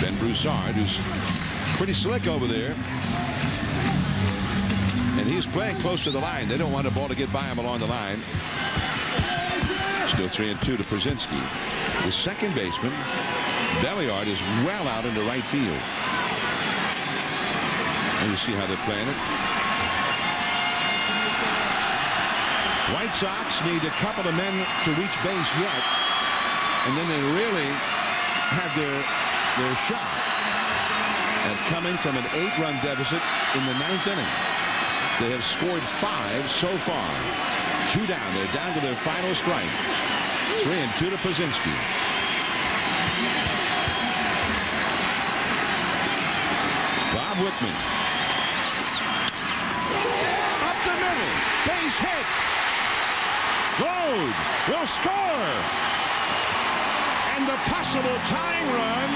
Ben Broussard, who's pretty slick over there. And he's playing close to the line. They don't want the ball to get by him along the line. Still 3-2 to Brzezinski. The second baseman, Belliard, is well out into right field. And you see how they're playing it. White Sox need a couple of men to reach base yet. And then they really have their shot at coming from an 8-run deficit in the 9th inning. They have scored 5 so far. 2 down. They're down to their final strike. 3-2 to Pazinski. Bob Wickman. Up the middle. Base hit. Glode will score. And the possible tying run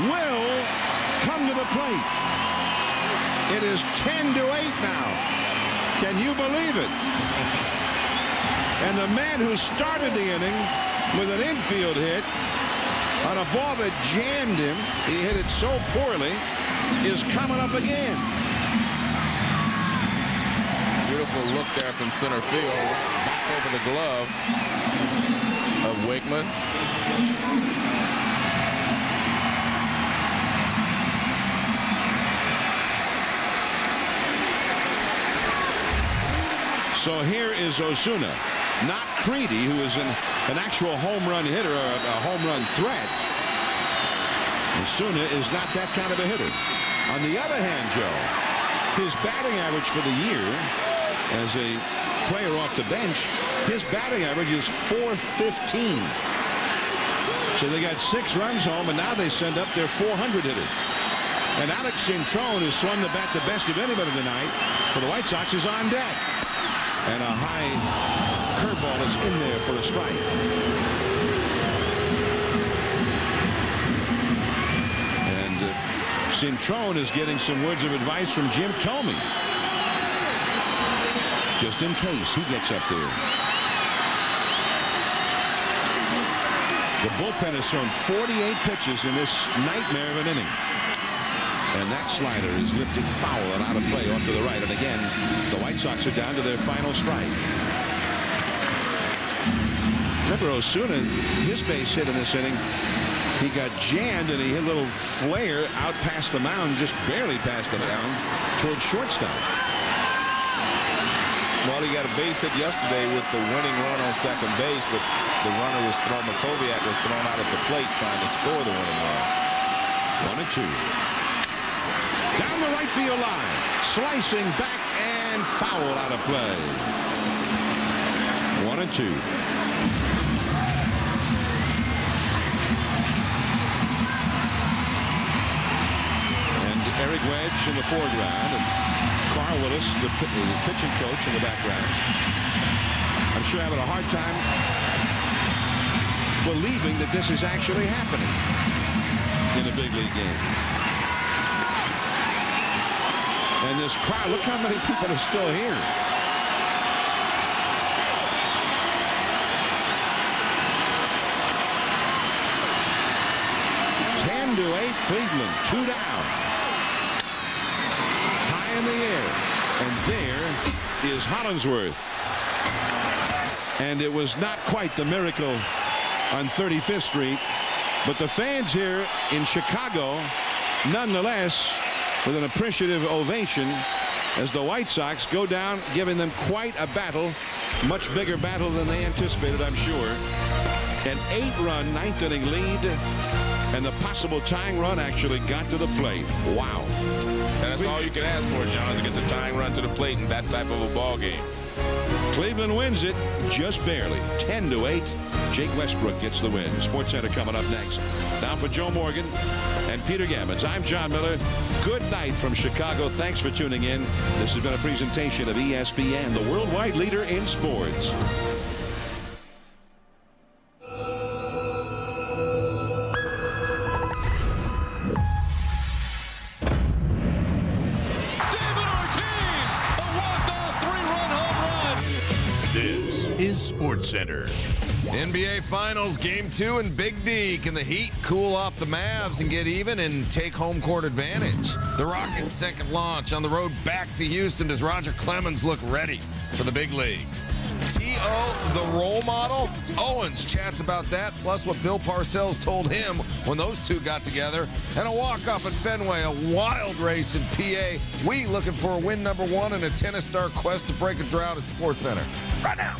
will come to the plate. It is 10-8 now. Can you believe it? And the man who started the inning with an infield hit on a ball that jammed him, he hit it so poorly, is coming up again. Beautiful look there from center field. Back over the glove of Wickman. So here is Osuna, not Creedy, who is an actual home run hitter, or a home run threat. Osuna is not that kind of a hitter. On the other hand, Joe, his batting average for the year as a player off the bench, his batting average is .415. So they got 6 runs home, and now they send up their .400 hitter. And Alex Cintron, who swung the bat the best of anybody tonight for the White Sox, is on deck. And a high curveball is in there for a strike. And Cintron is getting some words of advice from Jim Thome, just in case he gets up there. The bullpen has thrown 48 pitches in this nightmare of an inning. And that slider is lifted foul and out of play off to the right. And again, the White Sox are down to their final strike. Remember Osuna, his base hit in this inning, he got jammed and he hit a little flare out past the mound, just barely past the mound, towards shortstop. Well, he got a base hit yesterday with the winning run on second base, but the runner was thrown, Makoviak was thrown out at the plate trying to score the winning run. 1-2. Down the right field line, slicing back and foul out of play. 1-2. And Eric Wedge in the foreground, and Carl Willis, the pitching coach, in the background. I'm sure having a hard time believing that this is actually happening in a big league game. And this crowd, look how many people are still here. $10-8 Cleveland, 2 down. High in the air. And there is Hollingsworth. And it was not quite the miracle on 35th Street, but the fans here in Chicago, nonetheless, with an appreciative ovation as the White Sox go down, giving them quite a battle, much bigger battle than they anticipated, I'm sure. An 8-run ninth inning lead, and the possible tying run actually got to the plate. Wow. And that's all you can ask for, John, to get the tying run to the plate in that type of a ball game. Cleveland wins it just barely, 10-8. Jake Westbrook gets the win. SportsCenter coming up next. Now for Joe Morgan and Peter Gammons, I'm John Miller. Good night from Chicago. Thanks for tuning in. This has been a presentation of ESPN, the worldwide leader in sports. This is SportsCenter. NBA Finals Game 2 and Big D. Can the Heat cool off the Mavs and get even and take home court advantage? The Rockets' second launch on the road back to Houston. Does Roger Clemens look ready for the big leagues? T.O., the role model? Owens chats about that, plus what Bill Parcells told him when those two got together. And a walk-off at Fenway, a wild race in PA. We looking for a win number 1 in a tennis star quest to break a drought at SportsCenter. Right now.